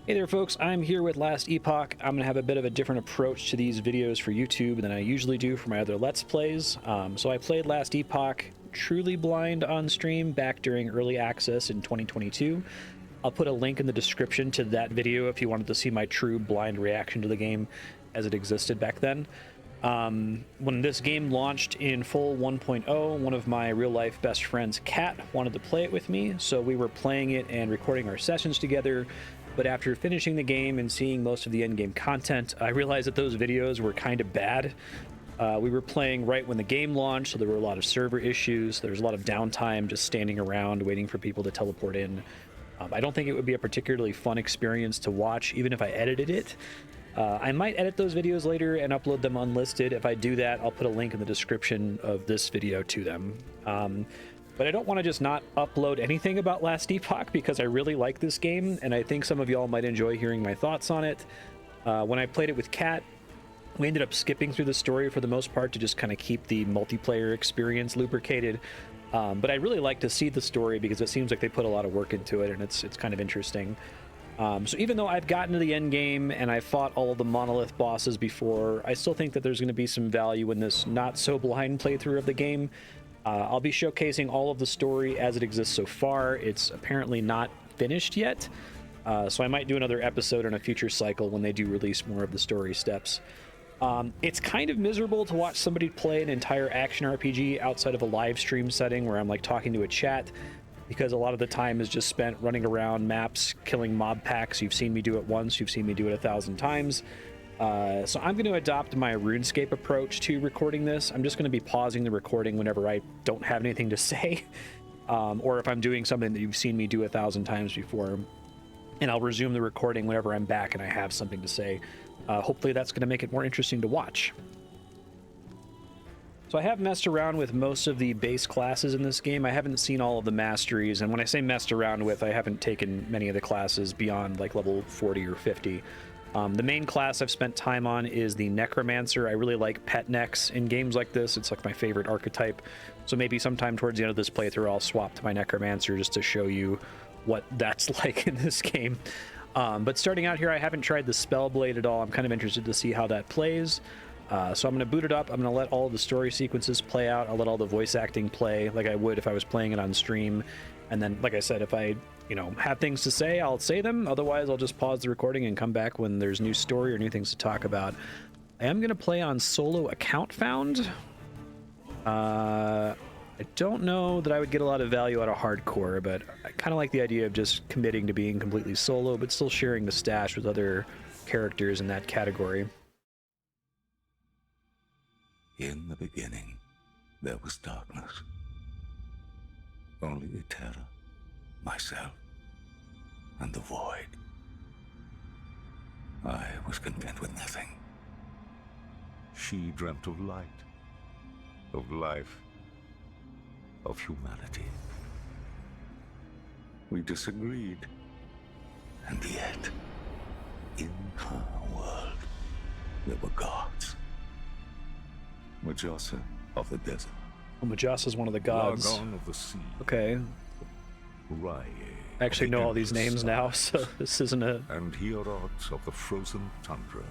Hey there folks, I'm here with Last Epoch. I'm going to have a bit of a different approach to these videos for YouTube than I usually do for my other Let's Plays. So I played Last Epoch truly blind on stream back during early access in 2022. I'll put a link in the description to that video if you wanted to see my true blind reaction to the game as it existed back then. When this game launched in full 1.0, one of my real-life best friends, Kat, wanted to play it with me, so we were playing it and recording our sessions together. But after finishing the game and seeing most of the endgame content, I realized that those videos were kind of bad. We were playing right when the game launched, so there were a lot of server issues. There was a lot of downtime just standing around waiting for people to teleport in. I don't think it would be a particularly fun experience to watch, even if I edited it. I might edit those videos later and upload them unlisted. If I do that, I'll put a link in the description of this video to them. But I don't want to just not upload anything about Last Epoch because I really like this game, and I think some of y'all might enjoy hearing my thoughts on it. When I played it with Kat, we ended up skipping through the story for the most part to just kind of keep the multiplayer experience lubricated. But I really like to see the story because it seems like they put a lot of work into it, and it's kind of interesting. So even though I've gotten to the end game and I fought all of the monolith bosses before, I still think that there's going to be some value in this not so blind playthrough of the game. I'll be showcasing all of the story as it exists so far. It's apparently not finished yet, so I might do another episode in a future cycle when they do release more of the story steps. It's kind of miserable to watch somebody play an entire action RPG outside of a live stream setting where I'm like talking to a chat, because a lot of the time is just spent running around maps, killing mob packs. You've seen me do it once, you've seen me do it 1,000 times. So I'm going to adopt my RuneScape approach to recording this. I'm just going to be pausing the recording whenever I don't have anything to say, or if I'm doing something that you've seen me do 1,000 times before, and I'll resume the recording whenever I'm back and I have something to say. Hopefully that's going to make it more interesting to watch. So I have messed around with most of the base classes in this game. I haven't seen all of the masteries, and when I say messed around with, I haven't taken many of the classes beyond like level 40 or 50. The main class I've spent time on is the Necromancer. I really like pet necks in games like this. It's like my favorite archetype. So maybe sometime towards the end of this playthrough, I'll swap to my Necromancer just to show you what that's like in this game. But starting out here, I haven't tried the Spellblade at all. I'm kind of interested to see how that plays. So I'm going to boot it up. I'm going to let all of the story sequences play out. I'll let all the voice acting play like I would if I was playing it on stream. And then, like I said, if I, have things to say, I'll say them. Otherwise, I'll just pause the recording and come back when there's new story or new things to talk about. I am going to play on solo account found. I don't know that I would get a lot of value out of hardcore, but I kind of like the idea of just committing to being completely solo, but still sharing the stash with other characters in that category. In the beginning, there was darkness. Only terror, myself, and the void. I was content with nothing. She dreamt of light, of life, of humanity. We disagreed, and yet, in her world, there were gods. Majasa of the desert. Oh, Majasa's one of the gods. Largon of the sea. Okay. Rye. I actually know all these names now, so this isn't a... And Hierot of the frozen tundra.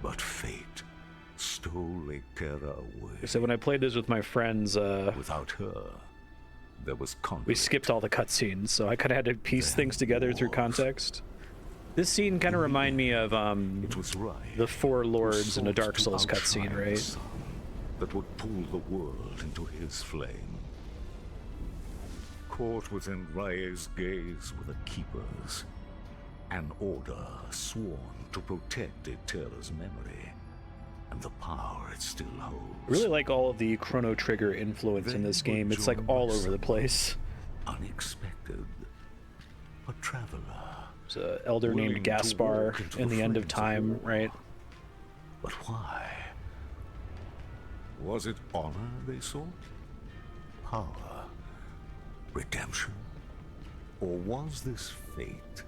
But fate stole Ekera away. So when I played this with my friends, without her, there was conflict. we skipped all the cutscenes, so I kind of had to piece things together through context. This scene kind of reminded me of It was Rye, the Four Lords in a Dark Souls cutscene, right? That would pull the world into his flame. Caught within Rye's gaze were the Keepers, an order sworn to protect Eterra's memory and the power it still holds. I really like all of the Chrono Trigger influence in this game. It's like all over the place. Unexpected, a traveler. There's an elder named Gaspar in the End of Time, right? But why? Was it honor they sought? Power? Redemption? Or was this fate?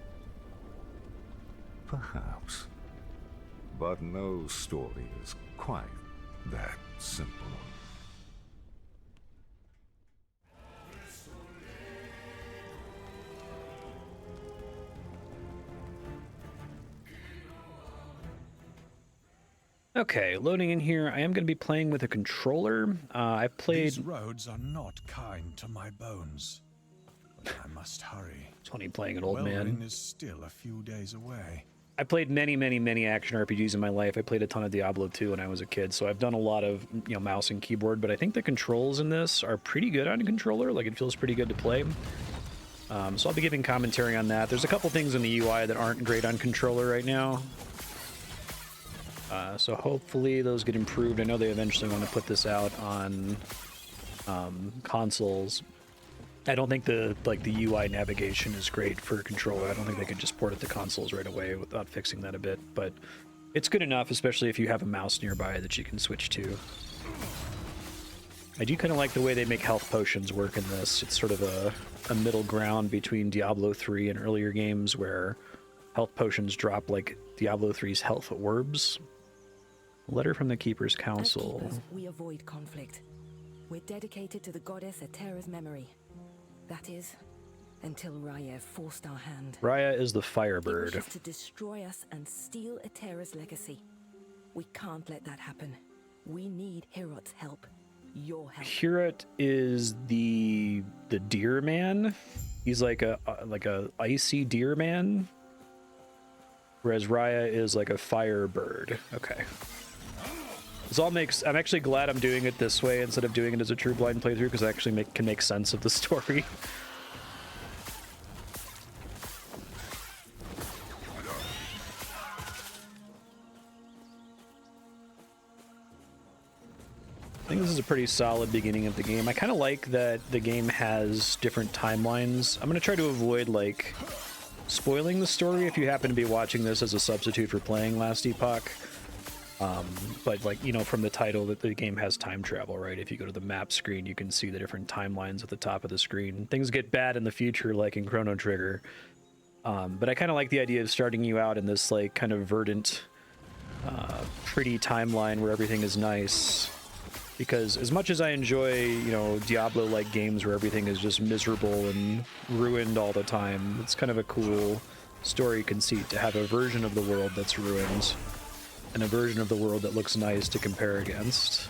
Perhaps. But no story is quite that simple. Okay, loading in here. I am going to be playing with a controller. I've played... These roads are not kind to my bones, but I must hurry. It's funny playing an old man. Welrin is still a few days away. I played many action RPGs in my life. I played a ton of Diablo 2 when I was a kid, so I've done a lot of, you know, mouse and keyboard, but I think the controls in this are pretty good on a controller. Like, it feels pretty good to play. So I'll be giving commentary on that. There's a couple things in the UI that aren't great on controller right now. So hopefully those get improved. I know they eventually want to put this out on consoles. I don't think the UI navigation is great for a controller. I don't think they could just port it to consoles right away without fixing that a bit, but it's good enough, especially if you have a mouse nearby that you can switch to. I do kind of like the way they make health potions work in this. It's sort of a middle ground between Diablo 3 and earlier games where health potions drop like Diablo 3's health orbs. Letter from the Keeper's Council. As keepers, we avoid conflict. We're dedicated to the goddess Eterra's memory. That is, until Raya forced our hand. Raya is the He Firebird. wishes to destroy us and steal Eterra's legacy. We can't let that happen. We need Hirot's help. Your help. Hirot is the deer man. He's like a icy deer man, whereas Raya is like a firebird. Okay. This all makes... I'm actually glad I'm doing it this way instead of doing it as a true blind playthrough, because I actually can make sense of the story. I think this is a pretty solid beginning of the game. I kind of like that the game has different timelines. I'm going to try to avoid, like, spoiling the story if you happen to be watching this as a substitute for playing Last Epoch. But, like, you know, from the title that the game has time travel, right? If you go to the map screen, you can see the different timelines at the top of the screen. Things get bad in the future, like in Chrono Trigger. But I kind of like the idea of starting you out in this, like, kind of verdant, pretty timeline where everything is nice. Because as much as I enjoy, you know, Diablo-like games where everything is just miserable and ruined all the time, it's kind of a cool story conceit to have a version of the world that's ruined and a version of the world that looks nice to compare against.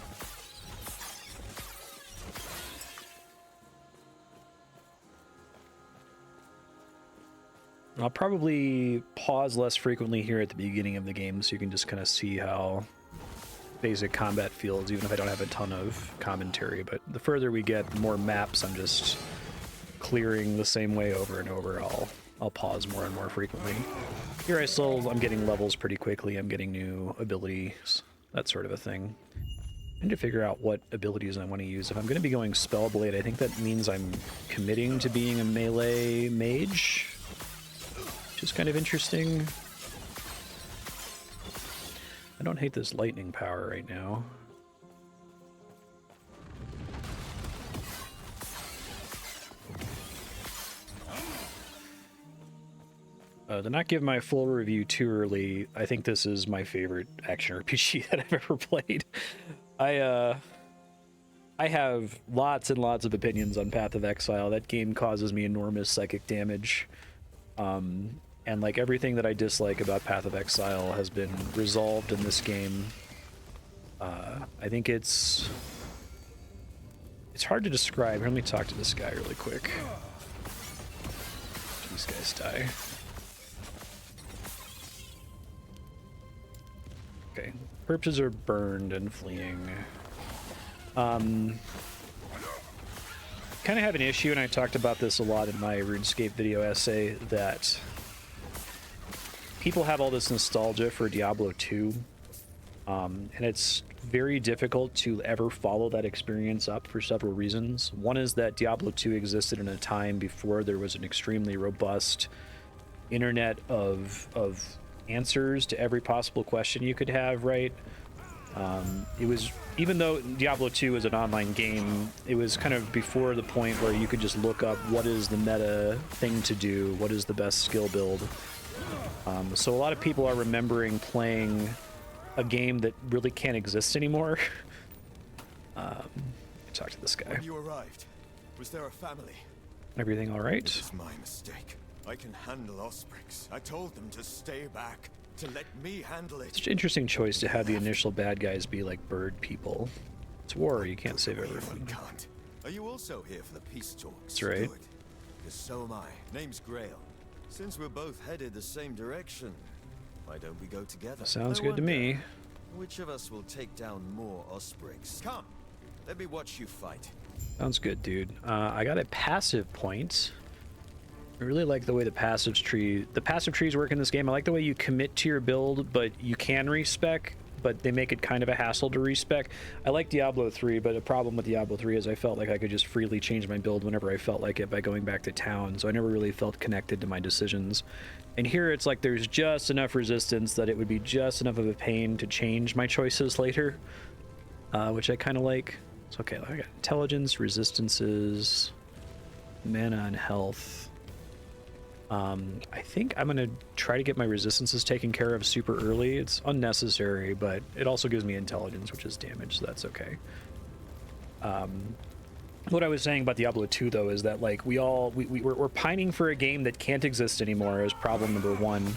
I'll probably pause less frequently here at the beginning of the game so you can just kind of see how basic combat feels, even if I don't have a ton of commentary. But the further we get, the more maps I'm just clearing the same way over and over. I'll pause more and more frequently. Here I'm getting levels pretty quickly. I'm getting new abilities, that sort of a thing. I need to figure out what abilities I want to use. If I'm going to be going Spellblade, I think that means I'm committing to being a melee mage, which is kind of interesting. I don't hate this lightning power right now. To not give my full review too early, I think this is my favorite action RPG that I've ever played. I have lots and lots of opinions on Path of Exile. That game causes me enormous psychic damage. And like everything that I dislike about Path of Exile has been resolved in this game. I think it's hard to describe. Here, let me talk to this guy really quick. These guys die. Okay, corpses are burned and fleeing. Kind of have an issue, and I talked about this a lot in my RuneScape video essay, that people have all this nostalgia for Diablo 2, and it's very difficult to ever follow that experience up for several reasons. One is that Diablo 2 existed in a time before there was an extremely robust internet of answers to every possible question you could have, right? It was, even though Diablo 2 is an online game, it was kind of before the point where you could just look up what is the meta thing to do, what is the best skill build. So a lot of people are remembering playing a game that really can't exist anymore. Talk to this guy. When you arrived, was there a family? Everything all right? It was my mistake. I can handle Ospreys. I told them to stay back. to let me handle it. It's an interesting choice to have the initial bad guys be like bird people. It's war, you can't save If we everyone. can't. Are you also here for the peace talks? That's right. Good. Because so am I. Name's Grail. Since we're both headed the same direction, why don't we go together? Sounds I good to me. wonder, which of us will take down more Ospreys? Come, let me watch you fight. Sounds good, dude. I got a passive point. I really like the way the passive trees work in this game. I like the way you commit to your build, but you can respec, but they make it kind of a hassle to respec. I like Diablo 3, but a problem with Diablo 3 is I felt like I could just freely change my build whenever I felt like it by going back to town, so I never really felt connected to my decisions. And here it's like there's just enough resistance that it would be just enough of a pain to change my choices later, which I kind of like. So okay, I got intelligence, resistances, mana, and health. I think I'm gonna try to get my resistances taken care of super early. It's unnecessary, but it also gives me intelligence, which is damage, so that's okay. What I was saying about Diablo 2 though is that like we're pining for a game that can't exist anymore as problem number one.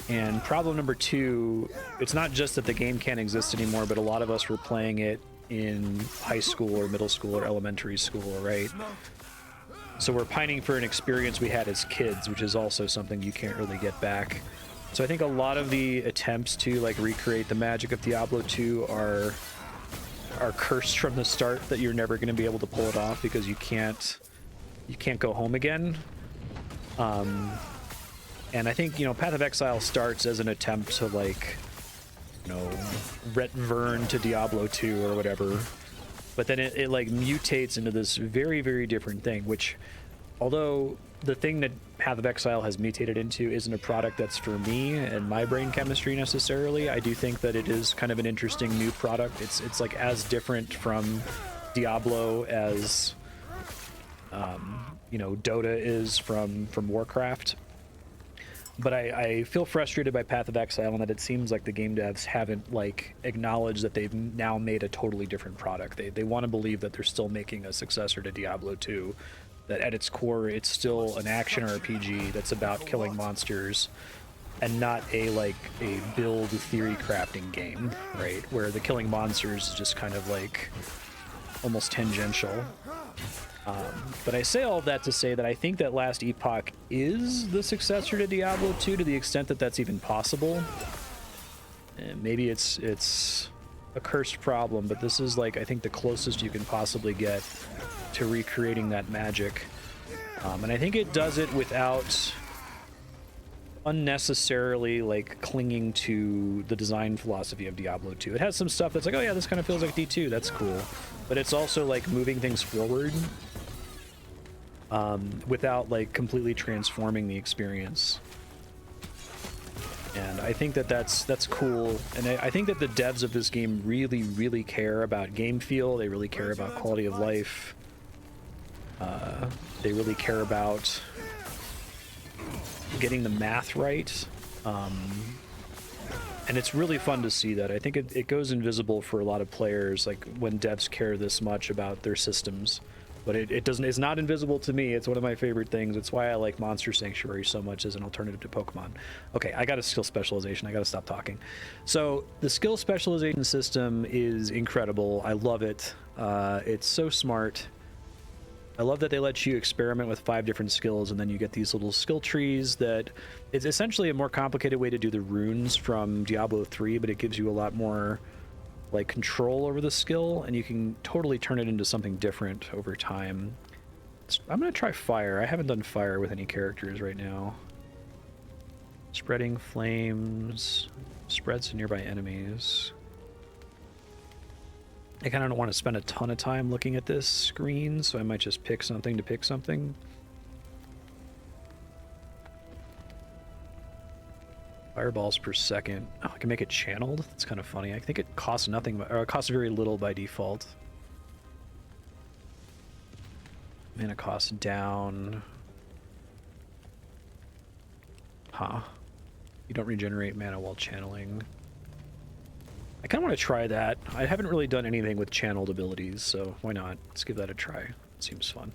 And problem number two, it's not just that the game can't exist anymore, but a lot of us were playing it in high school or middle school or elementary school, right? So we're pining for an experience we had as kids, which is also something you can't really get back. So I think a lot of the attempts to like recreate the magic of Diablo 2 are cursed from the start, that you're never going to be able to pull it off because you can't go home again. And I think, you know, Path of Exile starts as an attempt to like, you know, Ret Vern to Diablo 2 or whatever. But then it like mutates into this very, very different thing, which, although the thing that Path of Exile has mutated into isn't a product that's for me and my brain chemistry necessarily, I do think that it is kind of an interesting new product. It's like as different from Diablo as, you know, Dota is from Warcraft. But I feel frustrated by Path of Exile and that it seems like the game devs haven't like acknowledged that they've now made a totally different product. They want to believe that they're still making a successor to Diablo 2, that at its core it's still an action RPG that's about killing monsters and not a build theory crafting game, right? Where the killing monsters is just kind of like almost tangential. But I say all of that to say that I think that Last Epoch is the successor to Diablo 2 to the extent that that's even possible. And maybe it's a cursed problem, but this is like I think the closest you can possibly get to recreating that magic. And I think it does it without unnecessarily like clinging to the design philosophy of Diablo 2. It has some stuff that's like, oh yeah, this kind of feels like D2, that's cool. But it's also like moving things forward without like completely transforming the experience. And I think that that's cool. And I think that the devs of this game really, really care about game feel. They really care about quality of life. They really care about getting the math right. And it's really fun to see that. I think it goes invisible for a lot of players, like when devs care this much about their systems. But it's not invisible to me. It's one of my favorite things. It's why I like Monster Sanctuary so much as an alternative to Pokemon. Okay, I got a skill specialization. I got to stop talking. So the skill specialization system is incredible. I love it. It's so smart. I love that they let you experiment with 5 different skills, and then you get these little skill trees that it's essentially a more complicated way to do the runes from Diablo 3, but it gives you a lot more like control over the skill, and you can totally turn it into something different over time. I'm gonna try fire. I haven't done fire with any characters right now. Spreading flames, spreads to nearby enemies. I kind of don't want to spend a ton of time looking at this screen, so I might just pick something to pick something. Fireballs per second. Oh, I can make it channeled. That's kind of funny. I think it costs nothing, or it costs very little by default. Mana cost down. Huh. You don't regenerate mana while channeling. I kind of want to try that. I haven't really done anything with channeled abilities, so why not? Let's give that a try. It seems fun.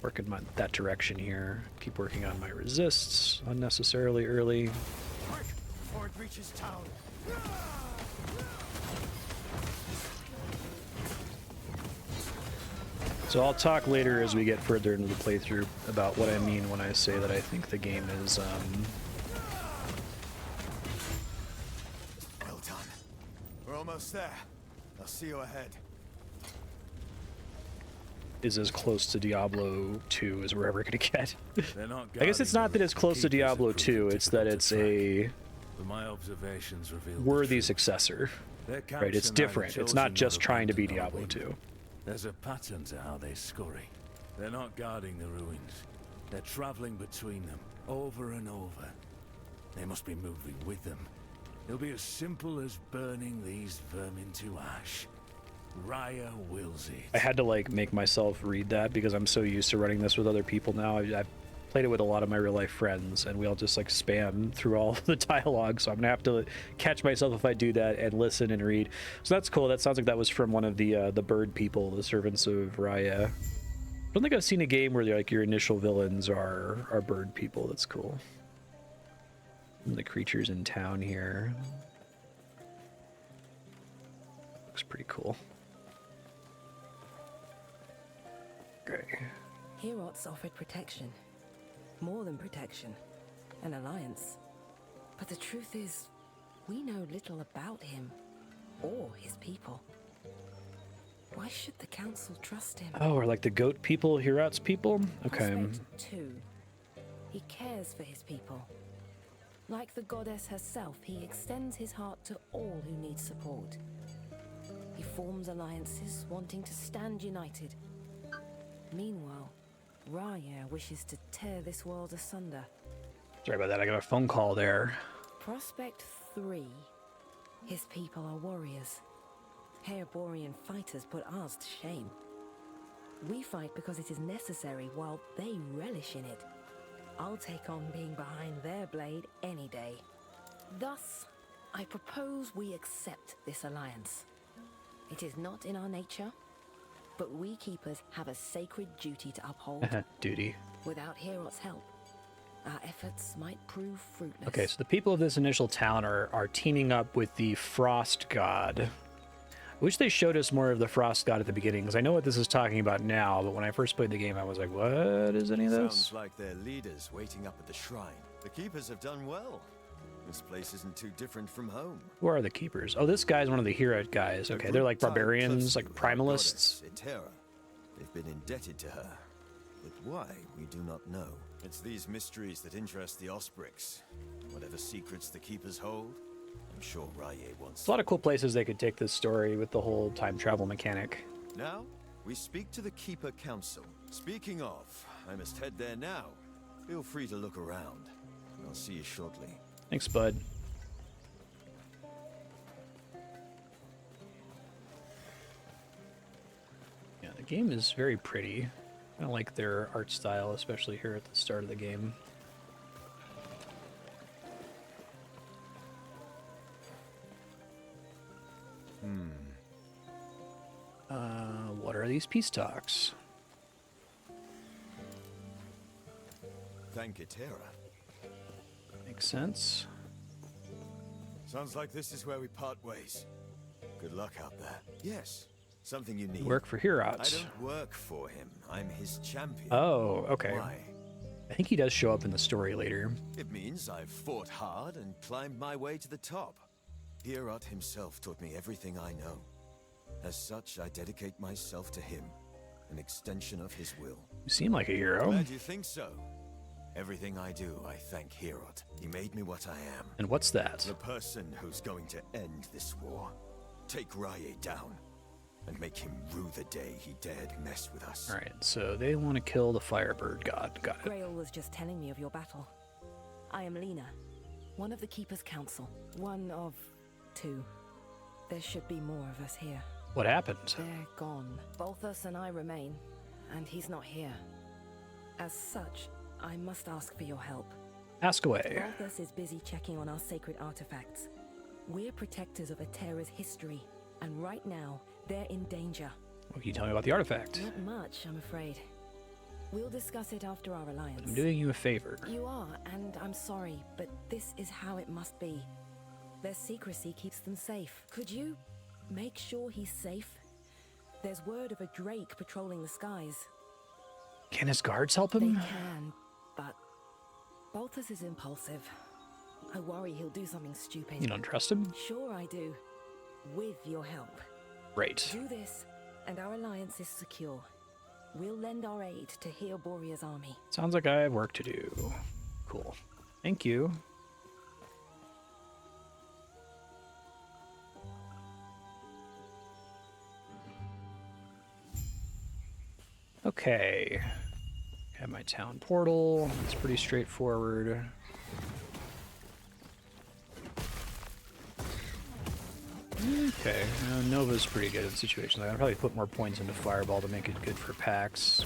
Work in that direction here. Keep working on my resists unnecessarily early. before it reaches town. So I'll talk later as we get further into the playthrough about what I mean when I say that I think the game is Well done. We're almost there. I'll see you ahead. as close to Diablo 2 as we're ever gonna get. They're not I guess it's not that it's close to Diablo 2, it's that it's a my observations reveal worthy successor. Right, it's different. It's not just trying to be Diablo 2. There's a pattern to how they scurry. They're not guarding the ruins. They're traveling between them, over and over. They must be moving with them. It'll be as simple as burning these vermin to ash. Raya wills it. I had to like make myself read that because I'm so used to running this with other people now. I've played it with a lot of my real life friends, and we all just like spam through all the dialogue. So I'm gonna have to catch myself if I do that and listen and read. So that's cool. That sounds like that was from one of the bird people, the servants of Raya. I don't think I've seen a game where like your initial villains are bird people. That's cool. And the creatures in town here. Looks pretty cool. Okay. Herots offered protection. More than protection. An alliance. But the truth is, we know little about him. Or his people. Why should the council trust him? Oh, or like the goat people, Herots people? Okay. Prospect 2. He cares for his people. Like the goddess herself, he extends his heart to all who need support. He forms alliances, wanting to stand united. Meanwhile, Raya wishes to tear this world asunder. Sorry about that, I got a phone call there. Prospect 3. His people are warriors. Haerborian fighters put ours to shame. We fight because it is necessary, while they relish in it. I'll take on being behind their blade any day. Thus, I propose we accept this alliance. It is not in our nature, but we keepers have a sacred duty to uphold. Duty. Without Heorot's help, our efforts might prove fruitless. Okay, so the people of this initial town are teaming up with the Frost God. I wish they showed us more of the Frost God at the beginning, because I know what this is talking about now, but when I first played the game, I was like, what is any of this? Sounds like their leaders waiting up at the shrine. The keepers have done well. This place isn't too different from home. Who are the keepers? Oh, this guy's one of the hero guys. Okay, they're like barbarians, like primalists. They've been indebted to her. But why, we do not know. It's these mysteries that interest the Osprix. Whatever secrets the keepers hold, I'm sure Raya wants. There's a lot of cool places they could take this story with the whole time travel mechanic. Now, we speak to the Keeper Council. Speaking of, I must head there now. Feel free to look around. I'll see you shortly. Thanks, bud. Yeah, the game is very pretty. I like their art style, especially here at the start of the game. What are these peace talks? Thank you, Tara. Makes sense. Sounds like this is where we part ways. Good luck out there. Yes, something you need. Work for Herots. I don't work for him. I'm his champion. Oh, okay. Why? I think he does show up in the story later. It means I've fought hard and climbed my way to the top. Herot himself taught me everything I know. As such, I dedicate myself to him, an extension of his will. You seem like a hero. Glad you think so. Everything I do, I thank Herot. He made me what I am. And what's that? The person who's going to end this war. Take Raya down, and make him rue the day he dared mess with us. Alright, so they want to kill the Firebird God. Got it. Grail was just telling me of your battle. I am Lena, one of the Keeper's Council. One of 2. There should be more of us here. What happened? They're gone. Balthus and I remain, and he's not here. As such, I must ask for your help. Ask away. Balthus is busy checking on our sacred artifacts. We're protectors of Atera's history, and right now, they're in danger. What can you tell me about the artifact? Not much, I'm afraid. We'll discuss it after our alliance. I'm doing you a favor. You are, and I'm sorry, but this is how it must be. Their secrecy keeps them safe. Could you make sure he's safe? There's word of a drake patrolling the skies. Can his guards help They him? can, but Balthus is impulsive. I worry he'll do something stupid. You don't trust him? Sure I do. With your help. Right. Do this, and our alliance is secure. We'll lend our aid to heal Borea's army. Sounds like I have work to do. Cool. Thank you. Okay. Have my town portal. It's pretty straightforward. Okay, Nova's pretty good in situations. I'll probably put more points into Fireball to make it good for packs.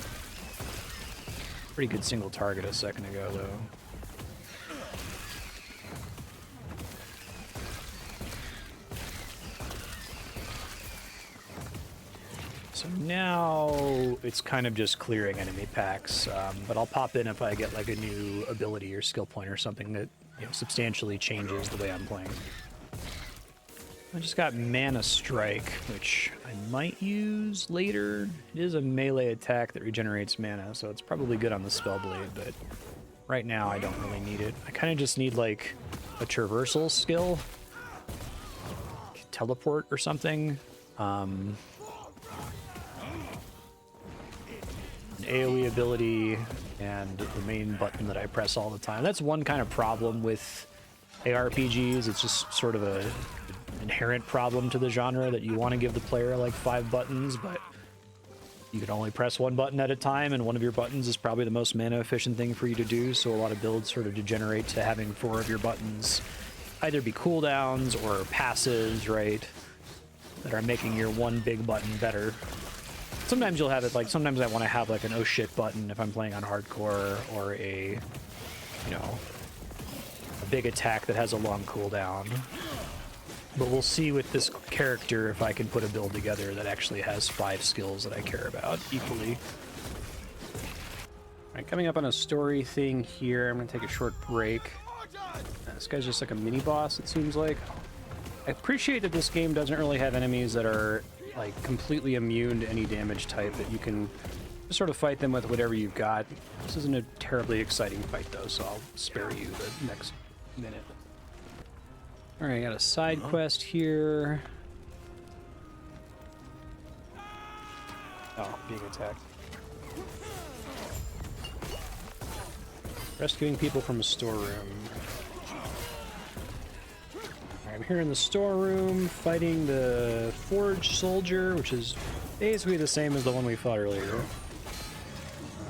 Pretty good single target a second ago, though. So now it's kind of just clearing enemy packs, but I'll pop in if I get like a new ability or skill point or something that, you know, substantially changes the way I'm playing. I just got Mana Strike, which I might use later. It is a melee attack that regenerates mana, so it's probably good on the Spellblade, but right now I don't really need it. I kind of just need like a traversal skill, teleport or something. An AoE ability, and the main button that I press all the time. That's one kind of problem with ARPGs. It's just sort of a inherent problem to the genre that you want to give the player like 5 buttons, but you can only press one button at a time, and one of your buttons is probably the most mana efficient thing for you to do, so a lot of builds sort of degenerate to having 4 of your buttons either be cooldowns or passives, right, that are making your one big button better. Sometimes you'll have it like, sometimes I want to have like an oh shit button if I'm playing on hardcore, or a, you know, a big attack that has a long cooldown. But we'll see with this character if I can put a build together that actually has 5 skills that I care about equally. Alright, coming up on a story thing here. I'm going to take a short break. This guy's just like a mini-boss, it seems like. I appreciate that this game doesn't really have enemies that are like completely immune to any damage type, that you can just sort of fight them with whatever you've got. This isn't a terribly exciting fight though, so I'll spare you the next minute. Alright, got a side quest here. Oh, being attacked. Rescuing people from a storeroom. Alright, I'm here in the storeroom fighting the Forge Soldier, which is basically the same as the one we fought earlier.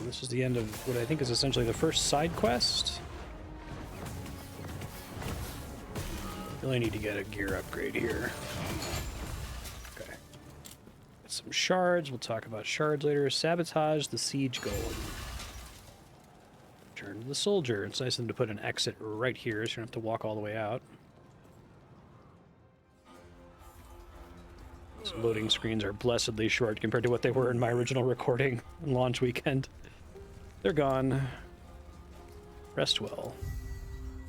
This is the end of what I think is essentially the first side quest. Really need to get a gear upgrade here. Okay. Got some shards. We'll talk about shards later. Sabotage the siege gold. Turn to the soldier. It's nice of them to put an exit right here, so you don't have to walk all the way out. These loading screens are blessedly short compared to what they were in my original recording on launch weekend. They're gone. Rest well.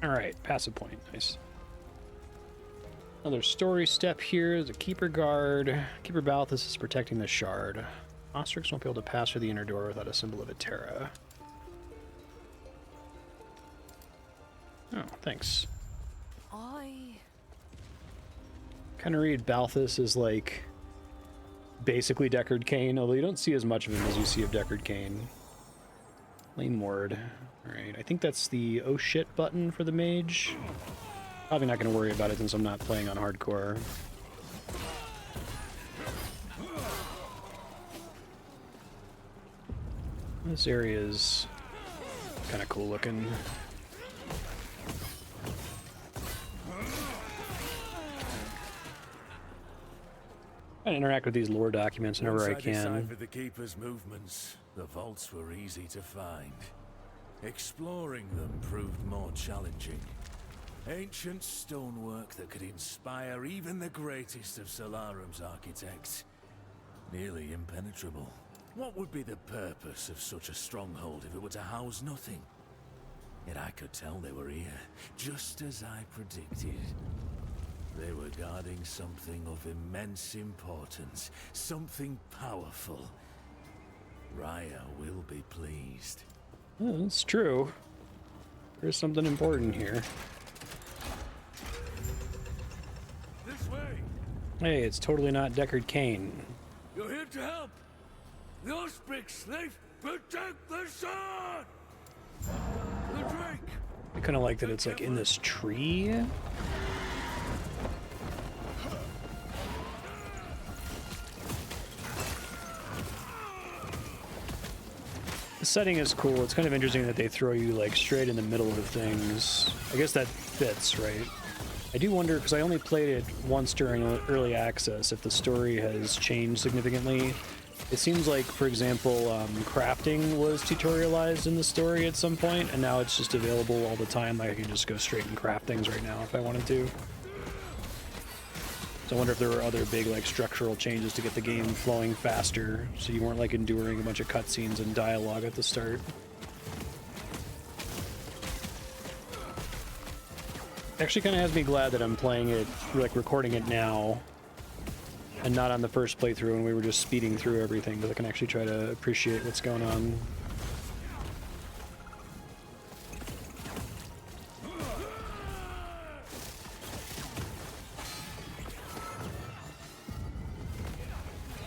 Alright, passive point. Nice. Another story step here. The Keeper Guard. Keeper Balthus is protecting the shard. Ostrix won't be able to pass through the inner door without a symbol of Atera. Oh, thanks. Kind of read Balthus as like basically Deckard Cain, although you don't see as much of him as you see of Deckard Cain. Lane Ward. Alright, I think that's the oh shit button for the mage. Probably not going to worry about it since I'm not playing on hardcore. This area is kind of cool looking. I interact with these lore documents whenever I can. Once I deciphered the Keeper's movements, the vaults were easy to find. Exploring them proved more challenging. Ancient stonework that could inspire even the greatest of Solarum's architects. Nearly impenetrable. What would be the purpose of such a stronghold if it were to house nothing? Yet I could tell they were here, just as I predicted. They were guarding something of immense importance, something powerful. Raya will be pleased. Oh, that's true. There's something important here. This way! Hey, it's totally not Deckard Cain. You're here to help! The Osprix, they protect the sun! The Drake! I kind of like that it's like in this tree. The setting is cool. It's kind of interesting that they throw you like straight in the middle of things. I guess that fits, right? I do wonder, because I only played it once during early access, if the story has changed significantly. It seems like, for example, crafting was tutorialized in the story at some point, and now it's just available all the time. Like I can just go straight and craft things right now if I wanted to. So I wonder if there were other big like structural changes to get the game flowing faster, so you weren't like enduring a bunch of cutscenes and dialogue at the start. Actually kind of has me glad that I'm playing it, like recording it now, and not on the first playthrough when we were just speeding through everything, because I can actually try to appreciate what's going on.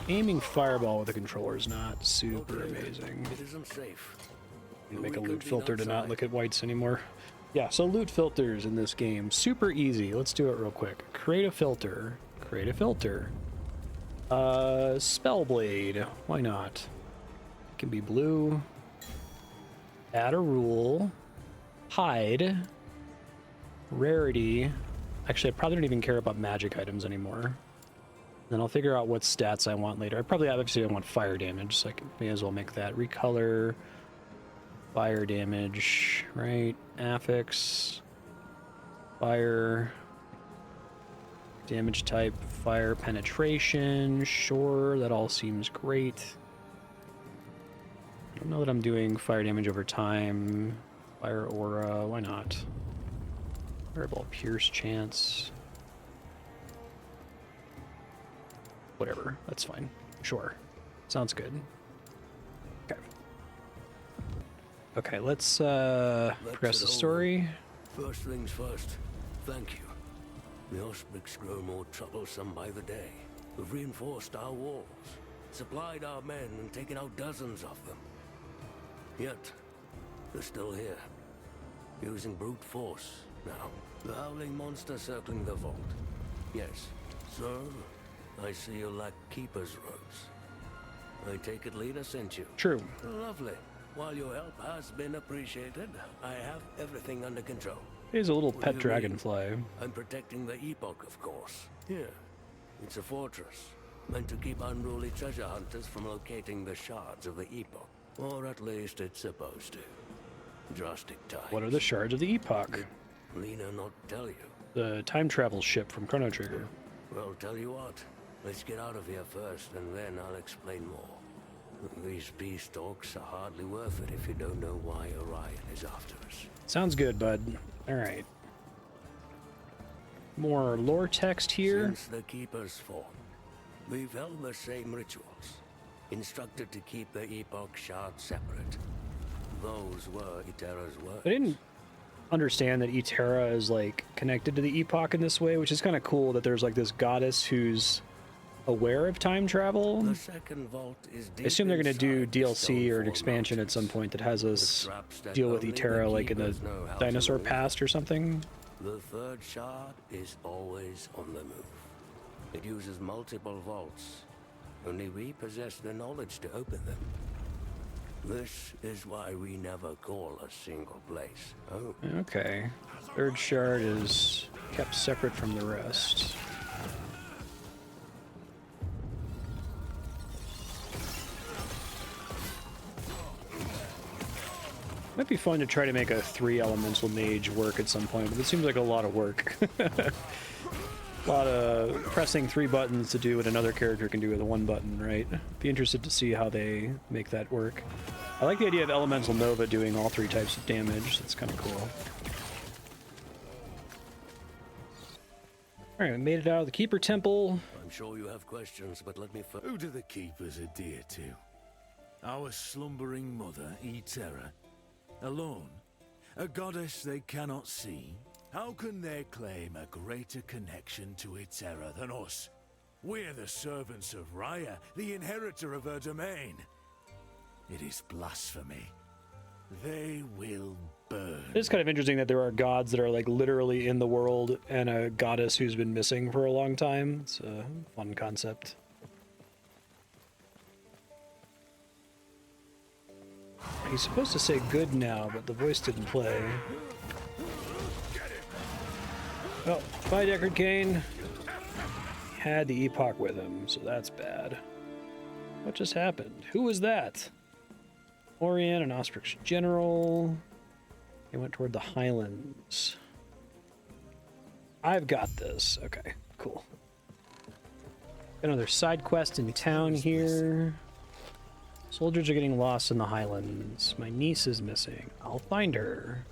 Aiming fireball with a controller is not super amazing. It isn't safe. Make a loot filter to not look at whites anymore. Yeah, so loot filters in this game, super easy. Let's do it real quick. Create a filter. Create a filter. Spellblade. Why not? It can be blue. Add a rule. Hide. Rarity. Actually, I probably don't even care about magic items anymore. Then I'll figure out what stats I want later. Obviously I want fire damage, so I may as well make that. Recolor. Fire damage, right? Affix, fire, damage type, fire penetration, sure, that all seems great. I don't know that I'm doing fire damage over time. Fire aura, why not? Fireball pierce chance. Whatever, that's fine. Sure. Sounds good. Okay. Okay, let's progress the story. First things first, thank you. The Osprix grow more troublesome by the day. We've reinforced our walls, supplied our men, and taken out dozens of them. Yet, they're still here, using brute force now. The howling monster circling the vault. Yes, sir, I see you lack keeper's robes. I take it leader sent you. True. Lovely. While your help has been appreciated, I have everything under control. He's a little What pet do you mean? dragonfly. I'm protecting the Epoch, of course. Here, it's a fortress, meant to keep unruly treasure hunters from locating the shards of the Epoch. Or at least it's supposed to. Drastic times. What are the shards of the Epoch? Lena not tell you? The time travel ship from Chrono Trigger. Well, tell you what. Let's get out of here first, and then I'll explain more. These peace talks are hardly worth it if you don't know why Orion is after us. Sounds good, bud. Alright. More lore text here. Since the Keeper's fall, we've held the same rituals. Instructed to keep the Epoch shards separate. Those were Itera's words. I didn't understand that Itera is like connected to the Epoch in this way, which is kind of cool that there's like this goddess who's aware of time travel. The second vault is I assume they're going to do inside the DLC or an Stonefall expansion at some Mountains. point that has us The traps that deal with only the Itera like in the Keepers know how to dinosaur move. past or something. The third shard is always on the move. It uses multiple vaults. Only we possess the knowledge to open them. This is why we never call a single place home. Okay. Third shard is kept separate from the rest. Might be fun to try to make a 3 elemental mage work at some point, but it seems like a lot of work. A lot of pressing 3 buttons to do what another character can do with a 1 button, right? Be interested to see how they make that work. I like the idea of Elemental Nova doing all 3 types of damage. That's kind of cool. All right, we made it out of the Keeper Temple. I'm sure you have questions, but let me first. Who do the keepers adhere to? Our slumbering mother, Terra? Alone? A goddess they cannot see? How can they claim a greater connection to Terra than us? We're the servants of Raya, the inheritor of her domain. It is blasphemy. They will burn. It's kind of interesting that there are gods that are like literally in the world and a goddess who's been missing for a long time. It's a fun concept. He's supposed to say good now, but the voice didn't play. Oh, bye, Deckard Cain. He had the Epoch with him, so that's bad. What just happened? Who was that? Orion and Ospric's general. They went toward the Highlands. I've got this. Okay, cool. Another side quest in town here. Soldiers are getting lost in the Highlands. My niece is missing. I'll find her.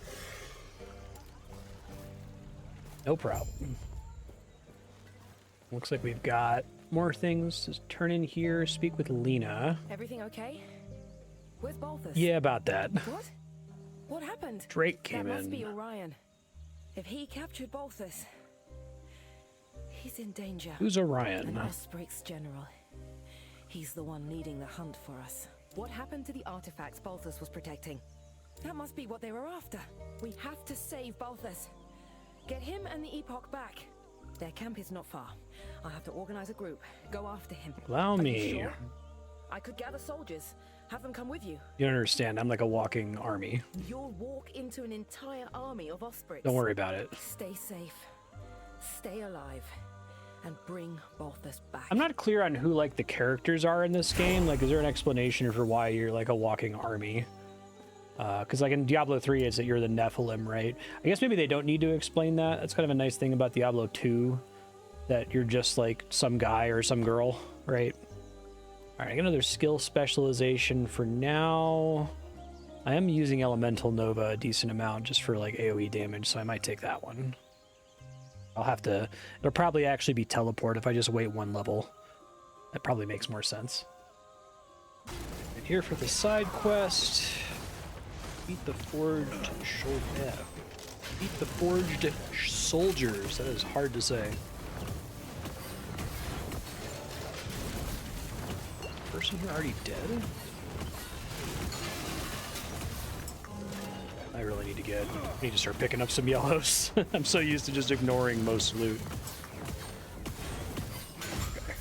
No problem. Looks like we've got more things to turn in here. Speak with Lena. Everything okay? Where's Balthus? Yeah, about that. What? What happened? Drake came That must be in. Orion. If he captured Balthus, he's in danger. Who's Orion? An Ospric's general. He's the one leading the hunt for us. What happened to the artifacts Balthus was protecting? That must be what they were after. We have to save Balthus. Get him and the Epoch back. Their camp is not far. I'll have to organize a group. Go after him. Allow Are you me. sure? I could gather soldiers. Have them come with you. You don't understand. I'm like a walking army. You'll walk into an entire army of Ospreys. Don't worry about it. Stay safe. Stay alive. And bring Balthus back. I'm not clear on who like the characters are in this game. Like, is there an explanation for why you're like a walking army? Because like in Diablo 3, it's that you're the Nephilim, right? I guess maybe they don't need to explain that. That's kind of a nice thing about Diablo 2, that you're just like some guy or some girl, right? All right, I got another skill specialization for now. I am using Elemental Nova a decent amount just for like AoE damage, so I might take that one. I'll have to, it'll probably actually be teleport if I just wait one level. That probably makes more sense. And here for the side quest. Beat the forged shoulder. Beat the forged soldiers. That is hard to say. Person here already dead? I really need to start picking up some yellows. I'm so used to just ignoring most loot. Okay.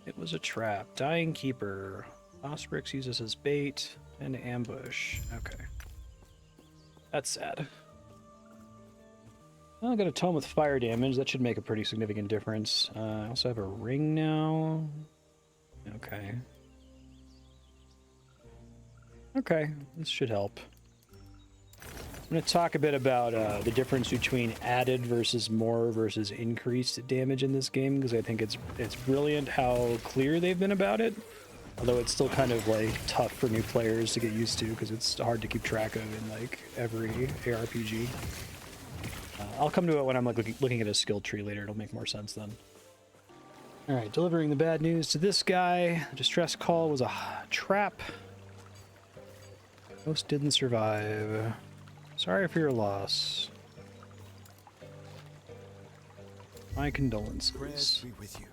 It was a trap. Dying Keeper. Osprix uses as bait and ambush. Okay. That's sad. Well, I got a tome with fire damage. That should make a pretty significant difference. I also have a ring now. Okay. Okay, this should help. I'm going to talk a bit about the difference between added versus more versus increased damage in this game, because I think it's brilliant how clear they've been about it. Although it's still kind of like tough for new players to get used to, because it's hard to keep track of in like every ARPG. I'll come to it when I'm like looking at a skill tree later. It'll make more sense then. All right, delivering the bad news to this guy. The distress call was a trap. Most didn't survive. Sorry for your loss. My condolences. Prayers be with you.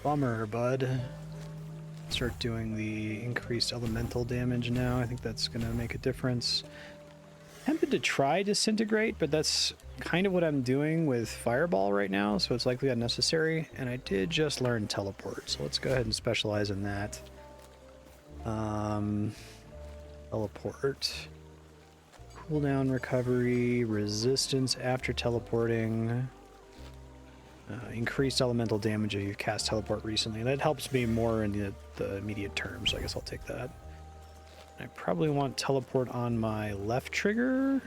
Bummer, bud. Start doing the increased elemental damage now. I think that's gonna make a difference. Tempted to try disintegrate, but that's kind of what I'm doing with fireball right now, so it's likely unnecessary. And I did just learn teleport, so let's go ahead and specialize in that. Teleport. Cooldown recovery, resistance after teleporting. Increased elemental damage if you've cast teleport recently. That helps me more in the immediate term, so I guess I'll take that. I probably want teleport on my left trigger.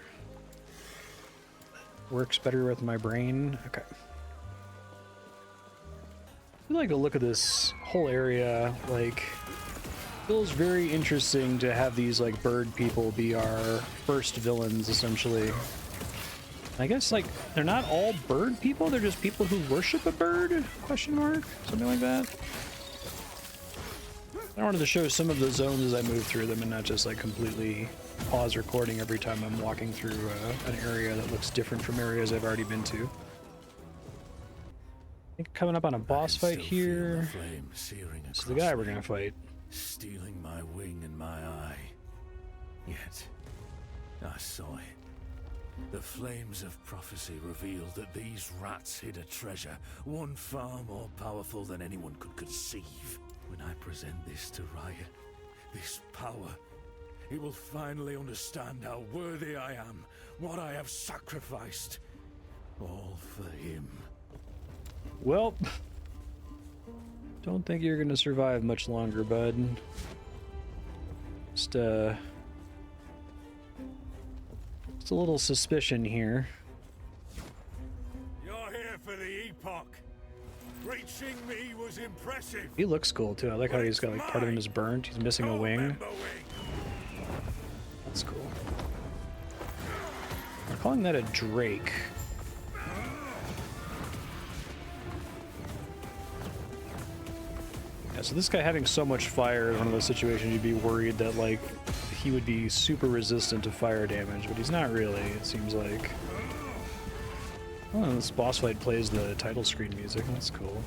Works better with my brain. Okay. I like the look of this whole area. Like, feels very interesting to have these like bird people be our first villains, essentially. I guess, like, they're not all bird people, they're just people who worship a bird? Question mark? Something like that? I wanted to show some of the zones as I move through them and not just, like, completely pause recording every time I'm walking through an area that looks different from areas I've already been to. I think coming up on a boss fight here. This is the guy we're gonna fight. Stealing my wing and my eye. Yet, I saw it. The flames of prophecy revealed that these rats hid a treasure, one far more powerful than anyone could conceive. When I present this to Riot, this power, he will finally understand how worthy I am, what I have sacrificed, all for him. Well, don't think you're gonna survive much longer, bud. Just a little suspicion here. You're here for the Epoch. Reaching me was impressive. He looks cool too. I like how he's got like part of him is burnt. He's missing a wing. That's cool. We're calling that a Drake. Yeah, so this guy having so much fire is one of those situations you'd be worried that like he would be super resistant to fire damage, but he's not really, it seems like. Oh, this boss fight plays the title screen music. That's cool.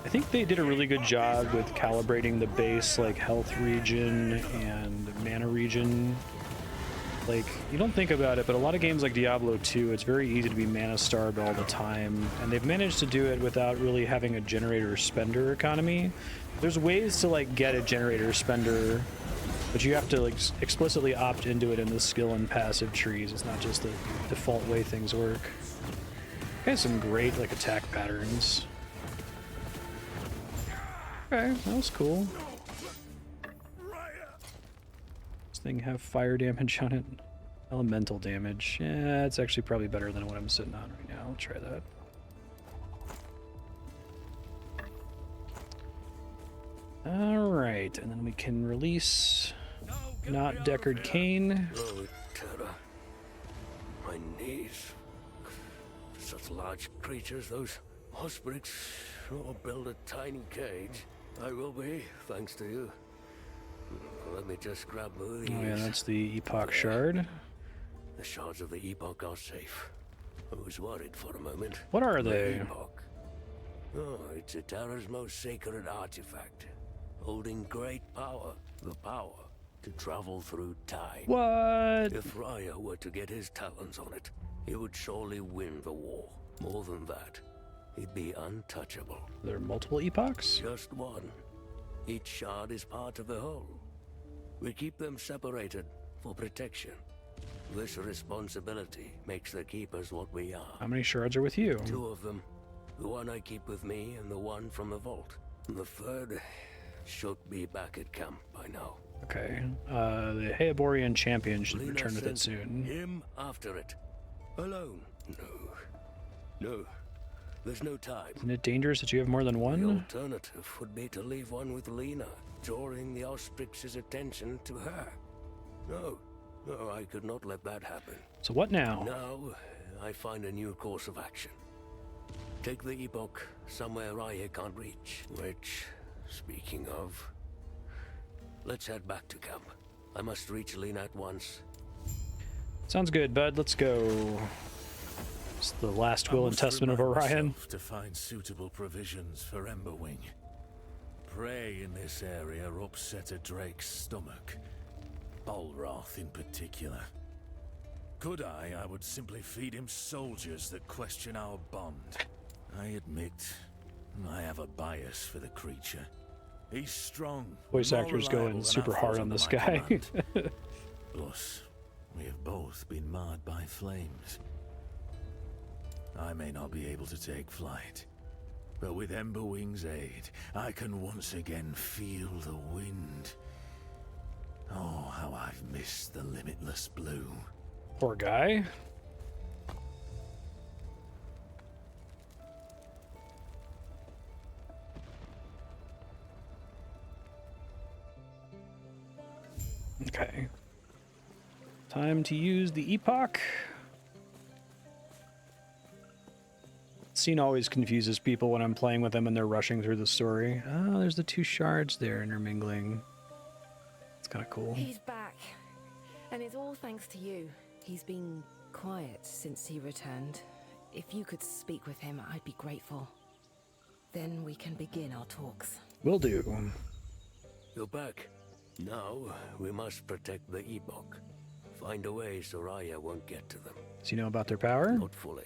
I think they did a really good job with calibrating the base, like, health regen and mana regen. Like, you don't think about it, but a lot of games like Diablo 2, it's very easy to be mana starved all the time, and they've managed to do it without really having a generator spender economy. There's ways to, like, get a generator spender, but you have to, like, explicitly opt into it in the skill and passive trees. It's not just the default way things work. Has some great, like, attack patterns. Okay, that was cool. This thing have fire damage on it. Elemental damage. Yeah, it's actually probably better than what I'm sitting on right now. I'll try that. Alright, and then we can release not Deckard Cain. Oh, terror. My knees. Such large creatures, those ospreys. Or build a tiny cage. I will be, thanks to you. Let me just grab these. Oh yeah, that's the Epoch shard. The shards of the Epoch are safe. I was worried for a moment. What are they? The Epoch. Oh, it's a Terra's most sacred artifact, holding great power. The power to travel through time. What? If Raya were to get his talons on it, he would surely win the war. More than that, he'd be untouchable. There are multiple epochs? Just one. Each shard is part of the whole. We keep them separated for protection. This responsibility makes the Keepers what we are. How many shards are with you? 2 of them. The one I keep with me and the one from the vault. The third should be back at camp by now. Okay. The Heaborian champion should Lena return with it sent soon. him after it. Alone? No. There's no time. Isn't it dangerous that you have more than The one? alternative would be to leave one with Lena, drawing the Austrix's attention to her. No, I could not let that happen. So what now? Now, I find a new course of action. Take the Epoch somewhere Raya can't reach. Which, speaking of, let's head back to camp. I must reach Lena at once. Sounds good, bud. Let's go. It's the last will and testament of Orion. To find suitable provisions for Emberwing. Prey in this area upset a Drake's stomach. Bolroth in particular. Could I would simply feed him soldiers that question our bond. I admit, I have a bias for the creature. He's strong. Voice more actor's reliable going than super our hard foes on this under my guy. command. Plus, we have both been marred by flames. I may not be able to take flight, but with Emberwing's aid, I can once again feel the wind. Oh, how I've missed the limitless blue. Poor guy. Okay. Time to use the Epoch. Scene always confuses people when I'm playing with them and they're rushing through the story. Oh, there's the two shards there intermingling. It's kind of cool. He's back. And it's all thanks to you. He's been quiet since he returned. If you could speak with him, I'd be grateful. Then we can begin our talks. Will do. You're back. Now, we must protect the Epoch. Find a way Soraya won't get to them. Do you know about their power? Not fully.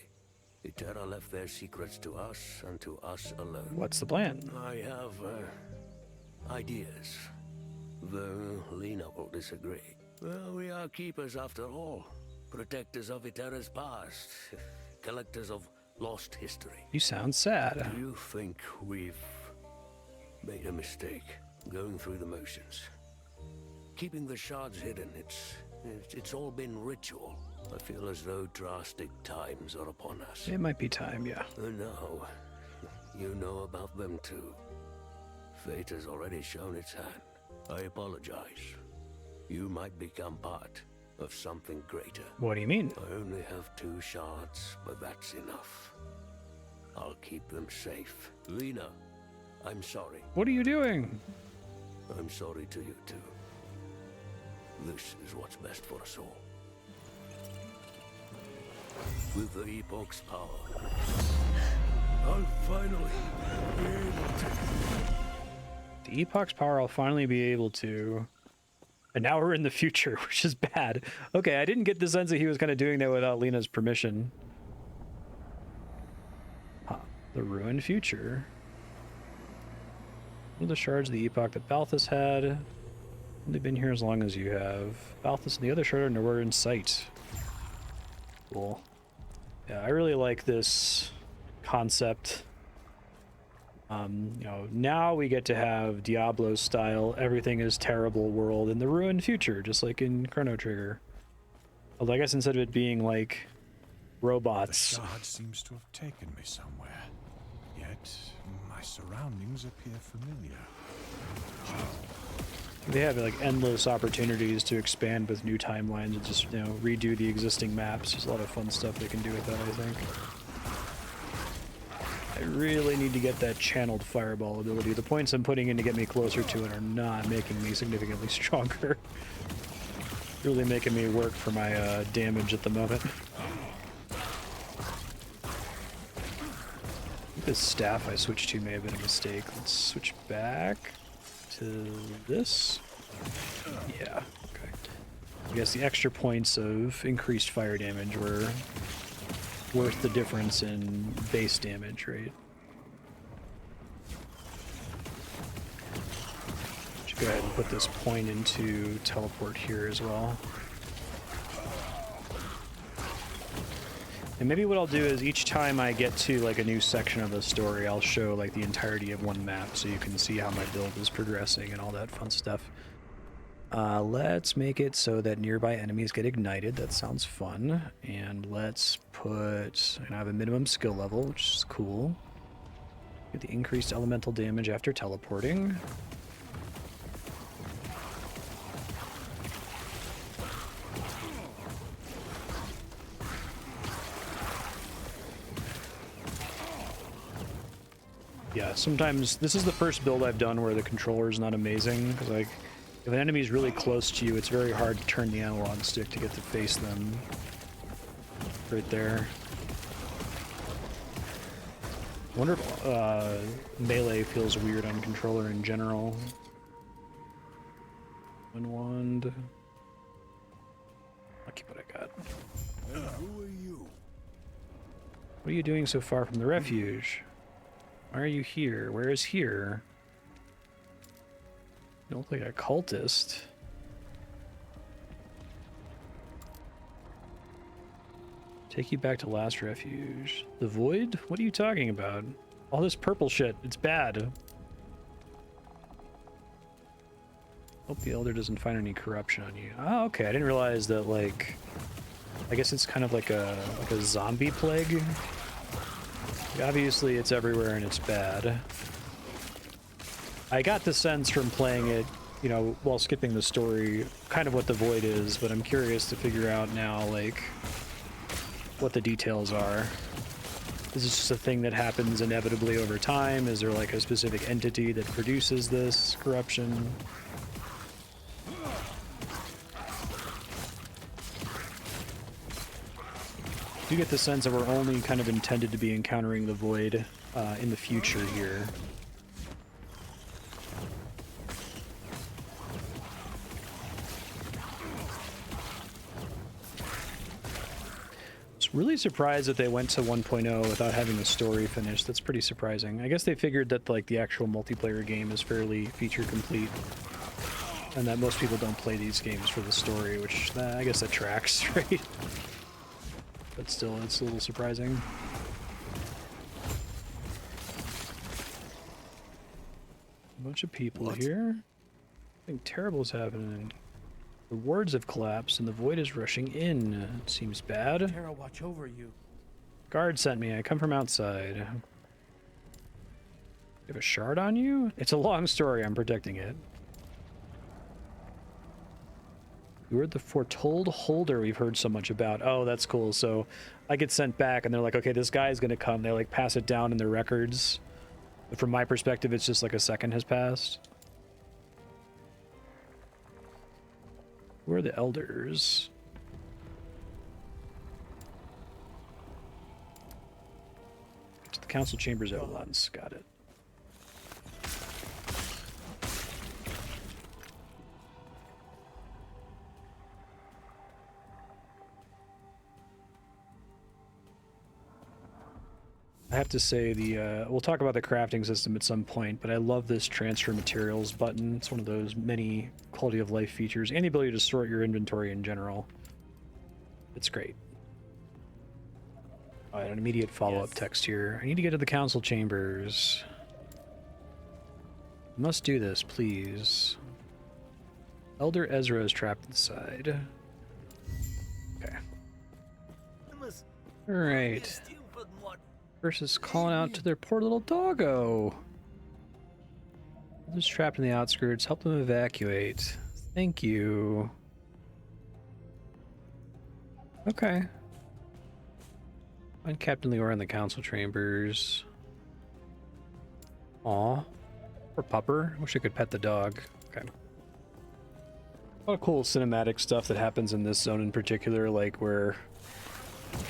Itera left their secrets to us and to us alone. What's the plan? I have, ideas. Though Lena will disagree. Well, we are keepers after all. Protectors of Itera's past. Collectors of lost history. You sound sad. Do you think we've made a mistake going through the motions? Keeping the shards hidden, it's all been ritual. I feel as though drastic times are upon us. It might be time, yeah. And now, you know about them too. Fate has already shown its hand. I apologize. You might become part of something greater. What do you mean? I only have 2 shards, but that's enough. I'll keep them safe. Lena, I'm sorry. What are you doing? I'm sorry to you too. This is what's best for us all. With the Epoch's power, I'll finally be able to... The Epoch's power, I'll finally be able to... And now we're in the future, which is bad. Okay, I didn't get the sense that he was kind of doing that without Lena's permission. Huh. The ruined future. What are the shards of the Epoch that Balthus had? Only been here as long as you have. Balthus and the other shard are nowhere in sight. Cool. Yeah, I really like this concept. You know, now we get to have Diablo style, everything is terrible world in the ruined future, just like in Chrono Trigger. Although I guess instead of it being like robots. The shard seems to have taken me somewhere. Yet my surroundings appear familiar. They have like endless opportunities to expand with new timelines and just, you know, redo the existing maps. There's a lot of fun stuff they can do with that, I think. I really need to get that channeled fireball ability. The points I'm putting in to get me closer to it are not making me significantly stronger. Really making me work for my damage at the moment. This staff I switched to may have been a mistake. Let's switch back to this. Yeah, okay. I guess the extra points of increased fire damage were worth the difference in base damage, right? Should go ahead and put this point into teleport here as well. And maybe what I'll do is each time I get to like a new section of the story, I'll show like the entirety of one map so you can see how my build is progressing and all that fun stuff. Let's make it so that nearby enemies get ignited. That sounds fun. And let's put... I have a minimum skill level, which is cool. Get the increased elemental damage after teleporting. Yeah, sometimes... This is the first build I've done where the controller is not amazing, because like... If an enemy is really close to you, it's very hard to turn the analog stick to get to face them. Right there. I wonder if melee feels weird on controller in general. One wand. I'll keep what I got. Who are you? What are you doing so far from the refuge? Why are you here? Where is here? You look like a cultist. Take you back to last refuge. The void? What are you talking about? All this purple shit. It's bad. Hope the elder doesn't find any corruption on you. Oh, okay. I didn't realize that, like... I guess it's kind of like a zombie plague. Obviously, it's everywhere and it's bad. I got the sense from playing it you know, while skipping the story, kind of what the void is, but I'm curious to figure out now, like, what the details are. Is this just a thing that happens inevitably over time? Is there like a specific entity that produces this corruption? You get the sense that we're only kind of intended to be encountering the void in the future here. Really surprised that they went to 1.0 without having the story finished. That's pretty surprising. I guess they figured that like the actual multiplayer game is fairly feature complete and that most people don't play these games for the story, which I guess that tracks, right? But still, it's a little surprising. A bunch of people here. Something terrible is happening. The wards have collapsed and the void is rushing in. It seems bad. Terra, watch over you. Guard sent me. I come from outside. You have a shard on you? It's a long story. I'm protecting it. You are the foretold holder we've heard so much about. Oh, that's cool. So I get sent back and they're like, okay, this guy's gonna come. They like pass it down in their records. But from my perspective, it's just like a second has passed. Who are the elders? To the council chambers at once. Got it. I have to say we'll talk about the crafting system at some point, but I love this transfer materials button. It's one of those many quality of life features and the ability to sort your inventory in general. It's great. All right, an immediate follow-up text here. I need to get to the council chambers. Must do this, please. Elder Ezra is trapped inside. Okay. All right. Versus calling out to their poor little doggo. Others trapped in the outskirts. Help them evacuate. Thank you. Okay. Find Captain Leora in the council chambers. Aw. Poor pupper. Wish I could pet the dog. Okay. A lot of cool cinematic stuff that happens in this zone in particular, like where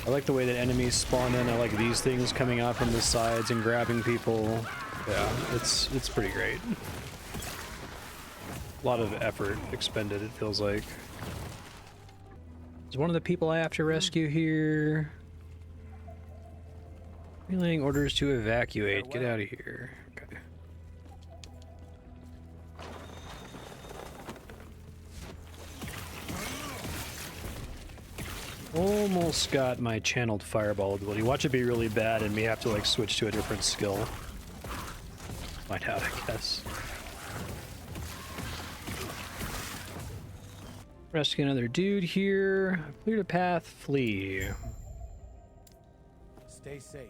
I like the way that enemies spawn in. I like these things coming out from the sides and grabbing people. Yeah, it's pretty great. A lot of effort expended, it feels like. Is one of the people I have to rescue here? Relaying orders to evacuate. Get out of here. Okay. Almost got my channeled fireball ability. Watch it be really bad and me have to like switch to a different skill. Find out, I guess. Rescue another dude here. Clear the path, flee. Stay safe.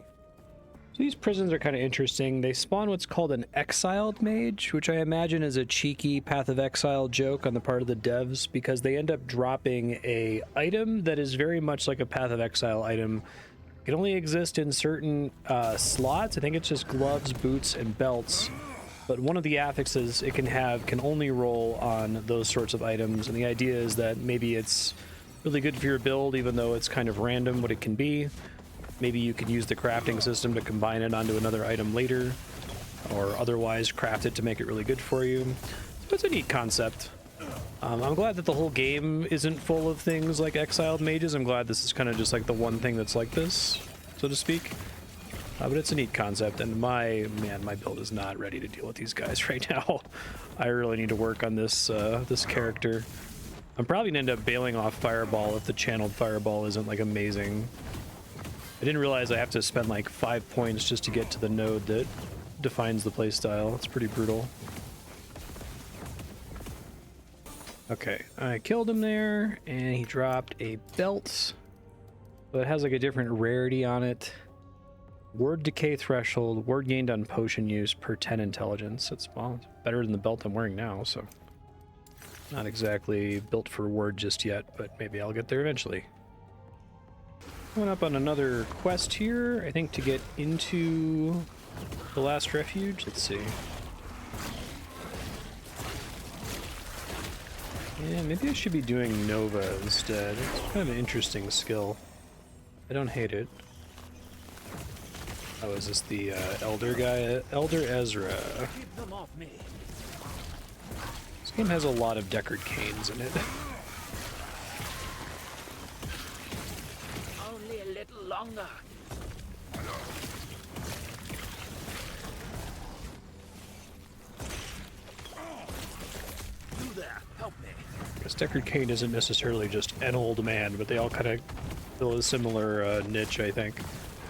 So these prisons are kind of interesting. They spawn what's called an exiled mage, which I imagine is a cheeky Path of Exile joke on the part of the devs, because they end up dropping a item that is very much like a Path of Exile item. It can only exist in certain slots. I think it's just gloves, boots, and belts. But one of the affixes it can only roll on those sorts of items. And the idea is that maybe it's really good for your build, even though it's kind of random what it can be. Maybe you could use the crafting system to combine it onto another item later, or otherwise craft it to make it really good for you. So it's a neat concept. I'm glad that the whole game isn't full of things like exiled mages. I'm glad this is kind of just like the one thing that's like this, so to speak. But it's a neat concept, and my build is not ready to deal with these guys right now. I really need to work on this this character. I'm probably gonna end up bailing off Fireball if the channeled Fireball isn't like amazing. I didn't realize I have to spend like 5 points just to get to the node that defines the playstyle. It's pretty brutal. Okay, I killed him there, and he dropped a belt. So it has like a different rarity on it. Word decay threshold, word gained on potion use per 10 intelligence. It's, well, it's better than the belt I'm wearing now, so Not exactly built for Ward just yet, but maybe I'll get there eventually. Going up on another quest here, I think to get into the last refuge. Let's see. Yeah, maybe I should be doing Nova instead. It's kind of an interesting skill. I don't hate it. Oh, is this the Elder guy? Elder Ezra. Keep them off me. This game has a lot of Deckard Canes in it. Only a little longer. You there, help me. Because Deckard Cain isn't necessarily just an old man, but they all kind of fill a similar niche, I think.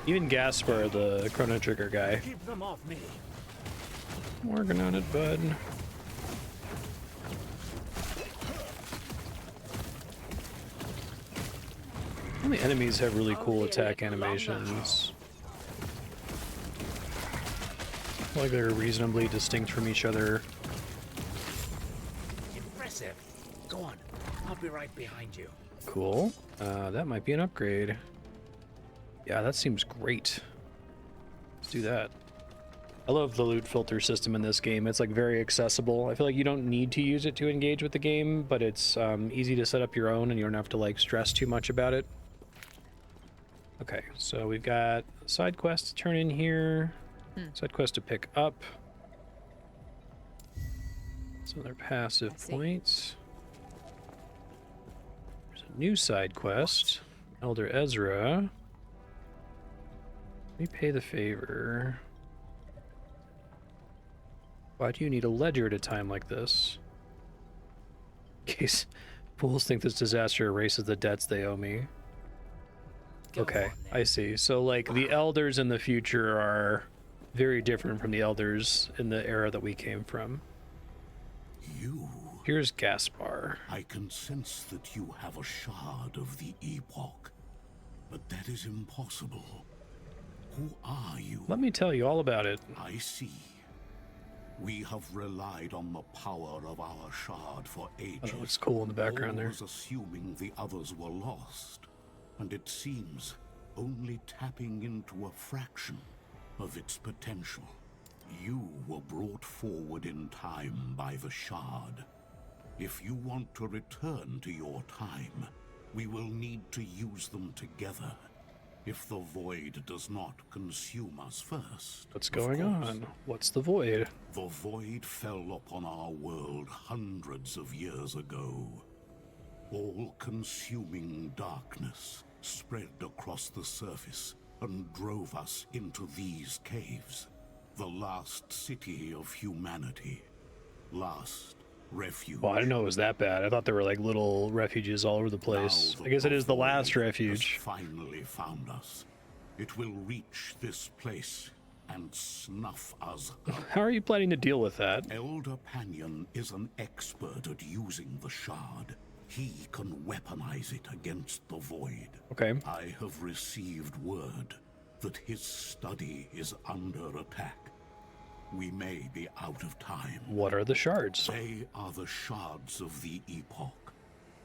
Even Gaspar, the Chrono Trigger guy. Keep them off me. Working on it, bud. All the enemies have really cool attack animations. I feel like they're reasonably distinct from each other. Impressive. Go on. I'll be right behind you. Cool. That might be an upgrade. Yeah, that seems great. Let's do that. I love the loot filter system in this game. It's like very accessible. I feel like you don't need to use it to engage with the game, but it's easy to set up your own and you don't have to like stress too much about it. Okay, so we've got side quest to turn in here. Side quest to pick up. Some other passive points. There's a new side quest. Elder Ezra. Let me pay the favor. Why do you need a ledger at a time like this? In case fools think this disaster erases the debts they owe me. Okay, I see. So, like, the elders in the future are very different from the elders in the era that we came from. You. Here's Gaspar. I can sense that you have a shard of the Epoch, but that is impossible. Who are you? Let me tell you all about it. I see. We have relied on the power of our shard for ages. Oh, that looks cool in the background there. Always assuming the others were lost, and it seems only tapping into a fraction of its potential. You were brought forward in time by the shard. If you want to return to your time, we will need to use them together. If the void does not consume us first. What's going on? What's the void? The void fell upon our world hundreds of years ago. All-consuming darkness spread across the surface and drove us into these caves. The last city of humanity. Last refuge. Well, I didn't know it was that bad. I thought there were like little refuges all over the place. I guess it is the last refuge. Has finally found us. It will reach this place and snuff us out. How are you planning to deal with that? Elder Panion is an expert at using the shard. He can weaponize it against the void. Okay. I have received word that his study is under attack. We may be out of time. What are the shards? They are the shards of the Epoch,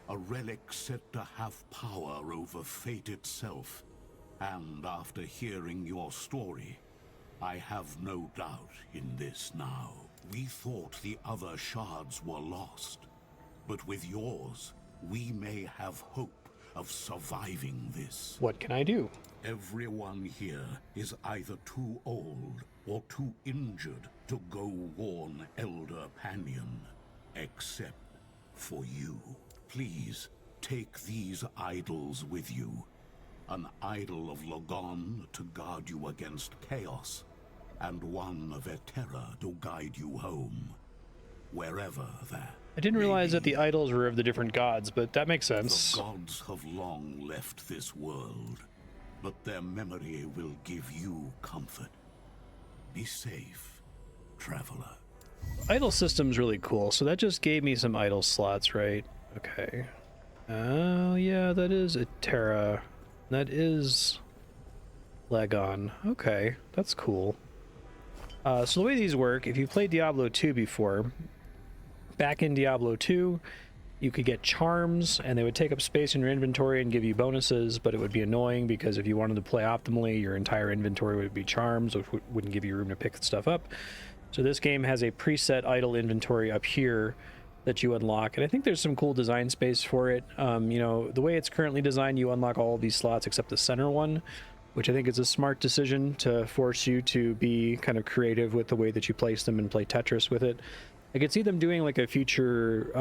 a relic said to have power over fate itself. And after hearing your story, I have no doubt in this now. We thought the other shards were lost, but with yours, we may have hope of surviving this. What can I do? Everyone here is either too old or too injured to go warn Elder Panion, except for you. Please take these idols with you. An idol of Logon to guard you against chaos, and one of Eterra to guide you home, wherever that. I didn't realize that the idols were of the different gods, but that makes sense. The gods have long left this world, but their memory will give you comfort. Be safe, traveler. Idol system's really cool, so that just gave me some idol slots, right? Okay. Oh, yeah, that is Eterra. That is Lagon. Okay, that's cool. So the way these work, if you played Diablo 2 before, back in Diablo 2, you could get charms, and they would take up space in your inventory and give you bonuses, but it would be annoying because if you wanted to play optimally, your entire inventory would be charms, which wouldn't give you room to pick stuff up. So this game has a preset idle inventory up here that you unlock, and I think there's some cool design space for it. You know, the way it's currently designed, you unlock all of these slots except the center one, which I think is a smart decision to force you to be kind of creative with the way that you place them and play Tetris with it. I could see them doing like a future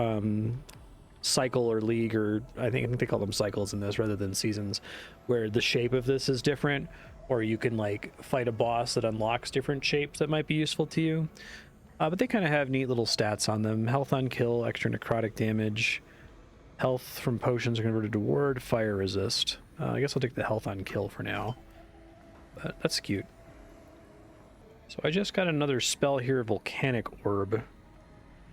cycle or league, or I think they call them cycles in this rather than seasons, where the shape of this is different, or you can like fight a boss that unlocks different shapes that might be useful to you. But they kind of have neat little stats on them. Health on kill, extra necrotic damage, health from potions are converted to ward, fire resist. I guess I'll take the health on kill for now, but that's cute. So I just got another spell here, volcanic orb.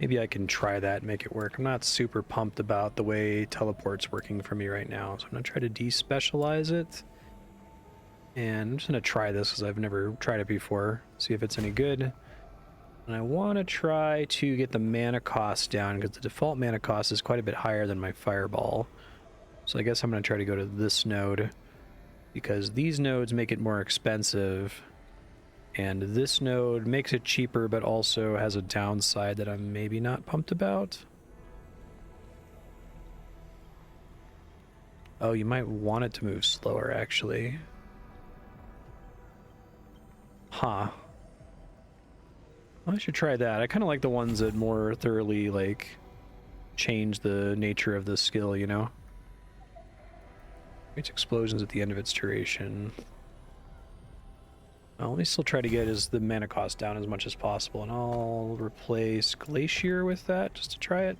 Maybe I can try that and make it work. I'm not super pumped about the way teleport's working for me right now, so I'm going to try to despecialize it. And I'm just going to try this because I've never tried it before, see if it's any good. And I want to try to get the mana cost down because the default mana cost is quite a bit higher than my fireball. So I guess I'm going to try to go to this node because these nodes make it more expensive. And this node makes it cheaper, but also has a downside that I'm maybe not pumped about. Oh, you might want it to move slower, actually. Huh. Well, I should try that. I kind of like the ones that more thoroughly, like, change the nature of the skill, you know? Creates explosions at the end of its duration. Let me still try to get the mana cost down as much as possible, and I'll replace Glacier with that just to try it.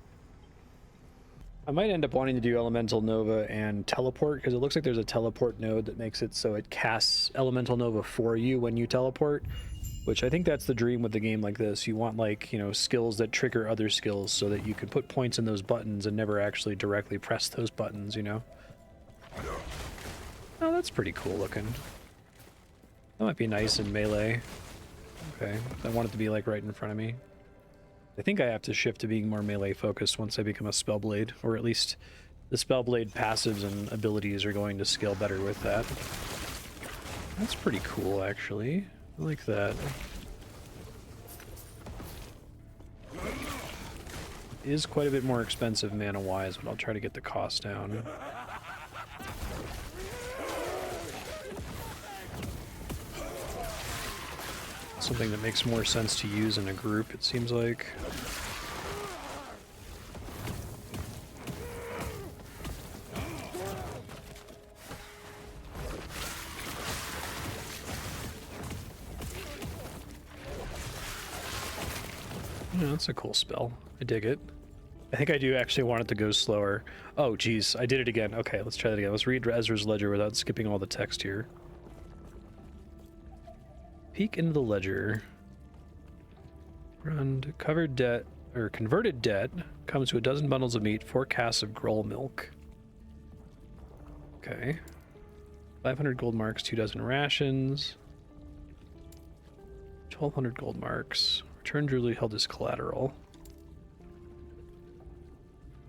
I might end up wanting to do Elemental Nova and Teleport, because it looks like there's a teleport node that makes it so it casts Elemental Nova for you when you teleport, which I think that's the dream with a game like this. You want, like, you know, skills that trigger other skills so that you can put points in those buttons and never actually directly press those buttons, you know? Oh, that's pretty cool looking. That might be nice in melee. Okay, I want it to be like right in front of me. I think I have to shift to being more melee focused once I become a Spellblade, or at least the Spellblade passives and abilities are going to scale better with that. That's pretty cool, actually. I like that. It is quite a bit more expensive mana-wise, but I'll try to get the cost down. Something that makes more sense to use in a group, it seems like. Yeah, that's a cool spell. I dig it. I think I do actually want it to go slower. Oh, geez, I did it again. Okay, let's try that again. Let's read Ezra's ledger without skipping all the text here. Peek into the ledger. Run covered debt, or converted debt, comes to 12 bundles of meat, 4 casks of Groll milk. Okay. 500 gold marks, 24 rations. 1,200 gold marks. Return jewelry held as collateral.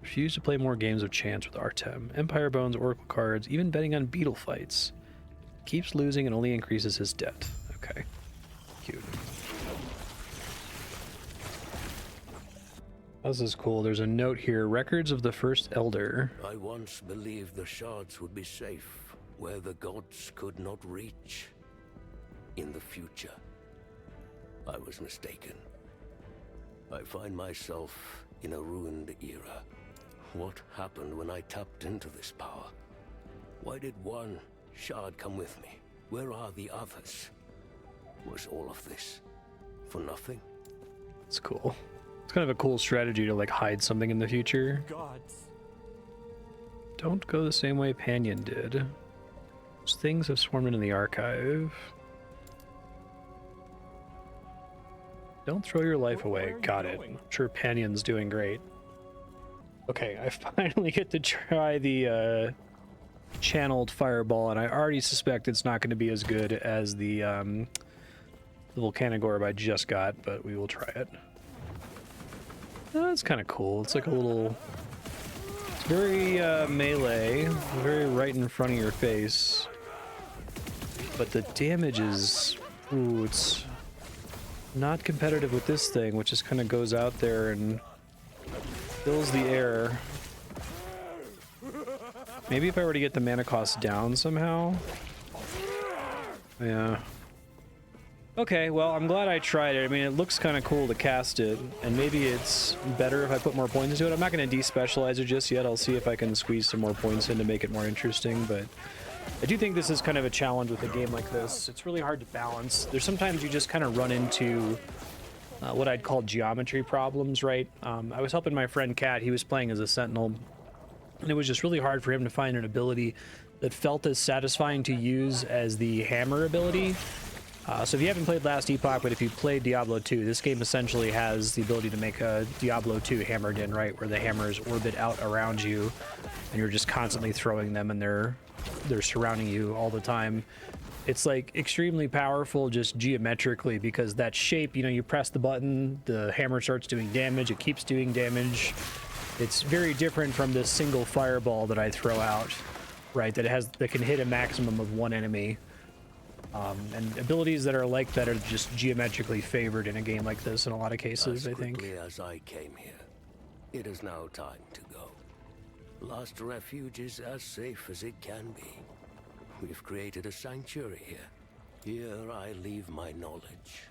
Refuse to play more games of chance with Artem. Empire bones, oracle cards, even betting on beetle fights. Keeps losing and only increases his debt. Okay. Cute. This is cool. There's a note here. Records of the First Elder. I once believed the shards would be safe, where the gods could not reach. In the future. I was mistaken. I find myself in a ruined era. What happened when I tapped into this power? Why did one shard come with me? Where are the others? Was all of this for nothing? It's cool. It's kind of a cool strategy to like hide something in the future. Gods. Don't go the same way Panion did. Those things have swarmed into the archive. Don't throw your life away. Got it. I'm sure Panion's doing great. Okay, I finally get to try the channeled fireball, and I already suspect it's not going to be as good as the volcanic orb I just got, but we will try it. Oh, that's kind of cool. It's like a little very melee, very right in front of your face. But the damage is, ooh, it's not competitive with this thing, which just kind of goes out there and fills the air. Maybe if I were to get the mana cost down somehow. Yeah. Okay, well, I'm glad I tried it. I mean, it looks kind of cool to cast it, and maybe it's better if I put more points into it. I'm not going to despecialize it just yet. I'll see if I can squeeze some more points in to make it more interesting, but I do think this is kind of a challenge with a game like this. It's really hard to balance. There's sometimes you just kind of run into what I'd call geometry problems, right? I was helping my friend Kat. He was playing as a Sentinel, and it was just really hard for him to find an ability that felt as satisfying to use as the hammer ability. So if you haven't played Last Epoch, but if you played Diablo 2, this game essentially has the ability to make a Diablo 2 hammered in, right? Where the hammers orbit out around you, and you're just constantly throwing them, and they're surrounding you all the time. It's like extremely powerful just geometrically, because that shape, you know, you press the button, the hammer starts doing damage, it keeps doing damage. It's very different from this single fireball that I throw out, right? That can hit a maximum of one enemy. And abilities that are like that are just geometrically favored in a game like this in a lot of cases, I think. As quickly as I came here, it is now time to go. Last Refuge is as safe as it can be. We've created a sanctuary here. Here I leave my knowledge.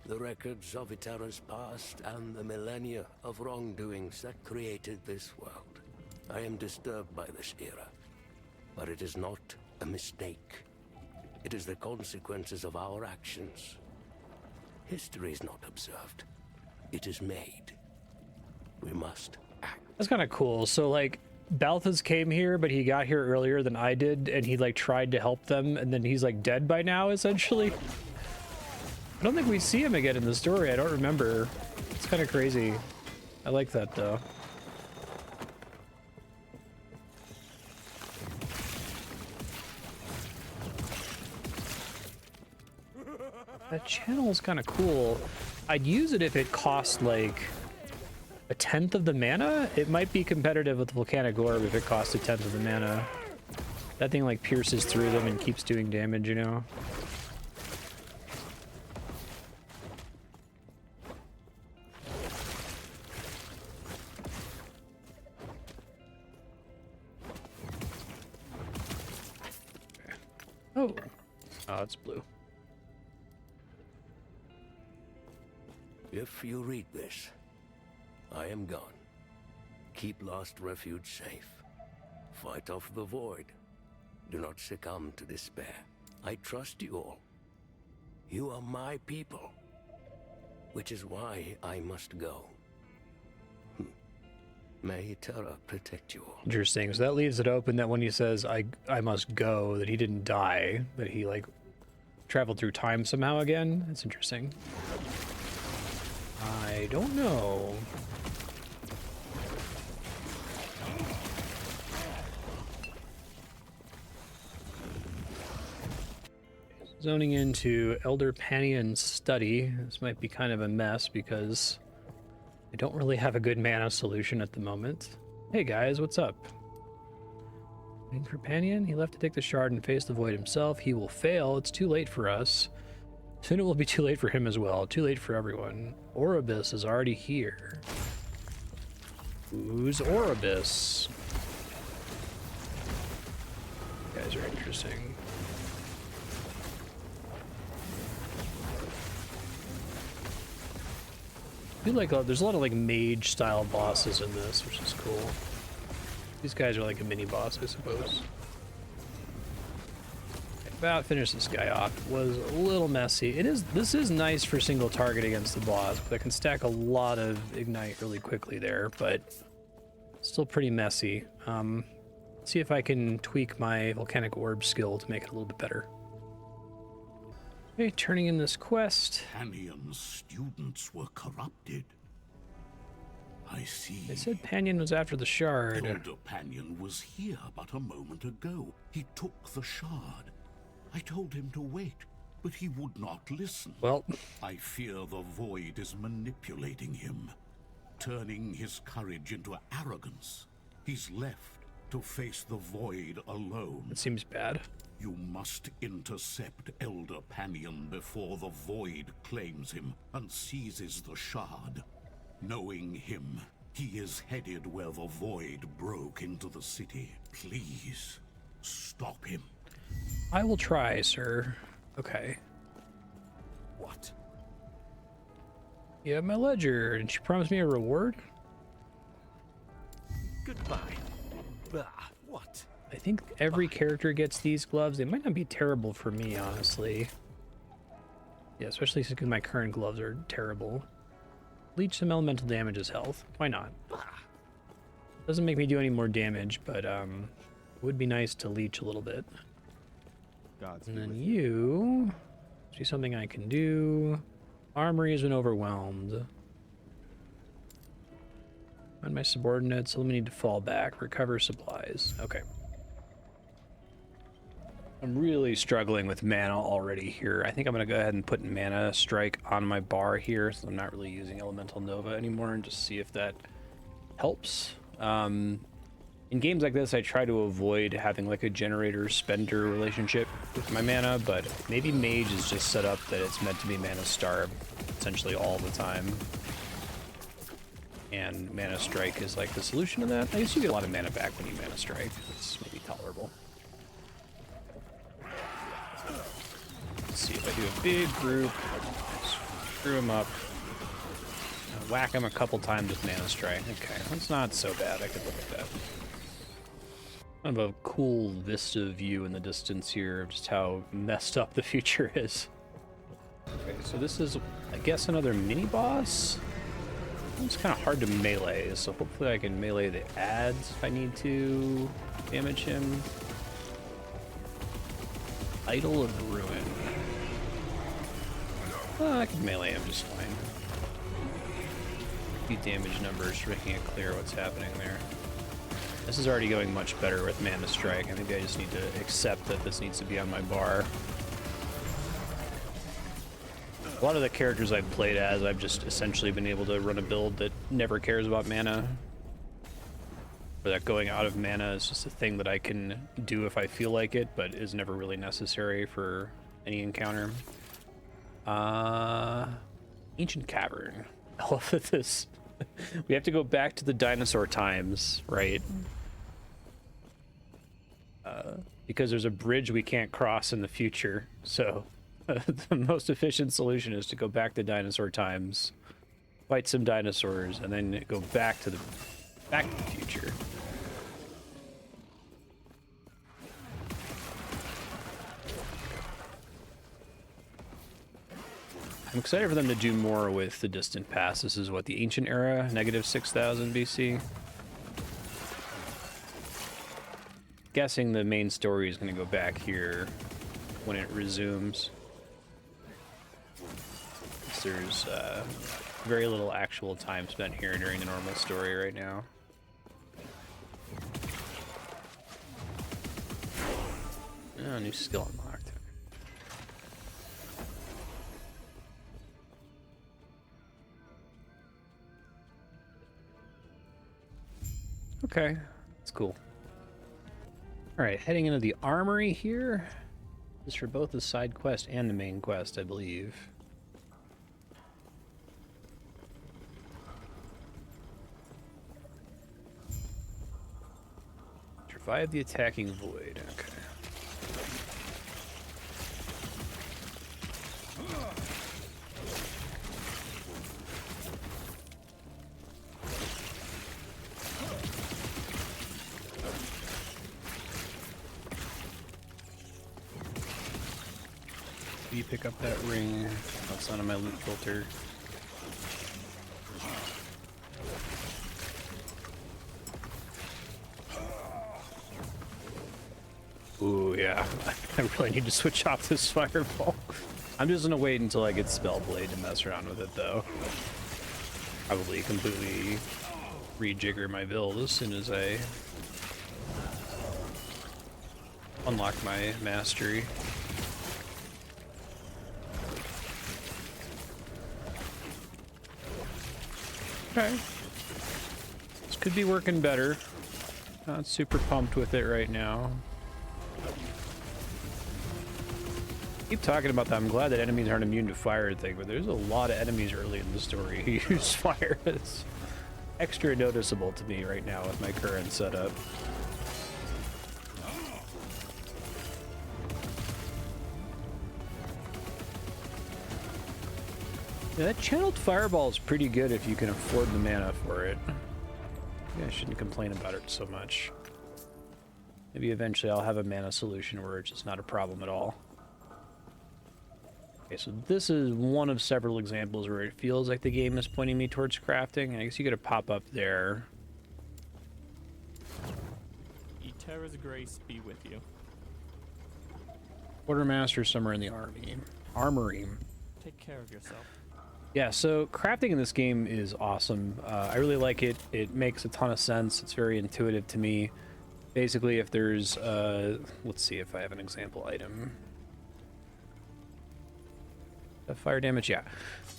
The records of Eterra's past and the millennia of wrongdoings that created this world. I am disturbed by this era, but it is not a mistake. It is the consequences of our actions. History is not observed. It is made. We must act. That's kind of cool. So, like, Balthus came here, but he got here earlier than I did, and he, like, tried to help them, and then he's, like, dead by now, essentially. I don't think we see him again in the story. I don't remember. It's kind of crazy. I like that, though. That channel is kind of cool. I'd use it if it cost like a tenth of the mana. It might be competitive with the Volcanic Orb if it costs a tenth of the mana. That thing like pierces through them and keeps doing damage, you know? Okay. Oh, it's blue. If you read this, I am gone. Keep Lost Refuge safe. Fight off the void. Do not succumb to despair. I trust you all. You are my people, which is why I must go. May Terra protect you all. Interesting. So that leaves it open that when he says, I must go, that he didn't die, that he, like, traveled through time somehow again. That's interesting. I don't know. Zoning into Elder Panion's study. This might be kind of a mess because I don't really have a good mana solution at the moment. Hey guys, what's up? Waiting for Panion? He left to take the shard and face the void himself. He will fail. It's too late for us. Soon it will be too late for him as well. Too late for everyone. Oribus is already here. Who's Oribus? You guys are interesting. I feel like there's a lot of like mage style bosses in this, which is cool. These guys are like a mini boss, I suppose. About finish this guy off. Was a little messy. This is nice for single target against the boss, but I can stack a lot of ignite really quickly there, but still pretty messy. See if I can tweak my volcanic orb skill to make it a little bit better. Okay, turning in this quest. Panion's students were corrupted. I see. They said Panion was after the shard. Elder Panion was here but a moment ago. He took the shard. I told him to wait, but he would not listen. Well, I fear the void is manipulating him, turning his courage into arrogance. He's left to face the void alone. It seems bad. You must intercept Elder Panion before the void claims him and seizes the shard. Knowing him, he is headed where the void broke into the city. Please, stop him. I will try, sir. Okay. What? You have my ledger, and she promised me a reward? Goodbye. Bah, what? I think every character gets these gloves. They might not be terrible for me, honestly. Yeah, especially because my current gloves are terrible. Leech some elemental damage as health. Why not? Doesn't make me do any more damage, but it would be nice to leech a little bit. And then you... see something I can do. Armory has been overwhelmed. Find my subordinates. Let me need to fall back. Recover supplies. Okay. I'm really struggling with mana already here. I think I'm going to go ahead and put Mana Strike on my bar here, so I'm not really using Elemental Nova anymore, and just see if that helps. In games like this, I try to avoid having like a generator-spender relationship with my mana, but maybe Mage is just set up that it's meant to be mana starved essentially all the time. And Mana Strike is like the solution to that. I guess you get a lot of mana back when you Mana Strike. It's maybe tolerable. Let's see if I do a big group, screw them up, whack them a couple times with Mana Strike. Okay, that's not so bad. I could live with that. Kind of a cool vista view in the distance here of just how messed up the future is. Okay, so this is, I guess, another mini-boss? It's kind of hard to melee, so hopefully I can melee the ads if I need to damage him. Idol of the Ruin. I can melee him just fine. A few damage numbers for making it clear what's happening there. This is already going much better with Mana Strike. I think I just need to accept that this needs to be on my bar. A lot of the characters I've played as, I've just essentially been able to run a build that never cares about mana. Or that going out of mana is just a thing that I can do if I feel like it, but is never really necessary for any encounter. Ancient Cavern. I love that this... we have to go back to the dinosaur times, right? Because there's a bridge we can't cross in the future, so the most efficient solution is to go back to dinosaur times, fight some dinosaurs, and then go back to the future. I'm excited for them to do more with the Distant Past. This is what, the Ancient Era, negative 6000 BC? Guessing the main story is going to go back here when it resumes. There's very little actual time spent here during the normal story right now. Oh, new skill unlocked. Okay, that's cool. Alright, heading into the armory here. This is for both the side quest and the main quest, I believe. Survive the attacking void. Okay. You pick up that ring. That's not on my loot filter. Ooh, yeah. I really need to switch off this fireball. I'm just gonna wait until I get Spellblade to mess around with it, though. Probably completely rejigger my build as soon as I unlock my mastery. Okay. This could be working better. Not super pumped with it right now. Keep talking about that. I'm glad that enemies aren't immune to fire thing, but there's a lot of enemies early in the story who use fire. It's extra noticeable to me right now with my current setup. Yeah, that channeled fireball is pretty good if you can afford the mana for it. Maybe I shouldn't complain about it so much. Maybe eventually I'll have a mana solution where it's just not a problem at all. Okay, so this is one of several examples where it feels like the game is pointing me towards crafting. I guess you gotta pop up there. Eterra's grace be with you. Quartermaster somewhere in the armory. Take care of yourself. Yeah, so crafting in this game is awesome. I really like it. It makes a ton of sense. It's very intuitive to me. Basically, if there's, let's see if I have an example item. Fire damage, yeah.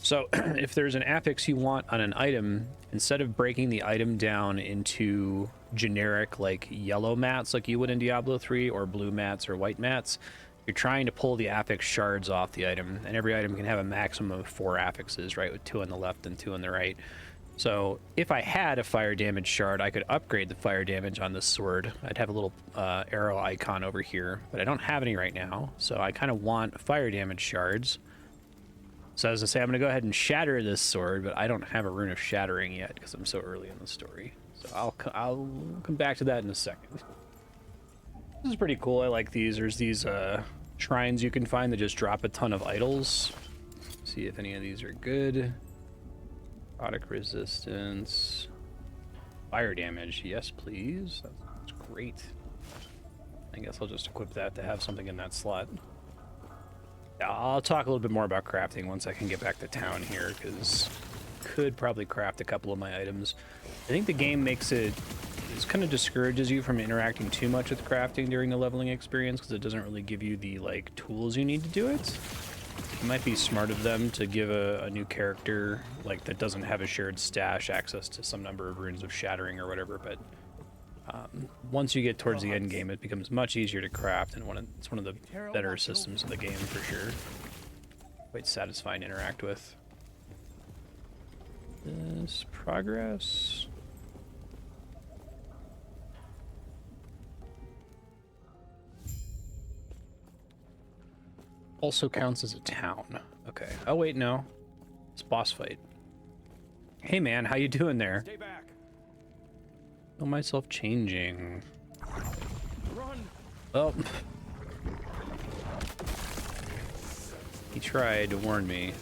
So if there's an affix you want on an item, instead of breaking the item down into generic, like, yellow mats like you would in Diablo 3, or blue mats or white mats, you're trying to pull the affix shards off the item, and every item can have a maximum of 4 affixes, right, with 2 on the left and 2 on the right. So if I had a fire damage shard, I could upgrade the fire damage on this sword. I'd have a little arrow icon over here, but I don't have any right now, so I kind of want fire damage shards. So as I say, I'm going to go ahead and shatter this sword, but I don't have a rune of shattering yet because I'm so early in the story. So I'll come back to that in a second. This is pretty cool. I like these. There's these shrines you can find that just drop a ton of idols. See if any of these are good. Product resistance. Fire damage. Yes, please. That's great. I guess I'll just equip that to have something in that slot. Yeah, I'll talk a little bit more about crafting once I can get back to town here, because could probably craft a couple of my items. I think the game makes it kind of discourages you from interacting too much with crafting during the leveling experience, because it doesn't really give you the like tools you need to do it. It might be smart of them to give a new character like that doesn't have a shared stash access to some number of runes of shattering or whatever, but once you get towards the end game, it becomes much easier to craft, and it's one of the better systems of the game for sure. Quite satisfying to interact with. This progress. Also counts as a town. Okay. Oh wait, no. It's boss fight. Hey man, how you doing there? Stay back. Feel myself changing. Run. Oh. He tried to warn me.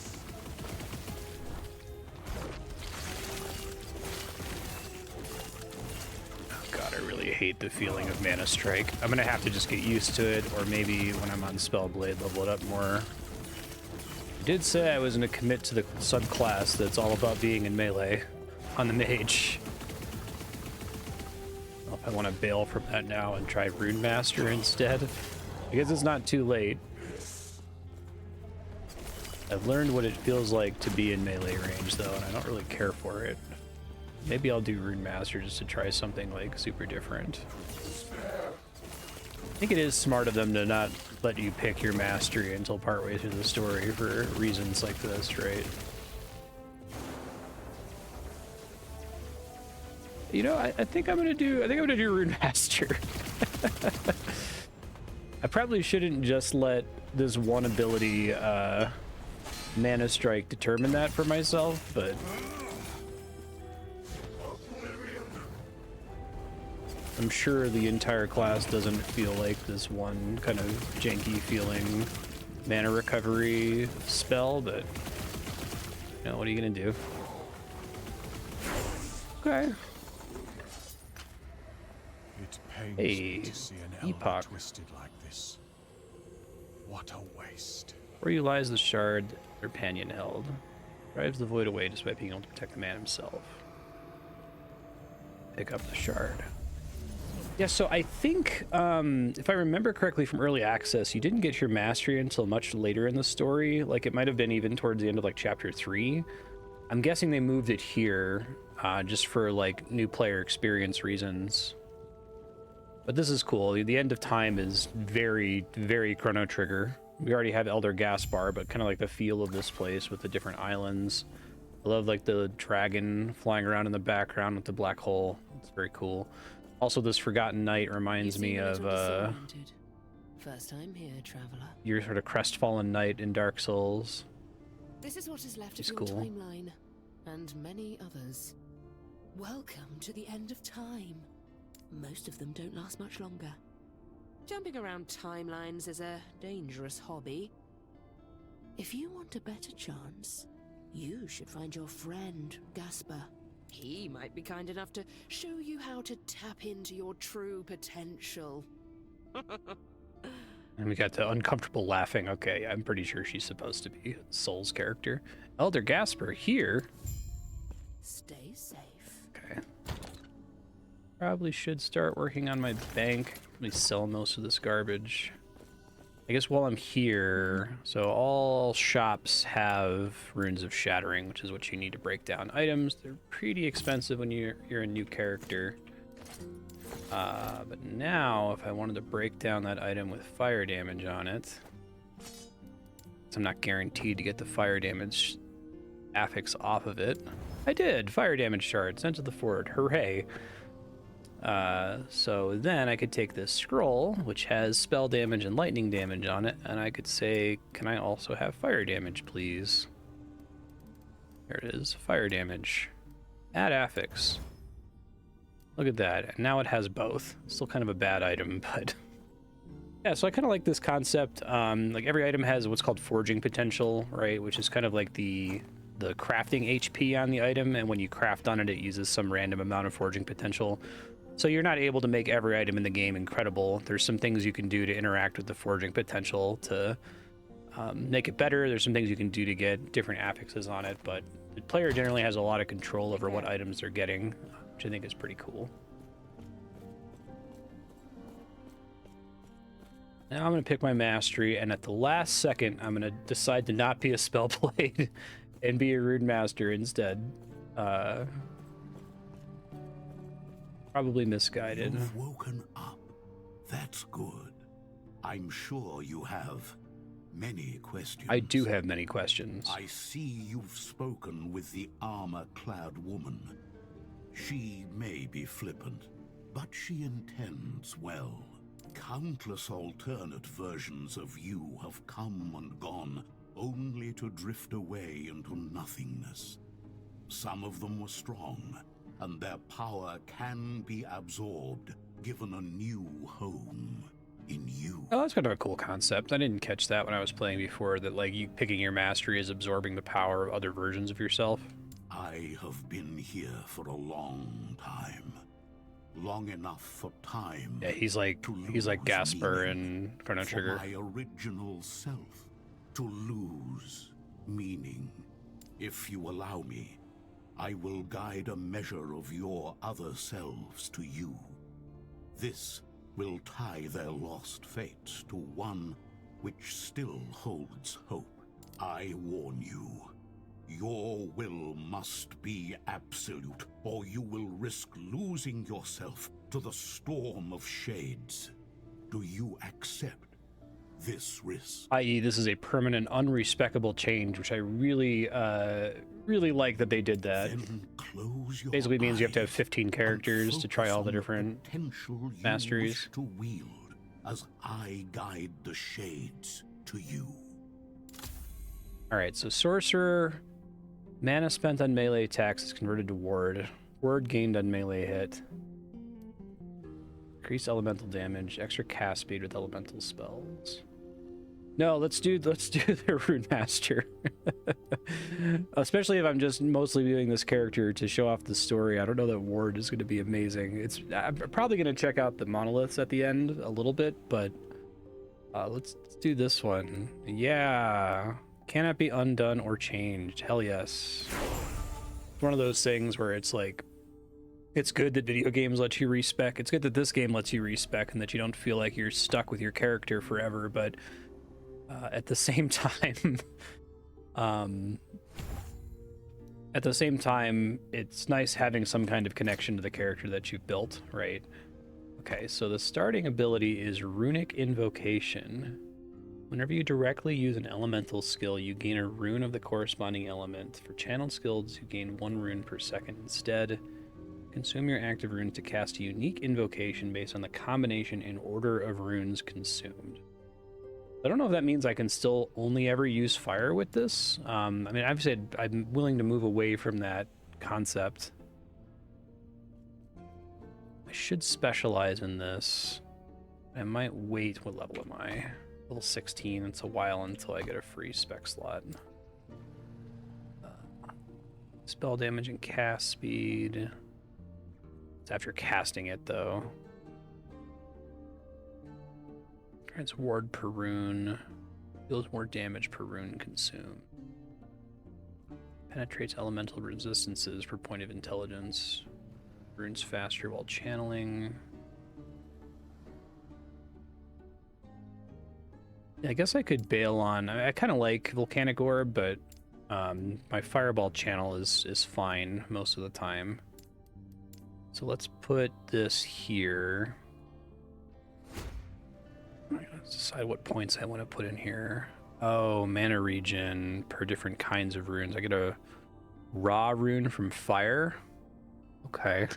Oh god, I really hate the feeling of Mana Strike. I'm gonna have to just get used to it, or maybe when I'm on Spellblade, level it up more. I did say I was gonna commit to the subclass that's all about being in melee on the mage. I want to bail from that now and try Rune Master instead, because it's not too late. I've learned what it feels like to be in melee range though, and I don't really care for it. Maybe I'll do Rune Master just to try something like super different. I think it is smart of them to not let you pick your mastery until partway through the story for reasons like this, right? You know, I think I'm gonna do Rune Master. I probably shouldn't just let this one ability, Mana Strike, determine that for myself, but I'm sure the entire class doesn't feel like this one kind of janky feeling mana recovery spell, but you know, what are you gonna do? Okay. It pains Hey, me to see an element Epoch. twisted like this. What a waste. Where you lies the shard their panion held. Drives the void away despite being able to protect the man himself. Pick up the shard. Yeah, so I think, if I remember correctly from early access, you didn't get your mastery until much later in the story. Like, it might have been even towards the end of, like, chapter 3. I'm guessing they moved it here, just for, like, new player experience reasons. But this is cool. The end of time is very, very Chrono Trigger. We already have Elder Gaspar, but kind of like the feel of this place with the different islands. I love like the dragon flying around in the background with the black hole. It's very cool. Also, this Forgotten Knight reminds me of First time here, traveler. your sort of crestfallen knight in Dark Souls. This is what is left He's of your cool. timeline, and many others. Welcome to the end of time. Most of them don't last much longer. Jumping around timelines is a dangerous hobby. If you want a better chance, you should find your friend, Gaspar. He might be kind enough to show you how to tap into your true potential. And we got the uncomfortable laughing. Okay, I'm pretty sure she's supposed to be Soul's character. Elder Gaspar here. Stay safe. Okay. Probably should start working on my bank. Let me sell most of this garbage. I guess while I'm here, so all shops have runes of shattering, which is what you need to break down items. They're pretty expensive when you're a new character. But now, if I wanted to break down that item with fire damage on it, so I'm not guaranteed to get the fire damage affix off of it. I did! Fire damage shard, sent to the fort. Hooray! So then I could take this scroll, which has spell damage and lightning damage on it, and I could say, can I also have fire damage, please? There it is, fire damage. Add affix. Look at that, and now it has both. Still kind of a bad item, but... Yeah, so I kind of like this concept. Like every item has what's called forging potential, right? Which is kind of like the crafting HP on the item, and when you craft on it, it uses some random amount of forging potential. So you're not able to make every item in the game incredible. There's some things you can do to interact with the forging potential to make it better. There's some things you can do to get different affixes on it, but the player generally has a lot of control over what items they're getting, which I think is pretty cool. Now I'm going to pick my mastery, and at the last second, I'm going to decide to not be a spellblade and be a rune master instead. Probably misguided. You've woken up. That's good. I'm sure you have many questions. I do have many questions. I see you've spoken with the armor-clad woman. She may be flippant, but she intends well. Countless alternate versions of you have come and gone, only to drift away into nothingness. Some of them were strong, and their power can be absorbed, given a new home in you. Oh, that's kind of a cool concept. I didn't catch that when I was playing before, that like you picking your mastery is absorbing the power of other versions of yourself. I have been here for a long time. Long enough for time. Yeah, he's like Gaspar in Chrono Trigger. For my original self to lose meaning. If you allow me, I will guide a measure of your other selves to you. This will tie their lost fates to one which still holds hope. I warn you, your will must be absolute, or you will risk losing yourself to the storm of shades. Do you accept this risk? I.e., this is a permanent, unrespectable change, which I really like that they did that. Then close your Basically means you have to have eyes 15 characters and to try focus all the on different potential you masteries. wish to wield as I guide the shades to you. All right, so sorcerer, mana spent on melee attacks is converted to ward. Ward gained on melee hit. Increased elemental damage, extra cast speed with elemental spells. No, let's do the Rune Master. Especially if I'm just mostly viewing this character to show off the story. I don't know that Ward is going to be amazing. I'm probably going to check out the monoliths at the end a little bit, but let's do this one. Yeah, cannot be undone or changed. Hell yes. It's one of those things where it's like, it's good that video games let you respec. It's good that this game lets you respec and that you don't feel like you're stuck with your character forever, but at the same time, it's nice having some kind of connection to the character that you've built, right? Okay, so the starting ability is Runic Invocation. Whenever you directly use an elemental skill, you gain a rune of the corresponding element. For channeled skills, you gain 1 rune per second. Instead, consume your active runes to cast a unique invocation based on the combination and order of runes consumed. I don't know if that means I can still only ever use fire with this. I mean, I've said I'm willing to move away from that concept. I should specialize in this. I might wait. What level am I? Level 16. It's a while until I get a free spec slot. Spell damage and cast speed. It's after casting it, though. Grants ward per rune. Deals more damage per rune consumed. Penetrates elemental resistances per point of intelligence. Runes faster while channeling. Yeah, I guess I could bail on. I kind of like Volcanic Orb, but my Fireball channel is fine most of the time. So let's put this here. I gotta decide what points I want to put in here. Oh, mana regen per different kinds of runes. I get a raw rune from fire. Okay.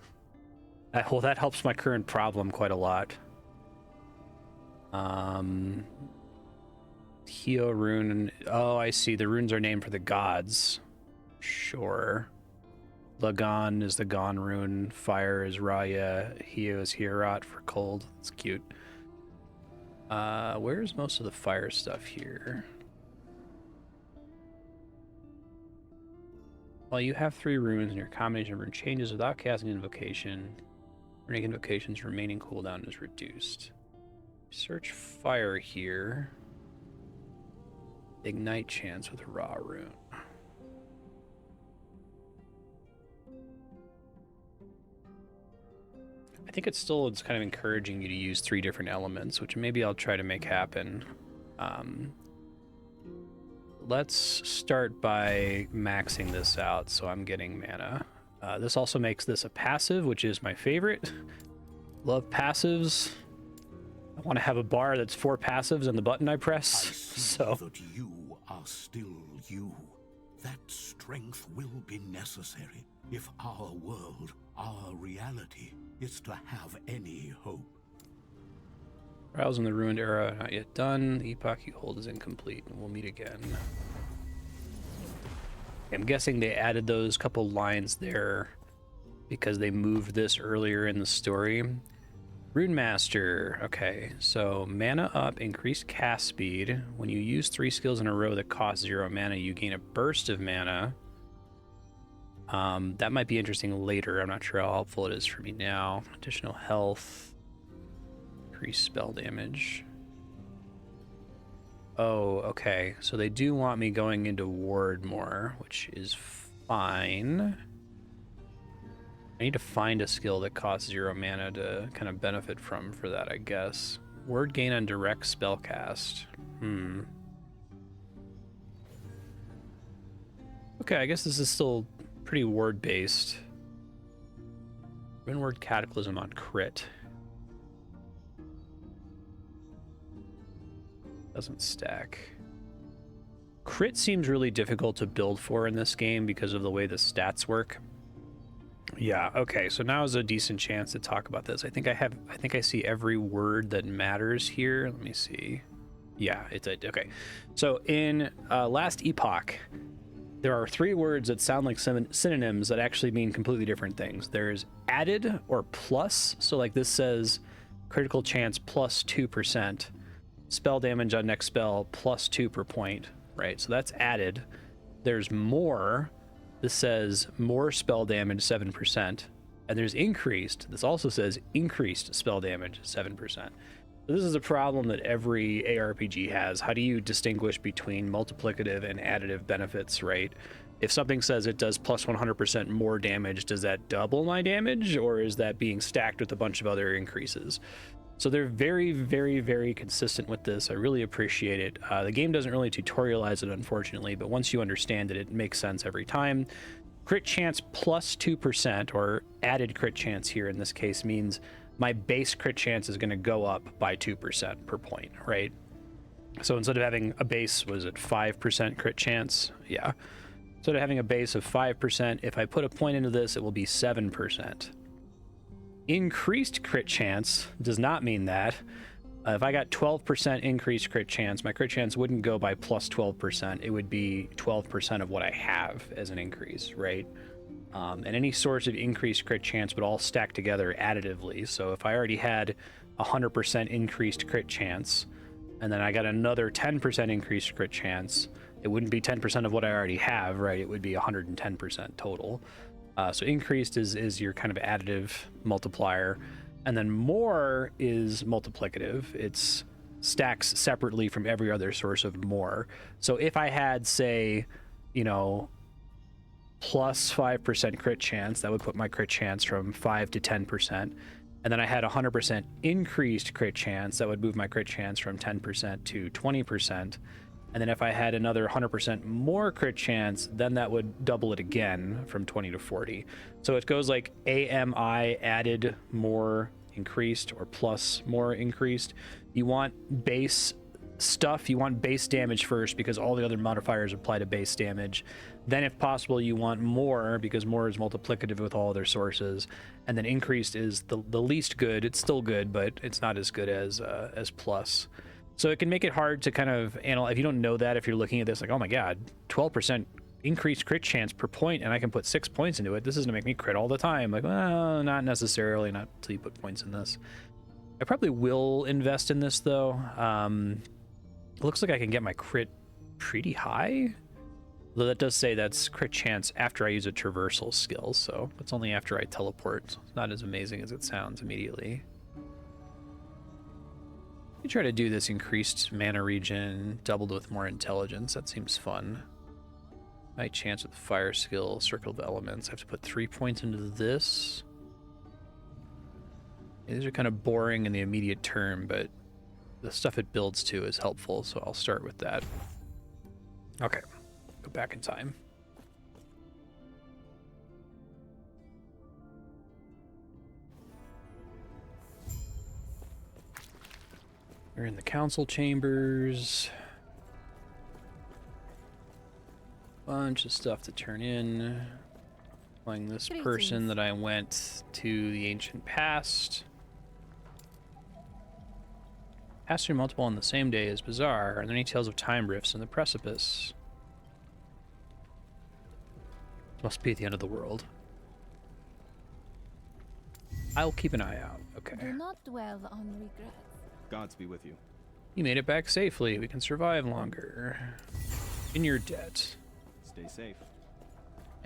Well, that helps my current problem quite a lot. Hio rune. Oh, I see. The runes are named for the gods. Sure. Lagan is the Gon rune. Fire is Raya. Hio is Hierot for cold. It's cute. Where's most of the fire stuff here? Well, you have 3 runes and your combination of rune changes without casting invocation. Runic invocation's remaining cooldown is reduced. Search fire here. Ignite chance with raw rune. I think it's kind of encouraging you to use 3 different elements, which maybe I'll try to make happen. Let's start by maxing this out so I'm getting mana. This also makes this a passive, which is my favorite. Love passives. I want to have a bar that's 4 passives and the button I press. I see So that you are still you. That strength will be necessary if our world, our reality, is to have any hope. Trials in the Ruined Era not yet done. The epoch you hold is incomplete, and we'll meet again. I'm guessing they added those couple lines there because they moved this earlier in the story. Rune Master. Okay, so mana up, increased cast speed. When you use 3 skills in a row that cost 0 mana, you gain a burst of mana. That might be interesting later. I'm not sure how helpful it is for me now. Additional health. Increased spell damage. Oh, okay. So they do want me going into ward more, which is fine. I need to find a skill that costs 0 mana to kind of benefit from for that, I guess. Word gain on direct spellcast. Okay, I guess this is still pretty word-based. Word Cataclysm on crit. Doesn't stack. Crit seems really difficult to build for in this game because of the way the stats work. Yeah, okay, so now is a decent chance to talk about this. I think I see every word that matters here. Let me see. Yeah, it's okay. So in last Epoch, there are 3 words that sound like synonyms that actually mean completely different things. There's added or plus. So like this says critical chance plus 2%. Spell damage on next spell plus 2 per point, right? So that's added. There's more. This says more spell damage 7%. And there's increased. This also says increased spell damage 7%. So this is a problem that every ARPG has. How do you distinguish between multiplicative and additive benefits, right? If something says it does plus 100% more damage, does that double my damage? Or is that being stacked with a bunch of other increases? So they're very, very, very consistent with this. I really appreciate it. The game doesn't really tutorialize it, unfortunately, but once you understand it, it makes sense every time. Crit chance plus 2%, or added crit chance here in this case, means my base crit chance is going to go up by 2% per point, right? So instead of having a base, was it 5% crit chance? Yeah. Instead of having a base of 5%, if I put a point into this, it will be 7%. Increased crit chance does not mean that. If I got 12% increased crit chance, my crit chance wouldn't go by plus 12%. It would be 12% of what I have as an increase, right? And any source of increased crit chance would all stack together additively. So if I already had 100% increased crit chance, and then I got another 10% increased crit chance, it wouldn't be 10% of what I already have, right? It would be 110% total. So increased is your kind of additive multiplier. And then more is multiplicative. It's stacks separately from every other source of more. So if I had, say, you know, plus 5% crit chance, that would put my crit chance from 5 to 10%. And then I had 100% increased crit chance, that would move my crit chance from 10% to 20%. And then if I had another 100% more crit chance, then that would double it again from 20 to 40. So it goes like AMI added more increased or plus more increased. You want base stuff, you want base damage first because all the other modifiers apply to base damage. Then if possible, you want more because more is multiplicative with all other sources. And then increased is the least good. It's still good, but it's not as good as plus. So it can make it hard to kind of analyze. If you don't know that, if you're looking at this like, oh my god, 12% increased crit chance per point, and I can put 6 points into it, this is going to make me crit all the time. Like, well, not necessarily, not until you put points in this. I probably will invest in this, though. It looks like I can get my crit pretty high. Though that does say that's crit chance after I use a traversal skill, so it's only after I teleport. So it's not as amazing as it sounds immediately. You try to do this increased mana regen, doubled with more intelligence. That seems fun. High chance with fire skill, circle of elements. I have to put 3 points into this. Yeah, these are kind of boring in the immediate term, but the stuff it builds to is helpful, so I'll start with that. Okay, go back in time. We're in the council chambers. Bunch of stuff to turn in. Playing this person that I went to the ancient past. Pass through multiple on the same day is bizarre. Are there any tales of time rifts in the precipice? Must be at the end of the world. I'll keep an eye out. Okay. Do not dwell on regrets. Gods be with you. You made it back safely. We can survive longer. In your debt. Stay safe.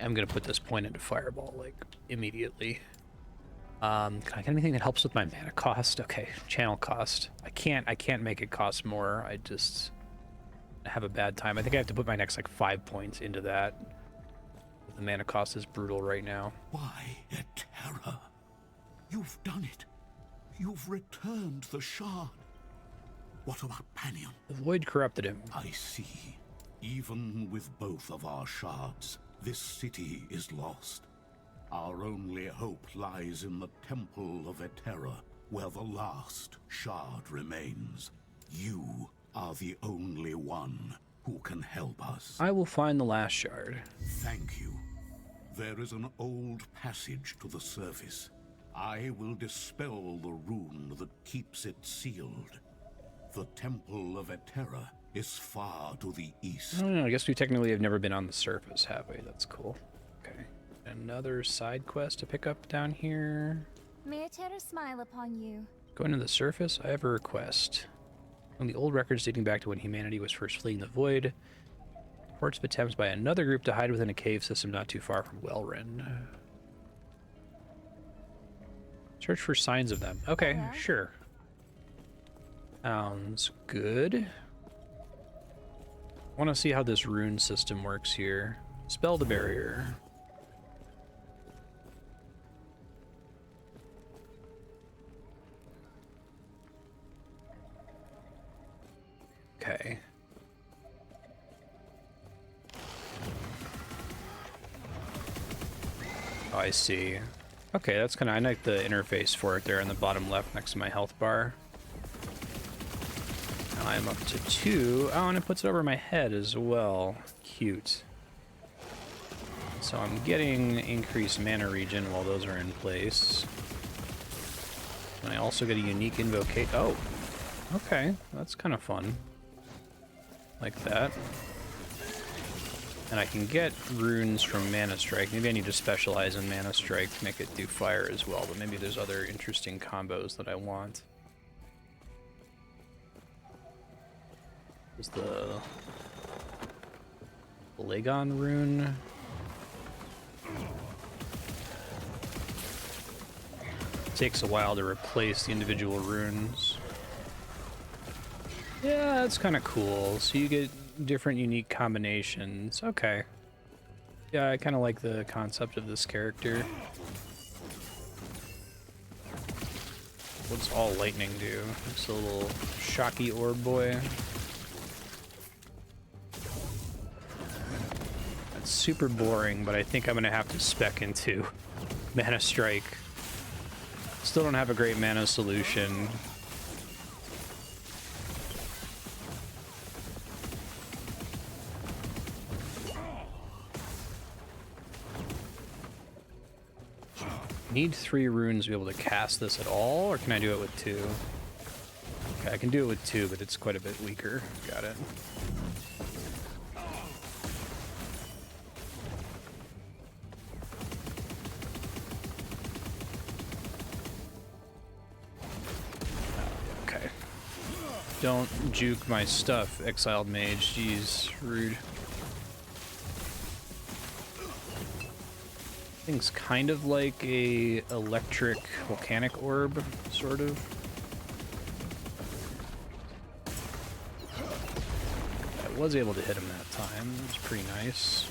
I'm gonna put this point into fireball like immediately. Can I get anything that helps with my mana cost? Okay, channel cost. I can't make it cost more. I have a bad time. I think I have to put my next like 5 points into that. The mana cost is brutal right now. Why, Eterra? You've done it. You've returned the shard. What about Panion? The void corrupted him. I see. Even with both of our shards, this city is lost. Our only hope lies in the Temple of Eterra, where the last shard remains. You are the only one who can help us. I will find the last shard. Thank you. There is an old passage to the surface. I will dispel the rune that keeps it sealed. The Temple of Eterra is far to the east. I don't know, I guess we technically have never been on the surface, have we? That's cool. Okay. Another side quest to pick up down here. May Eterra smile upon you. Going to the surface, I have a request. On the old records dating back to when humanity was first fleeing the void, reports of attempts by another group to hide within a cave system not too far from Welrin. Search for signs of them. Okay, Yeah. Sure. Sounds good. I want to see how this rune system works here. Spell the barrier. Okay. Oh, I see. Okay, that's kind of, I like the interface for it there in the bottom left next to my health bar. Now I'm up to 2. Oh, and it puts it over my head as well. Cute. So I'm getting increased mana regen while those are in place. And I also get a unique invocation. Oh, okay, that's kind of fun. Like that. And I can get runes from Mana Strike. Maybe I need to specialize in Mana Strike to make it do fire as well, but maybe there's other interesting combos that I want. Is the Lagon rune? It takes a while to replace the individual runes. Yeah, that's kind of cool. So you get different unique combinations. Okay. Yeah, I kind of like the concept of this character. What's all lightning do? It's a little shocky orb boy. That's super boring, but I think I'm gonna have to spec into Mana Strike. Still don't have a great mana solution. Need 3 runes to be able to cast this at all, or can I do it with 2? Okay, I can do it with 2, but it's quite a bit weaker. Got it. Okay. Don't juke my stuff, exiled mage. Jeez, rude. Thing's kind of like a electric volcanic orb, sort of. I was able to hit him that time. It was pretty nice.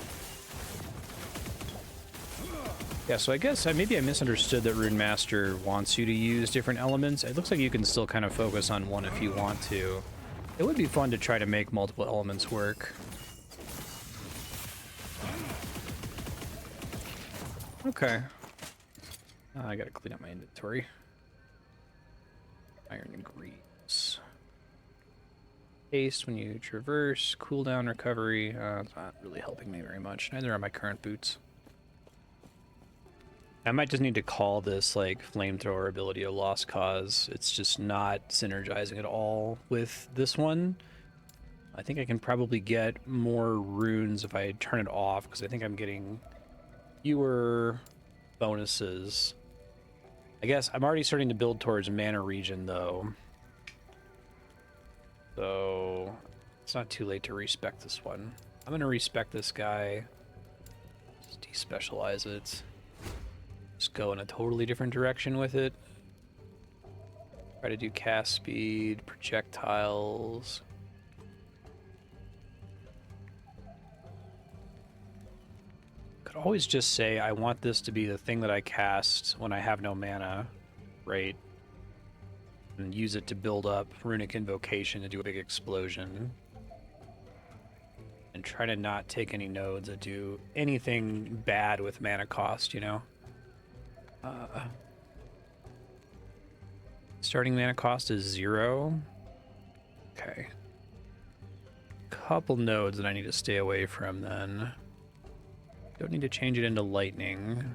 Yeah, so I guess maybe I misunderstood that Rune Master wants you to use different elements. It looks like you can still kind of focus on one if you want to. It would be fun to try to make multiple elements work. Okay. I gotta clean up my inventory. Iron and greaves. Haste when you traverse, cooldown recovery. It's not really helping me very much. Neither are my current boots. I might just need to call this like flamethrower ability a lost cause. It's just not synergizing at all with this one. I think I can probably get more runes if I turn it off, because I think I'm getting fewer bonuses. I guess I'm already starting to build towards mana regen though, so it's not too late to respec this one. I'm gonna respec this guy, just despecialize it, just go in a totally different direction with it. Try to do cast speed, projectiles. Could always just say I want this to be the thing that I cast when I have no mana, right? And use it to build up Runic Invocation to do a big explosion. And try to not take any nodes that do anything bad with mana cost, you know? Starting mana cost is 0. Okay. Couple nodes that I need to stay away from then. Don't need to change it into lightning.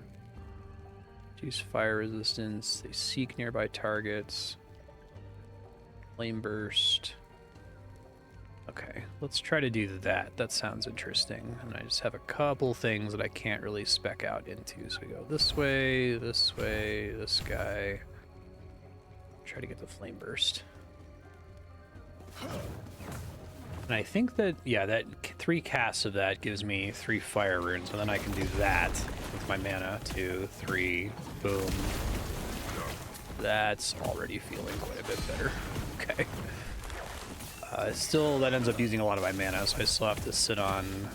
Reduce fire resistance. They seek nearby targets. Flame burst. Okay, let's try to do that. That sounds interesting. And I just have a couple things that I can't really spec out into. So we go this way, this way, this guy. Try to get the flame burst. And I think that, yeah, that 3 casts of that gives me 3 fire runes, and then I can do that with my mana. 2, 3, boom. That's already feeling quite a bit better. Okay. Still, that ends up using a lot of my mana, so I still have to sit on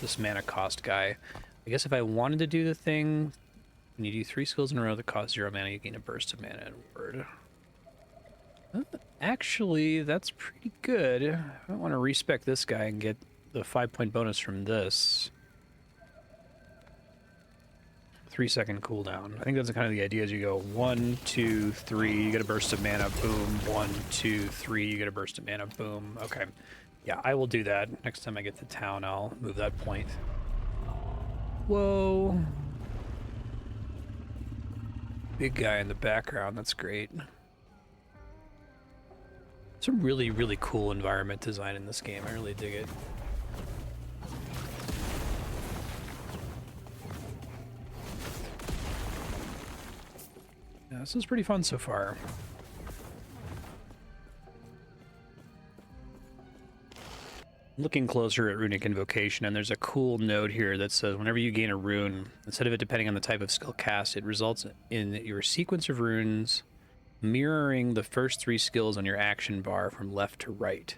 this mana cost guy. I guess if I wanted to do the thing, when you do 3 skills in a row that cost 0 mana, you gain a burst of mana inward. Actually, that's pretty good. I want to respec this guy and get the 5-point bonus from this. 3-second cooldown. I think that's kind of the idea. Is you go 1, 2, 3, you get a burst of mana, boom. 1, 2, 3, you get a burst of mana, boom. Okay, yeah, I will do that. Next time I get to town, I'll move that point. Whoa. Big guy in the background, that's great. It's a really, really cool environment design in this game. I really dig it. Yeah, this is pretty fun so far. Looking closer at Runic Invocation, and there's a cool note here that says whenever you gain a rune, instead of it depending on the type of skill cast, it results in your sequence of runes mirroring the first 3 skills on your action bar from left to right.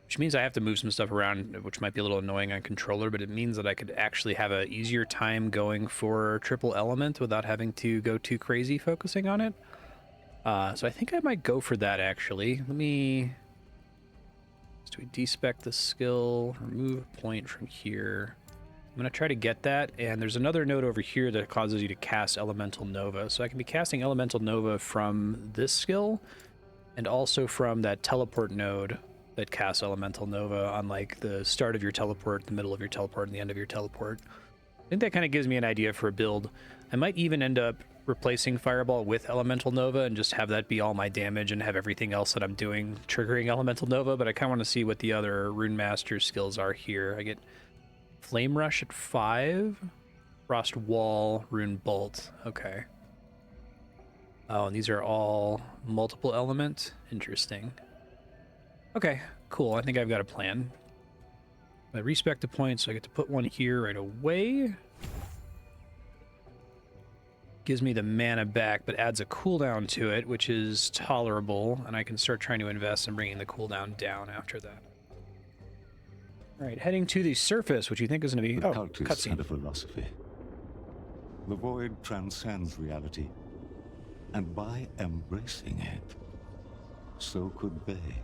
Which means I have to move some stuff around, which might be a little annoying on controller, but it means that I could actually have an easier time going for triple element without having to go too crazy focusing on it. So I think I might go for that, actually. Let me... So we despec the skill, remove a point from here. I'm going to try to get that, and there's another node over here that causes you to cast Elemental Nova. So I can be casting Elemental Nova from this skill, and also from that teleport node that casts Elemental Nova on like the start of your teleport, the middle of your teleport, and the end of your teleport. I think that kind of gives me an idea for a build. I might even end up replacing Fireball with Elemental Nova and just have that be all my damage and have everything else that I'm doing triggering Elemental Nova, but I kind of want to see what the other Rune Master skills are here. I get Flame Rush at 5, Frost Wall, Rune Bolt. Okay. Oh, and these are all multiple element? Interesting. Okay, cool. I think I've got a plan. I respec the point, so I get to put one here right away. Gives me the mana back, but adds a cooldown to it, which is tolerable, and I can start trying to invest in bringing the cooldown down after that. All right, heading to the surface, which you think is going to be... The oh, cultists had cutscene. a philosophy. The void transcends reality, and by embracing it, so could they.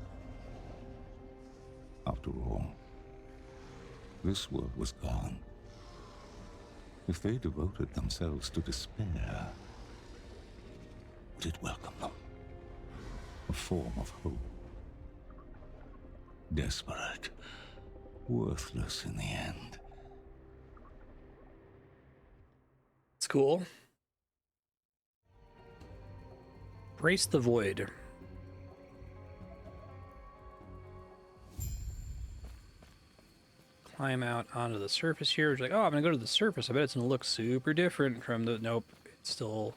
After all, this world was gone. If they devoted themselves to despair, would it welcome them? A form of hope. Desperate, worthless in the end. It's cool. Brace the void. Climb out onto the surface here. It's like, oh, I'm gonna go to the surface. I bet it's gonna look super different from the... Nope, it's still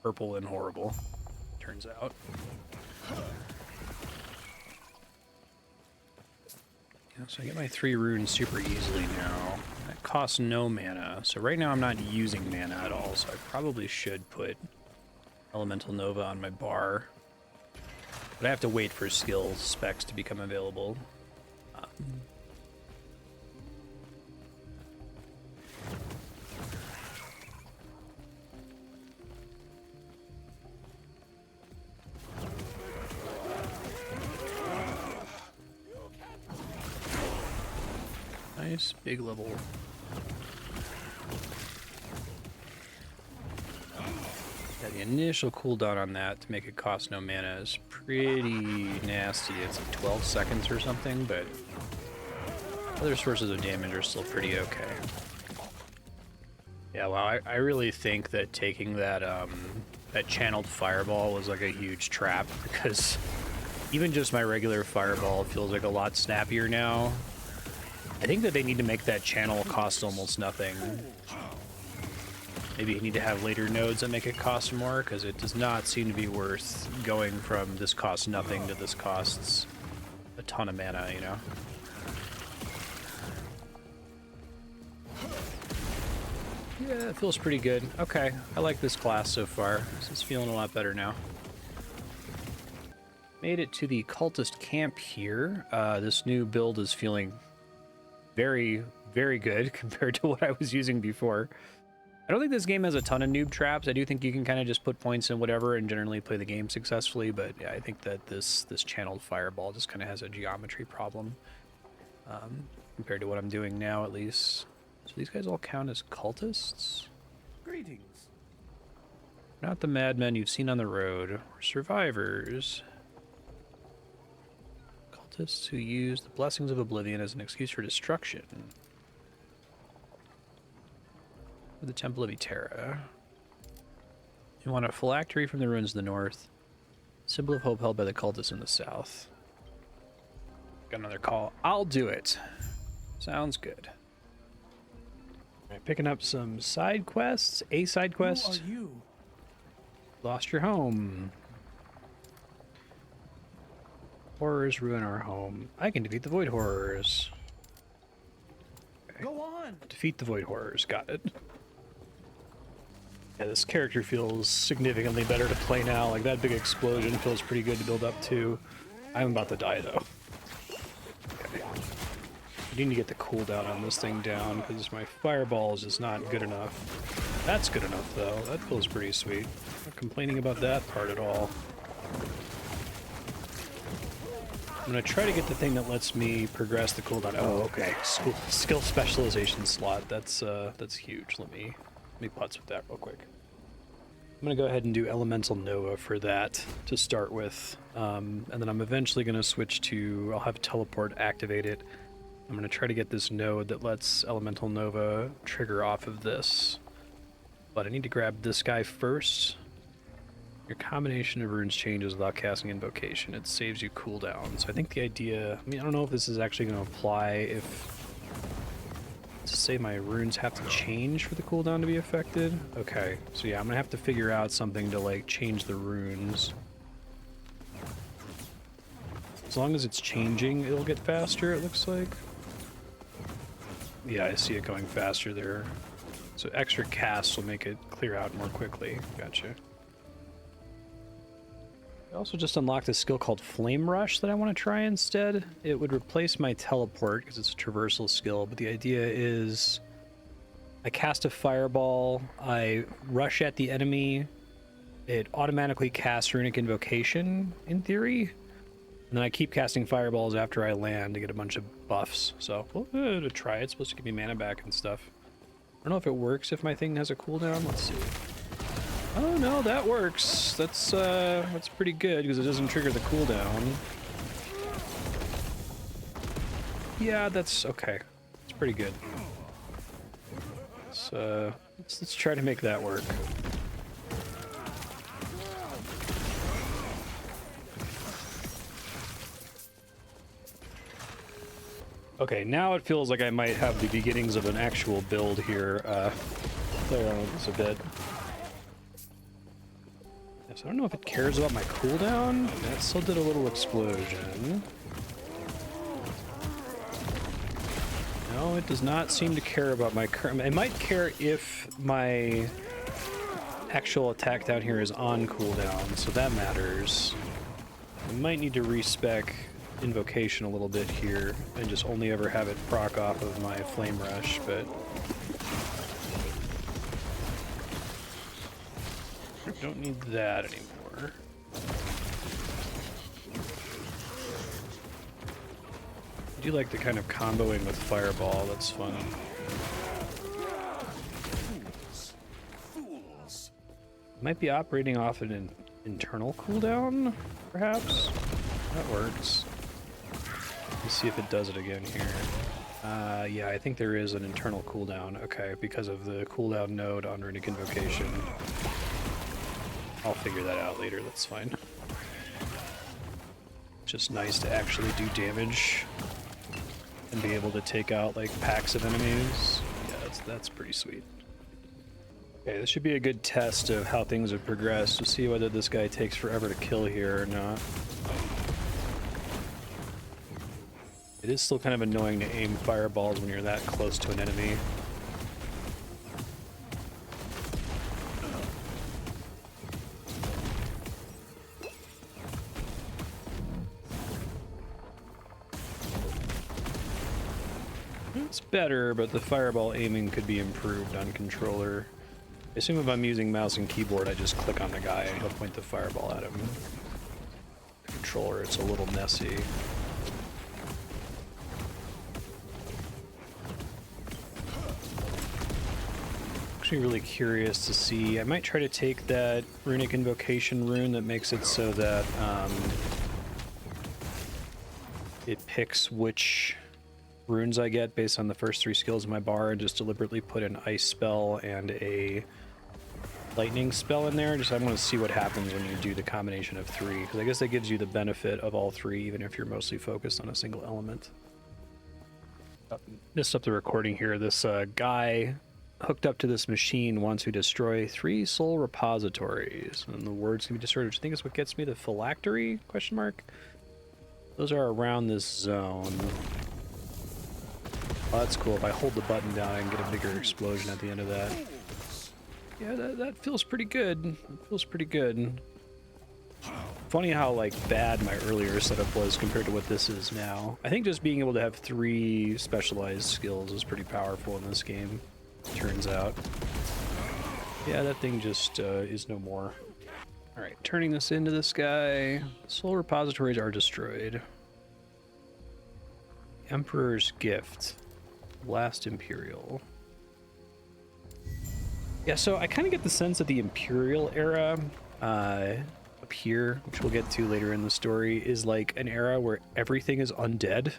purple and horrible, turns out. Yeah, so I get my 3 runes super easily now. That costs no mana. So right now I'm not using mana at all, so I probably should put Elemental Nova on my bar. But I have to wait for skill specs to become available. Nice, big level. Yeah, the initial cooldown on that to make it cost no mana is pretty nasty. It's like 12 seconds or something, but other sources of damage are still pretty okay. Yeah, wow, I really think that taking that that channeled fireball was like a huge trap, because even just my regular fireball feels like a lot snappier now. I think that they need to make that channel cost almost nothing. Maybe you need to have later nodes that make it cost more, because it does not seem to be worth going from this costs nothing to this costs a ton of mana, you know? Yeah, it feels pretty good. Okay, I like this class so far. This is feeling a lot better now. Made it to the cultist camp here. This new build is feeling very, very good compared to what I was using before. I don't think this game has a ton of noob traps. I do think you can kind of just put points in whatever and generally play the game successfully, but yeah, I think that this channeled fireball just kind of has a geometry problem compared to what I'm doing now, at least. So these guys all count as cultists? Greetings. Not the madmen you've seen on the road. We're survivors. Cultists who use the blessings of oblivion as an excuse for destruction. The Temple of Eterra. You want a phylactery from the ruins in the north. Symbol of hope held by the cultists in the south. Got another call. I'll do it. Sounds good. Alright, picking up some side quests. A side quest. Who are you? Lost your home. Horrors ruin our home. I can defeat the void horrors. Okay. Go on. Defeat the void horrors. Got it. Yeah, this character feels significantly better to play now. Like, that big explosion feels pretty good to build up to. I'm about to die, though. Okay. I need to get the cooldown on this thing down, because my fireballs is not good enough. That's good enough, though. That feels pretty sweet. Not complaining about that part at all. I'm going to try to get the thing that lets me progress the cooldown. Oh, okay. Skill specialization slot. That's huge. Let me putz with that real quick. I'm going to go ahead and do Elemental Nova for that to start with. And then I'm eventually going to switch to... I'll have Teleport activated. I'm going to try to get this node that lets Elemental Nova trigger off of this. But I need to grab this guy first. Your combination of runes changes without casting Invocation. It saves you cooldown. So I think the idea... I mean, I don't know if this is actually going to apply if... To say my runes have to change for the cooldown to be affected? Okay, so yeah, I'm gonna have to figure out something to, like, change the runes. As long as it's changing, it'll get faster, it looks like. Yeah, I see it going faster there. So extra casts will make it clear out more quickly. Gotcha. I also just unlocked a skill called Flame Rush that I want to try instead. It would replace my teleport because it's a traversal skill, but the idea is I cast a fireball, I rush at the enemy, it automatically casts Runic Invocation, in theory, and then I keep casting fireballs after I land to get a bunch of buffs. So, to try it. It's supposed to give me mana back and stuff. I don't know if it works if my thing has a cooldown. Let's see. Oh no, that works. That's pretty good because it doesn't trigger the cooldown. Yeah, that's okay. It's pretty good. Let's try to make that work. Okay, now it feels like I might have the beginnings of an actual build here. Play around with this a bit. So I don't know if it cares about my cooldown. That still did a little explosion. No, it does not seem to care about my current... It might care if my actual attack down here is on cooldown, so that matters. I might need to respec Invocation a little bit here and just only ever have it proc off of my Flame Rush, but... Don't need that anymore. I do like the kind of comboing with Fireball, that's fun. Fools. Might be operating off an internal cooldown, perhaps? That works. Let's see if it does it again here. Yeah, I think there is an internal cooldown. Okay, because of the cooldown node on Runic Invocation. I'll figure that out later, that's fine. Just nice to actually do damage and be able to take out, like, packs of enemies. Yeah, that's pretty sweet. Okay, this should be a good test of how things have progressed to see whether this guy takes forever to kill here or not. It is still kind of annoying to aim fireballs when you're that close to an enemy. It's better, but the fireball aiming could be improved on controller. I assume if I'm using mouse and keyboard, I just click on the guy and he'll point the fireball at him. The controller, it's a little messy. makes me really curious to see. I might try to take that runic invocation rune that makes it so that it picks which runes I get based on the first 3 skills of my bar, and just deliberately put an ice spell and a lightning spell in there. I want to see what happens when you do the combination of 3, because I guess that gives you the benefit of all 3, even if you're mostly focused on a single element. Missed up the recording here. This guy hooked up to this machine wants to destroy 3 soul repositories, and the words can be destroyed, which I think is what gets me the phylactery, question mark. Those are around this zone. Oh, that's cool. If I hold the button down, I can get a bigger explosion at the end of that. Yeah, that feels pretty good. It feels pretty good. Funny how, like, bad my earlier setup was compared to what this is now. I think just being able to have 3 specialized skills is pretty powerful in this game, turns out. Yeah, that thing just is no more. Alright, turning this into this guy. Soul repositories are destroyed. Emperor's Gift. Last Imperial. Yeah, so I kind of get the sense that the Imperial era up here, which we'll get to later in the story, is like an era where everything is undead,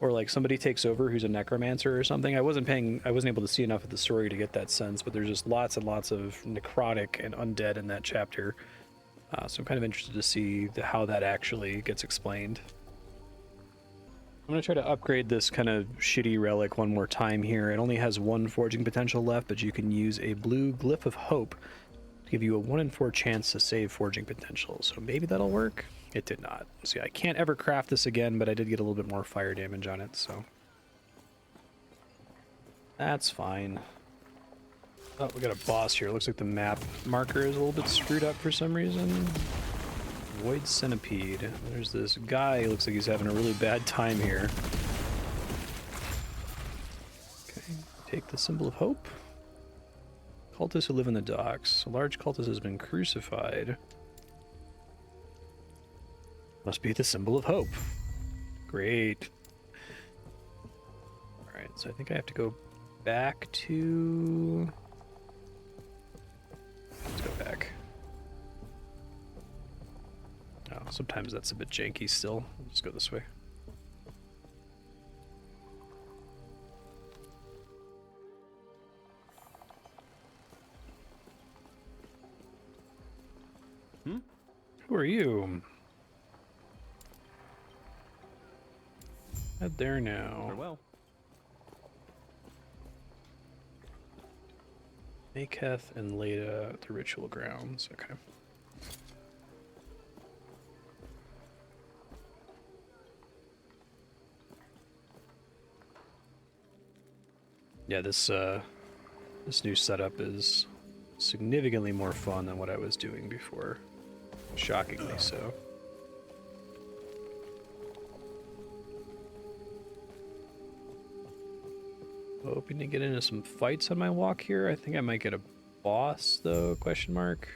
or like somebody takes over who's a necromancer or something. I wasn't able to see enough of the story to get that sense, but there's just lots and lots of necrotic and undead in that chapter. So I'm kind of interested to see how that actually gets explained. I'm going to try to upgrade this kind of shitty relic one more time here. It only has 1 forging potential left, but you can use a blue Glyph of Hope to give you a 1 in 4 chance to save forging potential. So maybe that'll work? It did not. See, I can't ever craft this again, but I did get a little bit more fire damage on it, so that's fine. Oh, we got a boss here. Looks like the map marker is a little bit screwed up for some reason. Void Centipede. There's this guy, looks like he's having a really bad time here. Okay, take the Symbol of Hope. Cultists who live in the docks. A large cultist has been crucified. Must be the Symbol of Hope. Great. Alright, so I think I have to go back to... Let's go back. Oh, sometimes that's a bit janky still. Let's go this way. Who are you? Head there now. Farewell. Maketh and Leda at the ritual grounds. Okay. Yeah, this new setup is significantly more fun than what I was doing before. Shockingly so. Hoping to get into some fights on my walk here. I think I might get a boss though, question mark.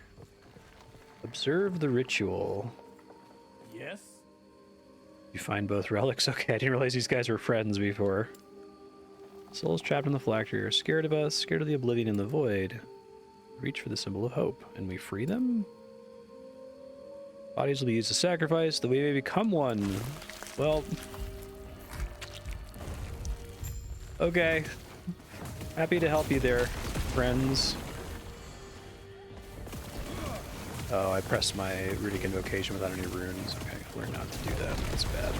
Observe the ritual. Yes? You find both relics? Okay, I didn't realize these guys were friends before. Souls trapped in the phylactery are scared of us, scared of the oblivion in the void. Reach for the Symbol of Hope, and we free them? Bodies will be used to sacrifice, that we may become one. Well... Okay. Happy to help you there, friends. Oh, I pressed my runic invocation without any runes. Okay, learn not to do that. That's bad.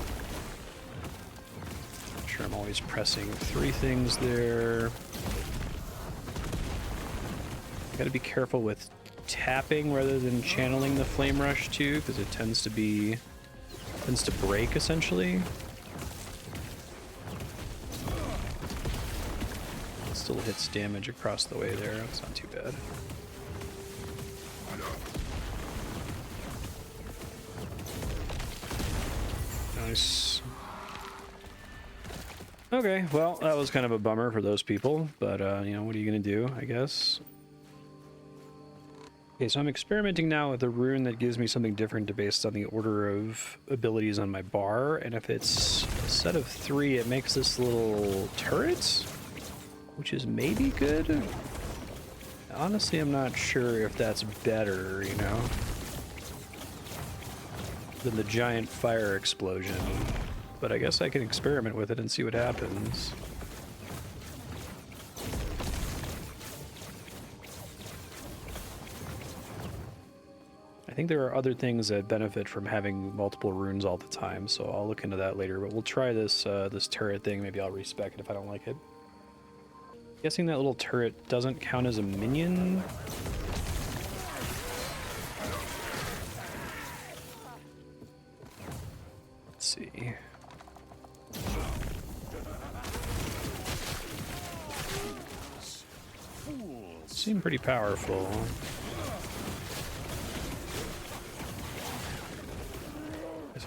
Sure, I'm always pressing 3 things there. Gotta be careful with tapping rather than channeling the flame rush too, because it tends to break essentially. It still hits damage across the way there. It's not too bad. Nice. Okay, well, that was kind of a bummer for those people, but, you know, what are you gonna do, I guess? Okay, so I'm experimenting now with a rune that gives me something different based on the order of abilities on my bar, and if it's a set of 3, it makes this little turret, which is maybe good. honestly, I'm not sure if that's better, you know, than the giant fire explosion. But I guess I can experiment with it and see what happens. I think there are other things that benefit from having multiple runes all the time, so I'll look into that later. But we'll try this this turret thing. Maybe I'll respec it if I don't like it. Guessing that little turret doesn't count as a minion. Let's see. Seem pretty powerful.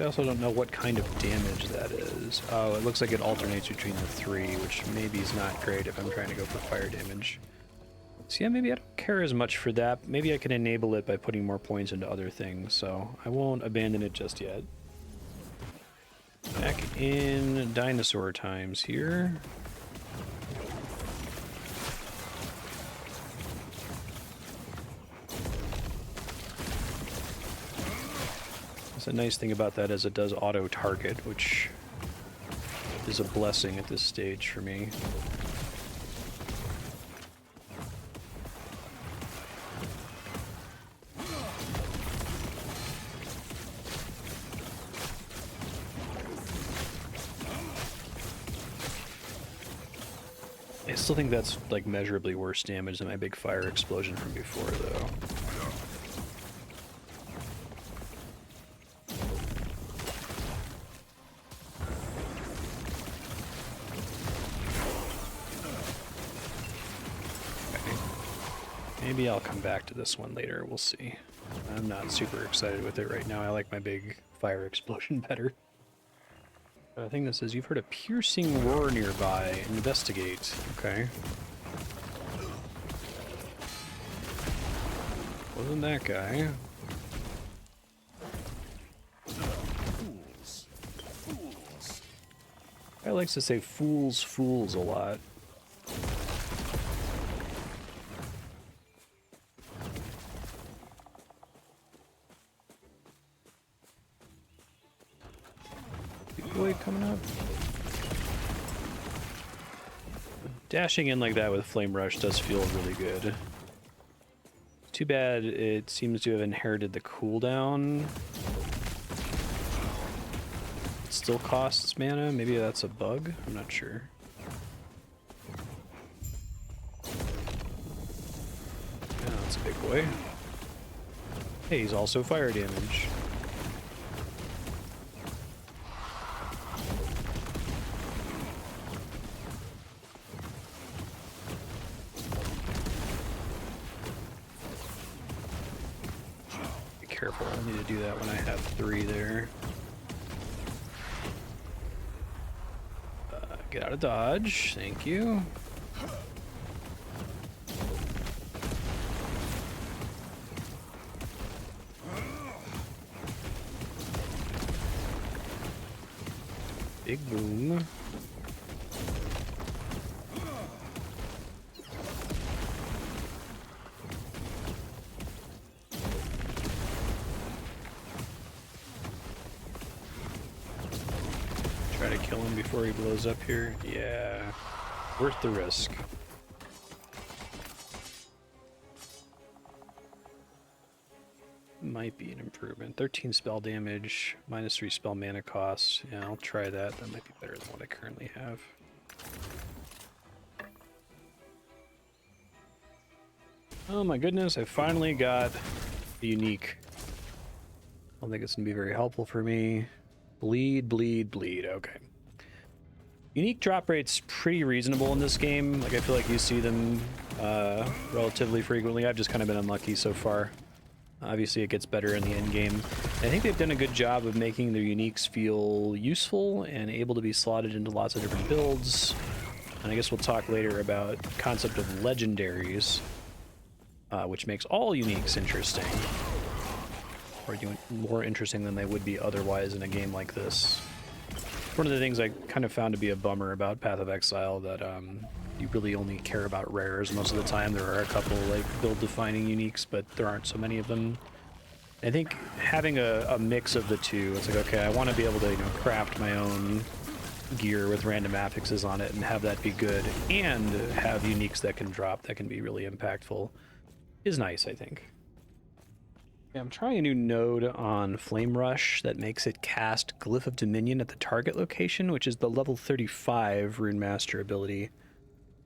I also don't know what kind of damage that is. Oh, it looks like it alternates between the three, which maybe is not great if I'm trying to go for fire damage. So yeah, maybe I don't care as much for that. Maybe I can enable it by putting more points into other things, so I won't abandon it just yet. Back in dinosaur times here. The nice thing about that is it does auto target, which is a blessing at this stage for me. I still think that's like measurably worse damage than my big fire explosion from before, though. Maybe I'll come back to this one later, we'll see. I'm not super excited with it right now. I like my big fire explosion better. I think this says, you've heard a piercing roar nearby. Investigate. Okay. Wasn't that guy. Fools. Fools. Guy likes to say fools, fools a lot. Boy coming up. Dashing in like that with Flame Rush does feel really good. Too bad it seems to have inherited the cooldown. It still costs mana. Maybe that's a bug. I'm not sure. Yeah, that's a big boy. Hey, he's also fire damage. Careful, I need to do that when I have 3 there. Get out of dodge, thank you. Big boom. Kill him before he blows up here. Yeah, worth the risk. Might be an improvement. 13 spell damage, -3 spell mana cost. Yeah, I'll try that. That might be better than what I currently have. Oh my goodness, I finally got the unique. I don't think it's gonna be very helpful for me. Bleed, bleed, bleed. Okay. Unique drop rate's pretty reasonable in this game. Like, I feel like you see them relatively frequently. I've just kind of been unlucky so far. Obviously, it gets better in the end game. I think they've done a good job of making their uniques feel useful and able to be slotted into lots of different builds. And I guess we'll talk later about the concept of legendaries, which makes all uniques interesting. Or more interesting than they would be otherwise in a game like this. One of the things I kind of found to be a bummer about Path of Exile that you really only care about rares most of the time. There are a couple like build-defining uniques, but there aren't so many of them. I think having a mix of the two, it's like, okay, I want to be able to, you know, craft my own gear with random affixes on it and have that be good, and have uniques that can drop that can be really impactful is nice, I think. Yeah, I'm trying a new node on Flame Rush that makes it cast Glyph of Dominion at the target location, which is the level 35 Rune Master ability.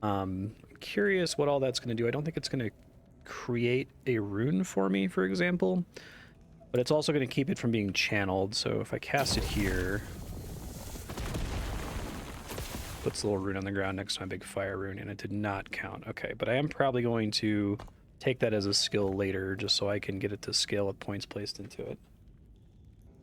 I'm curious what all that's going to do. I don't think it's going to create a rune for me, for example, but it's also going to keep it from being channeled. So if I cast it here, puts a little rune on the ground next to my big fire rune, and it did not count. Okay, but I am probably going to take that as a skill later, just so I can get it to scale with points placed into it.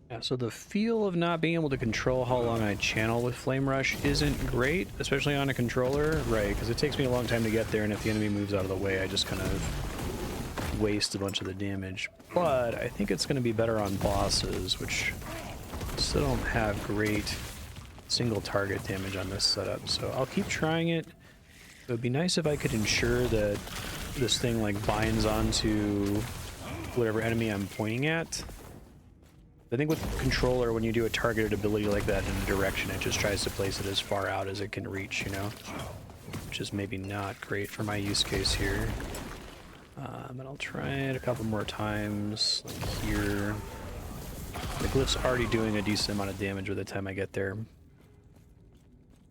Yeah, so the feel of not being able to control how long I channel with Flame Rush isn't great, especially on a controller, right? Because it takes me a long time to get there, and if the enemy moves out of the way, I just kind of waste a bunch of the damage. But I think it's going to be better on bosses, which still don't have great single target damage on this setup. So I'll keep trying it. It would be nice if I could ensure that this thing like binds onto whatever enemy I'm pointing at. I think with controller, when you do a targeted ability like that in a direction, it just tries to place it as far out as it can reach, you know? Which is maybe not great for my use case here. And I'll try it a couple more times, like here. The glyph's already doing a decent amount of damage by the time I get there.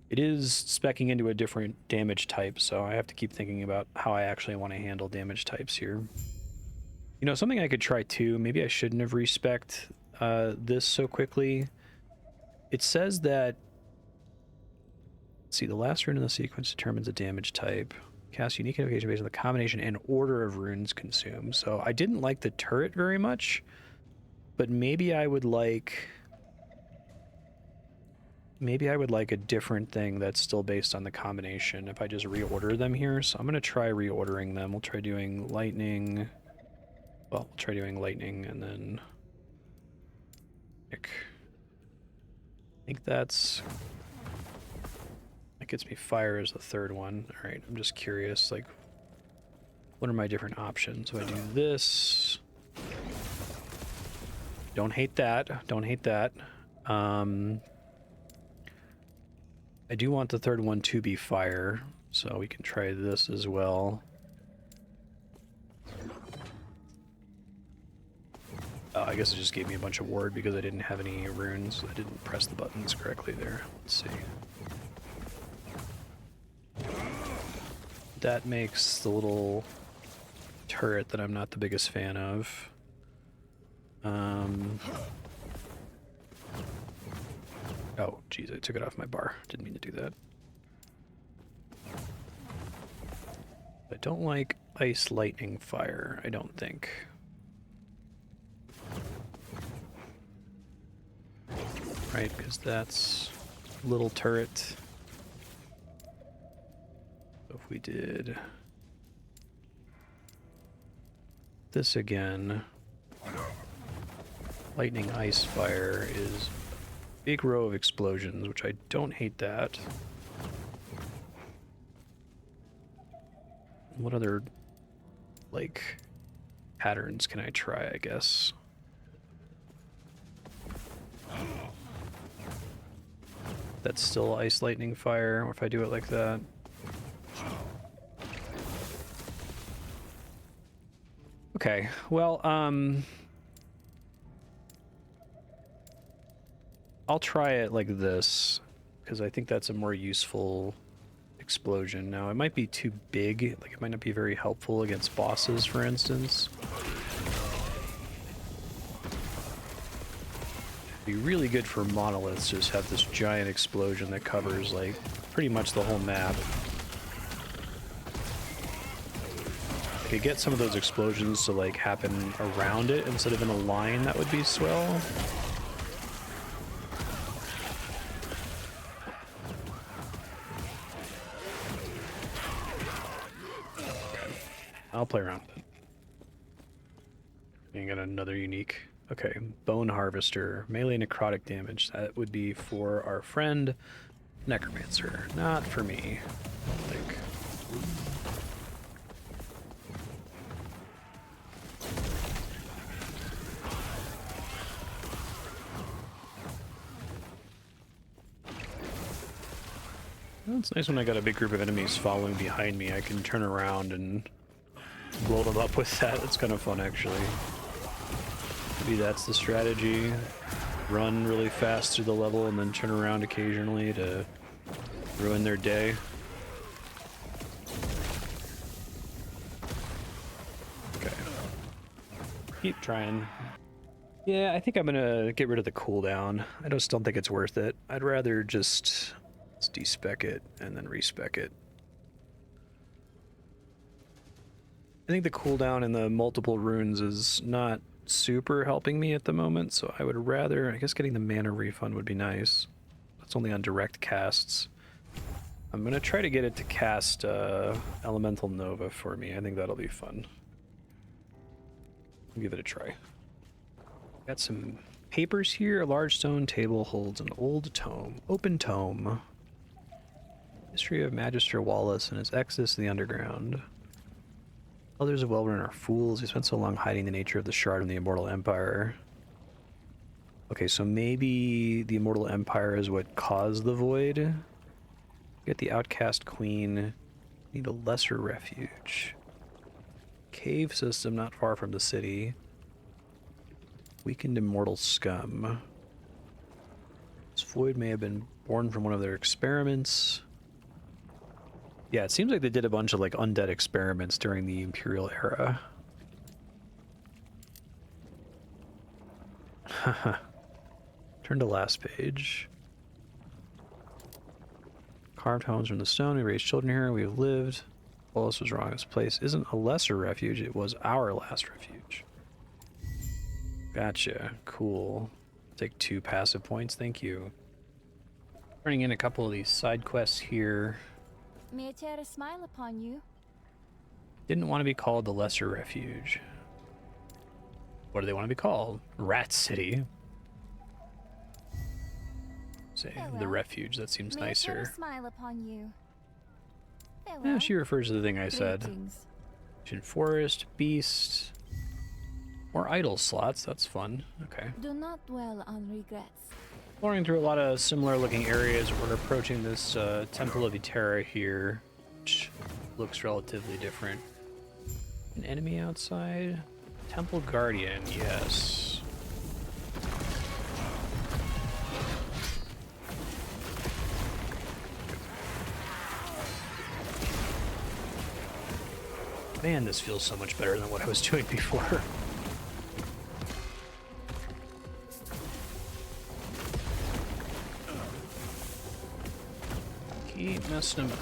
It is speccing into a different damage type, so I have to keep thinking about how I actually want to handle damage types here. You know, something I could try too, maybe I shouldn't have respec'd this so quickly. It says that, let's see, the last rune in the sequence determines a damage type. Cast unique invocation based on the combination and order of runes consumed. So I didn't like the turret very much, but maybe I would like a different thing that's still based on the combination if I just reorder them here. So I'm going to try reordering them. We'll try doing lightning. Well, we'll try doing lightning and then I think that gets me fire as the third one. All right, I'm just curious, like, what are my different options? So I do this. Don't hate that. Don't hate that. I do want the third one to be fire, so we can try this as well. I guess it just gave me a bunch of ward because I didn't have any runes. I didn't press the buttons correctly there. Let's see. That makes the little turret that I'm not the biggest fan of. Oh, geez, I took it off my bar. Didn't mean to do that. I don't like ice, lightning, fire, I don't think. Right, because that's little turret. So if we did this again, lightning, ice, fire is a big row of explosions, which I don't hate that. What other, like, patterns can I try, I guess? That's still ice, lightning, fire, if I do it like that. Okay, well, I'll try it like this, because I think that's a more useful explosion. Now, it might be too big, like it might not be very helpful against bosses, for instance. Be really good for monoliths, just have this giant explosion that covers like pretty much the whole map. I could get some of those explosions to like happen around it instead of in a line, that would be swell. Okay. I'll play around with it. And get another unique. Okay, Bone Harvester, melee necrotic damage. That would be for our friend Necromancer, not for me, I don't think. Well, it's nice when I got a big group of enemies following behind me. I can turn around and blow them up with that. It's kind of fun, actually. Maybe that's the strategy. Run really fast through the level and then turn around occasionally to ruin their day. Okay. Keep trying. Yeah, I think I'm gonna get rid of the cooldown. I just don't think it's worth it. I'd rather just despec it and then respec it. I think the cooldown in the multiple runes is not super helping me at the moment, so I would rather, I guess getting the mana refund would be nice. That's only on direct casts. I'm gonna try to get it to cast Elemental Nova for me. I think that'll be fun. I'll give it a try. Got some papers here. A large stone table holds an old tome. Open tome. History of Magister Wallace and his exodus to the underground. Others of Welburn are fools. He spent so long hiding the nature of the shard in the Immortal Empire. Okay, so maybe the Immortal Empire is what caused the void. Get the outcast queen. Need a lesser refuge. Cave system not far from the city. Weakened immortal scum. This void may have been born from one of their experiments. Yeah, it seems like they did a bunch of like undead experiments during the Imperial era. Turn to last page. Carved homes from the stone. We raised children here. We have lived. Wallace was wrong. This place isn't a lesser refuge. It was our last refuge. Gotcha. Cool. Take 2 passive points. Thank you. Turning in a couple of these side quests here. May a tear a smile upon you. Didn't want to be called the Lesser Refuge. What do they want to be called? Rat City. Say the Refuge. That seems May a tear nicer. a smile upon you. Yeah, Farewell. she refers to the thing I said. Greetings. Forest, Beast. More idle slots. That's fun. Okay. Do not dwell on regrets. Exploring through a lot of similar looking areas. We're approaching this Temple of Eterra here, which looks relatively different. An enemy outside? Temple Guardian, yes. Man, this feels so much better than what I was doing before. Keep messing him up.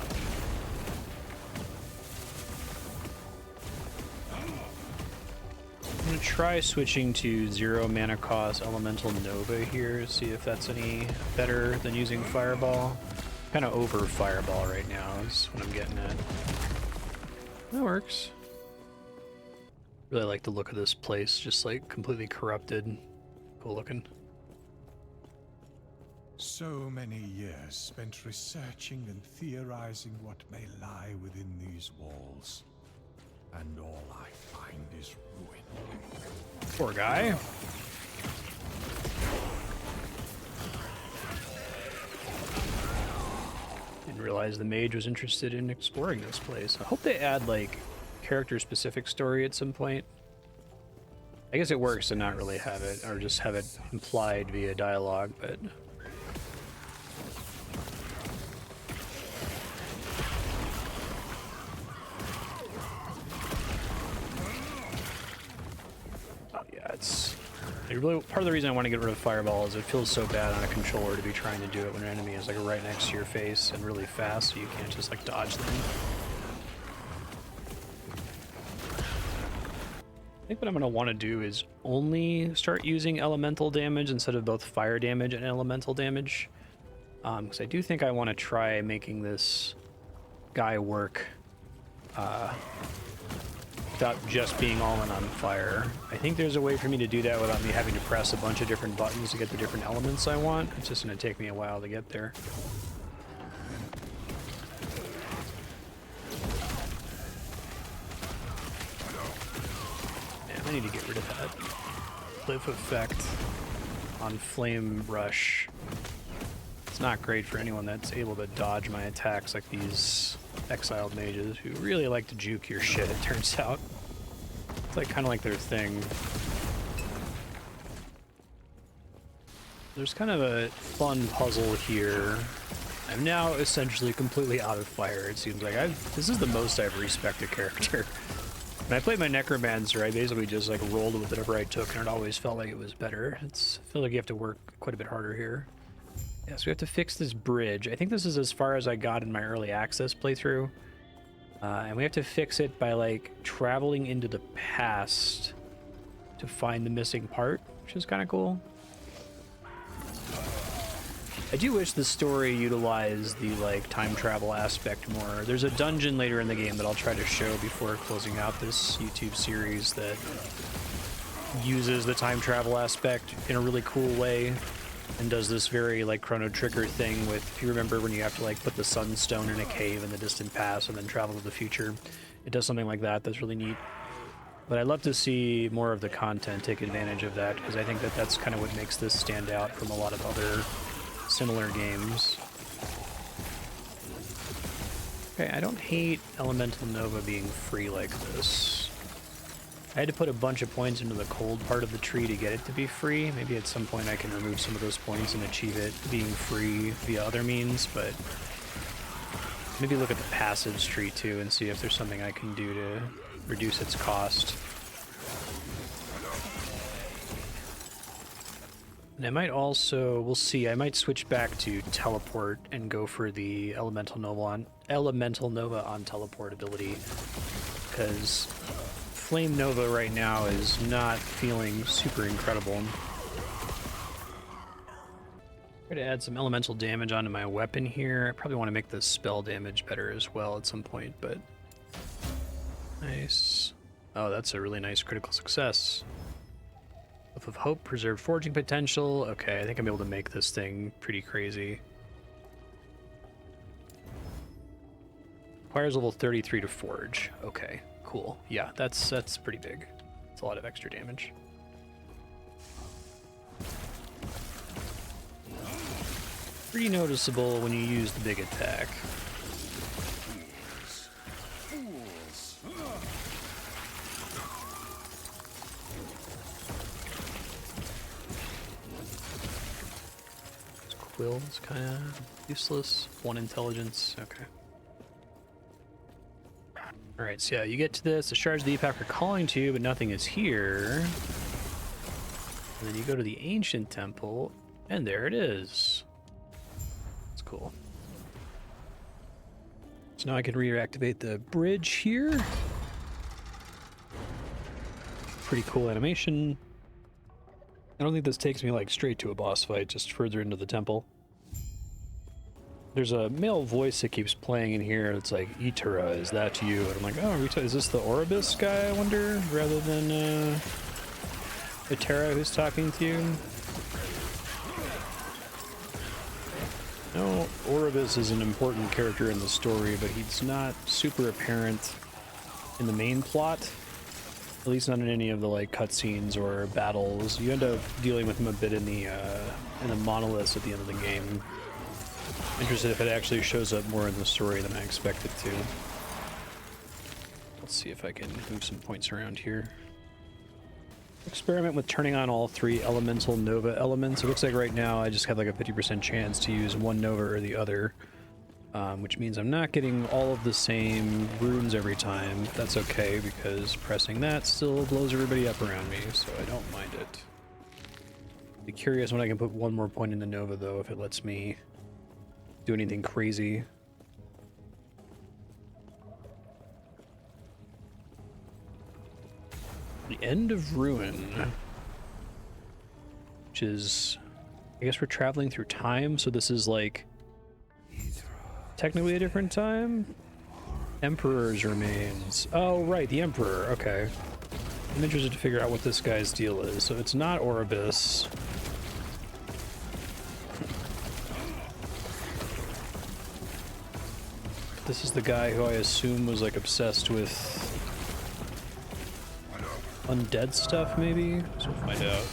I'm gonna try switching to 0 mana cost Elemental Nova here, see if that's any better than using Fireball. Kind of over Fireball right now is what I'm getting at. That works. Really like the look of this place, just like completely corrupted. Cool looking. So many years spent researching and theorizing what may lie within these walls. And all I find is ruin. Poor guy. Didn't realize the mage was interested in exploring this place. I hope they add, like, character-specific story at some point. I guess it works to not really have it, or just have it implied via dialogue, but... It's like really part of the reason I want to get rid of Fireball is it feels so bad on a controller to be trying to do it when an enemy is like right next to your face and really fast, so you can't just like dodge them. I think what I'm going to want to do is only start using elemental damage instead of both fire damage and elemental damage, because I do think I want to try making this guy work without just being all in on fire. I think there's a way for me to do that without me having to press a bunch of different buttons to get the different elements I want. It's just going to take me a while to get there. Man, I need to get rid of that cliff effect on Flame Rush. It's not great for anyone that's able to dodge my attacks like these exiled mages who really like to juke your shit, it turns out. It's like kind of like their thing. There's kind of a fun puzzle here. I'm now essentially completely out of fire, it seems like. This is the most I've respected a character. When I played my Necromancer, I basically just like rolled with whatever I took, and it always felt like it was better. I feel like you have to work quite a bit harder here. Yeah, so we have to fix this bridge. I think this is as far as I got in my early access playthrough. And we have to fix it by like traveling into the past to find the missing part, which is kind of cool. I do wish the story utilized the like time travel aspect more. There's a dungeon later in the game that I'll try to show before closing out this YouTube series that uses the time travel aspect in a really cool way and does this very like Chrono Trigger thing with, if you remember when you have to like put the sunstone in a cave in the distant past and then travel to the future, it does something like that. That's really neat. But I'd love to see more of the content take advantage of that, because I think that that's kind of what makes this stand out from a lot of other similar games. Okay, I don't hate Elemental Nova being free like this. I had to put a bunch of points into the cold part of the tree to get it to be free. Maybe at some point I can remove some of those points and achieve it being free via other means, but maybe look at the passage tree too and see if there's something I can do to reduce its cost. And I might also, we'll see, I might switch back to teleport and go for the Elemental Nova on teleport ability, because Flame Nova right now is not feeling super incredible. Try to add some elemental damage onto my weapon here. I probably want to make the spell damage better as well at some point, but nice. Oh, that's a really nice critical success. Cliff of Hope, preserved forging potential. Okay, I think I'm able to make this thing pretty crazy. Requires level 33 to forge. Okay, cool. Yeah, that's pretty big. It's a lot of extra damage. Pretty noticeable when you use the big attack. Quill's kind of useless. 1 intelligence. Okay. Alright, so yeah, you get to this. The shards of the Epoch are calling to you, but nothing is here. And then you go to the Ancient Temple, and there it is. That's cool. So now I can reactivate the bridge here. Pretty cool animation. I don't think this takes me like straight to a boss fight, just further into the temple. There's a male voice that keeps playing in here. It's like, Itera, is that you? And I'm like, oh, is this the Oribus guy, I wonder? Rather than Itera who's talking to you? No, Oribus is an important character in the story, but he's not super apparent in the main plot. At least not in any of the like cutscenes or battles. You end up dealing with him a bit in the monoliths at the end of the game. Interested if it actually shows up more in the story than I expected to. Let's see if I can move some points around here. Experiment with turning on all 3 Elemental Nova elements. It looks like right now I just have like a 50% chance to use one Nova or the other. Which means I'm not getting all of the same runes every time. That's okay, because pressing that still blows everybody up around me, so I don't mind it. Be curious when I can put 1 more point into Nova, though, if it lets me do anything crazy. The End of Ruin. Which is, I guess we're traveling through time, so this is like technically a different time. Emperor's remains. Oh, right, the Emperor. Okay. I'm interested to figure out what this guy's deal is. So it's not Orbis. This is the guy who I assume was like obsessed with undead stuff, maybe? So we'll find out.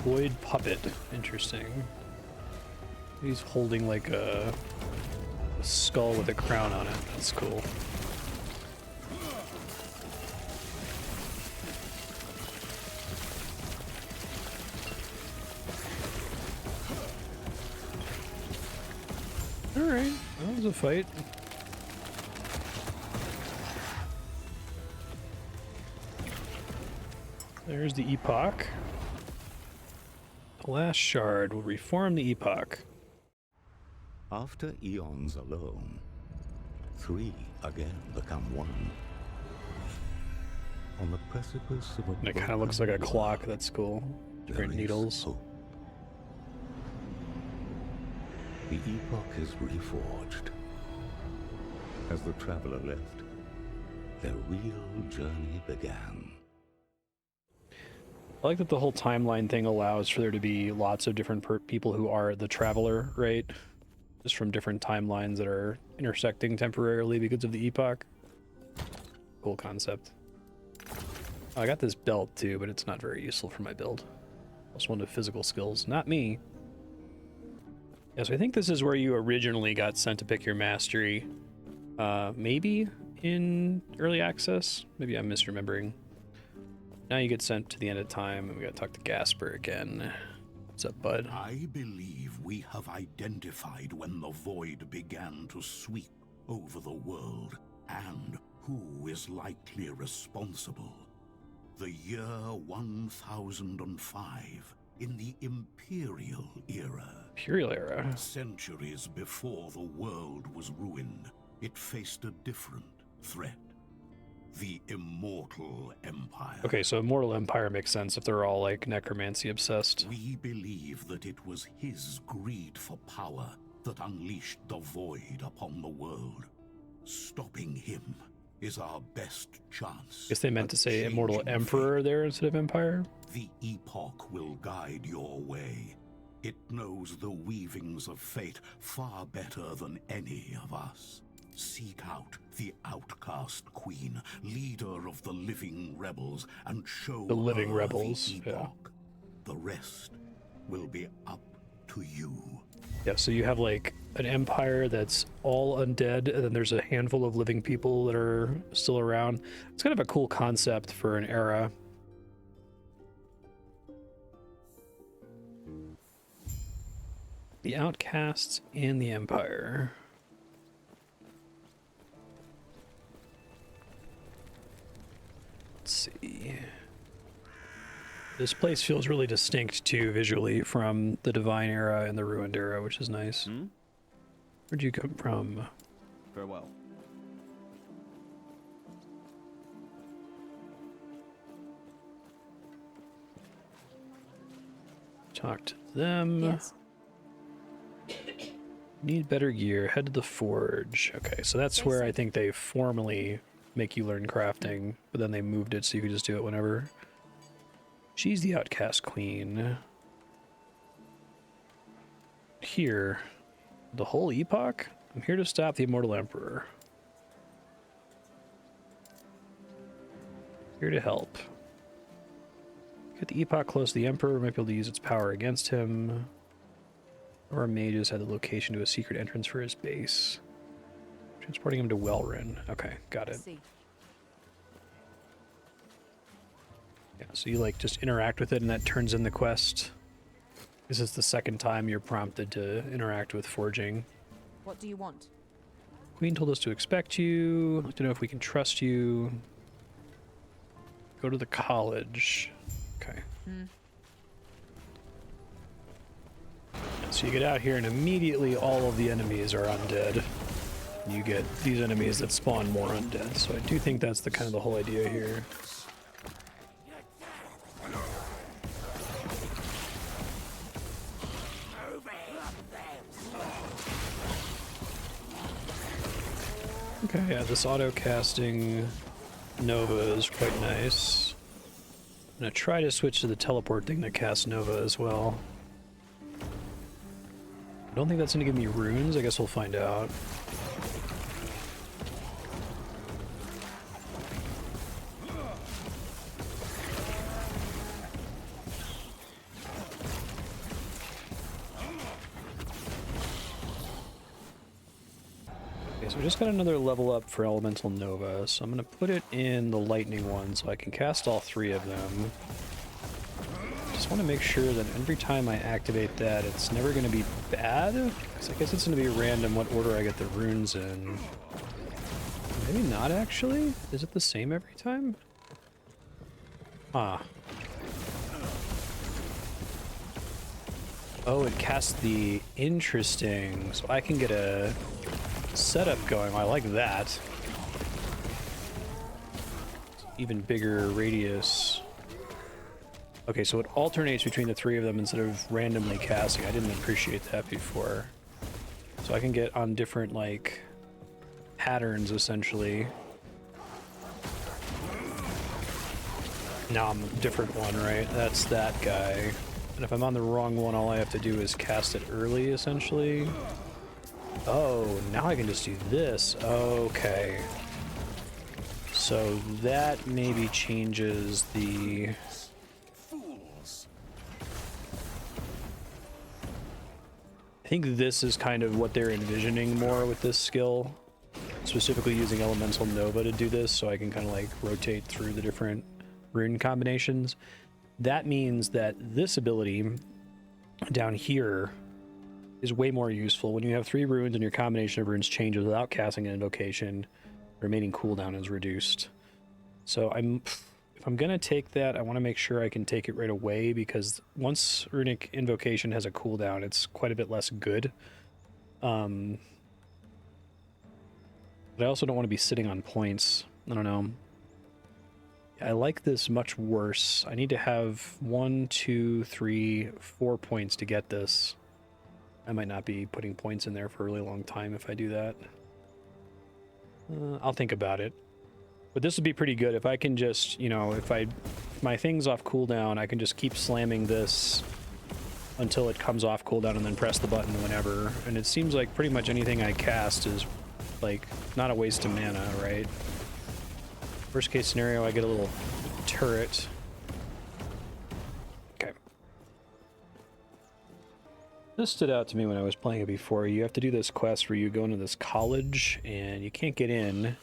Void puppet. Interesting. He's holding like a skull with a crown on it. That's cool. Alright, that was a fight. There's the Epoch. The last shard will reform the Epoch. After eons alone, three again become one. On the precipice of a And it kind of looks like a clock. That's cool. Different needles. Hope. The Epoch is reforged. As the traveler left, their real journey began. I like that the whole timeline thing allows for there to be lots of different people who are the traveler, right? Just from different timelines that are intersecting temporarily because of the Epoch. Cool concept. Oh, I got this belt too, but it's not very useful for my build. Also one of physical skills, not me. Yeah, so I think this is where you originally got sent to pick your mastery. Maybe in early access? Maybe I'm misremembering. Now you get sent to the end of time, and we gotta talk to Gasper again. What's up, bud? I believe we have identified when the void began to sweep over the world, and who is likely responsible. The year 1005, in the Imperial Era. Imperial Era? Centuries before the world was ruined, it faced a different threat. The Immortal Empire. Okay, so Immortal Empire makes sense if they're all like necromancy obsessed. We believe that it was his greed for power that unleashed the void upon the world. Stopping him is our best chance. Guess they meant to say Immortal Emperor there instead of Empire. The Epoch will guide your way. It knows the weavings of fate far better than any of us. Seek out the outcast queen, leader of the living rebels, and show the living her rebels. the Epoch. The rest will be up to you. Yeah, so you have like an empire that's all undead, and then there's a handful of living people that are still around. It's kind of a cool concept for an era. The outcasts and the empire. Let's see. This place feels really distinct too visually from the Divine Era and the Ruined Era, which is nice. Where'd you come from? Farewell. Talk to them. Yes. Need better gear. Head to the forge. Okay, so that's where I think they formally make you learn crafting, but then they moved it so you could just do it whenever. She's the outcast queen. Here. The whole Epoch? I'm here to stop the Immortal Emperor. Here to help. Get the Epoch close to the Emperor, might be able to use its power against him. Or mages had the location to a secret entrance for his base. Transporting him to Welrin. Okay, got it. Yeah, so you like just interact with it and that turns in the quest. This is the second time you're prompted to interact with forging. What do you want? Queen told us to expect you. I'd like to know if we can trust you. Go to the college. Okay. So you get out here and immediately all of the enemies are undead. you get these enemies that spawn more undead. So I do think that's the kind of the whole idea here. Okay, yeah, this auto casting Nova is quite nice. I'm gonna try to switch to the teleport thing that casts Nova as well. I don't think that's gonna give me runes. I guess we'll find out. Okay, so we just got another level up for Elemental Nova, so I'm gonna put it in the lightning one so I can cast all three of them. Just want to make sure that every time I activate that, it's never going to be bad. Because I guess it's going to be random what order I get the runes in. Maybe not, actually? Is it the same every time? Ah. Oh, it casts the... Interesting. So I can get a setup going. I like that. Even bigger radius. Okay, so it alternates between the three of them instead of randomly casting. I didn't appreciate that before. So I can get on different, like, patterns, essentially. Now I'm a different one, right? That's that guy. And if I'm on the wrong one, all I have to do is cast it early, essentially. Oh, now I can just do this. Okay. So that maybe changes the... I think this is kind of what they're envisioning more with this skill, specifically using Elemental Nova to do this, so I can kind of like rotate through the different rune combinations. That means that this ability down here is way more useful. When you have 3 runes and your combination of runes changes without casting an invocation, the remaining cooldown is reduced. So if I'm gonna take that, I want to make sure I can take it right away, because once Runic Invocation has a cooldown, it's quite a bit less good. But I also don't want to be sitting on points. I don't know. I like this much worse. I need to have 1, 2, 3, 4 points to get this. I might not be putting points in there for a really long time if I do that. I'll think about it. But this would be pretty good if I can just, you know, if my thing's off cooldown, I can just keep slamming this until it comes off cooldown and then press the button whenever. And it seems like pretty much anything I cast is, like, not a waste of mana, right? Worst case scenario, I get a little turret. Okay. This stood out to me when I was playing it before. You have to do this quest where you go into this college and you can't get in.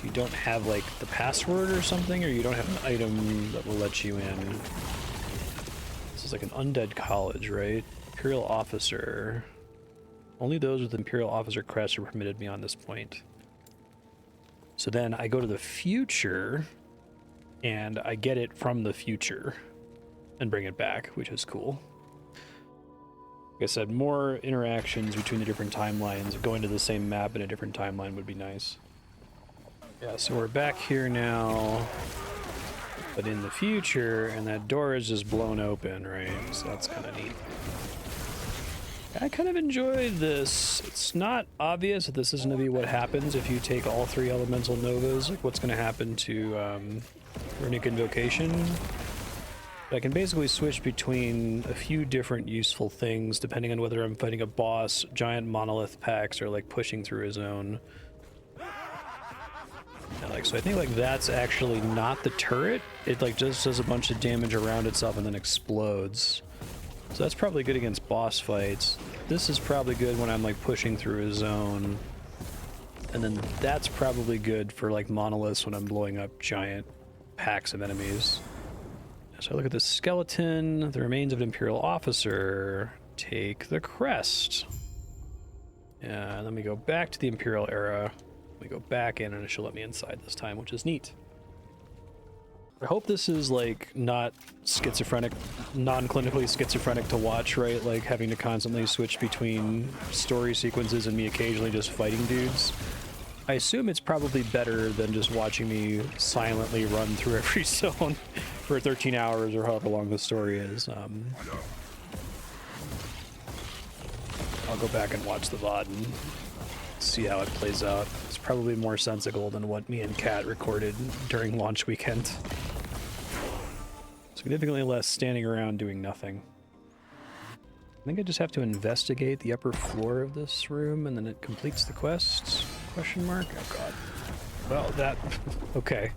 You don't have like the password or something, or you don't have an item that will let you in. This is like an undead college, right? Imperial officer. Only those with Imperial officer crest are permitted beyond this point. So then I go to the future and I get it from the future and bring it back, which is cool. Like I said, more interactions between the different timelines. Going to the same map in a different timeline would be nice. Yeah, so we're back here now, but in the future, and that door is just blown open, right? So that's kind of neat. I kind of enjoyed this. It's not obvious that this is going to be what happens if you take all 3 Elemental Novas, like what's going to happen to Runic Invocation. But I can basically switch between a few different useful things, depending on whether I'm fighting a boss, giant monolith packs, or like pushing through a zone. So I think like that's actually not the turret. It like just does a bunch of damage around itself and then explodes. So that's probably good against boss fights. This is probably good when I'm like pushing through a zone. And then that's probably good for like monoliths when I'm blowing up giant packs of enemies. So I look at the skeleton, the remains of an Imperial officer. Take the crest. Yeah, let me go back to the Imperial era. We go back in and she'll let me inside this time, which is neat. I hope this is like not schizophrenic, non-clinically schizophrenic to watch, right? Like having to constantly switch between story sequences and me occasionally just fighting dudes. I assume it's probably better than just watching me silently run through every zone for 13 hours or however long the story is. I'll go back and watch the VOD and see how it plays out. It's probably more sensical than what me and Kat recorded during launch weekend. Significantly less standing around doing nothing. I think I just have to investigate the upper floor of this room and then it completes the quest? Question mark? Oh god. Well, that... okay.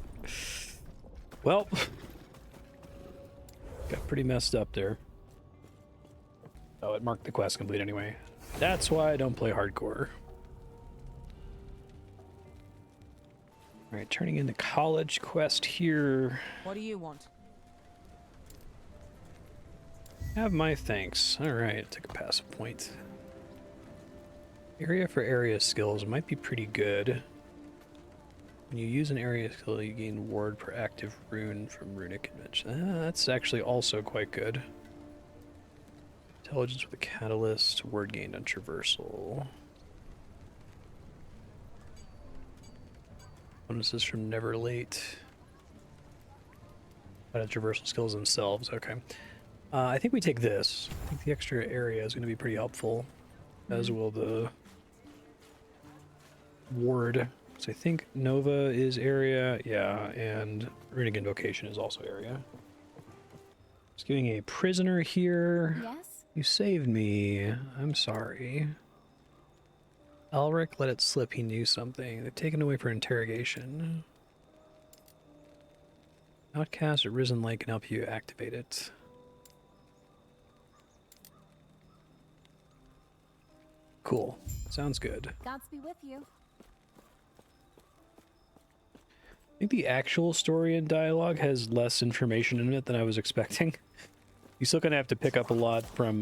Well... got pretty messed up there. Oh, it marked the quest complete anyway. That's why I don't play hardcore. Alright, turning in the college quest here. What do you want? Have my thanks. Alright, took a passive point. Area for area skills might be pretty good. When you use an area skill, you gain ward per active rune from runic convention. That's actually also quite good. Intelligence with a catalyst, word gained on traversal. Bonuses from never late. Traversal skills themselves, okay. I think we take this. I think the extra area is going to be pretty helpful, as will the ward. So I think Nova is area, yeah, and Runic Invocation is also area. Just getting a prisoner here. Yes? You saved me. I'm sorry. Elric let it slip he knew something. They've taken away for interrogation. Outcast at Risen Lake can help you activate it. Cool. Sounds good. Gods be with you. I think the actual story and dialogue has less information in it than I was expecting. You still gonna have to pick up a lot from,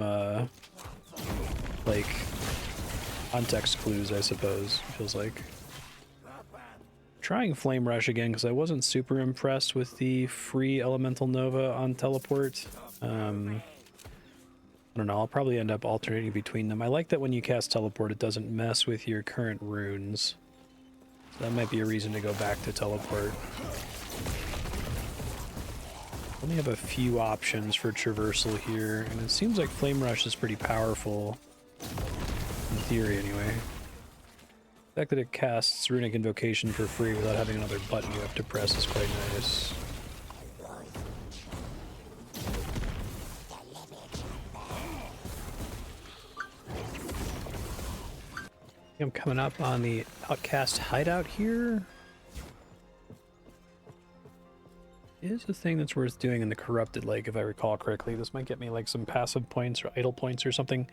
like, context clues, I suppose, feels like. Trying Flame Rush again, because I wasn't super impressed with the free Elemental Nova on Teleport. I don't know, I'll probably end up alternating between them. I like that when you cast Teleport, it doesn't mess with your current runes. So that might be a reason to go back to Teleport. Only have a few options for traversal here, and it seems like Flame Rush is pretty powerful. In theory, anyway. The fact that it casts Runic Invocation for free without having another button you have to press is quite nice. I'm coming up on the Outcast hideout here. Is a thing that's worth doing in the Corrupted Lake, if I recall correctly. This might get me like some passive points or idle points or something.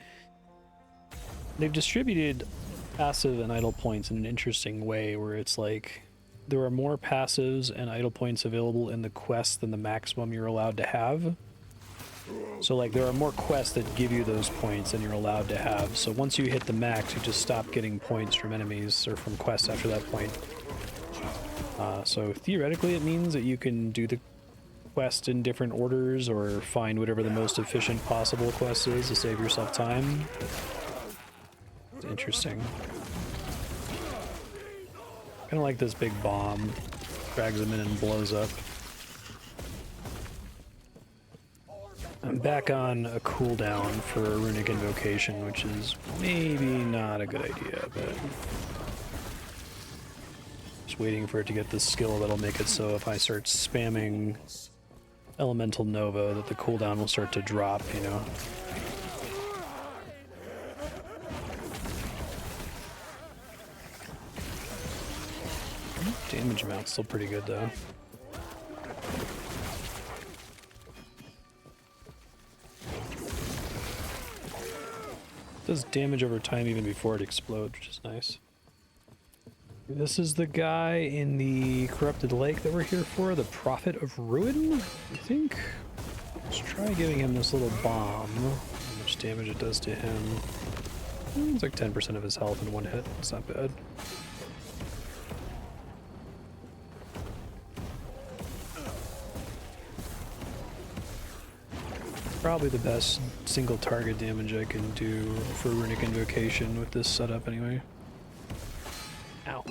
They've distributed passive and idle points in an interesting way, where it's like there are more passives and idle points available in the quest than the maximum you're allowed to have. So like there are more quests that give you those points than you're allowed to have. So once you hit the max, you just stop getting points from enemies or from quests after that point. So theoretically it means that you can do the quest in different orders or find whatever the most efficient possible quest is to save yourself time. It's interesting. Kind of like this big bomb. Drags them in and blows up. I'm back on a cooldown for a Runic Invocation, which is maybe not a good idea, but just waiting for it to get the skill that'll make it so if I start spamming Elemental Nova that the cooldown will start to drop, you know? Damage amount's still pretty good though. Does damage over time even before it explodes, which is nice. This is the guy in the Corrupted Lake that we're here for, the Prophet of Ruin, I think. Let's try giving him this little bomb. How much damage it does to him. It's like 10% of his health in one hit. It's not bad. Probably the best single target damage I can do for Runic Invocation with this setup anyway. Ow.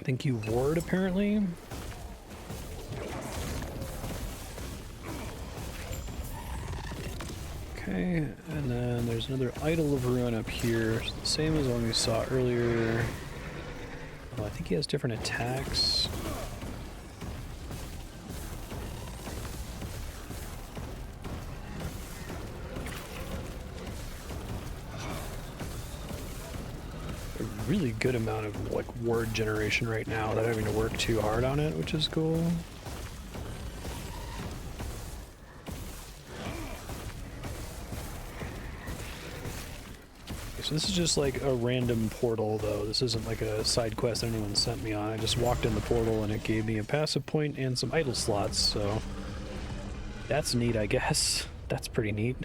Thank you, Ward, apparently. Okay, and then there's another Idol of Ruin up here. Same as the one we saw earlier. Oh, I think he has different attacks. A really good amount of like word generation right now without having to work too hard on it, which is cool. So this is just like a random portal though. This isn't like a side quest anyone sent me on. I just walked in the portal and it gave me a passive point and some idle slots, so that's neat, I guess. That's pretty neat.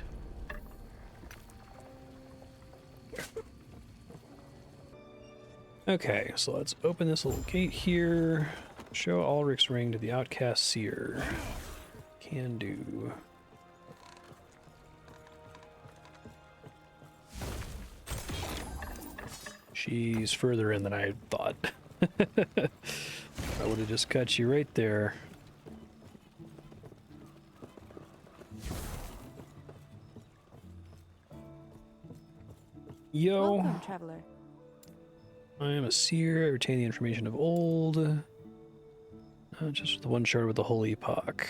Okay, so let's open this little gate here. Show Ulrich's ring to the outcast seer. Can do. She's further in than I thought. I would have just cut you right there. Yo. Welcome, traveler. I am a seer. I retain the information of old. Just the one shard with the whole epoch.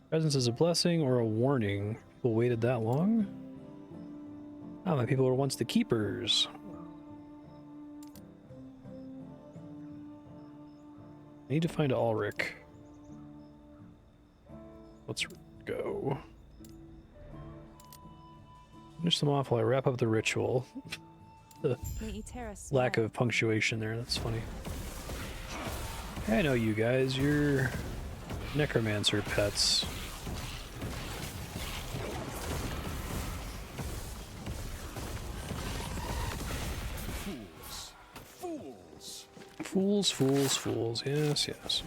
Presence is a blessing or a warning. People waited that long? Oh, my people were once the keepers. I need to find Ulrich. Let's go. Finish them off while I wrap up the ritual. The lack of punctuation there, that's funny. I know you guys, you're necromancer pets. Fools, fools, fools. Yes, yes.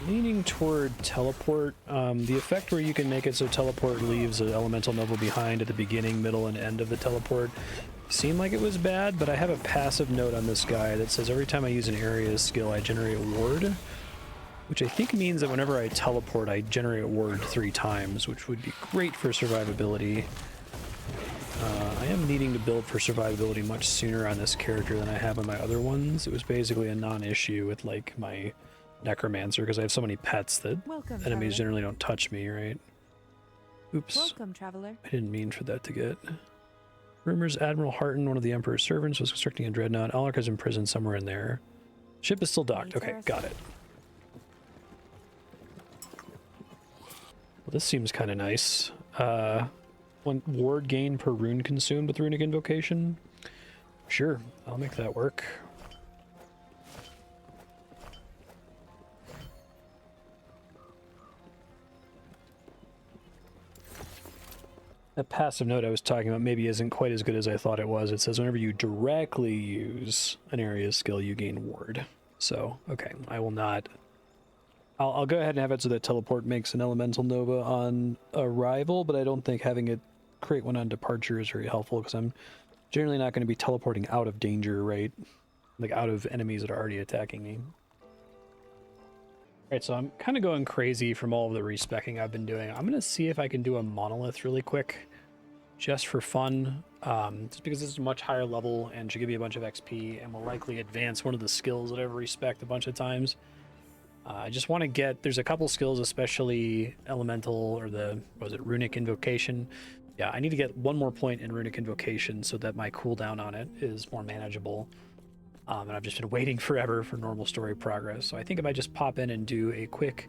Leaning toward teleport. The effect where you can make it so teleport leaves an elemental nova behind at the beginning, middle, and end of the teleport seemed like it was bad, but I have a passive note on this guy that says every time I use an area skill, I generate a ward, which I think means that whenever I teleport, I generate a ward 3 times, which would be great for survivability. I am needing to build for survivability much sooner on this character than I have on my other ones. It was basically a non-issue with like my necromancer because I have so many pets that enemies generally don't touch me, right? Oops. Welcome, traveler. I didn't mean for that to get. Rumors Admiral Harton, one of the Emperor's servants, was constructing a dreadnought. Ulrich is imprisoned somewhere in there. Ship is still docked. Okay, got it. Well, this seems kind of nice. 1 ward gain per rune consumed with Runic Invocation. Sure, I'll make that work. That passive note I was talking about maybe isn't quite as good as I thought it was. It says whenever you directly use an area skill, you gain ward. So, okay, I will not... I'll go ahead and have it so that teleport makes an elemental nova on arrival, but I don't think having it create one on departure is very helpful because I'm generally not going to be teleporting out of danger, right? Like out of enemies that are already attacking me. Alright, so I'm kind of going crazy from all of the respecking I've been doing. I'm going to see if I can do a monolith really quick, just for fun. Just because this is a much higher level and should give you a bunch of XP and will likely advance one of the skills that I've respect a bunch of times. I just want to get, there's a couple skills, especially elemental or the, what was it, Runic Invocation. Yeah, I need to get 1 more point in Runic Invocation so that my cooldown on it is more manageable. And I've just been waiting forever for normal story progress. So I think if I just pop in and do a quick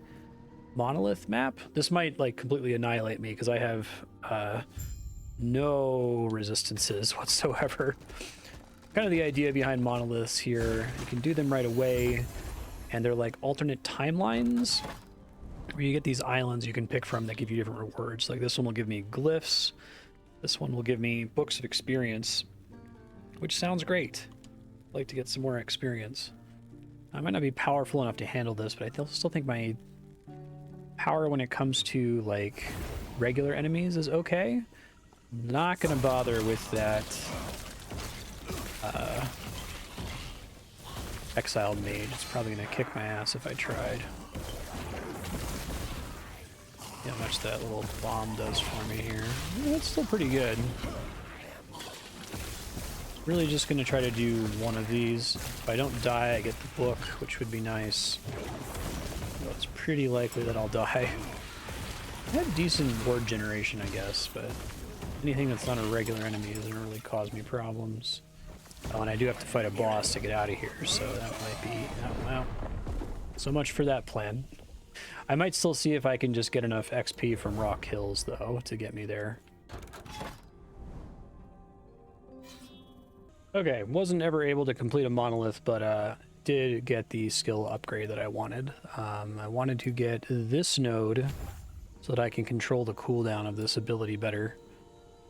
monolith map, this might like completely annihilate me because I have no resistances whatsoever. Kind of the idea behind monoliths here, you can do them right away. And they're like alternate timelines where you get these islands you can pick from that give you different rewards. Like this one will give me glyphs. This one will give me books of experience, which sounds great. I'd like to get some more experience. I might not be powerful enough to handle this, but I still think my power when it comes to, like, regular enemies is okay. Not gonna bother with that exiled mage. It's probably gonna kick my ass if I tried. See how much that little bomb does for me here. That's still pretty good. Really just gonna try to do one of these. If I don't die, I get the book, which would be nice. Though it's pretty likely that I'll die. I have decent word generation, I guess, but anything that's not a regular enemy doesn't really cause me problems. Oh, and I do have to fight a boss to get out of here, so that might be... Oh, well. So much for that plan. I might still see if I can just get enough XP from Rock Hills, though, to get me there. Okay, wasn't ever able to complete a monolith, but did get the skill upgrade that I wanted. I wanted to get this node so that I can control the cooldown of this ability better.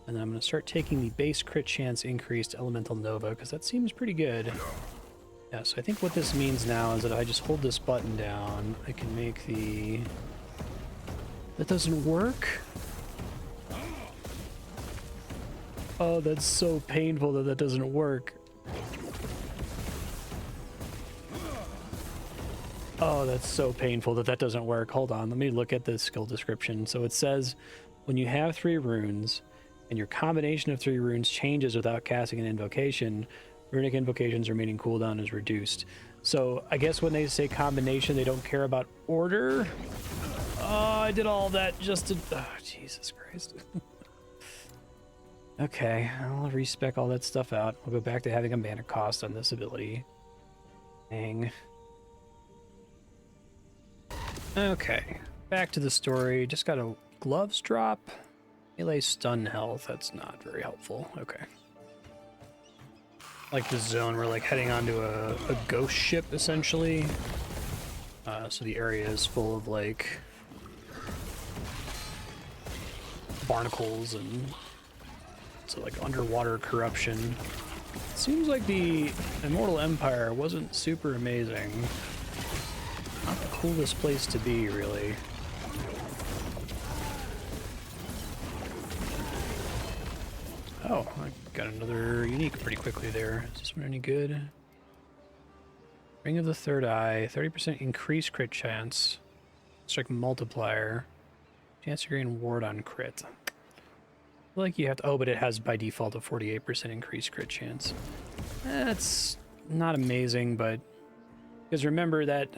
And then I'm going to start taking the base crit chance increased Elemental Nova, because that seems pretty good. Yeah, so I think what this means now is that if I just hold this button down, I can make the... That doesn't work? Oh, that's so painful that that doesn't work. Oh, that's so painful that that doesn't work. Hold on, let me look at the skill description. So it says, when you have 3 runes, and your combination of 3 runes changes without casting an invocation, runic invocations remaining cooldown is reduced. So I guess when they say combination, they don't care about order? Oh, I did all that just to... Oh, Jesus Christ. Okay, I'll respec all that stuff out. We'll go back to having a mana cost on this ability. Dang. Okay, back to the story. Just got a gloves drop. Melee stun health, that's not very helpful. Okay. Like this zone, we're like heading onto a ghost ship, essentially. So the area is full of like barnacles and so like underwater corruption. Seems like the Immortal Empire wasn't super amazing. Not the coolest place to be, really. Oh, I got another unique pretty quickly there. Is this one any good? Ring of the Third Eye, 30% increased crit chance. Strike multiplier. Chance to gain ward on crit. I feel like you have to... Oh, but it has by default a 48% increased crit chance. That's not amazing, but... Because remember that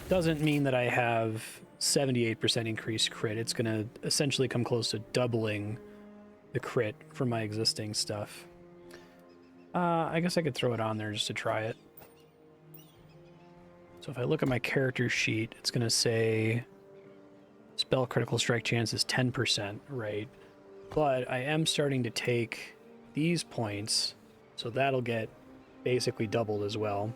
doesn't mean that I have 78% increased crit. It's going to essentially come close to doubling the crit from my existing stuff. I guess I could throw it on there just to try it. So if I look at my character sheet, it's going to say spell critical strike chance is 10%, right? But I am starting to take these points, so that'll get basically doubled as well.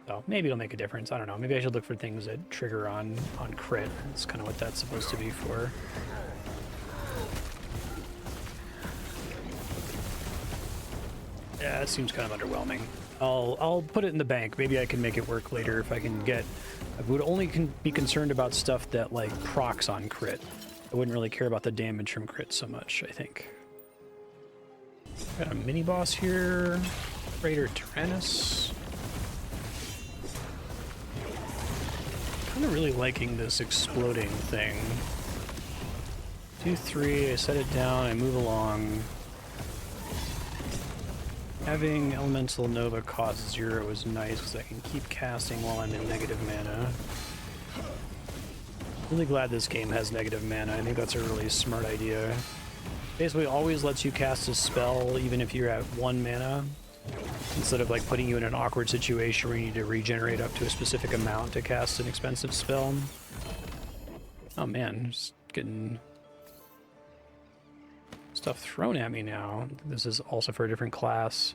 So maybe it'll make a difference. I don't know. Maybe I should look for things that trigger on crit. That's kind of what that's supposed to be for. Yeah, it seems kind of underwhelming. I'll put it in the bank. Maybe I can make it work later if I can get... I would only be concerned about stuff that, like, procs on crit. I wouldn't really care about the damage from crit so much, I think. Got a mini-boss here. Raider Tyrannus. Kind of really liking this exploding thing. 2, 3, I set it down, I move along. Having Elemental Nova cost 0 is nice because I can keep casting while I'm in negative mana. Really glad this game has negative mana. I think that's a really smart idea. Basically always lets you cast a spell even if you're at 1 mana, instead of like putting you in an awkward situation where you need to regenerate up to a specific amount to cast an expensive spell. Oh man, just getting stuff thrown at me now. This is also for a different class.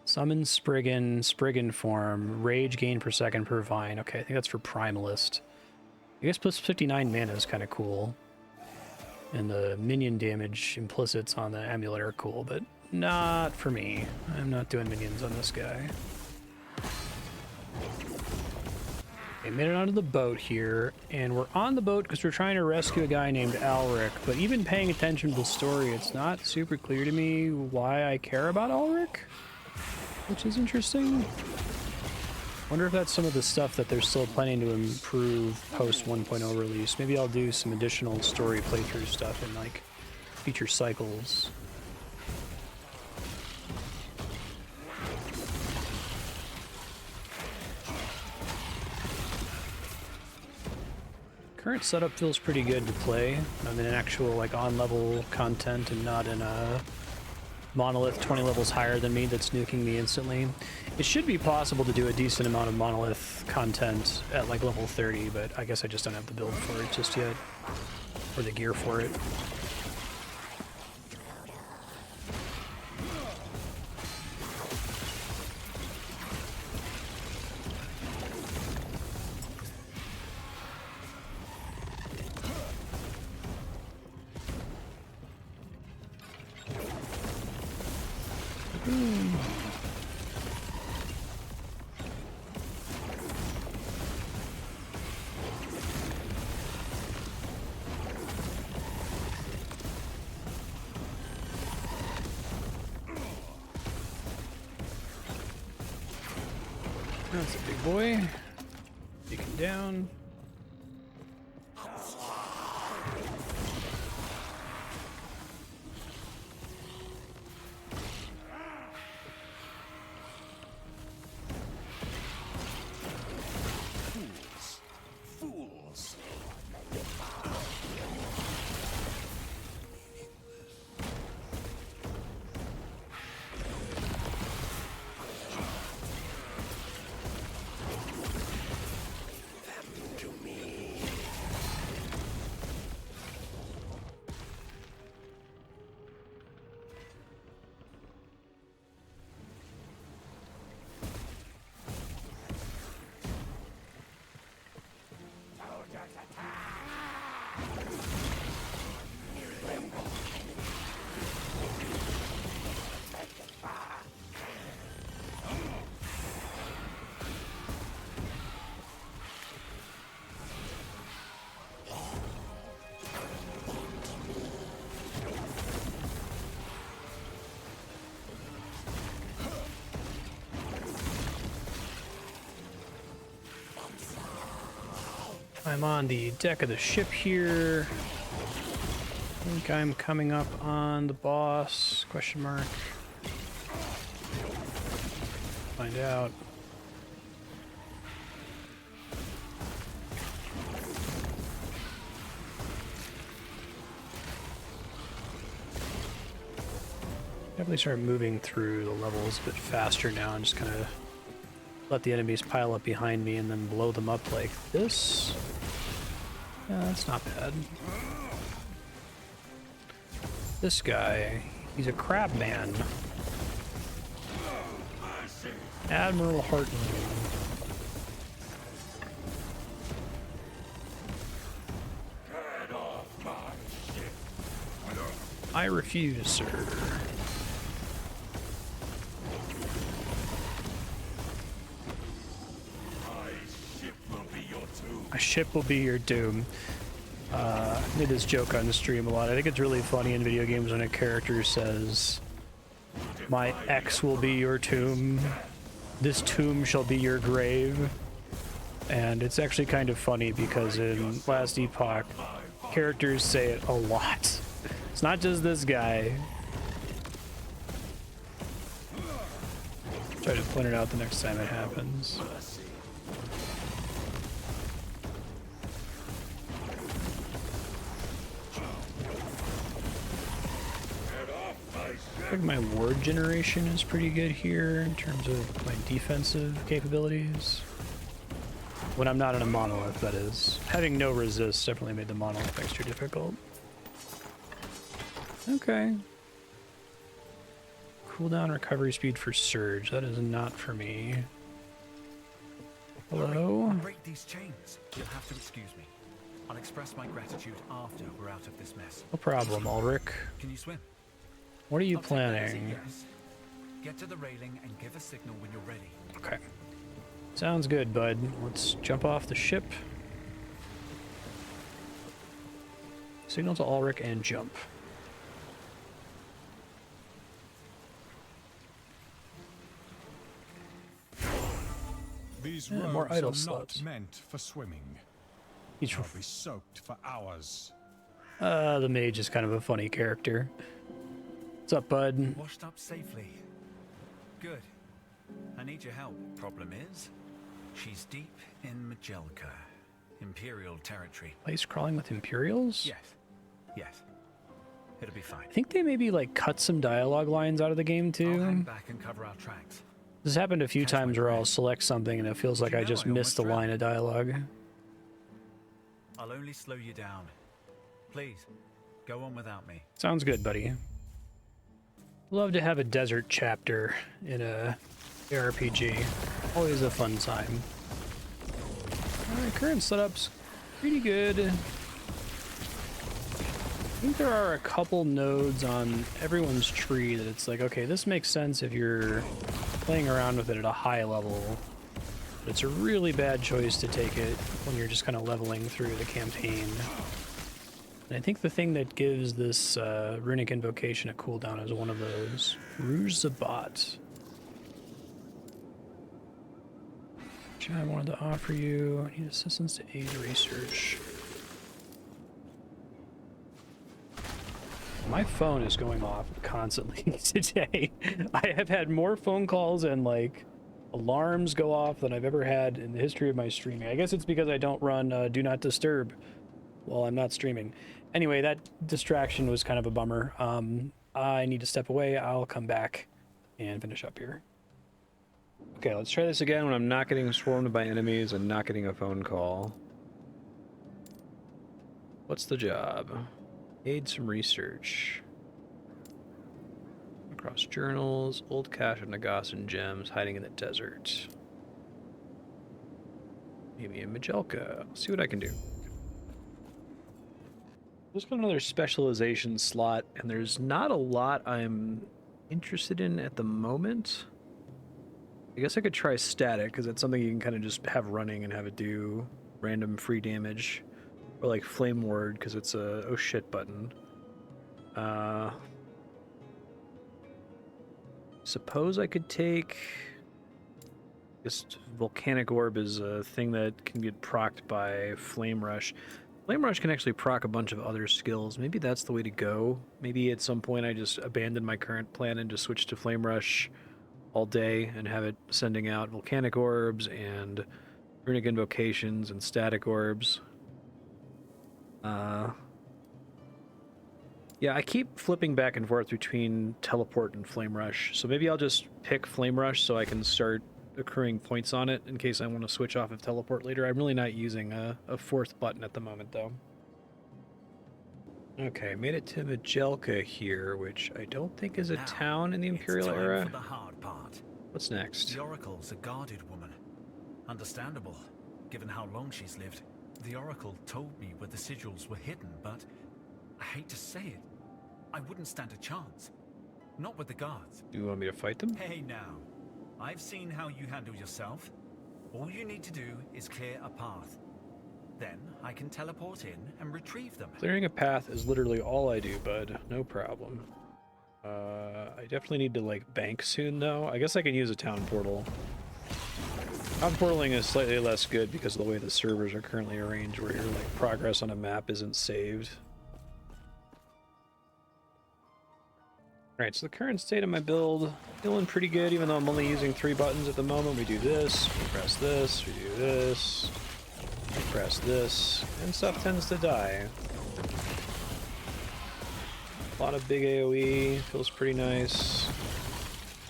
Summon Spriggan form, rage gain per second per vine. Okay, I think that's for Primalist. I guess plus 59 mana is kind of cool. And the minion damage implicits on the amulet are cool, but not for me. I'm not doing minions on this guy. We made it onto the boat here, and we're on the boat because we're trying to rescue a guy named Alric, but even paying attention to the story, it's not super clear to me why I care about Alric, which is interesting. Wonder if that's some of the stuff that they're still planning to improve post 1.0 release. Maybe I'll do some additional story playthrough stuff in like future cycles. Current setup feels pretty good to play. I'm in an actual like on-level content and not in a monolith 20 levels higher than me that's nuking me instantly. It should be possible to do a decent amount of monolith content at like level 30, but I guess I just don't have the build for it just yet, or the gear for it. That's a big boy. Take him down. Fools! I'm on the deck of the ship here. I think I'm coming up on the boss, question mark. Find out. Definitely start moving through the levels a bit faster now and just kind of let the enemies pile up behind me and then blow them up like this. Yeah, that's not bad. This guy, he's a crab man. Admiral Harton. I refuse, sir. My ship will be your doom. I made this joke on the stream a lot. I think it's really funny in video games when a character says, "My ex will be your tomb. This tomb shall be your grave." And it's actually kind of funny because in Last Epoch, characters say it a lot. It's not just this guy. Try to point it out the next time it happens. I think my ward generation is pretty good here in terms of my defensive capabilities. When I'm not in a monolith, that is. Having no resist definitely made the monolith extra difficult. Okay. Cooldown recovery speed for surge. That is not for me. Hello? Break these chains. You'll have to excuse me. I'll express my gratitude after we're out of this mess. No problem, Ulrich. Can you swim? What are you I'll take that as a planning? yes. Get to the railing and give a signal when you're ready. Okay. Sounds good, bud. Let's jump off the ship. Signal to Ulrich and jump. These Yeah, roads more idle are slots. not meant for swimming. Each They'll be soaked for hours. the mage is kind of a funny character. What's up, bud? Washed up safely. Good. I need your help. Problem is, she's deep in Majelka, Imperial territory. Place crawling with Imperials? Yes. Yes. It'll be fine. I think they maybe like cut some dialogue lines out of the game I'll hang too. back and cover our tracks. This happened a few Catch my times where I'll breath. select something and it feels like You I know just I missed a almost line of dialogue. I'll only slow you down. Please, go on without me. Sounds good, buddy. Love to have a desert chapter in a ARPG. Always a fun time. Alright, current setup's pretty good. I think there are a couple nodes on everyone's tree that it's like, okay, this makes sense if you're playing around with it at a high level. But it's a really bad choice to take it when you're just kind of leveling through the campaign. And I think the thing that gives this runic invocation a cooldown is one of those. Rouge Zabat. Which I wanted to offer you. I need assistance to aid research. My phone is going off constantly today. I have had more phone calls and like alarms go off than I've ever had in the history of my streaming. I guess it's because I don't run Do Not Disturb while I'm not streaming. Anyway, that distraction was kind of a bummer. I need to step away. I'll come back and finish up here. Okay, let's try this again when I'm not getting swarmed by enemies and not getting a phone call. What's the job? Aid some research. Across journals, old cache of Nagasan gems hiding in the desert. Maybe in Majelka. I'll see what I can do. Just got another specialization slot, and there's not a lot I'm interested in at the moment. I guess I could try static, because that's something you can kind of just have running and have it do random free damage. Or like Flame Ward, because it's a oh shit button. Suppose I could take... Just Volcanic Orb is a thing that can get procced by Flame Rush. Flame Rush can actually proc a bunch of other skills. Maybe that's the way to go. Maybe at some point I just abandon my current plan and just switch to Flame Rush all day and have it sending out Volcanic Orbs and Runic Invocations and Static Orbs. Yeah, I keep flipping back and forth between Teleport and Flame Rush, so maybe I'll just pick Flame Rush so I can start accruing points on it in case I want to switch off of Teleport later. I'm really not using a fourth button at the moment, though. Okay, made it to Majelka here, which I don't think is a town in the Imperial it's time era. For the hard part. What's next? The Oracle's a guarded woman. Understandable, given how long she's lived. The Oracle told me where the sigils were hidden, but I hate to say it, I wouldn't stand a chance. Not with the guards. Do you want me to fight them? Hey now, I've seen how you handle yourself. All you need to do is clear a path. Then I can teleport in and retrieve them. Clearing a path is literally all I do, bud. No problem. I definitely need to, like, bank soon, though. I guess I can use a town portal. Town portaling is slightly less good because of the way the servers are currently arranged, where your, like, progress on a map isn't saved. Alright, so the current state of my build, feeling pretty good, even though I'm only using 3 buttons at the moment. We do this, we press this, we do this, we press this, and stuff tends to die. A lot of big AoE, feels pretty nice.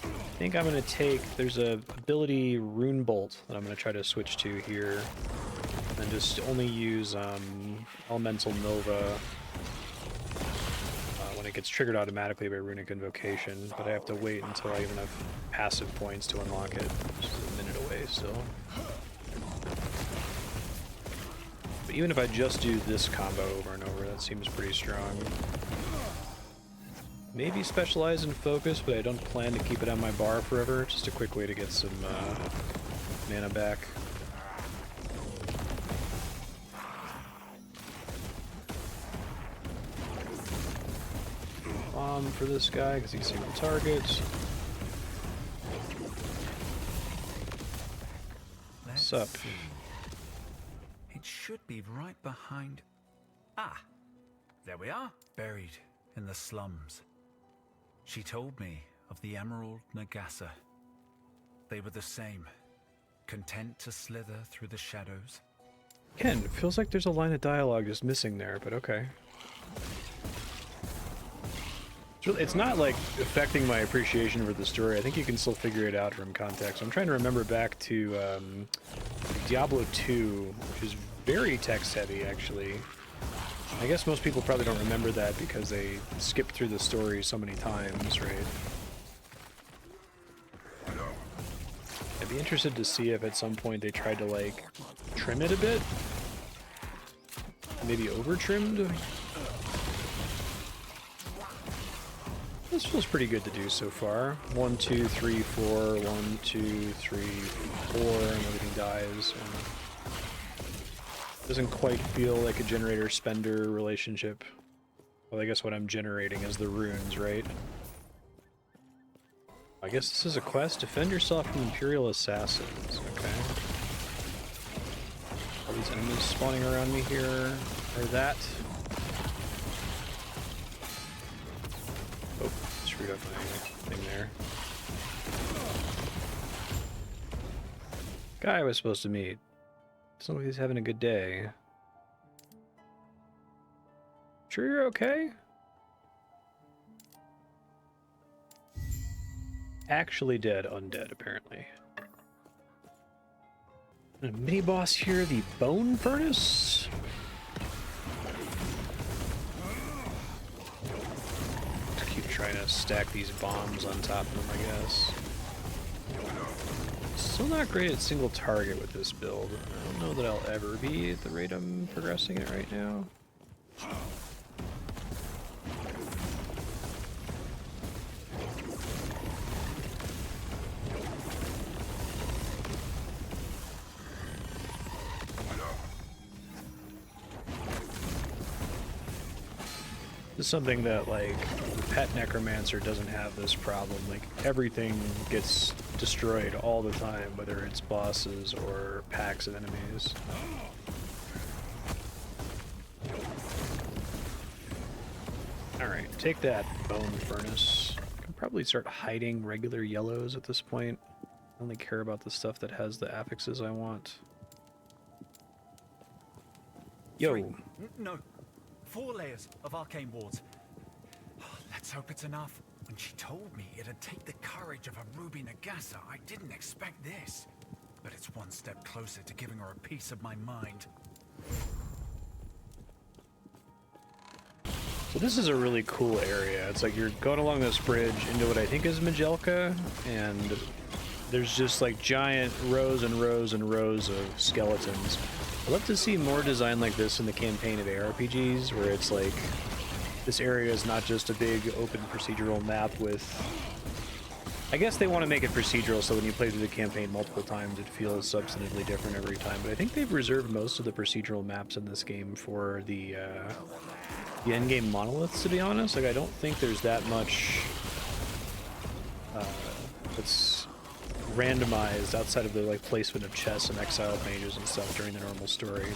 I think I'm going to take, there's a ability Rune Bolt that I'm going to try to switch to here, and just only use Elemental Nova when it gets triggered automatically by Runic Invocation, but I have to wait until I even have passive points to unlock it, which is a minute away still. But even if I just do this combo over and over, that seems pretty strong. Maybe specialize in focus, but I don't plan to keep it on my bar forever. Just a quick way to get some mana back. Bomb for this guy because he's single target. What's up? See. It should be right behind... Ah! There we are, buried in the slums. She told me of the Emerald Nagasa. They were the same, content to slither through the shadows. Again, it feels like there's a line of dialogue just missing there, but okay. It's not like affecting my appreciation for the story. I think you can still figure it out from context. I'm trying to remember back to Diablo 2, which is very text heavy actually. I guess most people probably don't remember that because they skip through the story so many times, right? I'd be interested to see if at some point they tried to like trim it a bit. Maybe over trimmed. This feels pretty good to do so far. 1, 2, 3, 4, 1, 2, 3, 4, and everything dies. Doesn't quite feel like a generator-spender relationship. Well, I guess what I'm generating is the runes, right? I guess this is a quest. Defend yourself from Imperial assassins. Okay. All these enemies spawning around me here. Or that. Oh, screwed up my thing there. Guy I was supposed to meet. Doesn't look like he's having a good day. Sure you're okay? Actually dead, undead, apparently. And a mini-boss here, the Bone Furnace? Just keep trying to stack these bombs on top of them, I guess. Still not great at single target with this build. I don't know that I'll ever be at the rate I'm progressing it right now. This is something that, like, Pet Necromancer doesn't have this problem. Like, everything gets destroyed all the time, whether it's bosses or packs of enemies. Alright, take that, Bone Furnace. I can probably start hiding regular yellows at this point. I only care about the stuff that has the affixes I want. Yo! No. 4 layers of arcane wards. Oh, let's hope it's enough. When she told me it'd take the courage of a Ruby Nagasa, I didn't expect this. But it's one step closer to giving her a piece of my mind. So this is a really cool area. It's like you're going along this bridge into what I think is Majelka, and there's just like giant rows and rows and rows of skeletons. I'd love to see more design like this in the campaign of ARPGs, where it's like, this area is not just a big open procedural map with... I guess they want to make it procedural, so when you play through the campaign multiple times, it feels substantively different every time. But I think they've reserved most of the procedural maps in this game for the endgame monoliths, to be honest. Like, I don't think there's that much that's randomized outside of the like placement of chests and exiled mages and stuff during the normal story.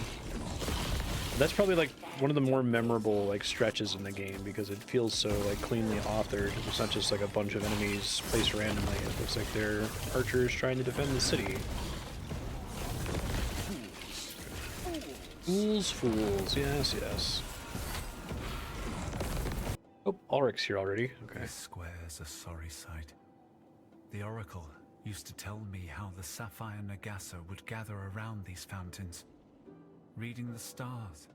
That's probably like one of the more memorable like stretches in the game because it feels so like cleanly authored. It's not just like a bunch of enemies placed randomly. It looks like they're archers trying to defend the city. Fools, fools, yes, yes. Oh, Ulrich's here already. Okay. This square's a sorry sight. The Oracle used to tell me how the Sapphire Nagasa would gather around these fountains, reading the stars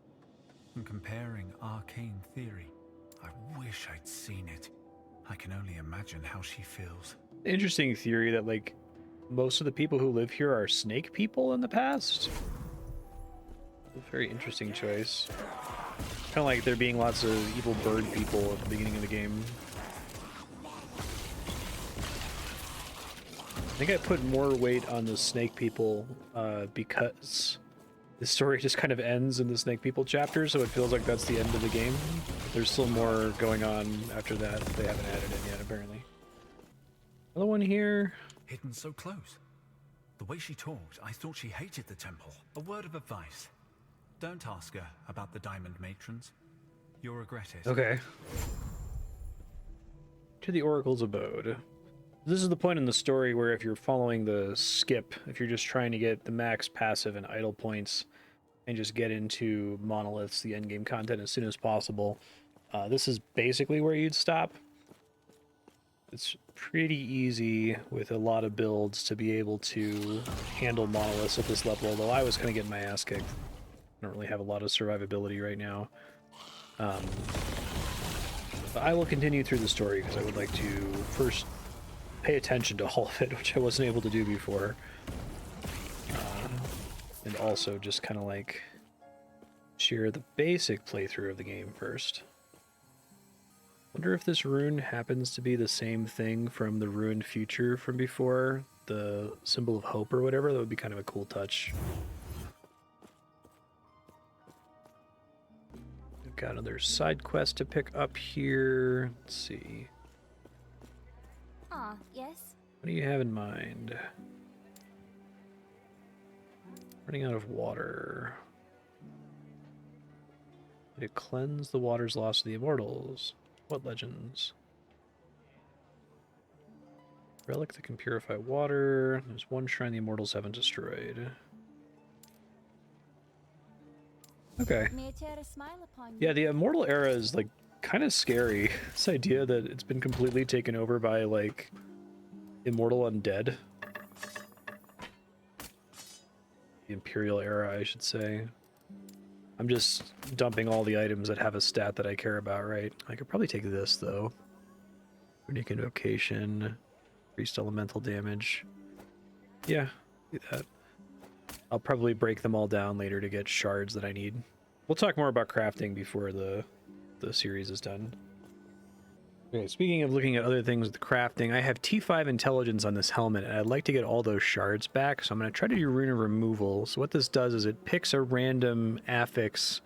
and comparing arcane theory. I wish I'd seen it. I can only imagine how she feels. Interesting theory that like most of the people who live here are snake people in the past. A very interesting choice. Kind of like there being lots of evil bird people at the beginning of the game. I think I put more weight on the snake people because the story just kind of ends in the snake people chapter, so it feels like that's the end of the game. There's still more going on after that they haven't added in yet, apparently. Another one here. Hidden so close. The way she talked, I thought she hated the temple. A word of advice. Don't ask her about the Diamond Matrons. You'll regret it. Okay. To the Oracle's abode. This is the point in the story where if you're following the skip, if you're just trying to get the max passive and idle points and just get into monoliths, the endgame content, as soon as possible, this is basically where you'd stop. It's pretty easy with a lot of builds to be able to handle monoliths at this level, although I was kind of getting my ass kicked. I don't really have a lot of survivability right now. But I will continue through the story because I would like to first pay attention to all of it, which I wasn't able to do before. And also just kind of like share the basic playthrough of the game first. Wonder if this rune happens to be the same thing from the ruined future from before, the symbol of hope or whatever. That would be kind of a cool touch. We've got another side quest to pick up here. Let's see. Ah, yes. What do you have in mind? Running out of water. To cleanse the waters lost to the immortals. What legends? Relic that can purify water. There's one shrine the immortals haven't destroyed. Okay. May I share a smile upon you? Yeah, the immortal era is like kind of scary. This idea that it's been completely taken over by like immortal undead. The imperial era, I should say. I'm just dumping all the items that have a stat that I care about, right? I could probably take this though. Runic Invocation, increased elemental damage. Yeah, do that. I'll probably break them all down later to get shards that I need. We'll talk more about crafting before the series is done. Okay, speaking of looking at other things with crafting, I have T5 intelligence on this helmet, and I'd like to get all those shards back, so I'm going to try to do rune of removal. So what this does is it picks a random affix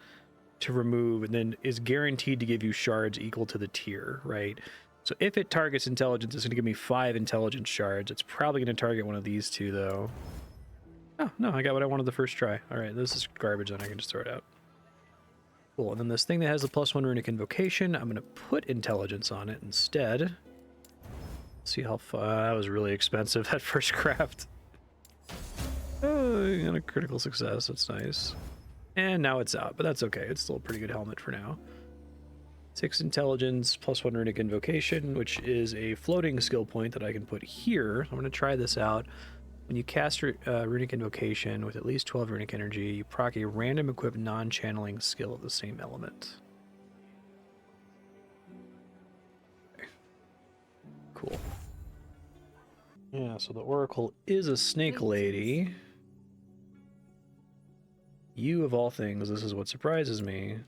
to remove, and then is guaranteed to give you shards equal to the tier, right? So if it targets intelligence, it's going to give me 5 intelligence shards. It's probably going to target one of these two, though. Oh, no, I got what I wanted the first try. All right, this is garbage, then I can just throw it out. Cool, and then this thing that has the +1 runic invocation, I'm going to put intelligence on it instead. See how far... that was really expensive, that first craft. Oh, you got a critical success, that's nice. And now it's out, but that's okay. It's still a pretty good helmet for now. 6 intelligence, +1 runic invocation, which is a floating skill point that I can put here. I'm going to try this out. When you cast Runic Invocation with at least 12 Runic Energy, you proc a random equipped non-channeling skill of the same element. Okay. Cool. Yeah, so the Oracle is a snake lady. You, of all things, this is what surprises me.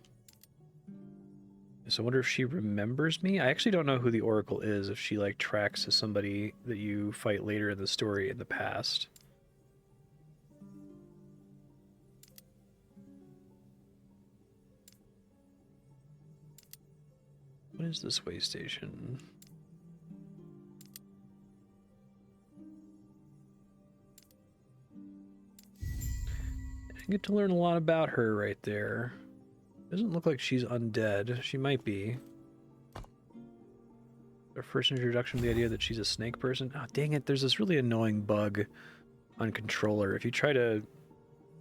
So I wonder if she remembers me. I actually don't know who the Oracle is, if she like tracks to somebody that you fight later in the story in the past. What is this way station? I get to learn a lot about her right there. Doesn't look like she's undead. She might be. Our first introduction to the idea that she's a snake person. Oh, dang it. There's this really annoying bug on controller. If you try to,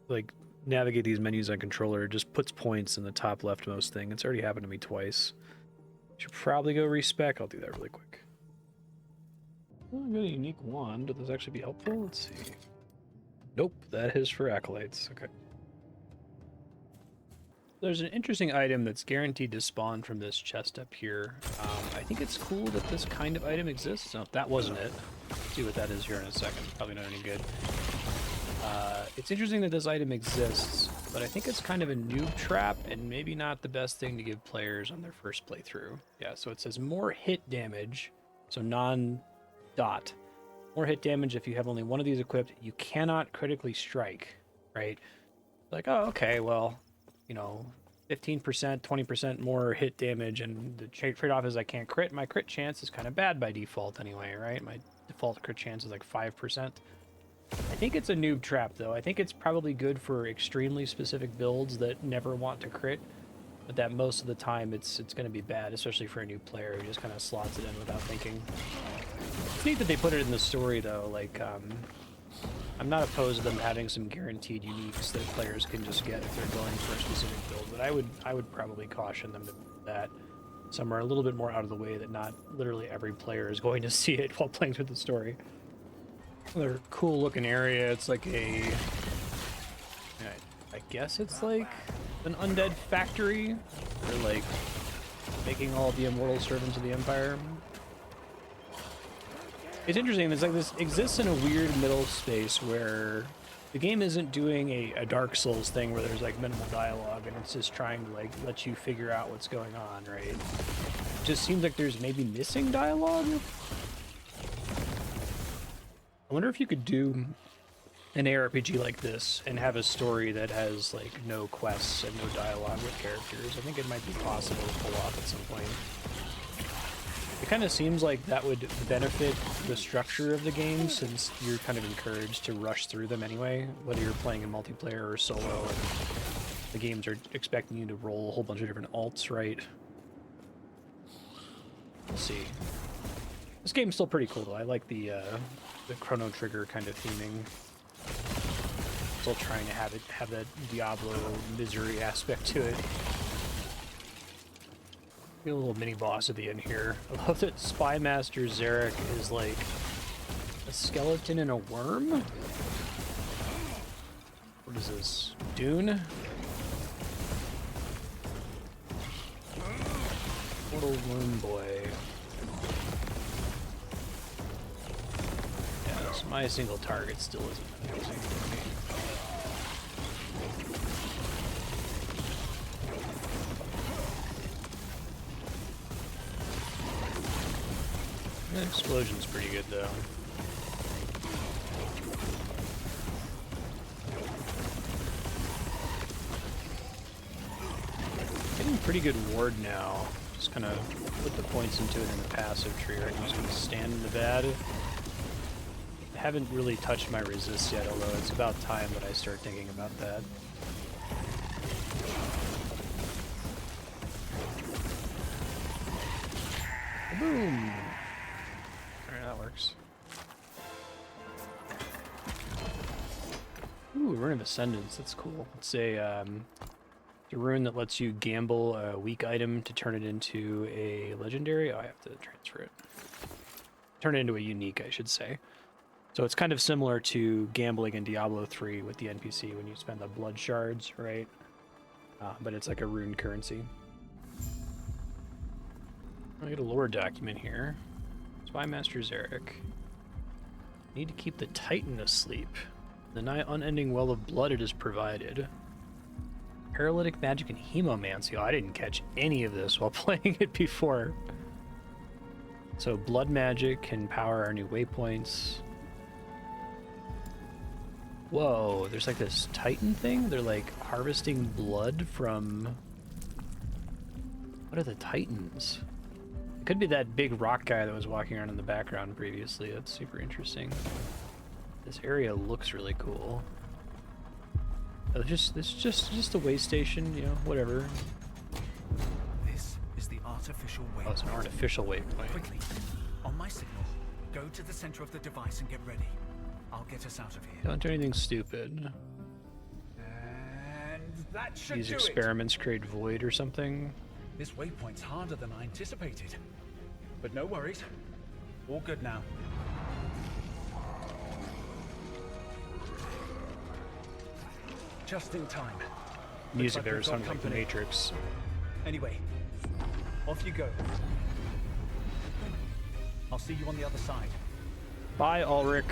like, navigate these menus on controller, it just puts points in the top leftmost thing. It's already happened to me twice. Should probably go respec. I'll do that really quick. Oh, I got a unique wand. Would this actually be helpful? Let's see. Nope. That is for acolytes. Okay. There's an interesting item that's guaranteed to spawn from this chest up here. I think it's cool that this kind of item exists. No, that wasn't it. Let's see what that is here in a second. Probably not any good. It's interesting that this item exists, but I think it's kind of a noob trap and maybe not the best thing to give players on their first playthrough. Yeah, so it says more hit damage, so non-dot, More hit damage if you have only one of these equipped. You cannot critically strike, right? Like, oh, okay, well, you know, 15%, 20% more hit damage, and the trade-off is I can't crit. My crit chance is kind of bad by default anyway, right? My default crit chance is like 5%. I think it's a noob trap, though. I think it's probably good for extremely specific builds that never want to crit, but that most of the time it's going to be bad, especially for a new player who just kind of slots it in without thinking. It's neat that they put it in the story, though. Like, I'm not opposed to them having some guaranteed uniques that players can just get if they're going for a specific build, but I would probably caution them to do that. Some are a little bit more out of the way that not literally every player is going to see it while playing through the story. Another cool looking area. It's like a, I guess it's like an undead factory. They're like making all the immortal servants of the Empire. It's interesting. It's like this exists in a weird middle space where the game isn't doing a Dark Souls thing where there's like minimal dialogue and it's just trying to like let you figure out what's going on, right? It just seems like there's maybe missing dialogue. I wonder if you could do an ARPG like this and have a story that has like no quests and no dialogue with characters. I think it might be possible to pull off at some point. It kind of seems like that would benefit the structure of the game, since you're kind of encouraged to rush through them anyway, whether you're playing in multiplayer or solo, and the games are expecting you to roll a whole bunch of different alts, right? We'll see. This game's still pretty cool, though. I like the Chrono Trigger kind of theming. Still trying to have that Diablo misery aspect to it. A little mini boss at the end here. I love that Spy Master Zarek is like a skeleton and a worm. What is this? Dune? Little worm boy. Yeah, so my single target still isn't amazing for me. The explosion's pretty good, though. Getting pretty good ward now. Just kind of put the points into it in the passive tree. Right? I'm just going to stand in the bad. I haven't really touched my resist yet, although it's about time that I start thinking about that. Boom! Alright, that works. Ooh, Rune of Ascendance, that's cool. It's a rune that lets you gamble a weak item to turn it into a legendary. Oh, I have to transfer it. Turn it into a unique, I should say. So it's kind of similar to gambling in Diablo 3 with the NPC when you spend the blood shards, right? But it's like a rune currency. I get a lore document here. Spy Master Zarek. Need to keep the Titan asleep. The nigh unending well of blood it has provided. Paralytic magic and hemomancy. Oh, I didn't catch any of this while playing it before. So blood magic can power our new waypoints. Whoa, there's like this Titan thing? They're like harvesting blood from... What are the Titans? Could be that big rock guy that was walking around in the background previously. That's super interesting. This area looks really cool. Oh, this is just a way station, you know, whatever. This is the artificial waypoint. Oh, it's an artificial waypoint. Quickly, on my signal, go to the center of the device and get ready. I'll get us out of here. Don't do anything stupid. And that should These do experiments create void or something. This waypoint's harder than I anticipated. But no worries. All good now. Just in time. Music there sounds like The Matrix. Anyway, off you go. I'll see you on the other side. Bye, Ulrich.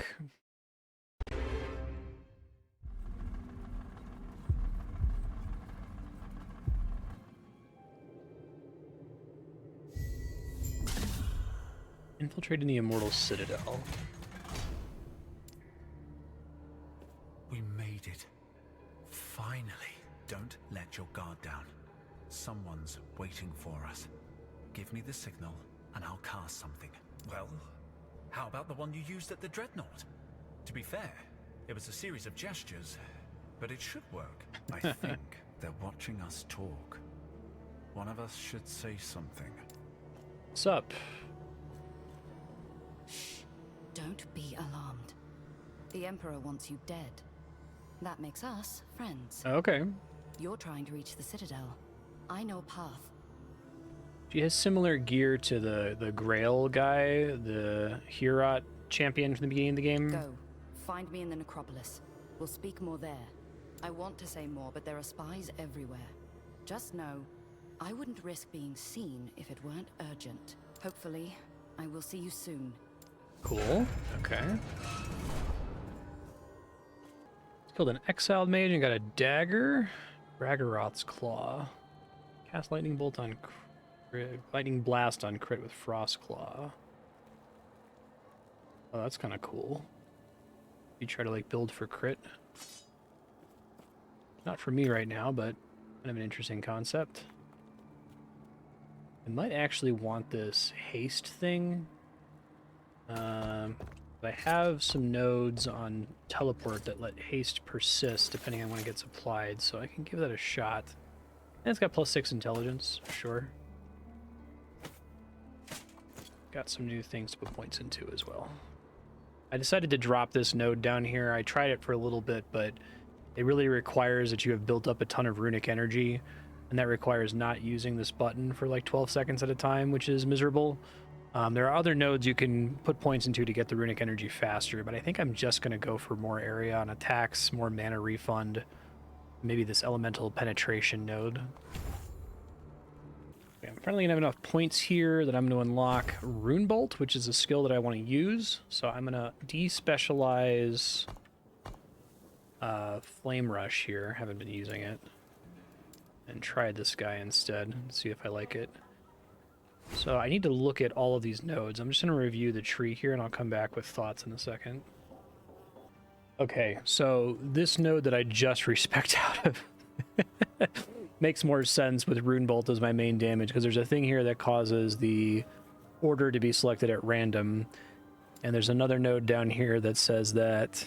Infiltrating the Immortal Citadel. We made it. Finally. Don't let your guard down. Someone's waiting for us. Give me the signal, and I'll cast something. Well, how about the one you used at the Dreadnought? To be fair, it was a series of gestures, but it should work. I think they're watching us talk. One of us should say something. What's up? Shh. Don't be alarmed. The Emperor wants you dead. That makes us friends. Okay. You're trying to reach the Citadel. I know a path. She has similar gear to the Grail guy, the Hurot champion from the beginning of the game. Go. Find me in the Necropolis. We'll speak more there. I want to say more, but there are spies everywhere. Just know, I wouldn't risk being seen if it weren't urgent. Hopefully, I will see you soon. Cool. Okay. Killed an exiled mage and got a dagger. Raggaroth's Claw. Cast lightning bolt on crit. Lightning blast on crit with Frost Claw. Oh, that's kind of cool. You try to like build for crit. Not for me right now, but kind of an interesting concept. I might actually want this haste thing. I have some nodes on teleport that let haste persist depending on when it gets applied, so I can give that a shot. And it's got +6 intelligence, sure. Got some new things to put points into as well. I decided to drop this node down here. I tried it for a little bit, but it really requires that you have built up a ton of runic energy, and that requires not using this button for like 12 seconds at a time, which is miserable. There are other nodes you can put points into to get the runic energy faster, but I think I'm just going to go for more area on attacks, more mana refund, maybe this elemental penetration node. Okay, I'm finally going to have enough points here that I'm going to unlock Rune Bolt, which is a skill that I want to use. So I'm going to despecialize Flame Rush here. Haven't been using it. And try this guy instead, see if I like it. So I need to look at all of these nodes. I'm just going to review the tree here, and I'll come back with thoughts in a second. Okay, so this node that I just respec'd out of makes more sense with Rune Bolt as my main damage, because there's a thing here that causes the order to be selected at random, and there's another node down here that says that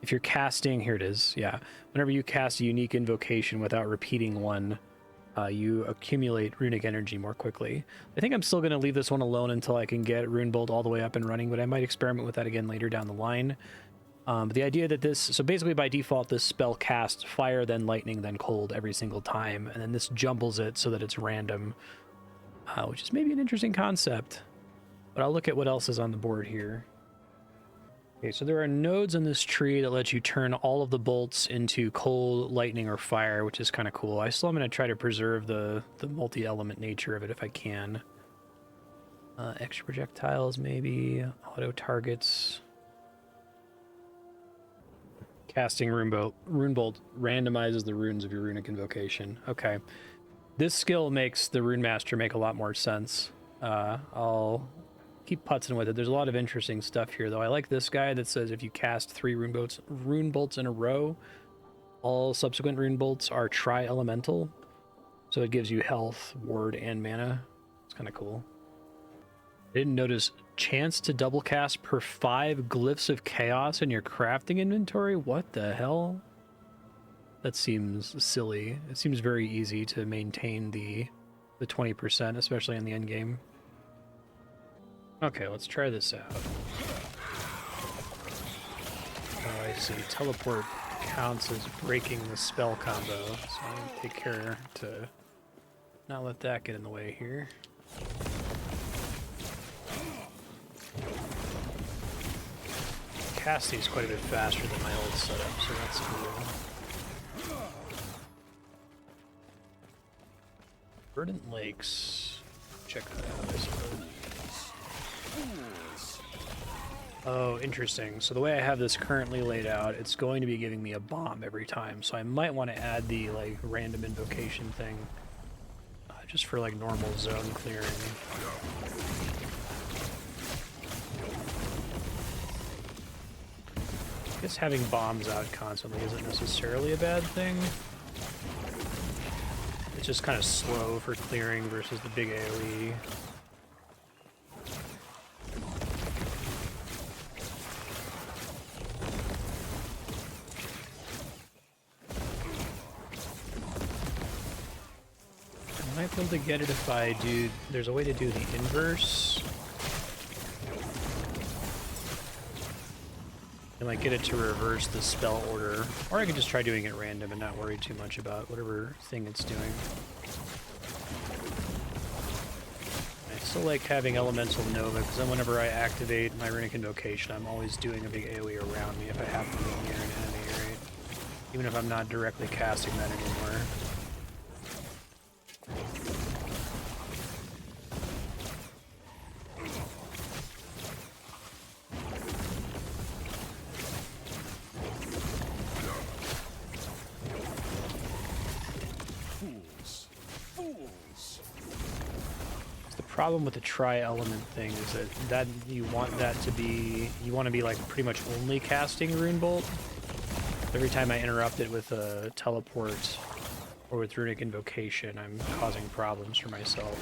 if you're casting, here it is, yeah, whenever you cast a unique invocation without repeating one, you accumulate runic energy more quickly. I think I'm still going to leave this one alone until I can get Rune Bolt all the way up and running, but I might experiment with that again later down the line. But the idea that this, so basically by default, this spell casts fire, then lightning, then cold every single time, and then this jumbles it so that it's random, which is maybe an interesting concept. But I'll look at what else is on the board here. Okay, so there are nodes in this tree that let you turn all of the bolts into cold, lightning, or fire, which is kind of cool. I still am going to try to preserve the multi-element nature of it if I can. Extra projectiles, maybe. Auto targets. Casting Rune Bolt randomizes the runes of your runic invocation. Okay. This skill makes the Rune Master make a lot more sense. I'll keep putzing with it. There's a lot of interesting stuff here, though. I like this guy that says if you cast 3 rune bolts in a row, all subsequent rune bolts are tri-elemental. So it gives you health, ward, and mana. It's kind of cool. I didn't notice chance to double cast per 5 glyphs of chaos in your crafting inventory. What the hell? That seems silly. It seems very easy to maintain the 20%, especially in the end game. Okay, let's try this out. Oh, I see. Teleport counts as breaking the spell combo, so I'm going to take care to not let that get in the way here. Cast these quite a bit faster than my old setup, so that's cool. Verdant Lakes. Check that out, I suppose. Oh, interesting. So the way I have this currently laid out, it's going to be giving me a bomb every time. So I might want to add the like random invocation thing, just for like normal zone clearing. guess having bombs out constantly isn't necessarily a bad thing. It's just kind of slow for clearing versus the big AoE. I might be able to get it if I do... There's a way to do the inverse. I might get it to reverse the spell order. Or I could just try doing it random and not worry too much about whatever thing it's doing. I still like having Elemental Nova, because then whenever I activate my Runic Invocation, I'm always doing a big AoE around me if I happen to be near an enemy, right? Even if I'm not directly casting that anymore. Problem with the tri-element thing is that you want that to be, you want to be like pretty much only casting Rune Bolt. Every time I interrupt it with a teleport or with Runic Invocation, I'm causing problems for myself.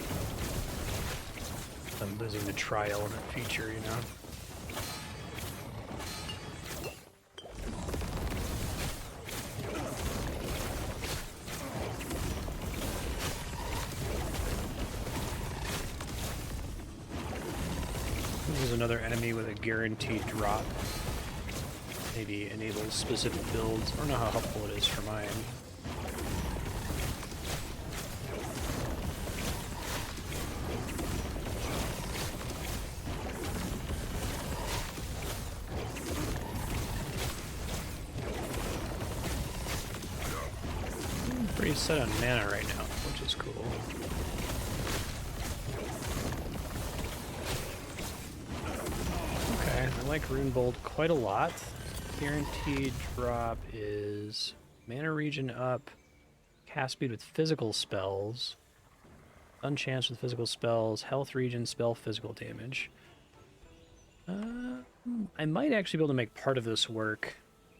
I'm losing the tri-element feature, you know? This is another enemy with a guaranteed drop. Maybe enables specific builds. I don't know how helpful it is for mine. I'm pretty set on mana right now, which is cool. I like Rune Bolt quite a lot. Guaranteed drop is mana regen up, cast speed with physical spells, stun chance with physical spells, health regen, spell physical damage. I might actually be able to make part of this work.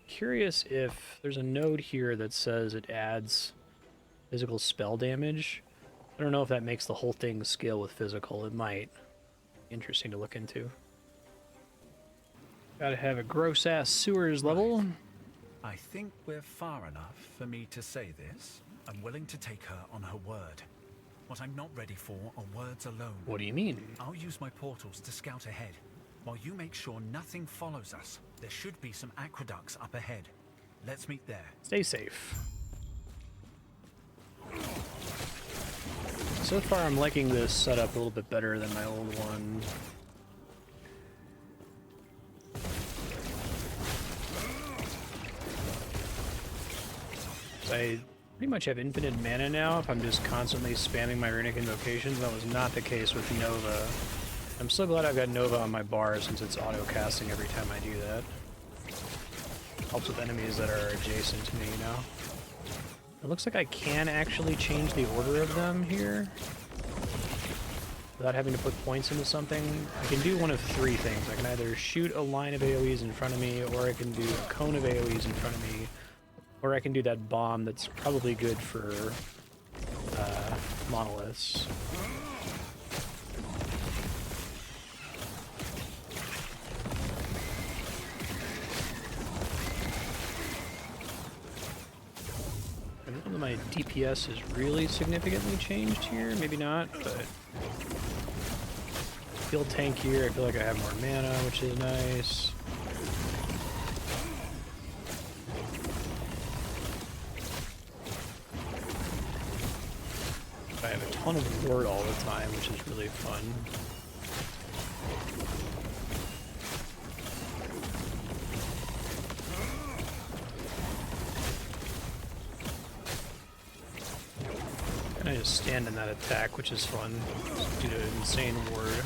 Curious if there's a node here that says it adds physical spell damage. I don't know if that makes the whole thing scale with physical. It might. Interesting to look into. Gotta have a gross-ass sewers level. Right. I think we're far enough for me to say this. I'm willing to take her on her word. What I'm not ready for are words alone. What do you mean? I'll use my portals to scout ahead, while you make sure nothing follows us. There should be some aqueducts up ahead. Let's meet there. Stay safe. So far I'm liking this setup a little bit better than my old one. I pretty much have infinite mana now if I'm just constantly spamming my Runic Invocations. That was not the case with Nova. I'm so glad I've got Nova on my bar since it's auto-casting every time I do that. Helps with enemies that are adjacent to me, you know? It looks like I can actually change the order of them here without having to put points into something. I can do one of three things. I can either shoot a line of AoEs in front of me, or I can do a cone of AoEs in front of me, or I can do that bomb that's probably good for monoliths. I don't know that my DPS has really significantly changed here. Maybe not, but I feel tankier. I feel like I have more mana, which is nice. I have a ton of ward all the time, which is really fun. And I just stand in that attack, which is fun, just due to insane ward.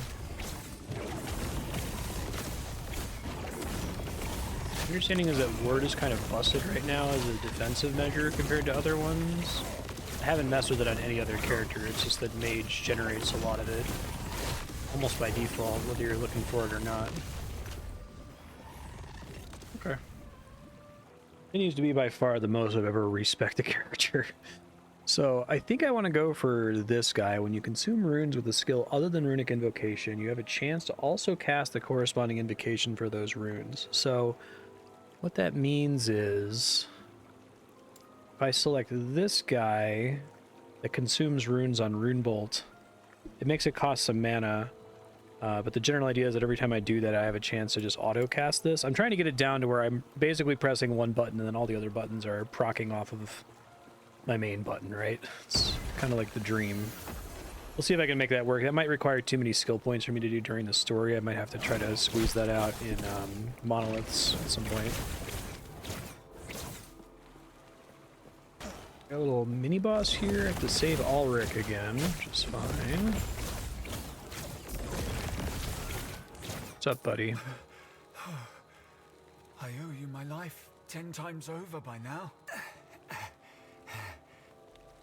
My understanding is that ward is kind of busted right now as a defensive measure compared to other ones. I haven't messed with it on any other character, it's just that Mage generates a lot of it. Almost by default, whether you're looking for it or not. Okay. Continues to be by far the most I've ever respected character. So I think I want to go for this guy. When you consume runes with a skill other than runic invocation, you have a chance to also cast the corresponding invocation for those runes. So what that means is if I select this guy that consumes runes on Runebolt, it makes it cost some mana. But the general idea is that every time I do that, I have a chance to just auto-cast this. I'm trying to get it down to where I'm basically pressing one button and then all the other buttons are proccing off of my main button, right? It's kind of like the dream. We'll see if I can make that work. That might require too many skill points for me to do during the story. I might have to try to squeeze that out in monoliths at some point. Got a little mini-boss here. I have to save Ulrich again, which is fine. What's up, buddy? I owe you my life 10 times over by now. I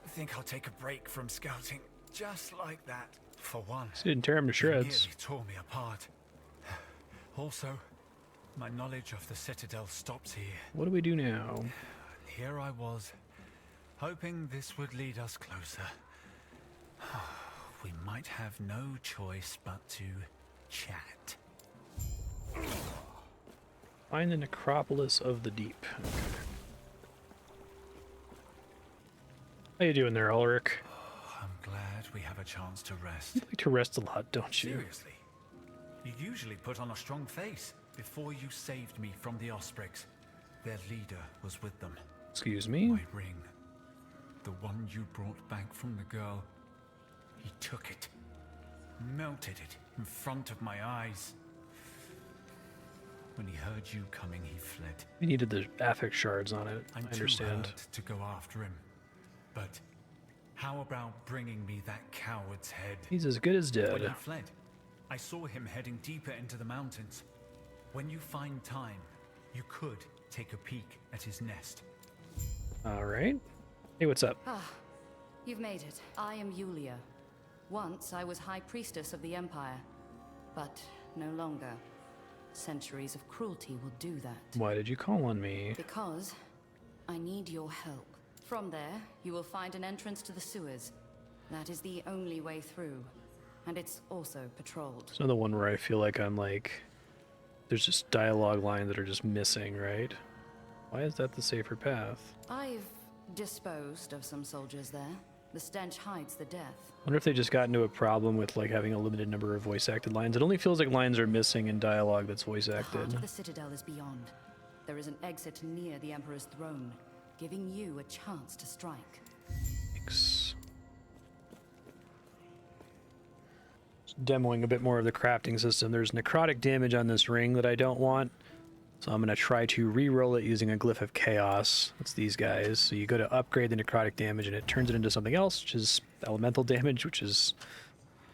think I'll take a break from scouting, just like that. For one, This didn't tear him to shreds. You nearly tore me apart. Also, my knowledge of the Citadel stops here. What do we do now? Here I was, hoping this would lead us closer. We might have no choice but to chat. Find the necropolis of the deep. Okay. How you doing there, Ulrich? I'm glad we have a chance to rest. You like to rest a lot, don't you? Seriously? You usually put on a strong face. Before you saved me from the Ospreys, their leader was with them. Excuse me? My ring. The one you brought back from the girl. He took it. Melted it in front of my eyes. When he heard you coming, he fled. We needed the affix shards on it. I'm I understand. too hurt to go after him. But how about bringing me that coward's head? He's as good as dead. When he fled, I saw him heading deeper into the mountains. When you find time, you could take a peek at his nest. All right. Hey, what's up? Ah, you've made it. I am Yulia. Once I was High Priestess of the Empire, but no longer. Centuries of cruelty will do that. Why did you call on me? Because I need your help. From there, you will find an entrance to the sewers. That is the only way through, and it's also patrolled. It's another one where I feel like I'm like, there's just dialogue lines that are just missing, right? Why is that the safer path? I've disposed of some soldiers there. The stench hides the death. I wonder if they just got into a problem with like having a limited number of voice acted lines. It only feels like lines are missing in dialogue that's voice The heart acted. of the Citadel is beyond. There is an exit near the Emperor's throne, giving you a chance to strike. Thanks. Just demoing a bit more of the crafting system. There's necrotic damage on this ring that I don't want. So I'm going to try to re-roll it using a Glyph of Chaos. That's these guys. So you go to upgrade the necrotic damage and it turns it into something else, which is elemental damage, which is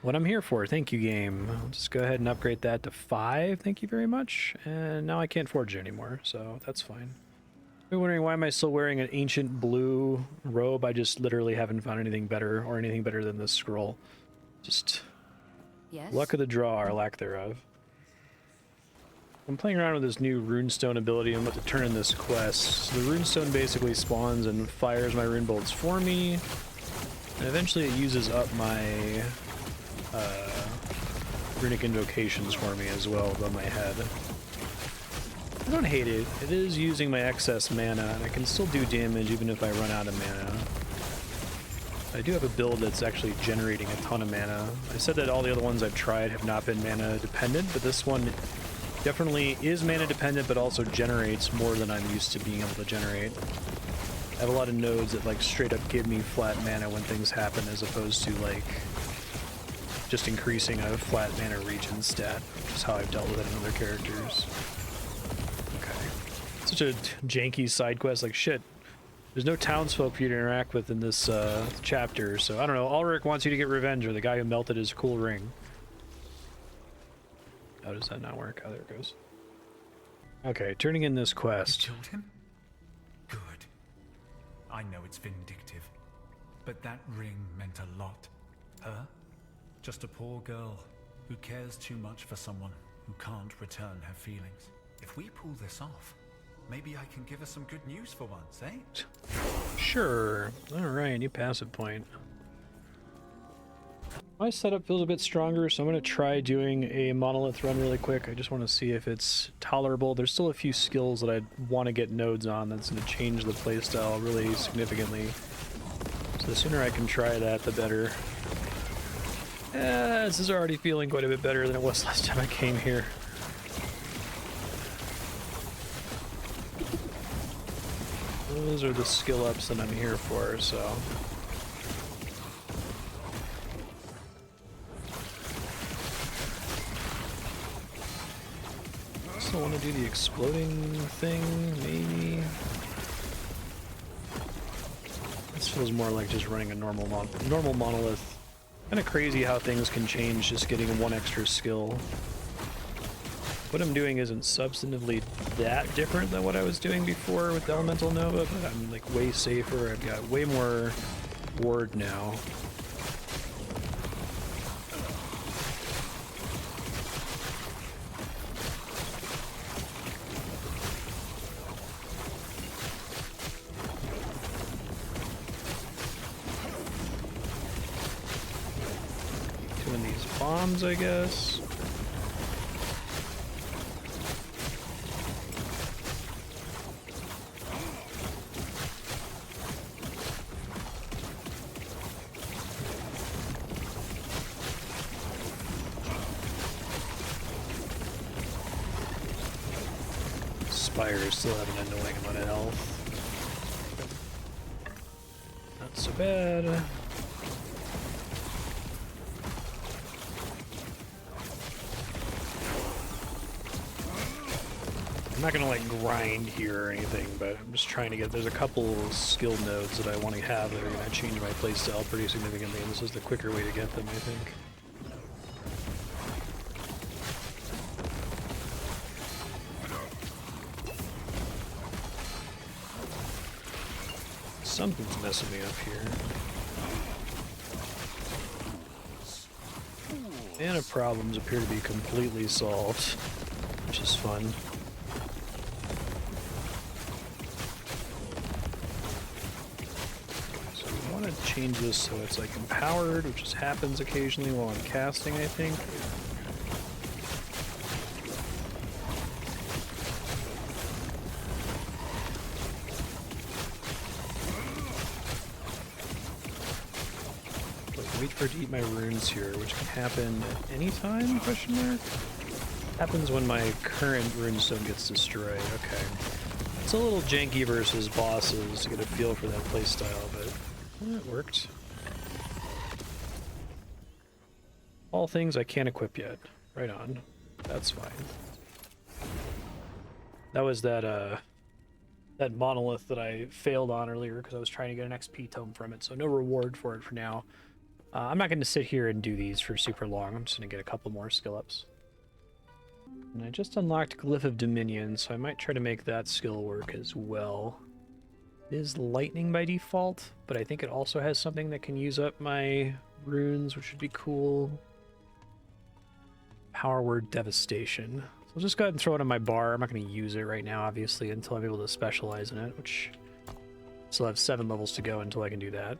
what I'm here for. Thank you, game. I'll just go ahead and upgrade that to 5. Thank you very much. And now I can't forge it anymore, so that's fine. You're wondering why am I still wearing an ancient blue robe? I just literally haven't found anything better or anything better than this scroll. Just luck of the draw or lack thereof. I'm playing around with this new runestone ability. I'm about to turn in this quest. So the runestone basically spawns and fires my rune bolts for me. And eventually it uses up my runic invocations for me as well above my head. I don't hate it. It is using my excess mana, and I can still do damage even if I run out of mana. I do have a build that's actually generating a ton of mana. I said that all the other ones I've tried have not been mana dependent, but this one definitely is mana dependent, but also generates more than I'm used to being able to generate. I have a lot of nodes that like straight up give me flat mana when things happen, as opposed to like just increasing a flat mana regen stat, which is how I've dealt with it in other characters. Okay. Such a janky side quest, like shit. There's no townsfolk for you to interact with in this chapter, so I don't know. Ulrich wants you to get revenge, or the guy who melted his cool ring. How does that not work? Oh, there it goes. Okay, turning in this quest. You killed him? Good. I know it's vindictive, but that ring meant a lot. Her? Just a poor girl who cares too much for someone who can't return her feelings. If we pull this off, Maybe I can give her some good news for once, eh? Sure. Alright, new passive point. My setup feels a bit stronger, so I'm going to try doing a monolith run really quick. I just want to see if it's tolerable. There's still a few skills that I want to get nodes on that's going to change the playstyle really significantly. So the sooner I can try that, the better. This is already feeling quite a bit better than it was last time I came here. Those are the skill ups that I'm here for, so... Still want to do the exploding thing, maybe? This feels more like just running a normal monolith. Kind of crazy how things can change just getting one extra skill. What I'm doing isn't substantively that different than what I was doing before with Elemental Nova, but I'm like way safer. I've got way more ward now. Doing these bombs, I guess. Spires still have an annoying amount of health. Not so bad. I'm not gonna like grind here or anything, but I'm just trying to get, there's a couple skill nodes that I want to have that are gonna change my playstyle pretty significantly, and this is the quicker way to get them, I think. Something's messing me up here. Mana problems appear to be completely solved, which is fun. So we want to change this so it's like empowered, which just happens occasionally while I'm casting, I think. Wait for it to eat my runes here, which can happen at any time, question mark? Happens when my current runestone gets destroyed, okay. It's a little janky versus bosses to get a feel for that playstyle, but it worked. All things I can't equip yet. Right on. That's fine. That was that monolith that I failed on earlier because I was trying to get an XP tome from it, so no reward for it for now. I'm not going to sit here and do these for super long. I'm just going to get a couple more skill ups. And I just unlocked Glyph of Dominion, so I might try to make that skill work as well. It is lightning by default, but I think it also has something that can use up my runes, which would be cool. Power Word Devastation. So I'll just go ahead and throw it on my bar. I'm not going to use it right now, obviously, until I'm able to specialize in it, which I still have 7 levels to go until I can do that.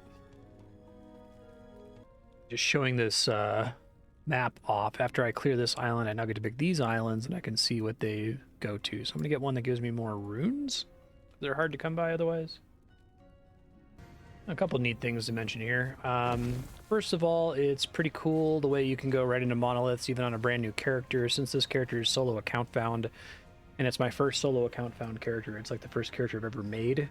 Just showing this map off. After I clear this island, I now get to pick these islands, and I can see what they go to. So I'm going to get one that gives me more runes. They're hard to come by otherwise. A couple neat things to mention here. First of all, it's pretty cool the way you can go right into monoliths, even on a brand new character. Since this character is solo account found, and it's my first solo account found character, it's like the first character I've ever made.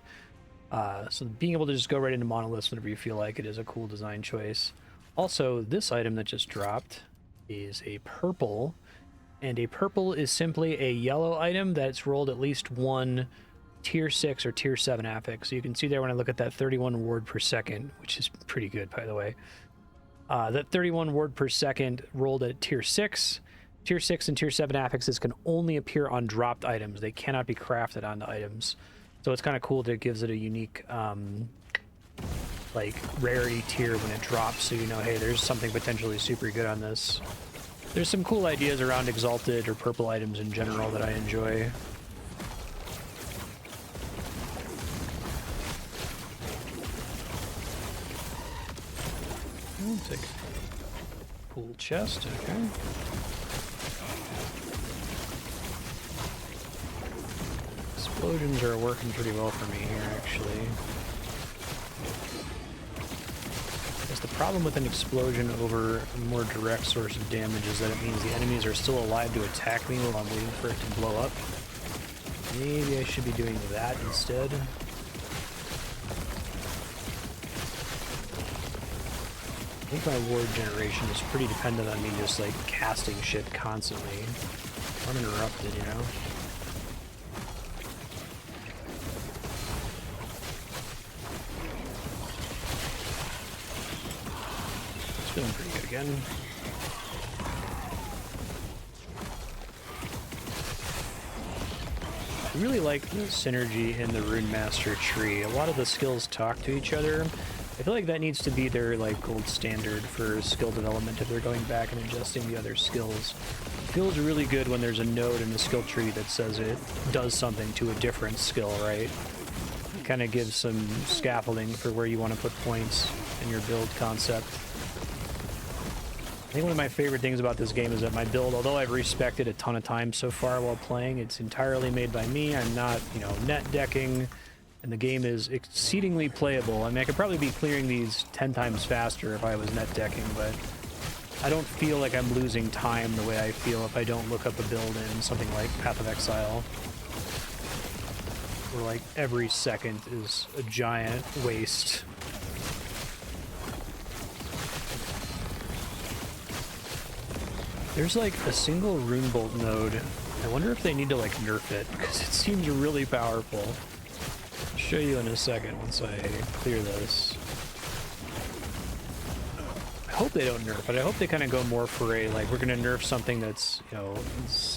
So being able to just go right into monoliths whenever you feel like it is a cool design choice. Also, this item that just dropped is a purple, and a purple is simply a yellow item that's rolled at least one tier 6 or tier 7 affix. So you can see there when I look at that 31 ward per second, which is pretty good, by the way. That 31 ward per second rolled at tier 6. Tier 6 and tier 7 affixes can only appear on dropped items. They cannot be crafted onto items. So it's kind of cool that it gives it a unique like rarity tier when it drops, so you know, hey, there's something potentially super good on this. There's some cool ideas around exalted or purple items in general that I enjoy. I'll take pool chest, okay. Explosions are working pretty well for me here, actually. Guess the problem with an explosion over a more direct source of damage is that it means the enemies are still alive to attack me while I'm waiting for it to blow up. Maybe I should be doing that instead. I think my ward generation is pretty dependent on me just like casting shit constantly. Uninterrupted, you know? It's feeling pretty good again. I really like the synergy in the Rune Master tree. A lot of the skills talk to each other. I feel like that needs to be their like gold standard for skill development if they're going back and adjusting the other skills. It feels really good when there's a node in the skill tree that says it does something to a different skill, right? It kind of gives some scaffolding for where you want to put points in your build concept. I think one of my favorite things about this game is that my build, although I've respected a ton of times so far while playing, it's entirely made by me. I'm not, you know, net decking. And the game is exceedingly playable. I mean, I could probably be clearing these 10 times faster if I was net decking, but I don't feel like I'm losing time the way I feel if I don't look up a build in something like Path of Exile. Where, like, every second is a giant waste. There's, like, a single Rune Bolt node. I wonder if they need to, like, nerf it, because it seems really powerful. I'll show you in a second once I clear this. I hope they don't nerf it. I hope they kind of go more for a, like, we're going to nerf something that's, you know,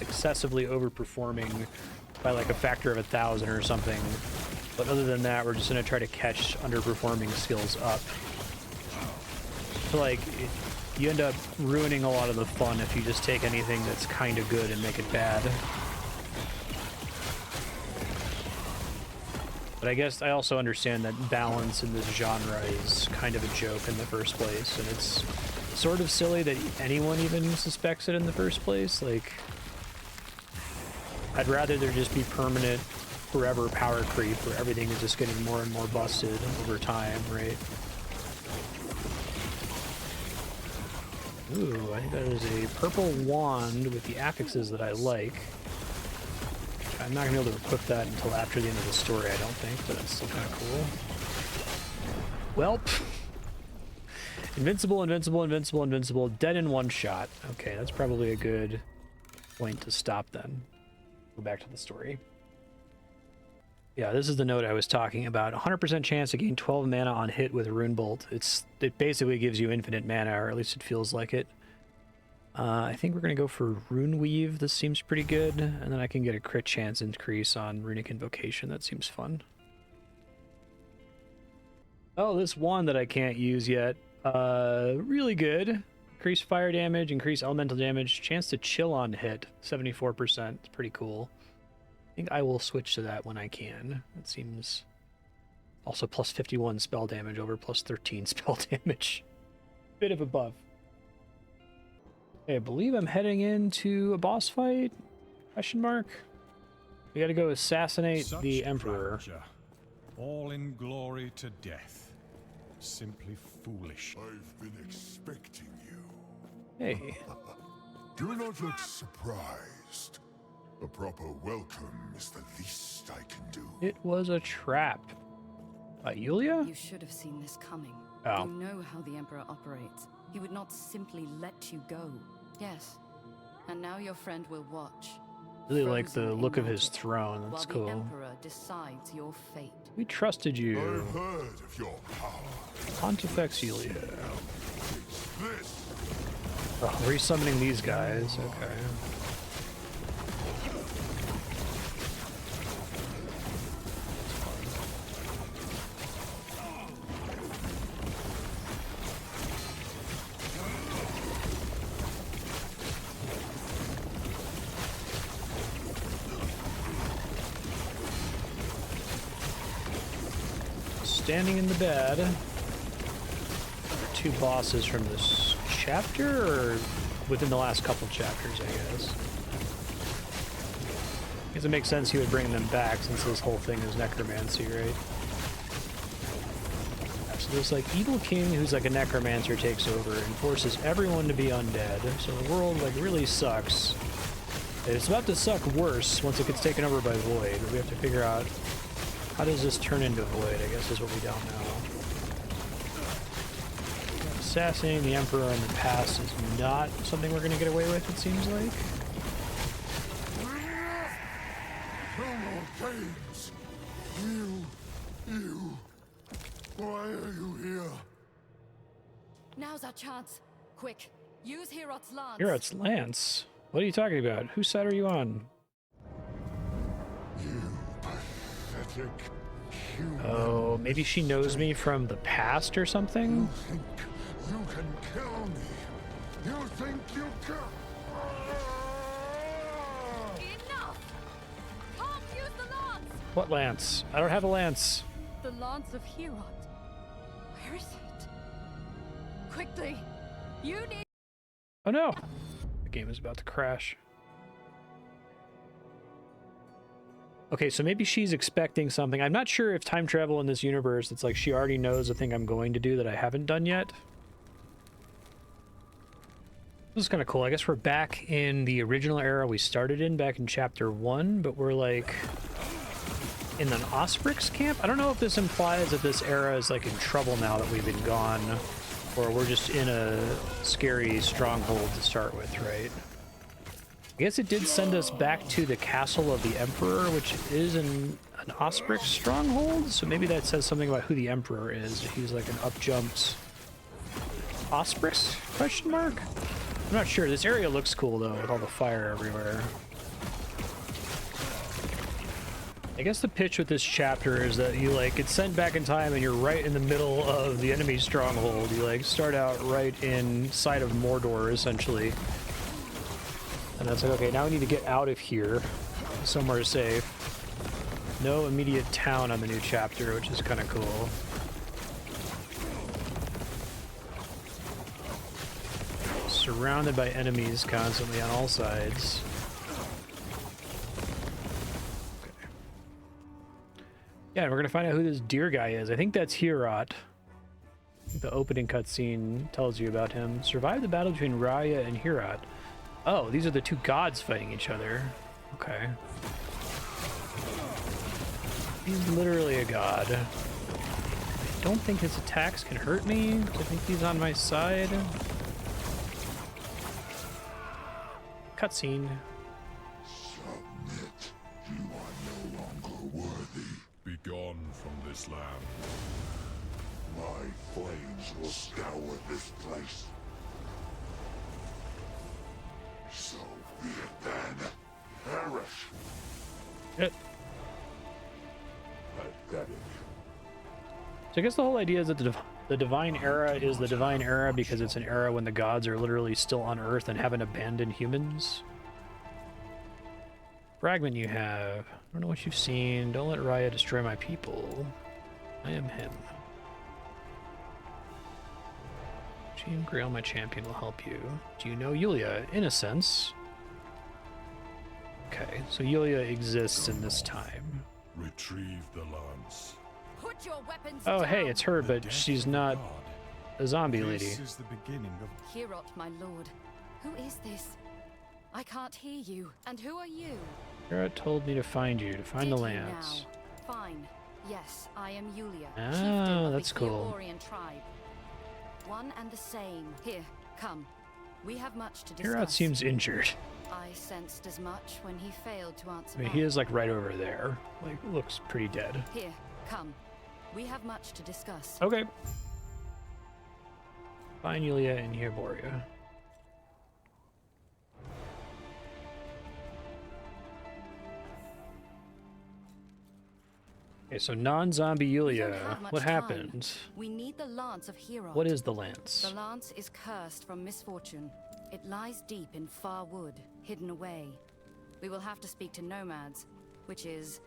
excessively overperforming by like a factor of 1,000 or something. But other than that, we're just going to try to catch underperforming skills up. I feel like you end up ruining a lot of the fun if you just take anything that's kind of good and make it bad. But I guess I also understand that balance in this genre is kind of a joke in the first place, and it's sort of silly that anyone even suspects it in the first place. Like, I'd rather there just be permanent, forever power creep where everything is just getting more and more busted over time, right? Ooh, I think that is a purple wand with the affixes that I like. I'm not going to be able to equip that until after the end of the story, I don't think, but it's still kind of cool. Welp. Invincible, invincible, invincible, invincible, dead in one shot. Okay, that's probably a good point to stop then. Go back to the story. Yeah, this is the node I was talking about. 100% chance to gain 12 mana on hit with Rune Bolt. It basically gives you infinite mana, or at least it feels like it. I think we're going to go for Rune Weave. This seems pretty good. And then I can get a crit chance increase on Runic Invocation. That seems fun. Oh, this one that I can't use yet. Really good. Increase fire damage, increase elemental damage, chance to chill on hit. 74%. It's pretty cool. I think I will switch to that when I can. It seems... Also plus 51 spell damage over plus 13 spell damage. Bit of a buff. Okay, I believe I'm heading into a boss fight? Question mark? We gotta go assassinate the Emperor. Grandeur, all in glory to death. Simply foolish. I've been expecting you. Hey. Do not look surprised. A proper welcome is the least I can do. It was a trap. Yulia? You should have seen this coming. Oh. You know how the Emperor operates. He would not simply let you go. Yes. And now your friend will watch. Really like the look of his throne. That's while cool. the Emperor decides your fate. We trusted you. I've heard of your power. Pontifex Yulia. Oh, resummoning these guys. Okay. Standing in the bed. two bosses from this chapter, or within the last couple chapters, I guess. Because it makes sense he would bring them back since this whole thing is necromancy, right? So this like evil king who's like a necromancer takes over and forces everyone to be undead. So the world like really sucks. And it's about to suck worse once it gets taken over by Void. We have to figure out how does this turn into Void, I guess is what we don't know. Assassinating the Emperor in the past is not something we're going to get away with, it seems like. No more games. You. Why are you here? Now's our chance. Quick, use Herot's lance. Herot's lance? What are you talking about? Whose side are you on? You pathetic human. Oh, maybe she knows me from the past or something? You think you can kill me? You think you can? Enough! Can't use the lance! What lance? I don't have a lance. The lance of Herot. Where is it? Quickly! You need... Oh no! The game is about to crash. Okay, so maybe she's expecting something. I'm not sure if time travel in this universe, it's like she already knows the thing I'm going to do that I haven't done yet. This is kind of cool. I guess we're back in the original era we started in back in chapter 1, but we're like in an Osprix camp. I don't know if this implies that this era is like in trouble now that we've been gone, or we're just in a scary stronghold to start with, right? I guess it did send us back to the castle of the Emperor, which is an Osprix stronghold, so maybe that says something about who the Emperor is. He's like an up-jumped Osprix? Question mark? I'm not sure. This area looks cool, though, with all the fire everywhere. I guess the pitch with this chapter is that you, like, get sent back in time and you're right in the middle of the enemy's stronghold. You, like, start out right inside of Mordor, essentially. And that's like, okay, now we need to get out of here. Somewhere safe. No immediate town on the new chapter, which is kind of cool. Surrounded by enemies constantly on all sides. Okay. Yeah, we're gonna find out who this deer guy is. I think that's Herot. The opening cutscene tells you about him. Survived the battle between Raya and Herot. Oh, these are the two gods fighting each other. Okay. He's literally a god. I don't think his attacks can hurt me. I think he's on my side. Cutscene. Submit. You are no longer worthy. Be gone from this land. My flames will scour this place. So be it then. Perish. It. Pathetic. So I guess the whole idea is that the Divine Era is the Divine Era because it's an era when the gods are literally still on Earth and haven't abandoned humans. Fragment you have. I don't know what you've seen. Don't let Raya destroy my people. I am him. Jean Grail, my champion, will help you. Do you know Yulia? In a sense. Okay, so Yulia exists in this time. Retrieve the lance. Put your weapons Oh, down. hey, it's her, but she's not a zombie lady. This is the beginning of... Herot, my lord. Who is this? I can't hear you. And who are you? Herot told me to find you, to find Did the he lance. now? Fine. Yes, I am Yulia, Ah, chieftain of that's the cool. Eorien tribe. One and the same. Here, come. We have much to discuss. Herot seems injured. I sensed as much when he failed to answer I mean, back. he is like right over there. Like, looks pretty dead. Here, come. We have much to discuss. Okay. Find Yulia and Yerboria. Okay, so non-zombie We don't Yulia. have much What time. happened? We need the lance of Herod. What is the lance? The lance is cursed from misfortune. It lies deep in far wood, hidden away. We will have to speak to nomads, which is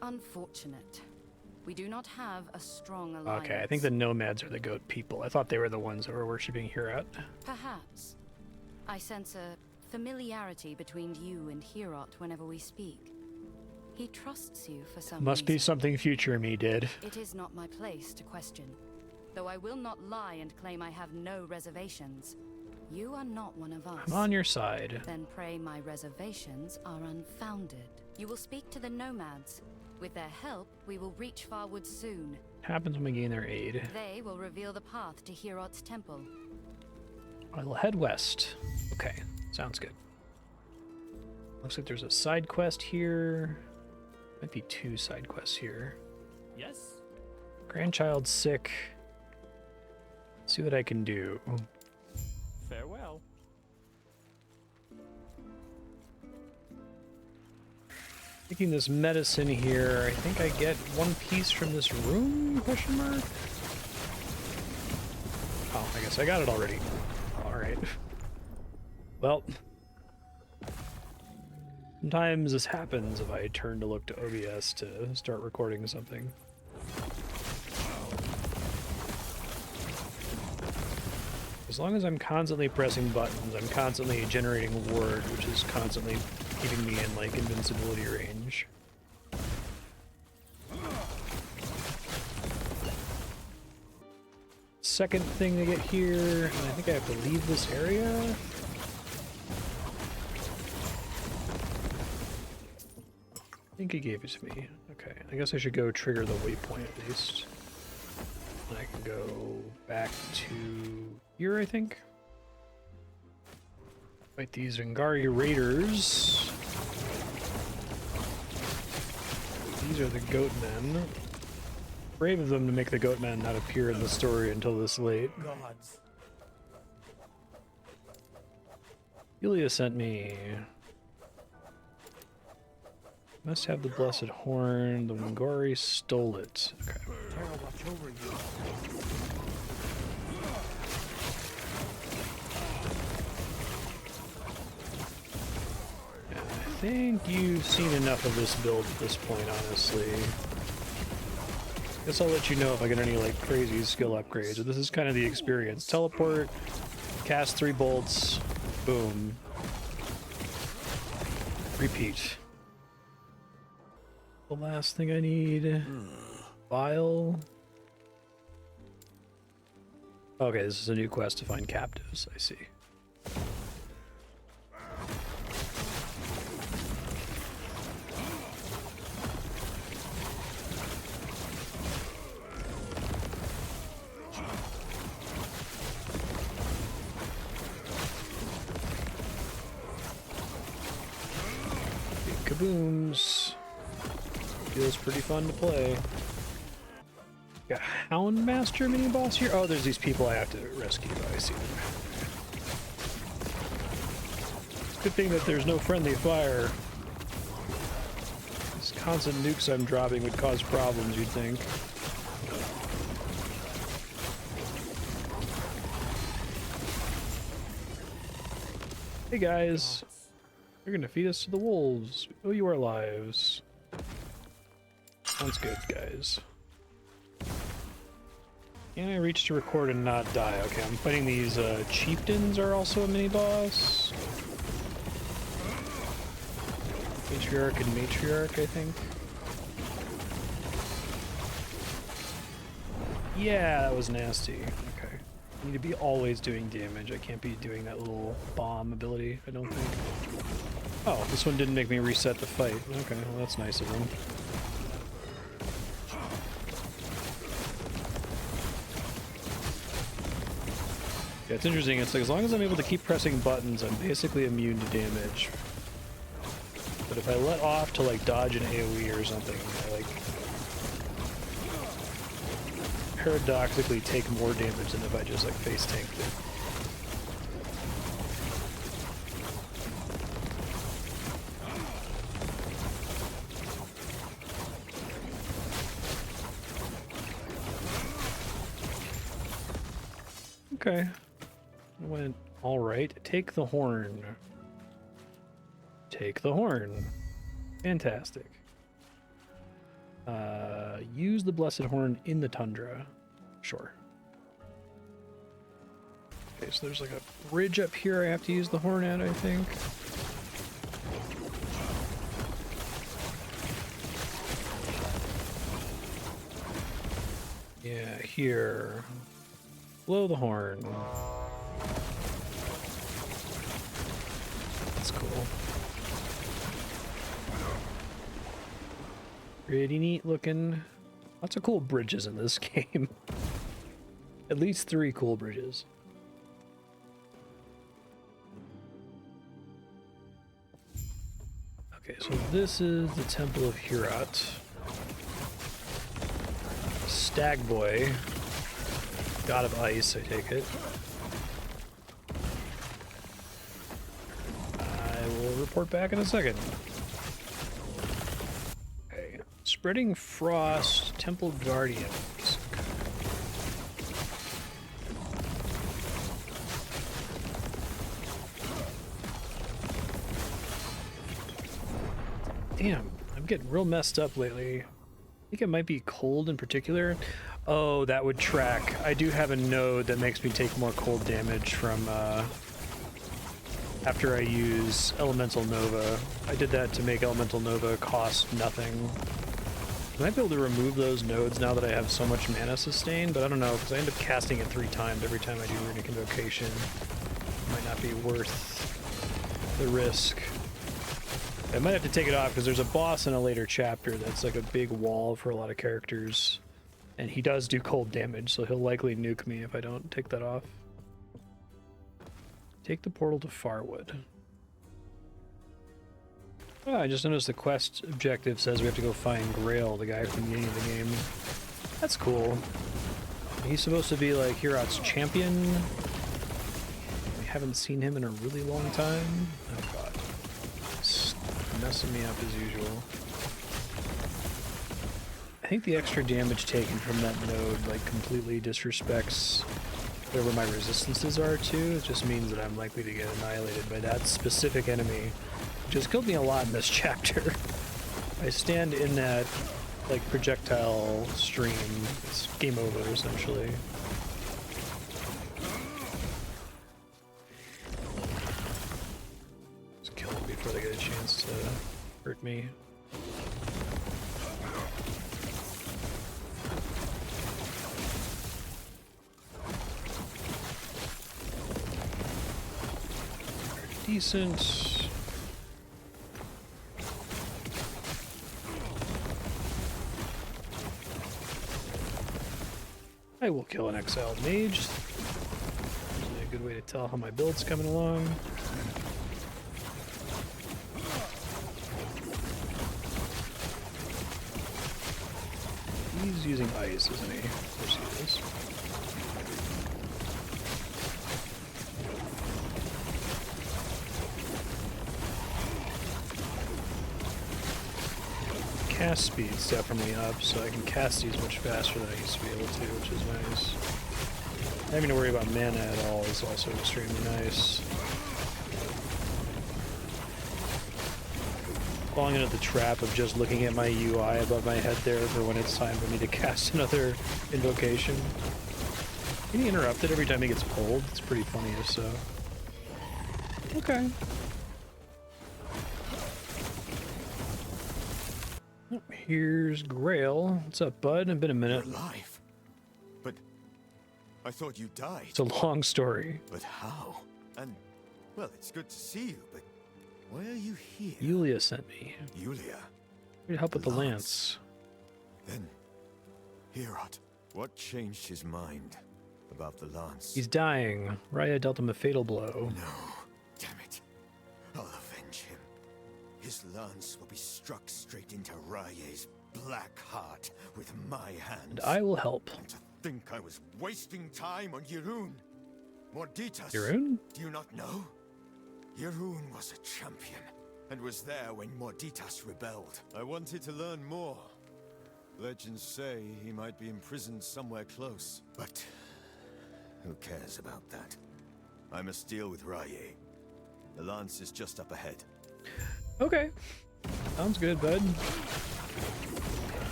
unfortunate. We do not have a strong alliance. Okay, I think the nomads are the goat people. I thought they were the ones that were worshipping Heorot. Perhaps. I sense a familiarity between you and Heorot whenever we speak. He trusts you for some Must be reason. something future me did. It is not my place to question. Though I will not lie and claim I have no reservations. You are not one of us. I'm on your side. Then pray my reservations are unfounded. You will speak to the nomads. With their help, we will reach Farwood soon. Happens when we gain their aid. They will reveal the path to Heorot's temple. I will head west. Okay, sounds good. Looks like there's a side quest here. Might be 2 side quests here. Yes. Grandchild's sick. See what I can do. Farewell. Taking this medicine here, I think I get 1 piece from this room, question mark? Oh, I guess I got it already. Alright. Well, sometimes this happens if I turn to look to OBS to start recording something. As long as I'm constantly pressing buttons, I'm constantly generating a word, which is constantly keeping me in, like, invincibility range. Second thing to get here, and I think I have to leave this area. I think he gave it to me. Okay, I guess I should go trigger the waypoint at least. And I can go back to here, I think. Fight these Angari raiders. These are the goat men. Brave of them to make the goat men not appear in the story until this late. Gods. Yulia sent me. Must have the blessed horn. The Wingori stole it. Okay. Terra, watch over you. I think you've seen enough of this build at this point, honestly. Guess I'll let you know if I get any, like, crazy skill upgrades. This is kind of the experience. Teleport, cast 3 bolts, boom. Repeat. The last thing I need. Vial. Okay, this is a new quest to find captives, I see. Kabooms. Feels pretty fun to play. Got Houndmaster mini boss here. Oh, there's these people I have to rescue. I see them. It's a good thing that there's no friendly fire. These constant nukes I'm dropping would cause problems, you'd think. Hey guys. You're gonna feed us to the wolves. We owe you our lives. Sounds good, guys. Can I reach to record and not die? Okay, I'm fighting these chieftains are also a mini-boss. Patriarch and Matriarch, I think. Yeah, that was nasty. Okay. I need to be always doing damage. I can't be doing that little bomb ability, I don't think. Oh, this one didn't make me reset the fight. Okay, well that's nice of them. Yeah, it's interesting. It's like as long as I'm able to keep pressing buttons, I'm basically immune to damage. But if I let off to like dodge an AoE or something, I like paradoxically take more damage than if I just like face tanked it. Okay. Went all right. Take the horn. Take the horn. Fantastic. Use the Blessed Horn in the tundra. Sure. Okay, so there's like a bridge up here I have to use the horn at, I think. Yeah, here. Blow the horn. That's cool. Pretty neat looking. Lots of cool bridges in this game. At least 3 cool bridges. Okay, so this is the Temple of Hurat. Stag Boy. God of Ice, I take it. I will report back in a second. Okay. Spreading Frost, Temple Guardians. Damn, I'm getting real messed up lately. I think it might be cold in particular. Oh, that would track. I do have a node that makes me take more cold damage from after I use Elemental Nova. I did that to make Elemental Nova cost nothing. I might be able to remove those nodes now that I have so much mana sustain, but I don't know, because I end up casting it 3 times every time I do Runic Invocation. Might not be worth the risk. I might have to take it off because there's a boss in a later chapter that's like a big wall for a lot of characters. And he does do cold damage, so he'll likely nuke me if I don't take that off. Take the portal to Farwood. Oh, I just noticed the quest objective says we have to go find Grail, the guy from the beginning of the game. That's cool. He's supposed to be like Hurat's champion. We haven't seen him in a really long time. Oh god. It's messing me up as usual. I think the extra damage taken from that node like completely disrespects whatever my resistances are too. It just means that I'm likely to get annihilated by that specific enemy, which has killed me a lot in this chapter. I stand in that like projectile stream. It's game over essentially. Just kill them before they get a chance to hurt me. Decent. I will kill an exiled mage. Usually a good way to tell how my build's coming along. He's using ice, isn't he? Of course he is. Cast speed's definitely up, so I can cast these much faster than I used to be able to, which is nice. Not having to worry about mana at all is also extremely nice. Falling into the trap of just looking at my UI above my head there for when it's time for me to cast another invocation. Getting interrupted every time he gets pulled, it's pretty funny if so. Okay. Here's Grail. What's up, bud? It's been a minute. You're alive. But I thought you died. It's a long story. But how? And, well, it's good to see you, but why are you here? Yulia sent me. Yulia? Here to help with the lance. Then, Hurat, what changed his mind about the lance? He's dying. Raya dealt him a fatal blow. No. Damn it. I'll avenge him. His lance will be struck straight into Raye's black heart with my hands. And I will help. And to think I was wasting time on Yirun. Morditas. Yirun? Do you not know? Yirun was a champion and was there when Morditas rebelled. I wanted to learn more. Legends say he might be imprisoned somewhere close. But who cares about that? I must deal with Raye. The lance is just up ahead. Okay. Sounds good, bud.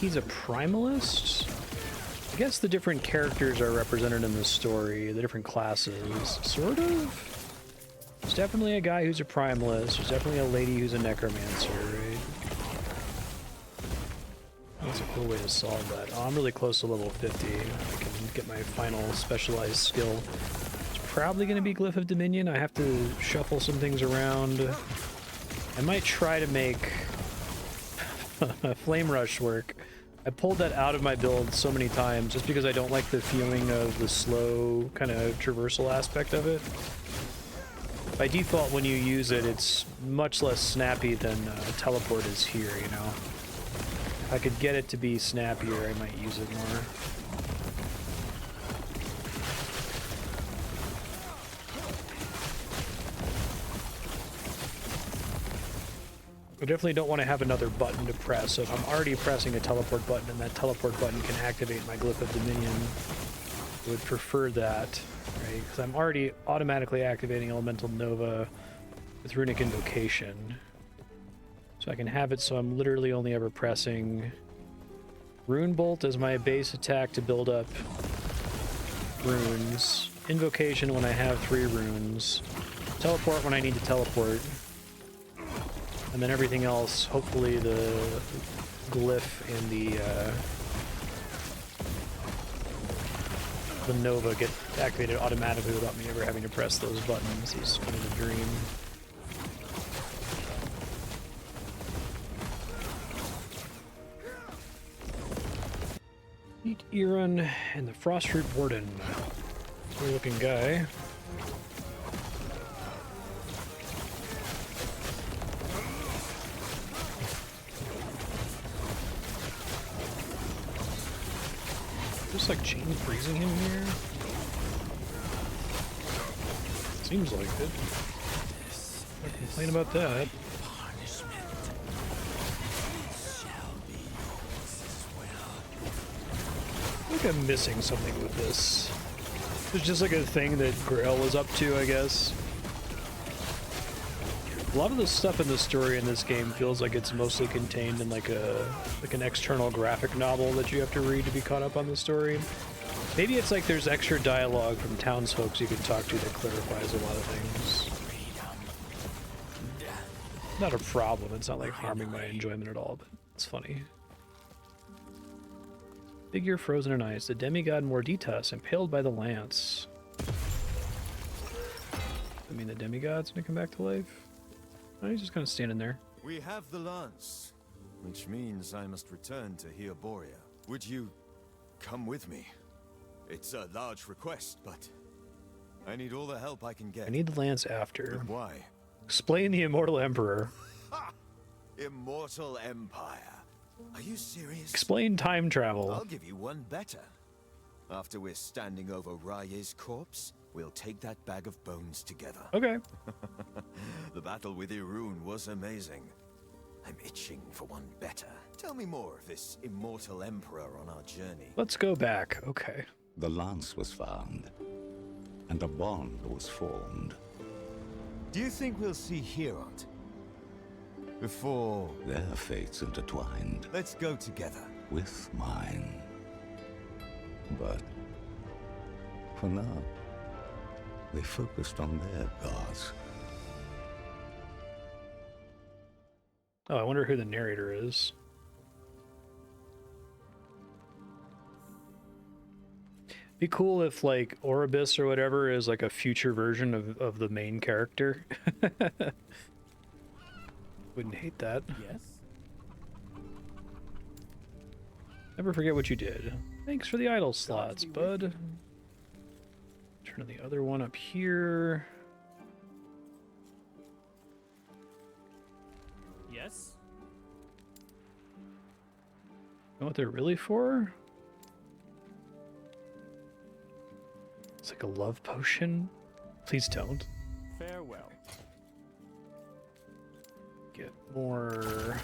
he's a primalist. I guess the different characters are represented in the story, the different classes, sort of. There's definitely a guy who's a primalist. There's definitely a lady who's a necromancer, right? That's a cool way to solve that. Oh, I'm really close to level 50. I can get my final specialized skill. It's probably going to be Glyph of Dominion. I have to shuffle some things around. I might try to make Flame Rush work. I pulled that out of my build so many times just because I don't like the feeling of the slow kind of traversal aspect of it. By default, when you use it, it's much less snappy than teleport is here, you know? If I could get it to be snappier, I might use it more. I definitely don't want to have another button to press, so if I'm already pressing a teleport button and that teleport button can activate my Glyph of Dominion, I would prefer that, right? Because I'm already automatically activating Elemental Nova with Runic Invocation. So I can have it so I'm literally only ever pressing Rune Bolt as my base attack to build up runes, Invocation when I have 3 runes, Teleport when I need to teleport, and then everything else, hopefully the glyph and the Nova get activated automatically without me ever having to press those buttons is kind of the dream. Meet Iran and the Frostroot Warden. Cool looking guy. Just like chain freezing him here? Seems like it. I complain about that. I think I'm missing something with this. It's just like a thing that Grail was up to, I guess. A lot of the stuff in the story in this game feels like it's mostly contained in like an external graphic novel that you have to read to be caught up on the story. Maybe it's like there's extra dialogue from townsfolk you can talk to that clarifies a lot of things. Not a problem, it's not like harming my enjoyment at all, but it's funny. Figure frozen in ice, the demigod Morditas impaled by the lance. I mean the demigod's gonna come back to life? Oh, he's just kind of standing there. We have the lance, which means I must return to Heoboria. Would you come with me? It's a large request, but I need all the help I can get. I need the lance after. But why? Explain the Immortal Emperor. Ha! Immortal Empire. Are you serious? Explain time travel. I'll give you one better. After we're standing over Raye's corpse, we'll take that bag of bones together. Okay. The battle with Irun was amazing. I'm itching for one better. Tell me more of this Immortal Emperor on our journey. Let's go back. Okay. The lance was found, and a bond was formed. Do you think we'll see Herod before their fates intertwined? Let's go together. With mine. But for now, they focused on their gods. Oh, I wonder who the narrator is. Be cool if like Oribus or whatever is like a future version of the main character. Wouldn't hate that. Yes. Never forget what you did. Thanks for the idle slots, bud. Turn the other one up here. Yes. Know what they're really for? It's like a love potion. Please don't. Farewell. Get more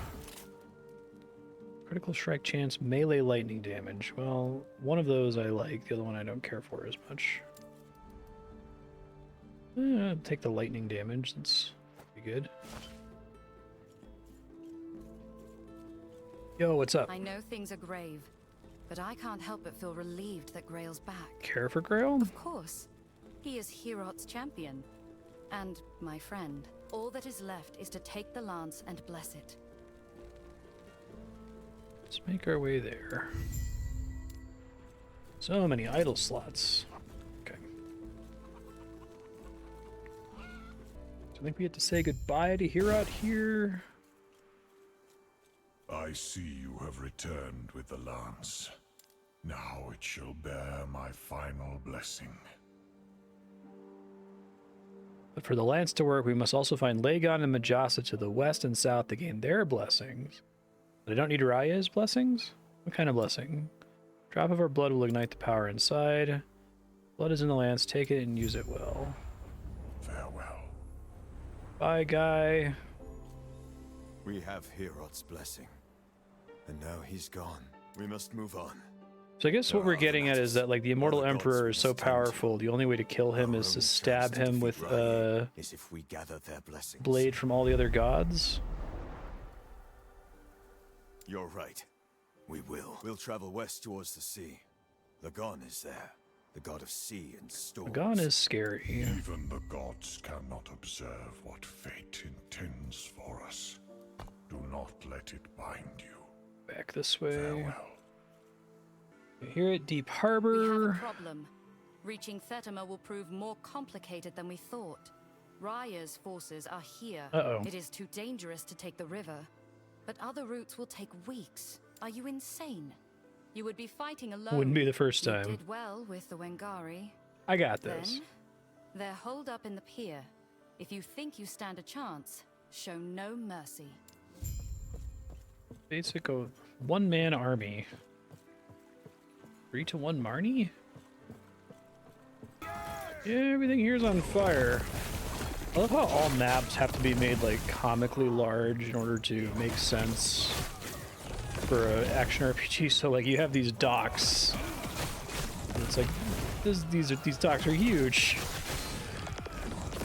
critical strike chance, melee lightning damage. Well, one of those I like, the other one I don't care for as much. Take the lightning damage, that's pretty good. Yo, what's up? I know things are grave, but I can't help but feel relieved that Grail's back. Care for Grail? Of course. He is Herot's champion. And my friend. All that is left is to take the lance and bless it. Let's make our way there. So many idle slots. Okay. So I think we have to say goodbye to Herot here. I see you have returned with the lance. Now it shall bear my final blessing. But for the lance to work, we must also find Lagon and Majasa to the west and south to gain their blessings. But I don't need Raya's blessings? What kind of blessing? Drop of our blood will ignite the power inside. Blood is in the lance. Take it and use it well. Farewell. Bye, guy. We have Herot's blessing. And now he's gone. We must move on. So I guess what we're getting at is that, like, the Immortal Emperor is so powerful, the only way to kill him is to stab him with a blade from all the other gods. You're right. We will. We'll travel west towards the sea. Lagon is there, the god of sea and storms. Lagon is scary. Even the gods cannot observe what fate intends for us. Do not let it bind you. Back this way. Farewell. Here at Deep We have Harbor. a problem. Reaching Thetima will prove more complicated than we thought. Raya's forces are here. Uh-oh. It is too dangerous to take the river. But other routes will take weeks. Are you insane? You would be fighting alone. Wouldn't be the first You time. did well with the Wengari. I got this. Then, they're holed up in the pier. If you think you stand a chance, show no mercy. Basic one-man army. 3-1 Marnie? Yeah, everything here's on fire. I love how all maps have to be made like comically large in order to make sense for an action RPG. So like you have these docks. And it's like these docks are huge.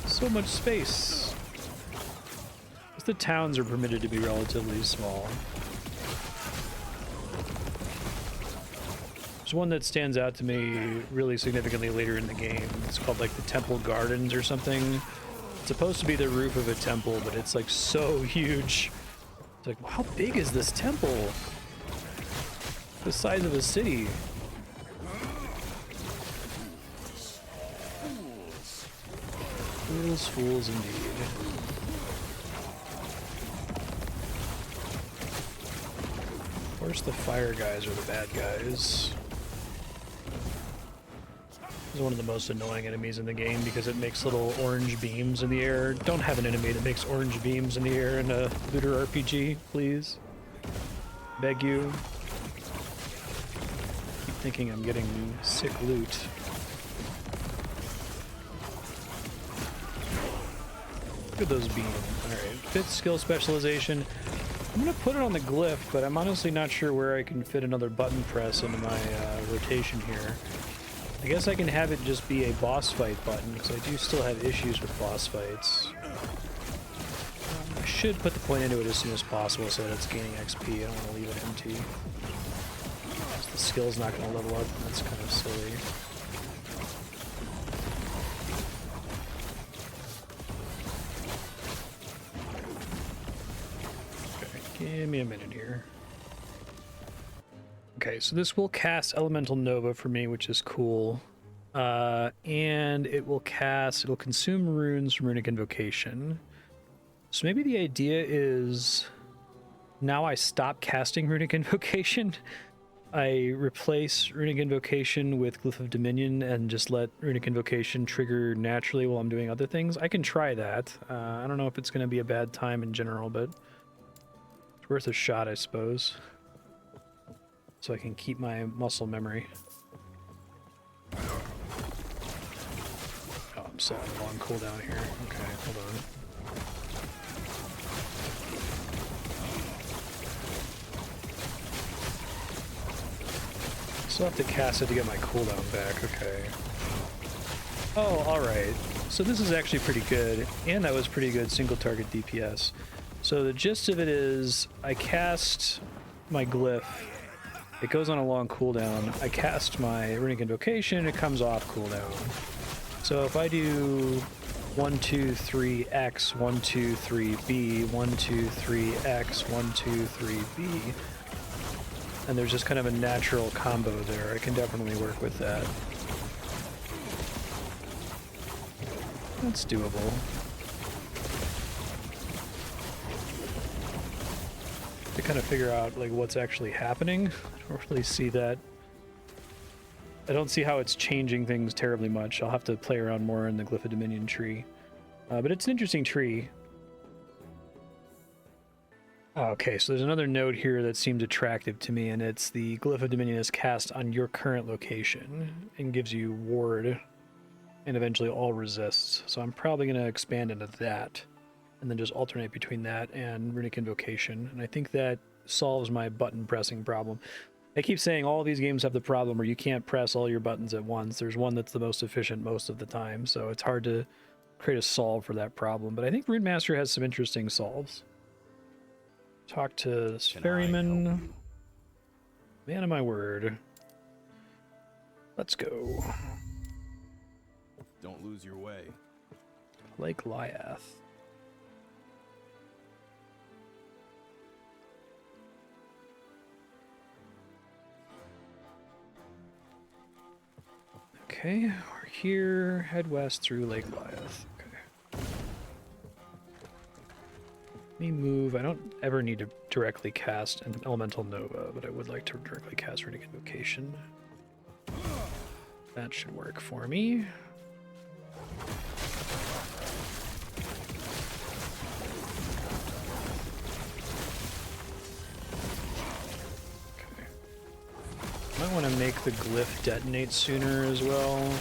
So much space. The towns are permitted to be relatively small. There's one that stands out to me really significantly later in the game. It's called like the Temple Gardens or something. It's supposed to be the roof of a temple, but it's like so huge. It's like, how big is this temple? The size of a city. Fools, fools indeed. Of course the fire guys are the bad guys. This is one of the most annoying enemies in the game because it makes little orange beams in the air. Don't have an enemy that makes orange beams in the air in a looter RPG, please. Beg you. Keep thinking I'm getting sick loot. Look at those beams. Alright, 5th skill specialization. I'm gonna put it on the glyph, but I'm honestly not sure where I can fit another button press into my rotation here. I guess I can have it just be a boss fight button, because I do still have issues with boss fights. I should put the point into it as soon as possible so that it's gaining XP. I don't want to leave it empty. The skill's not going to level up, and that's kind of silly. Okay, give me a minute here. Okay, so this will cast Elemental Nova for me, which is cool. And it'll consume runes from Runic Invocation. So maybe the idea is now I stop casting Runic Invocation. I replace Runic Invocation with Glyph of Dominion and just let Runic Invocation trigger naturally while I'm doing other things. I can try that. I don't know if it's going to be a bad time in general, but it's worth a shot, I suppose. So I can keep my muscle memory. Oh, I'm still on a long cooldown here. Okay, hold on. Still have to cast it to get my cooldown back, okay. Oh, alright. So this is actually pretty good, and that was pretty good single target DPS. So the gist of it is, I cast my glyph, it goes on a long cooldown. I cast my Runic Invocation, it comes off cooldown. So if I do 1, 2, 3, X, 1, 2, 3, B, 1, 2, 3, X, 1, 2, 3, B, and there's just kind of a natural combo there, I can definitely work with that. That's doable. To kind of figure out like what's actually happening, I don't really see that. I don't see how it's changing things terribly much. I'll have to play around more in the Glyph of Dominion tree. But it's an interesting tree. Okay, so there's another note here that seems attractive to me, and it's the Glyph of Dominion is cast on your current location and gives you ward and eventually all resists. So I'm probably going to expand into that and then just alternate between that and Runic Invocation. And I think that solves my button pressing problem. I keep saying all these games have the problem where you can't press all your buttons at once. There's one that's the most efficient most of the time, so it's hard to create a solve for that problem. But I think Rune Master has some interesting solves. Talk to this ferryman. Man of my word. Let's go. Don't lose your way. Lake Lyath. Okay, we're here. Head west through Lake Lyath. Okay. Let me move. I don't ever need to directly cast an Elemental Nova, but I would like to directly cast Runic Invocation. That should work for me. Might want to make the glyph detonate sooner as well.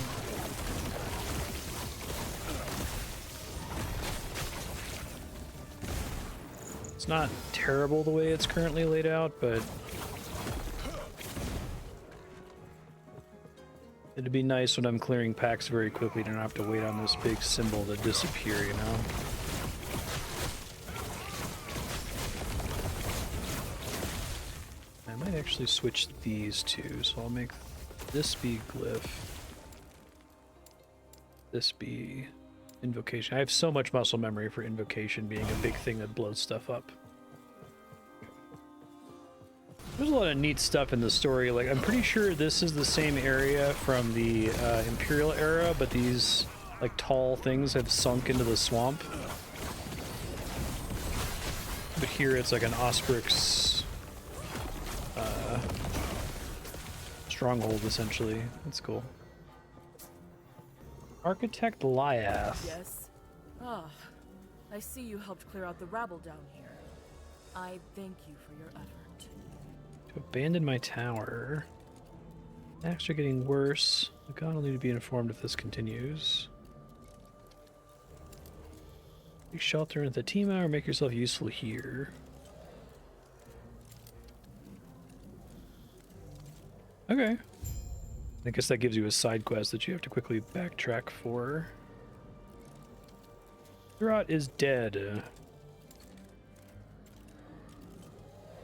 It's not terrible the way it's currently laid out, but it'd be nice when I'm clearing packs very quickly to not have to wait on this big symbol to disappear, you know? I might actually switch these two, so I'll make this be glyph, this be invocation. I have so much muscle memory for invocation being a big thing that blows stuff up. There's a lot of neat stuff in the story. Like, I'm pretty sure this is the same area from the Imperial era, but these like tall things have sunk into the swamp. But here it's like an Osprix stronghold, essentially. That's cool. Architect Lyath. Yes? Ah, I see you helped clear out the rabble down here. I thank you for your effort. To abandon my tower. Attacks are getting worse. The god will need to be informed if this continues. Take shelter in Thatima or make yourself useful here. Okay. I guess that gives you a side quest that you have to quickly backtrack for. Thurot is dead.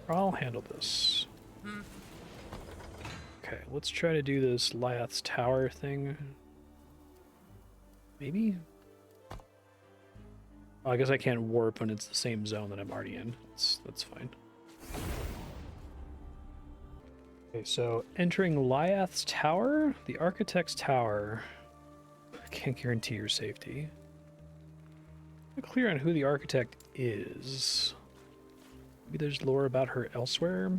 I'll handle this. Okay, let's try to do this Lyath's Tower thing. Maybe? Oh, I guess I can't warp when it's the same zone that I'm already in. That's fine. Okay, so entering Lyath's Tower, the Architect's Tower. I can't guarantee your safety. I'm clear on who the Architect is. Maybe there's lore about her elsewhere.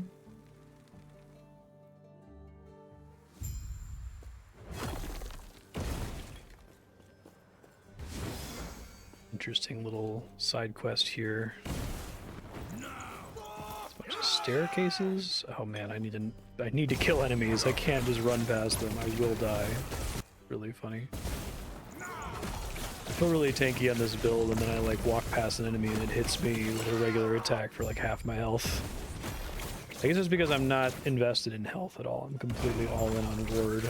Interesting little side quest here. A bunch of staircases. Oh man, I need to kill enemies. I can't just run past them. I will die. Really funny. I feel really tanky on this build, and then I like walk past an enemy and it hits me with a regular attack for like half my health. I guess it's because I'm not invested in health at all. I'm completely all in on ward.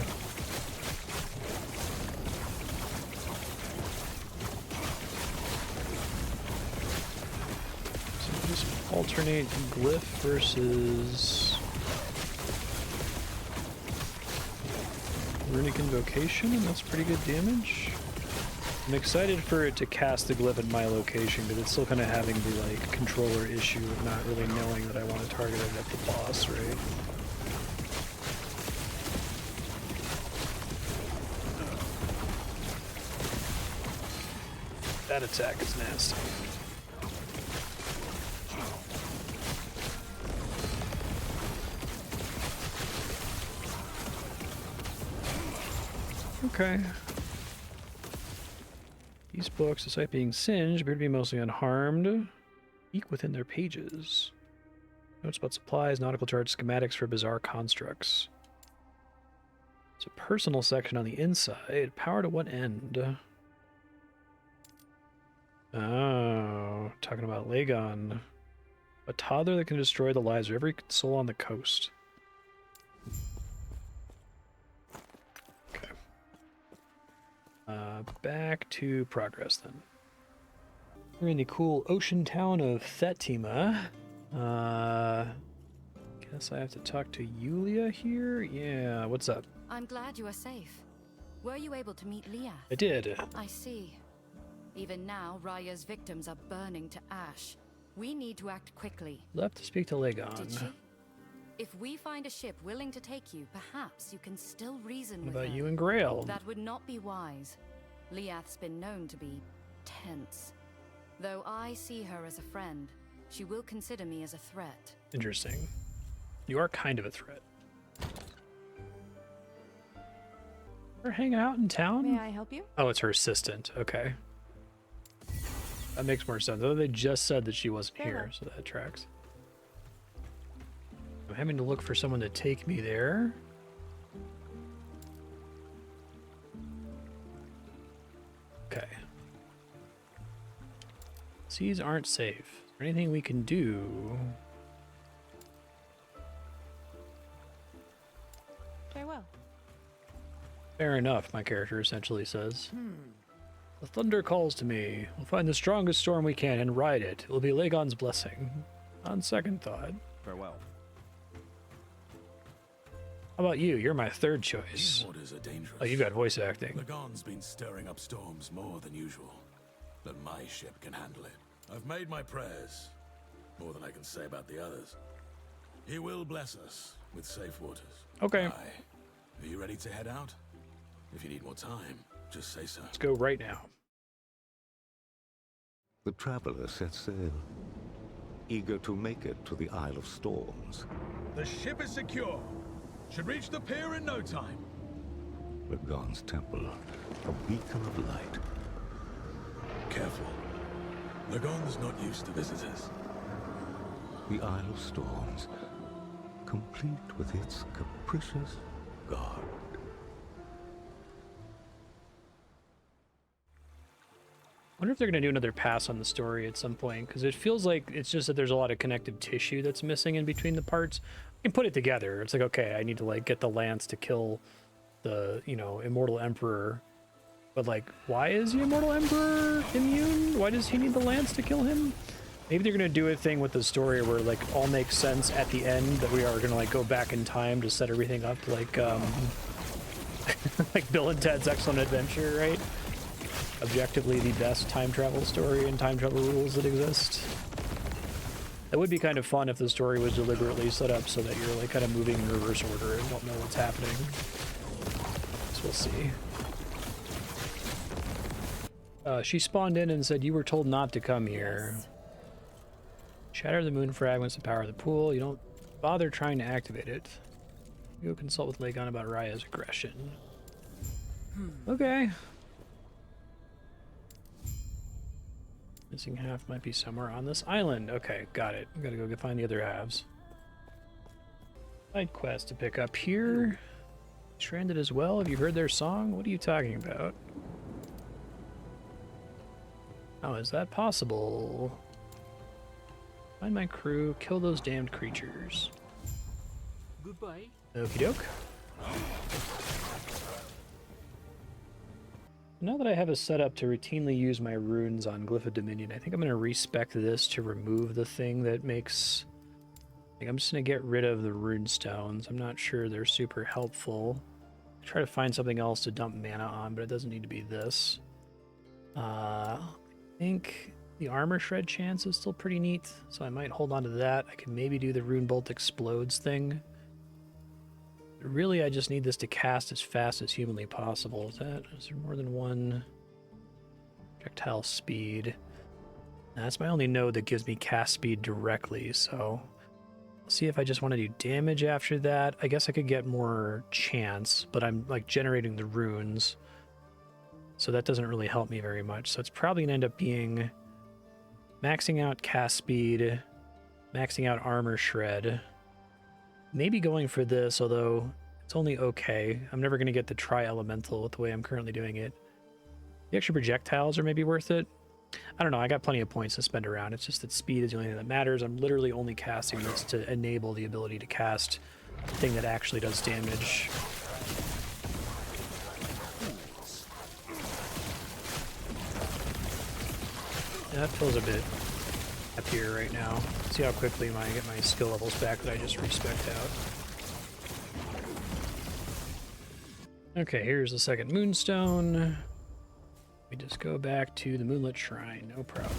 let's alternate glyph versus runic invocation, and that's pretty good damage. I'm excited for it to cast the glyph at my location, but it's still kind of having the like controller issue of not really knowing that I want to target it at the boss, right? That attack is nasty. Okay. These books, despite being singed, appear to be mostly unharmed. Peek within their pages. Notes about supplies, nautical charts, schematics for bizarre constructs. It's a personal section on the inside. Power to what end? Oh, talking about Lagon. A toddler that can destroy the lives of every soul on the coast. Back to progress then. We're in the cool ocean town of Thetima. Guess I have to talk to Yulia here? Yeah, what's up? I'm glad you are safe. Were you able to meet Liath? I did. I see. Even now, Raya's victims are burning to ash. We need to act quickly. Left to speak to Lagon. Did she? If we find a ship willing to take you, perhaps you can still reason What with about her. you and Grail? That would not be wise. Liath's been known to be tense. Though I see her as a friend, she will consider me as a threat. Interesting. You are kind of a threat. We're hanging out in town? May I help you? Oh, it's her assistant. Okay. That makes more sense. Although they just said that she wasn't here, so that tracks. I'm having to look for someone to take me there. Okay. Seas aren't safe. Is there anything we can do? Farewell. Fair enough, my character essentially says. The thunder calls to me. We'll find the strongest storm we can and ride it. It will be Lagon's blessing. On second thought. Farewell. How about you? You're my third choice. These waters are dangerous. Oh, you got voice acting. Lagon's been stirring up storms more than usual, but my ship can handle it. I've made my prayers, more than I can say about the others. He will bless us with safe waters. Okay. Are you ready to head out? If you need more time, just say so. Let's go right now. The traveler set sail, eager to make it to the Isle of Storms. The ship is secure. Should reach the pier in no time. Lagon's temple, a beacon of light. Careful. Lagon's not used to visitors. The Isle of Storms, complete with its capricious guard. I wonder if they're going to do another pass on the story at some point, because it feels like it's just that there's a lot of connective tissue that's missing in between the parts. I can put it together. It's like, okay, I need to like get the lance to kill the, you know, Immortal Emperor. But like, why is the Immortal Emperor immune? Why does he need the lance to kill him? Maybe they're going to do a thing with the story where like all makes sense at the end, that we are going to like go back in time to set everything up like, like Bill and Ted's Excellent Adventure, right? Objectively the best time travel story and time travel rules that exist. That would be kind of fun if the story was deliberately set up so that you're like kind of moving in reverse order and don't know what's happening. So we'll see. She spawned in and said, "You were told not to come here." Yes. Shatter the moon fragments to power the pool. You don't bother trying to activate it. You go consult with Lagon about Raya's aggression. Okay. Missing half might be somewhere on this island. Okay, got it. We gotta go find the other halves. Side quest to pick up here. Stranded as well. Have you heard their song? What are you talking about? How is that possible? Find my crew, kill those damned creatures. Goodbye. Okie doke. Now that I have a setup to routinely use my runes on Glyph of Dominion, I think I'm going to respec this to remove the thing that makes... I'm just going to get rid of the rune stones. I'm not sure they're super helpful. Try to find something else to dump mana on, but it doesn't need to be this. I think the armor shred chance is still pretty neat, so I might hold on to that. I can maybe do the rune bolt explodes thing. But really, I just need this to cast as fast as humanly possible. Is there more than one projectile speed? That's my only node that gives me cast speed directly, so I'll see if I just want to do damage after that. I guess I could get more chance, but I'm like generating the runes, so that doesn't really help me very much. So it's probably gonna end up being maxing out cast speed, maxing out armor shred, maybe going for this, although it's only okay. I'm never gonna get the tri-elemental with the way I'm currently doing it. The extra projectiles are maybe worth it. I don't know, I got plenty of points to spend around. It's just that speed is the only thing that matters. I'm literally only casting this to enable the ability to cast the thing that actually does damage. Yeah, that feels a bit happier right now. See how quickly I get my skill levels back that I just respec out. Okay, here's the second moonstone. We just go back to the Moonlit Shrine, no problem.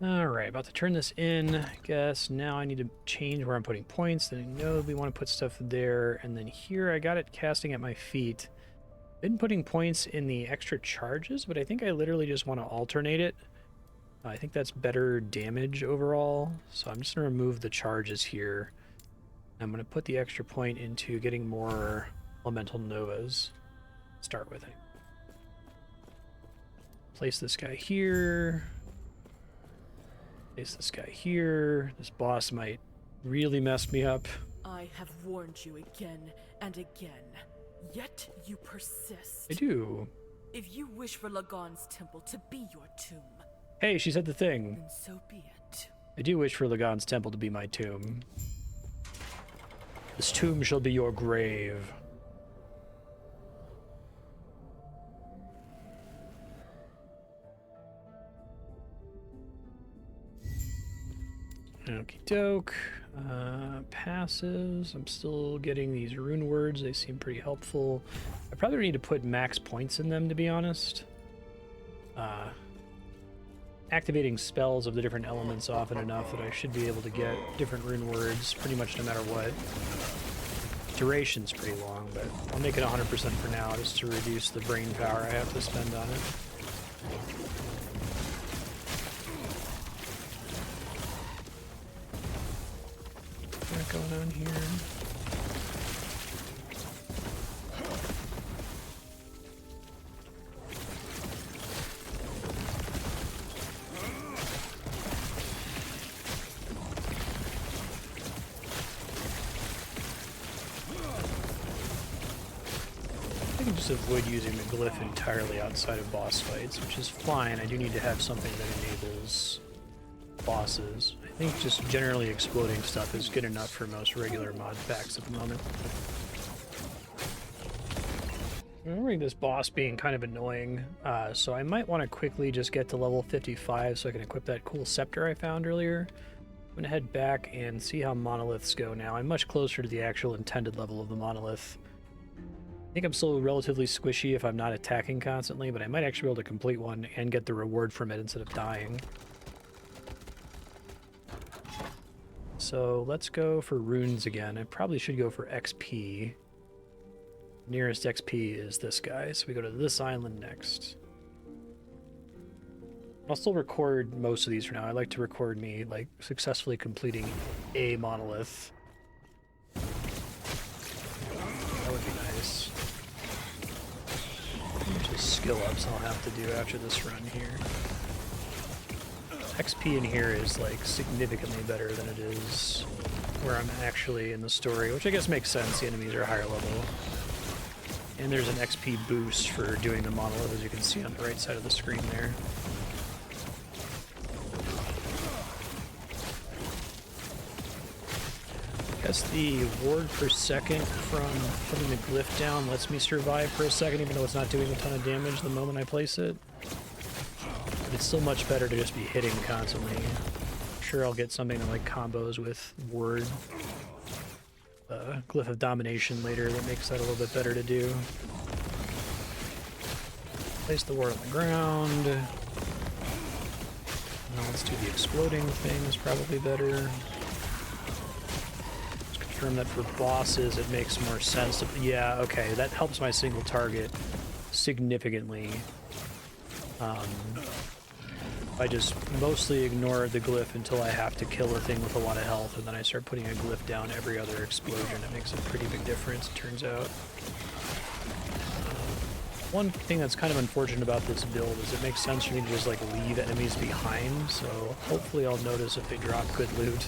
Alright, about to turn this in. I guess now I need to change where I'm putting points. Then I know we want to put stuff there. And then here I got it casting at my feet. Been putting points in the extra charges, but I think I literally just want to alternate it. I think that's better damage overall. So I'm just going to remove the charges here. I'm going to put the extra point into getting more elemental novas. Start with it. Place this guy here. Place this guy here. This boss might really mess me up. I have warned you again and again, yet you persist. I do. If you wish for Lagon's temple to be your tomb, hey, she said the thing. then so be it. I do wish for Lagon's temple to be my tomb. This tomb shall be your grave. Okie doke. Passives. I'm still getting these rune words. They seem pretty helpful. I probably need to put max points in them, to be honest. Activating spells of the different elements often enough that I should be able to get different rune words pretty much no matter what. Duration's pretty long, but I'll make it 100% for now just to reduce the brain power I have to spend on it. What's going on here? I can just avoid using the glyph entirely outside of boss fights, which is fine. I do need to have something that enables bosses. I think just generally exploding stuff is good enough for most regular mod packs at the moment. I'm remembering this boss being kind of annoying, so I might want to quickly just get to level 55 so I can equip that cool scepter I found earlier. I'm going to head back and see how monoliths go now. I'm much closer to the actual intended level of the monolith. I think I'm still relatively squishy if I'm not attacking constantly, but I might actually be able to complete one and get the reward from it instead of dying. So let's go for runes again. I probably should go for XP. Nearest XP is this guy, so we go to this island next. I'll still record most of these for now. I like to record me like successfully completing a monolith. That would be nice. Just skill ups I'll have to do after this run here. XP in here is like significantly better than it is where I'm actually in the story, which I guess makes sense. The enemies are higher level. And there's an XP boost for doing the monolith, as you can see on the right side of the screen there. Guess the ward per second from putting the glyph down lets me survive for a second, even though it's not doing a ton of damage the moment I place it. But it's still much better to just be hitting constantly. I'm sure I'll get something that like combos with ward, Glyph of Domination later that makes that a little bit better to do. Place the ward on the ground. Now let's do the exploding thing, is probably better. Confirm that for bosses it makes more sense to, yeah, okay, that helps my single target significantly. I just mostly ignore the glyph until I have to kill a thing with a lot of health, and then I start putting a glyph down every other explosion. It makes a pretty big difference, it turns out. One thing that's kind of unfortunate about this build is it makes sense for me to just like leave enemies behind, so hopefully I'll notice if they drop good loot.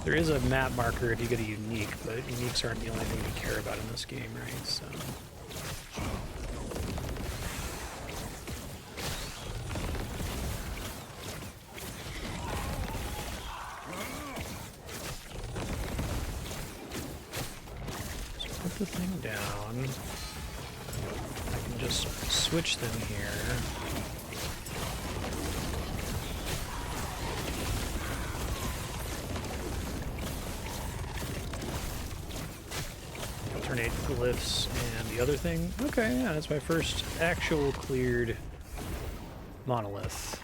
There is a map marker if you get a unique, but uniques aren't the only thing we care about in this game, right? So. Just put the thing down. I can just switch them here. Alternate glyphs and the other thing. Okay, yeah, that's my first actual cleared monolith.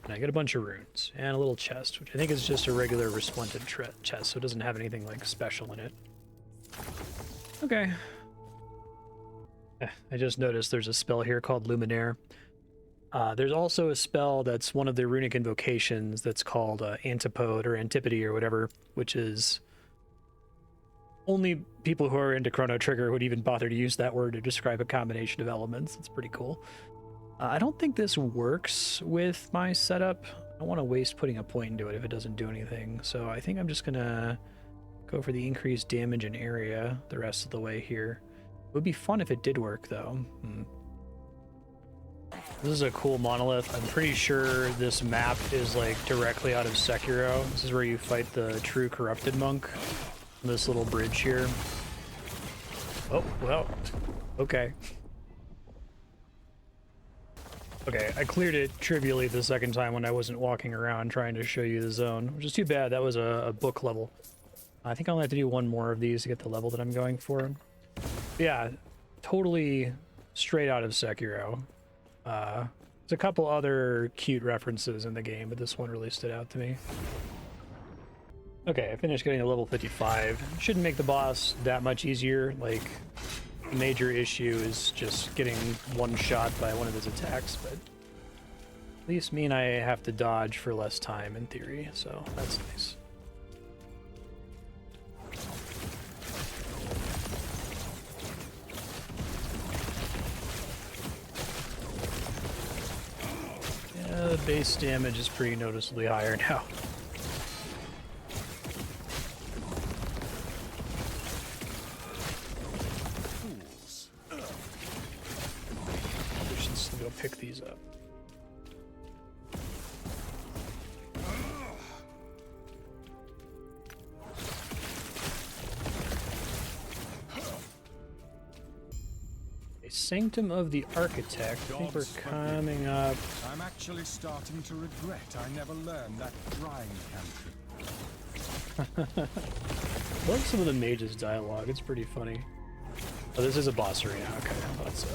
And I get a bunch of runes and a little chest, which I think is just a regular resplendent chest, so it doesn't have anything like special in it. Okay. I just noticed there's a spell here called Luminaire. There's also a spell that's one of the runic invocations that's called Antipode or Antipody or whatever, which is only people who are into Chrono Trigger would even bother to use that word to describe a combination of elements. It's pretty cool. I don't think this works with my setup. I don't want to waste putting a point into it if it doesn't do anything. So I think I'm just going to go for the increased damage and area the rest of the way here. It would be fun if it did work, though. This is a cool monolith. I'm pretty sure this map is like directly out of Sekiro. This is where you fight the true corrupted monk. This little bridge here. Oh, well, okay. Okay, I cleared it trivially the second time when I wasn't walking around trying to show you the zone, which is too bad. That was a book level. I think I'll have to do one more of these to get the level that I'm going for. Yeah, totally straight out of Sekiro. There's a couple other cute references in the game, but this one really stood out to me. Okay, I finished getting to level 55. Shouldn't make the boss that much easier. Like, the major issue is just getting one shot by one of his attacks, but at least mean I have to dodge for less time in theory, so that's nice. Yeah, the base damage is pretty noticeably higher now. Go pick these up. A Sanctum of the Architect. I think we're coming up. I'm actually starting to regret I never learned that drying cantrip. Love some of the mage's dialogue. It's pretty funny. Oh, this is a boss arena. Okay, I thought so.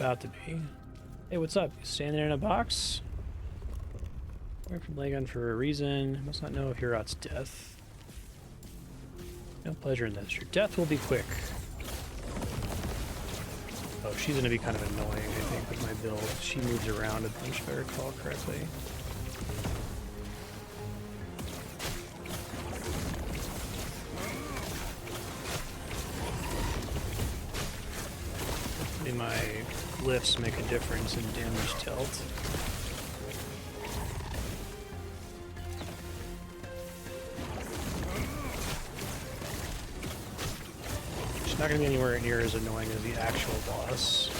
About to be. Hey, what's up? You standing in a box? Away from Lagon for a reason. Must not know of Heorot's death. No pleasure in this. Your death will be quick. Oh, she's gonna be kind of annoying, I think, with my build. She moves around a bunch, if I recall correctly. My glyphs make a difference in damage dealt. She's not going to be anywhere near as annoying as the actual boss.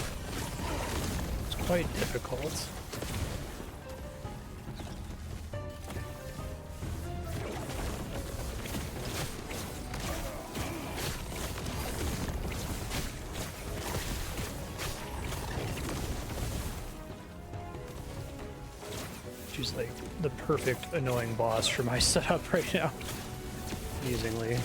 It's quite difficult. She's like the perfect annoying boss for my setup right now. Amusingly.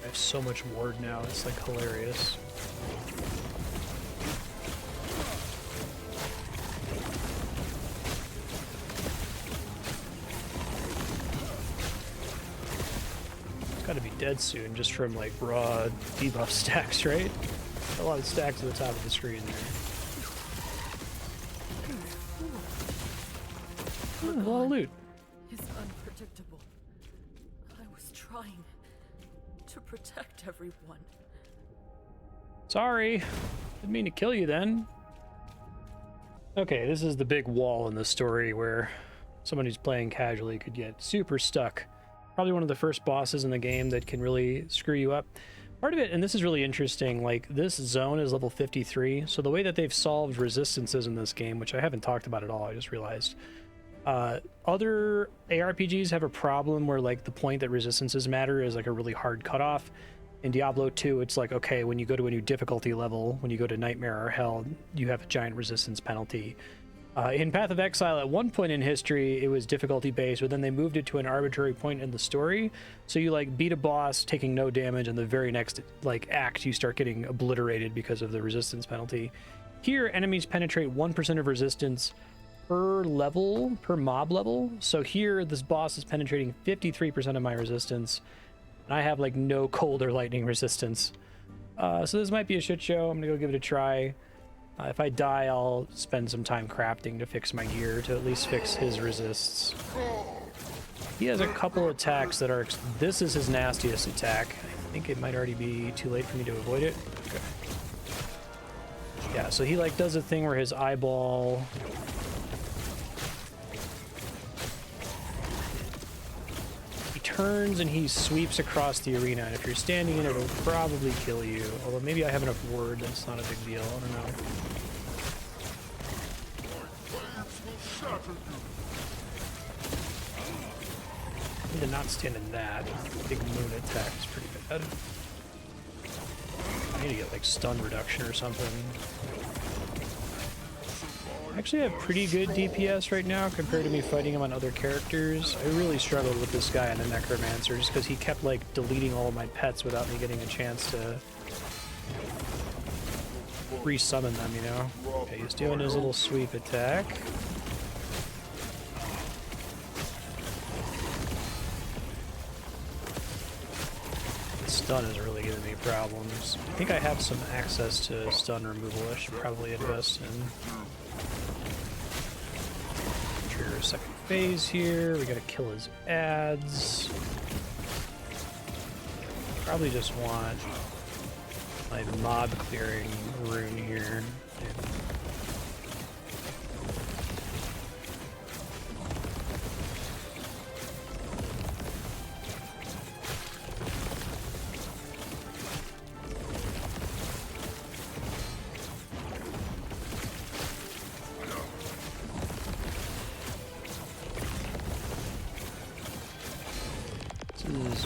I have so much ward now, it's like hilarious. Gotta be dead soon just from like raw debuff stacks, right? A lot of stacks at the top of the screen there. A lot of loot. Is unpredictable. I was trying to protect everyone. Sorry. Didn't mean to kill you then. Okay, this is the big wall in the story where someone who's playing casually could get super stuck. Probably one of the first bosses in the game that can really screw you up. Part of it, and this is really interesting, like this zone is level 53, so the way that they've solved resistances in this game, which I haven't talked about at all, I just realized, other ARPGs have a problem where like the point that resistances matter is like a really hard cutoff. In Diablo 2, it's like, okay, when you go to a new difficulty level, when you go to Nightmare or Hell, you have a giant resistance penalty. In Path of Exile, at one point in history, it was difficulty based, but then they moved it to an arbitrary point in the story. So you like beat a boss taking no damage, and the very next like act you start getting obliterated because of the resistance penalty. Here, enemies penetrate 1% of resistance per level, per mob level. So here, this boss is penetrating 53% of my resistance, and I have like no cold or lightning resistance. So this might be a shit show. I'm gonna go give it a try. If I die, I'll spend some time crafting to fix my gear to at least fix his resists. He has a couple attacks that are... This is his nastiest attack. I think it might already be too late for me to avoid it. Okay. Yeah, so he like does a thing where his eyeball... He turns and he sweeps across the arena, and if you're standing in it, it'll probably kill you. Although maybe I have enough ward, that's not a big deal, I don't know. I need to not stand in that. Big moon attack is pretty bad. I need to get like stun reduction or something. I actually have pretty good DPS right now compared to me fighting him on other characters. I really struggled with this guy on the Necromancer just because he kept like deleting all of my pets without me getting a chance to re-summon them, you know? Okay, he's doing his little sweep attack. Stun is really giving me problems. I think I have some access to stun removal I should probably invest in. Trigger a second phase here. We gotta kill his ads. Probably just want my mob clearing rune here.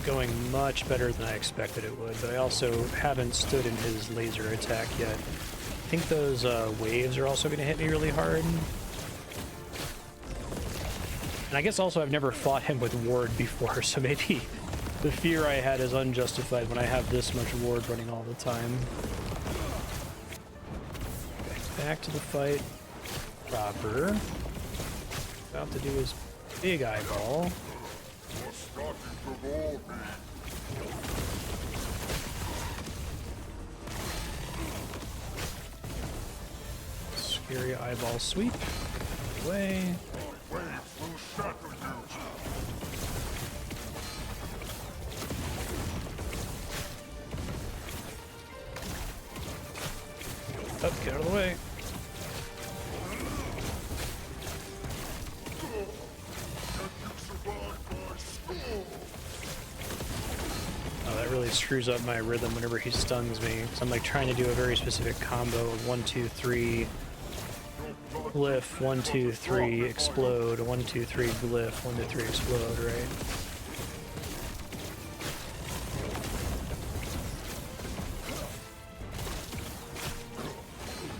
Going much better than I expected it would, but I also haven't stood in his laser attack yet. I think those waves are also going to hit me really hard. And I guess also I've never fought him with ward before, so maybe the fear I had is unjustified when I have this much ward running all the time. Okay, back to the fight proper. About to do his big eyeball. Scary eyeball sweep. Away. Up, get out of the way. screws up my rhythm whenever he stuns me. So I'm like trying to do a very specific combo of 1, 2, 3, glyph, 1, 2, 3, explode, 1, 2, 3, glyph, 1, 2, 3, explode, right?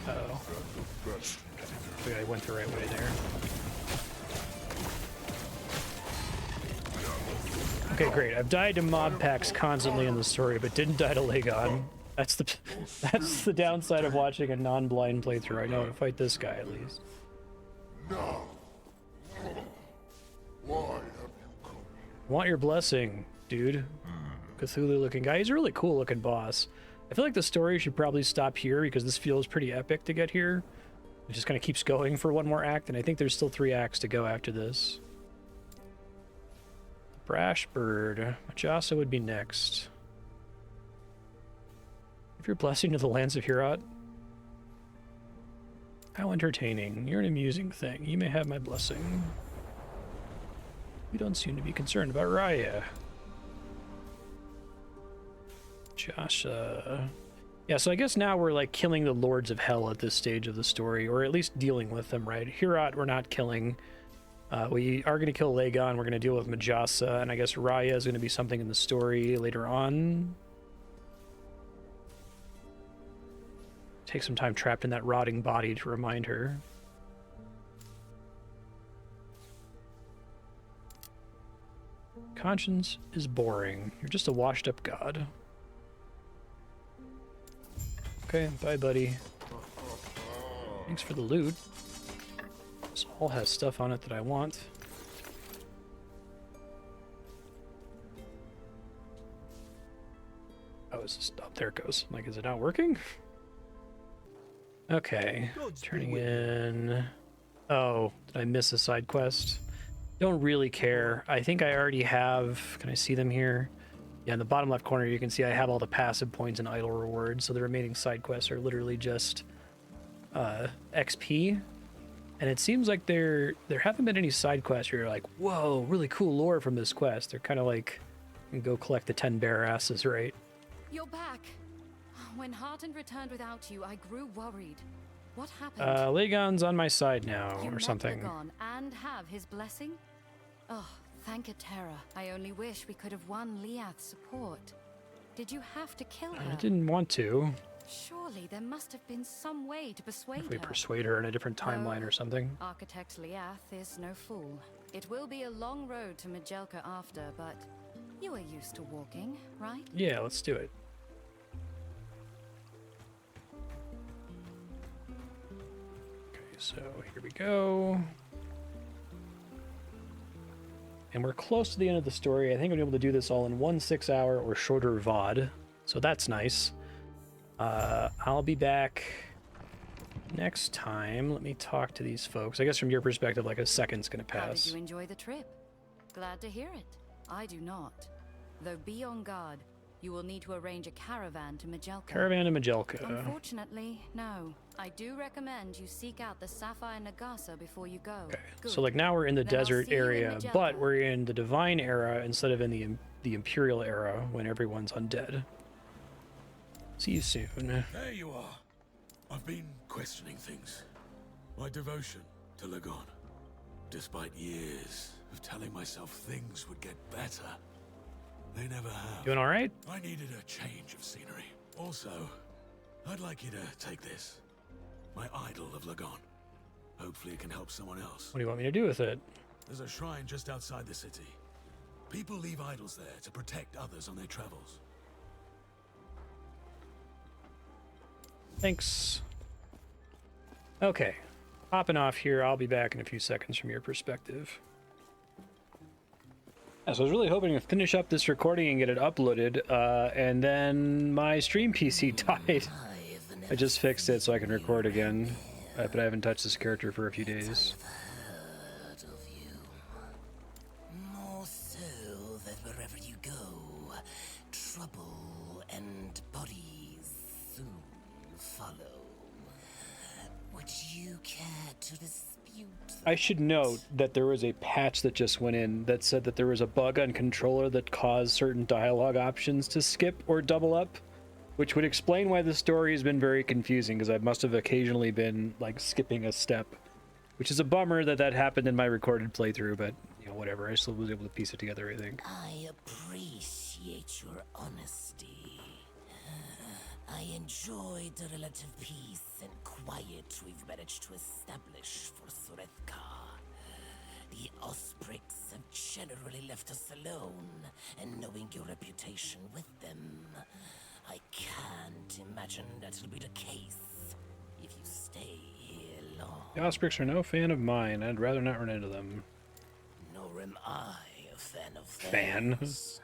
Uh-oh. Hopefully I went the right way there. Okay, great. I've died to mob packs constantly in the story, but didn't die to Lagon. That's the downside of watching a non-blind playthrough. I know how to fight this guy at least. Now, why have you come? Want your blessing, dude. Cthulhu-looking guy. He's a really cool-looking boss. I feel like the story should probably stop here because this feels pretty epic to get here. It just kind of keeps going for one more act, and I think there's still 3 acts to go after this. Brash Bird. Majasa would be next. Give your blessing to the lands of Heorot. How entertaining. You're an amusing thing. You may have my blessing. You don't seem to be concerned about Raya. Jasha. Yeah, so I guess now we're like killing the Lords of Hell at this stage of the story, or at least dealing with them, right? Heorot we're not killing. We are going to kill Lagon, we're going to deal with Majasa, and I guess Raya is going to be something in the story later on. Take some time trapped in that rotting body to remind her. Conscience is boring. You're just a washed up god. Okay, bye buddy. Thanks for the loot. This all has stuff on it that I want. Oh, is this, oh, there it goes. Like, is it not working? Okay, turning in... Oh, did I miss a side quest? Don't really care. I think I already have... Can I see them here? Yeah, in the bottom left corner you can see I have all the passive points and idle rewards, so the remaining side quests are literally just XP. And it seems like there haven't been any side quests where you're like, whoa, really cool lore from this quest. They're kind of like, you can go collect the 10 bare asses, right? You're back. When Hearten returned without you, I grew worried. What happened? Lagon's on my side now, You or met something. Lagon and have his blessing? Oh, thank Atera. I only wish we could have won Liath's support. Did you have to kill her? I didn't want to. Surely there must have been some way to persuade If we her. persuade her in a different timeline or something. Architect Liath is no fool. It will be a long road to Majelka after, but you are used to walking, right? Yeah, let's do it. Okay, so here we go. And we're close to the end of the story. I think I'm able to do this all in one 6-hour or shorter VOD. So that's nice. I'll be back next time. Let me talk to these folks. I guess from your perspective, like a second's gonna How did pass. you enjoy the trip? Glad to hear it. I do not. Though be on guard. You will need to arrange a caravan to Majelka. Caravan to Majelka. Unfortunately, no. I do recommend you seek out the Sapphire Nagasa before you go. Okay, Good. so like now we're in the Then I'll desert see you in area, Majelka. but we're in the Divine era instead of in the Imperial era when everyone's undead. See you soon. There you are. I've been questioning things. My devotion to Lagon. Despite years of telling myself things would get better, they never have. Doing all right? I needed a change of scenery. Also, I'd like you to take this. My idol of Lagon. Hopefully it can help someone else. What do you want me to do with it? There's a shrine just outside the city. People leave idols there to protect others on their travels. Thanks. Okay. Hopping off here. I'll be back in a few seconds from your perspective. Yeah, so I was really hoping to finish up this recording and get it uploaded, and then my stream PC died. I just fixed it so I can record again, but I haven't touched this character for a few days. More so that wherever you go, trouble and bodies soon follow. Would you care to dispute I should note that there was a patch that just went in that said that there was a bug on controller that caused certain dialogue options to skip or double up, which would explain why the story has been very confusing, because I must have occasionally been like skipping a step, which is a bummer that that happened in my recorded playthrough, but you know, whatever. I still was able to piece it together, I think. I appreciate your honesty. I enjoy the relative peace and quiet we've managed to establish for Surethka. The Osprix have generally left us alone, and knowing your reputation with them, I can't imagine that'll be the case if you stay here long. The Osprix are no fan of mine. I'd rather not run into them. Nor am I a fan of theirs.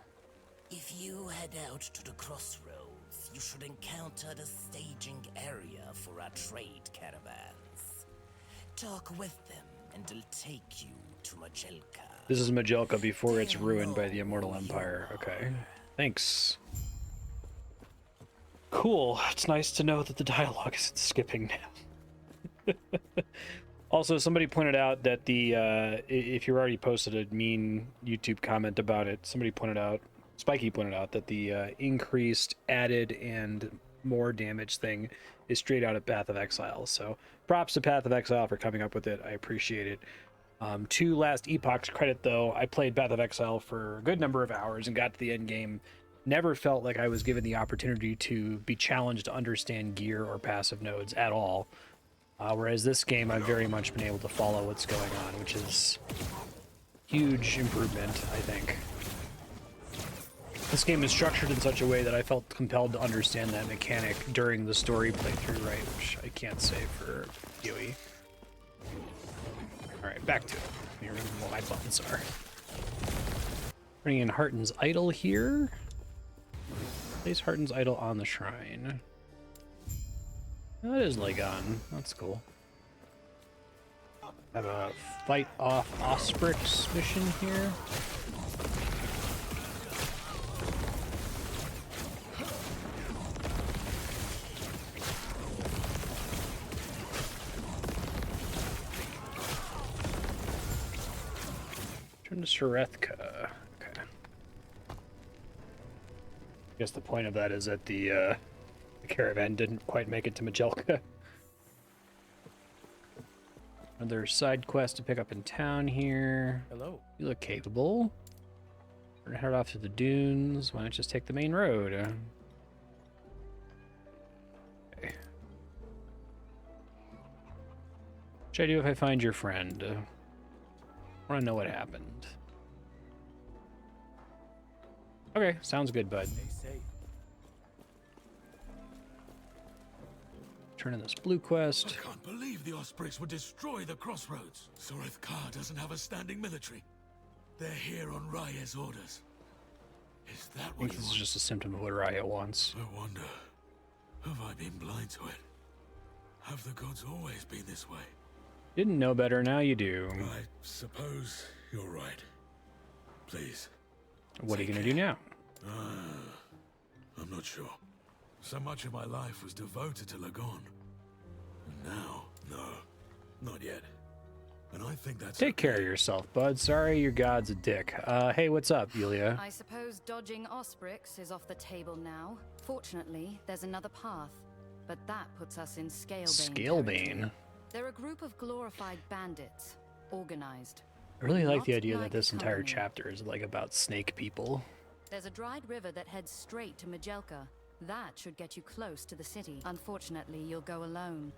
If you head out to the crossroads, you should encounter the staging area for our trade caravans. Talk with them, and they'll take you to Majelka. This is Majelka before it's ruined by the Immortal Empire. Okay. Thanks. Cool. It's nice to know that the dialogue isn't skipping now. Also, somebody pointed out that the if you already posted a mean YouTube comment about it, somebody pointed out, Spiky pointed out, that the increased, added, and more damage thing is straight out of Path of Exile. So props to Path of Exile for coming up with it. I appreciate it. To last Epoch's credit, though, I played Path of Exile for a good number of hours and got to the end game. Never felt like I was given the opportunity to be challenged to understand gear or passive nodes at all. Whereas this game, I've very much been able to follow what's going on, which is huge improvement, I think. This game is structured in such a way that I felt compelled to understand that mechanic during the story playthrough, right? Which I can't say for Yui. Alright, back to it. Let me remember what my buttons are. Bringing in Harton's Idol here. Place Harton's Idol on the shrine. Oh, that is Legon. That's cool. Have a fight off Osprix mission here. Turn to Surethka. Okay. I guess the point of that is that the caravan didn't quite make it to Majelka. Another side quest to pick up in town here. Hello. You look capable. We're gonna head off to the dunes. Why not just take the main road? Okay. What should I do if I find your friend? I want to know what happened. Okay, sounds good, bud. Turn in this blue quest. I can't believe the Ospreys would destroy the crossroads. Surethka doesn't have a standing military. They're here on Raya's orders. Is that I what think you this is want? just a symptom of what Raya wants. I wonder, have I been blind to it? Have the gods always been this way? Didn't know better, now you do. I suppose you're right. Please. What are you gonna do now? I'm not sure. So much of my life was devoted to Lagon. And now, no, not yet. And I think that's Take care of yourself, bud. Sorry your god's a dick. Hey, what's up, Yulia? I suppose dodging Osprix is off the table now. Fortunately, there's another path, but that puts us in Scalebane. Scalebane? They're a group of glorified bandits, organized. I really like the Not idea that like this entire company. chapter is like about snake people. There's a dried river that heads straight to Majelka. That should get you close to the city. Unfortunately, you'll go alone.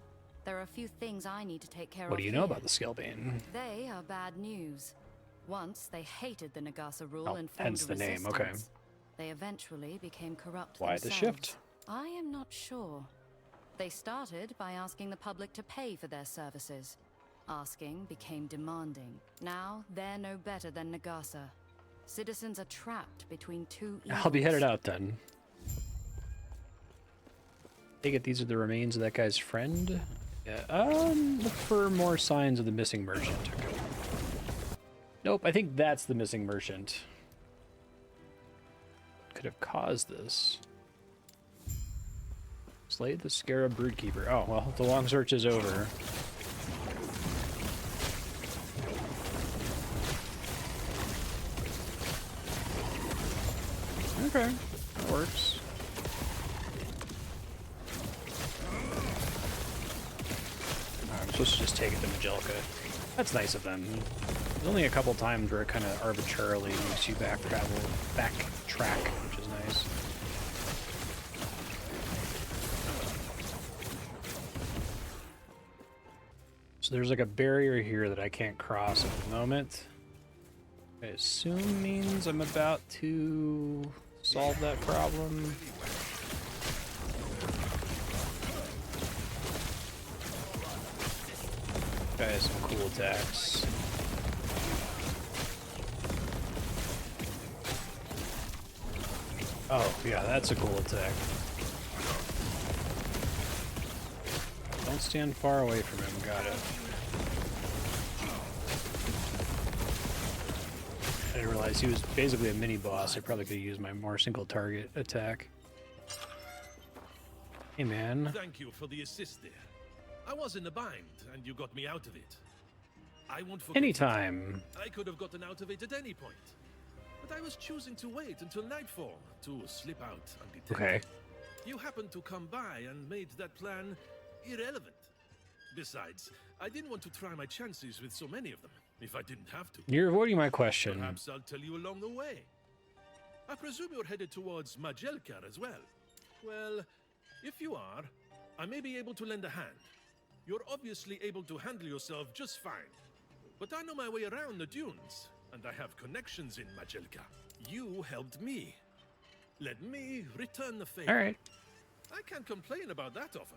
There are a few things I need to take care of. What do you know here. about the Scalebane? They are bad news. Once they hated the Nagasa rule Oh, and formed hence a the name, okay. resistance. They eventually became corrupt Why the themselves. shift? I am not sure. They started by asking the public to pay for their services. Asking became demanding. Now they're no better than Nagasa. Citizens are trapped between two evils. I'll be headed out then. Take it these are the remains of that guy's friend? Yeah, look for more signs of the missing merchant. Okay. Nope, I think that's the missing merchant. Could have caused this. Slayed the Scarab Broodkeeper. Oh, well, the long search is over. Okay, that works. I'm supposed to just take it to Majelica. That's nice of them. There's only a couple times where it kind of arbitrarily makes you backtrack, which is nice. So there's like a barrier here that I can't cross at the moment. I assume means I'm about to solve that problem. Guy has some cool attacks. Oh, yeah, that's a cool attack. Don't stand far away from him, got it. I didn't realize he was basically a mini-boss. I probably could have used my more single-target attack. Hey, man. Thank you for the assist there. I was in a bind, and you got me out of it. I won't forget. Anytime. I could have gotten out of it at any point. But I was choosing to wait until nightfall to slip out undetected. Okay. You happened to come by and made that plan irrelevant. Besides, I didn't want to try my chances with so many of them, if I didn't have to. You're avoiding my question. Perhaps I'll tell you along the way. I presume you're headed towards Majelica as well. Well, if you are, I may be able to lend a hand. You're obviously able to handle yourself just fine. But I know my way around the dunes, and I have connections in Majelica. You helped me. Let me return the favor. All right. I can't complain about that offer.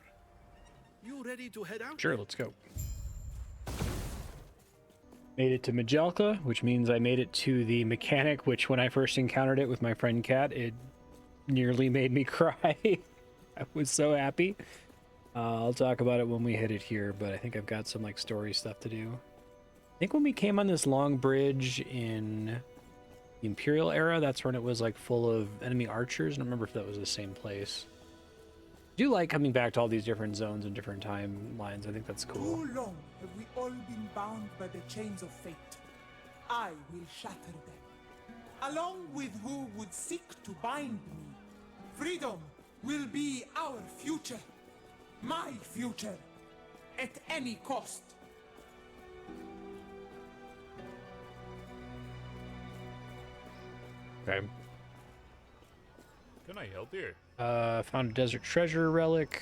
You ready to head out? Sure, let's go. Made it to Majelica, which means I made it to the mechanic, which when I first encountered it with my friend Kat, it nearly made me cry. I was so happy. I'll talk about it when we hit it here, but I think I've got some like story stuff to do. I think when we came on this long bridge in the Imperial era, that's when it was like full of enemy archers. I don't remember if that was the same place. I do like coming back to all these different zones and different timelines. I think that's cool. Too long have we all been bound by the chains of fate. I will shatter them, along with who would seek to bind me. Freedom will be our future. My future. At any cost. Okay. Can I help you? Found a desert treasure relic.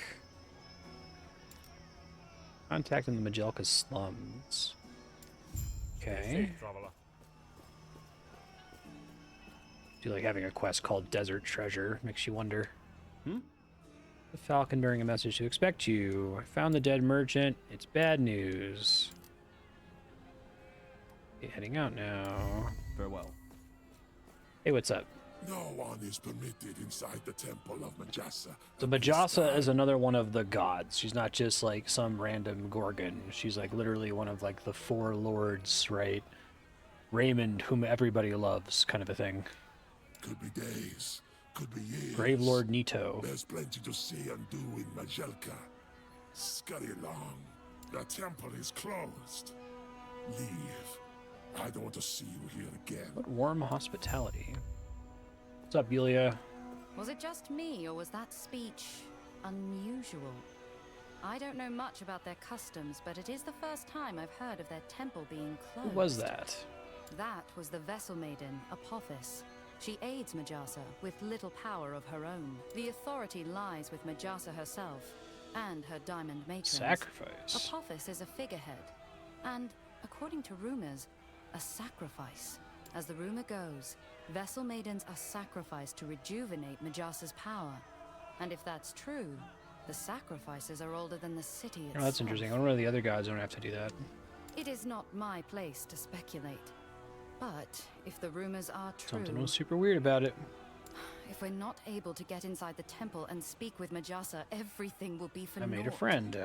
Contacting the Majelica slums. Okay. Safe, traveler. Do you like having a quest called Desert Treasure? Makes you wonder. Hmm? The Falcon bearing a message to expect you. I found the dead merchant. It's bad news. Okay, heading out now. Farewell. Hey, what's up? No one is permitted inside the temple of Majasa. So Majasa is another one of the gods. She's not just like some random Gorgon. She's like literally one of like the four lords, right? Raymond, whom everybody loves, kind of a thing. Could be days, could be years. Grave Lord Nito. There's plenty to see and do in Majelica. Scurry along. The temple is closed. Leave. I don't want to see you here again. What warm hospitality. What's up, Yulia? Was it just me, or was that speech unusual? I don't know much about their customs, but it is the first time I've heard of their temple being closed. Who was that? That was the vessel maiden, Apophis. She aids Majasa with little power of her own. The authority lies with Majasa herself and her diamond matrons. Sacrifice. Apophis is a figurehead, and, according to rumors, a sacrifice. As the rumor goes, vessel maidens are sacrificed to rejuvenate Majasa's power. And if that's true, the sacrifices are older than the city itself. Oh, that's interesting. I wonder whether the other gods don't have to do that. It is not my place to speculate. But if the rumors are true... Something was super weird about it. If we're not able to get inside the temple and speak with Majasa, everything will be for naught. I made a friend.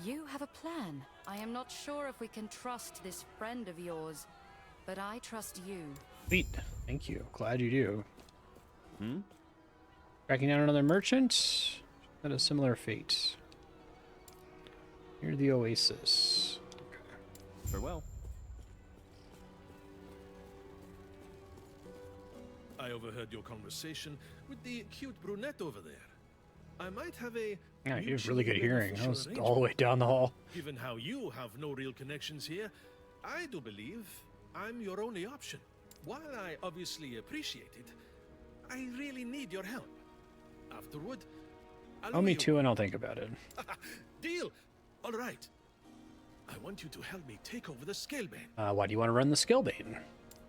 You have a plan. I am not sure if we can trust this friend of yours, but I trust you. Sweet. Thank you. Glad you do. Tracking down another merchant. Had a similar fate. Near the oasis. Okay. Farewell. I overheard your conversation with the cute brunette over there. I might have a Yeah, you have really good mutually hearing. That beneficial was all the way arrangement. down the hall. Given how you have no real connections here, I do believe I'm your only option. While I obviously appreciate it, I really need your help. Afterward, I'll Oh, me owe you too, and I'll think about it. Deal. All right. I want you to help me take over the Scalebane. Why do you want to run the Scalebane?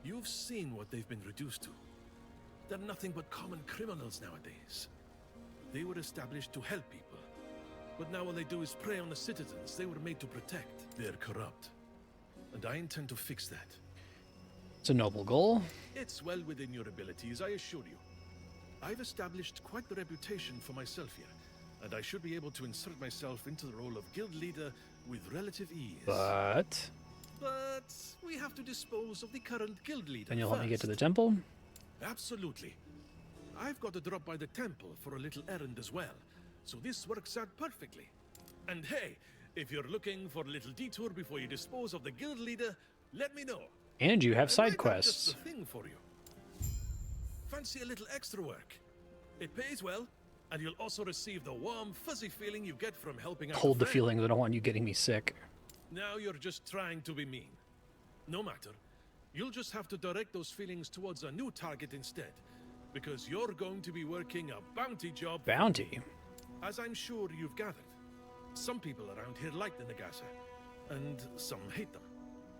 You've seen what they've been reduced to. They're nothing but common criminals nowadays. They were established to help people. But now all they do is prey on the citizens they were made to protect. They're corrupt. And I intend to fix that. It's a noble goal. It's well within your abilities, I assure you. I've established quite the reputation for myself here, and I should be able to insert myself into the role of guild leader with relative ease. But we have to dispose of the current guild leader then you'll help me get to the first. temple? Absolutely. I've got to drop by the temple for a little errand as well, so this works out perfectly. And hey, if you're looking for a little detour before you dispose of the guild leader, let me know. And you have I side might have quests. just the thing for you. Fancy a little extra work? It pays well, and you'll also receive the warm, fuzzy feeling you get from helping out. Hold a the friend. feeling that I don't want you getting me sick. Now you're just trying to be mean. No matter. You'll just have to direct those feelings towards a new target instead, because you're going to be working a bounty job. Bounty? As I'm sure you've gathered, some people around here like the Nagasa, and some hate them.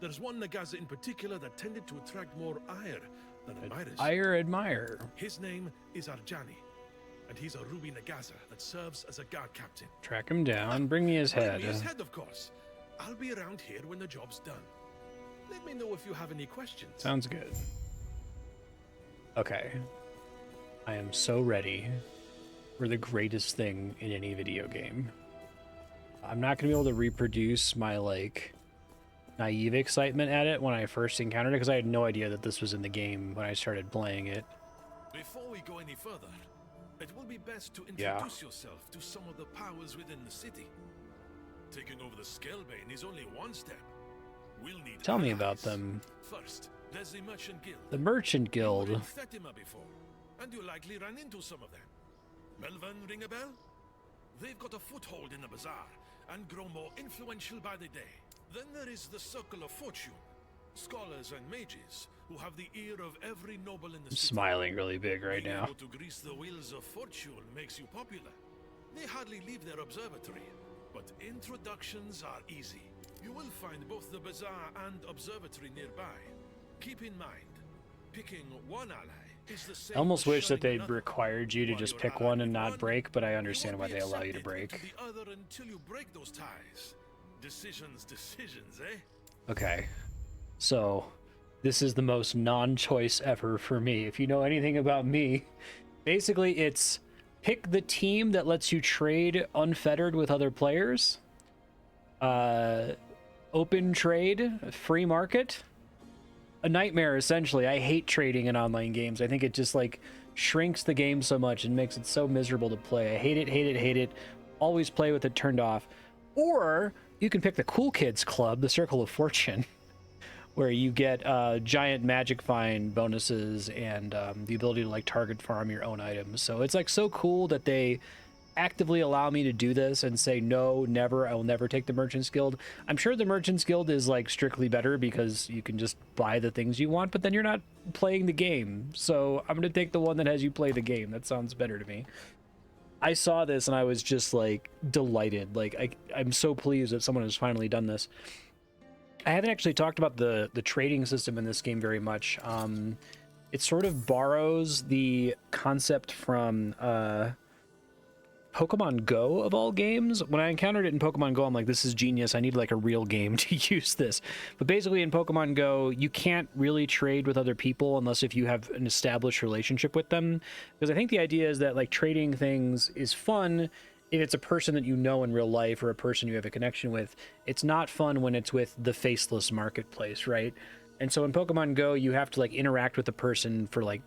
There's one Nagasa in particular that tended to attract more ire than admirers. Admire. His name is Arjani, and he's a Ruby Nagasa that serves as a guard captain. Track him down. Bring me his Bring head. me his head, of course. I'll be around here when the job's done. Let me know if you have any questions. Sounds good. Okay. I am so ready for the greatest thing in any video game. I'm not going to be able to reproduce my, like, naive excitement at it when I first encountered it, because I had no idea that this was in the game when I started playing it. Before we go any further, it will be best to introduce yourself to some of the powers within the city. Taking over the Scalebane is only one step. We'll need Tell me allies. about them. First, there's the Merchant Guild. The Merchant Guild. You were in Thetima before, and you likely ran into some of them. Melvin, ring a bell? They've got a foothold in the bazaar and grow more influential by the day. Then there is the Circle of Fortune, scholars and mages who have the ear of every noble in the I'm city. smiling really big right Being now. able to grease the wheels of fortune makes you popular. They hardly leave their observatory, but introductions are easy. You will find both the bazaar and observatory nearby. Keep in mind, picking one ally is the same I almost as wish that shunning they'd another. required you to just pick one and not break, but I understand why they allow you to break. The other until you break those ties. Decisions, eh? Okay. So, this is the most non-choice ever for me. If you know anything about me, basically it's pick the team that lets you trade unfettered with other players. Open trade, free market. A nightmare, essentially. I hate trading in online games. I think it just, like, shrinks the game so much and makes it so miserable to play. I hate it, hate it, hate it. Always play with it turned off. Or you can pick the Cool Kids Club, the Circle of Fortune, where you get giant magic find bonuses and the ability to, like, target farm your own items. So it's, like, so cool that they actively allow me to do this and say no, never, I will never take the Merchant's Guild. I'm sure the Merchant's Guild is, like, strictly better because you can just buy the things you want, but then you're not playing the game. So I'm going to take the one that has you play the game. That sounds better to me. I saw this and I was just, like, delighted. Like, I'm so pleased that someone has finally done this. I haven't actually talked about the trading system in this game very much. It sort of borrows the concept from Pokemon Go, of all games. When I encountered it in Pokemon Go, I'm like, this is genius. I need, like, a real game to use this. But basically in Pokemon Go, you can't really trade with other people unless if you have an established relationship with them. Because I think the idea is that, like, trading things is fun if it's a person that you know in real life or a person you have a connection with. It's not fun when it's with the faceless marketplace, right? And so in Pokemon Go, you have to, like, interact with the person for, like,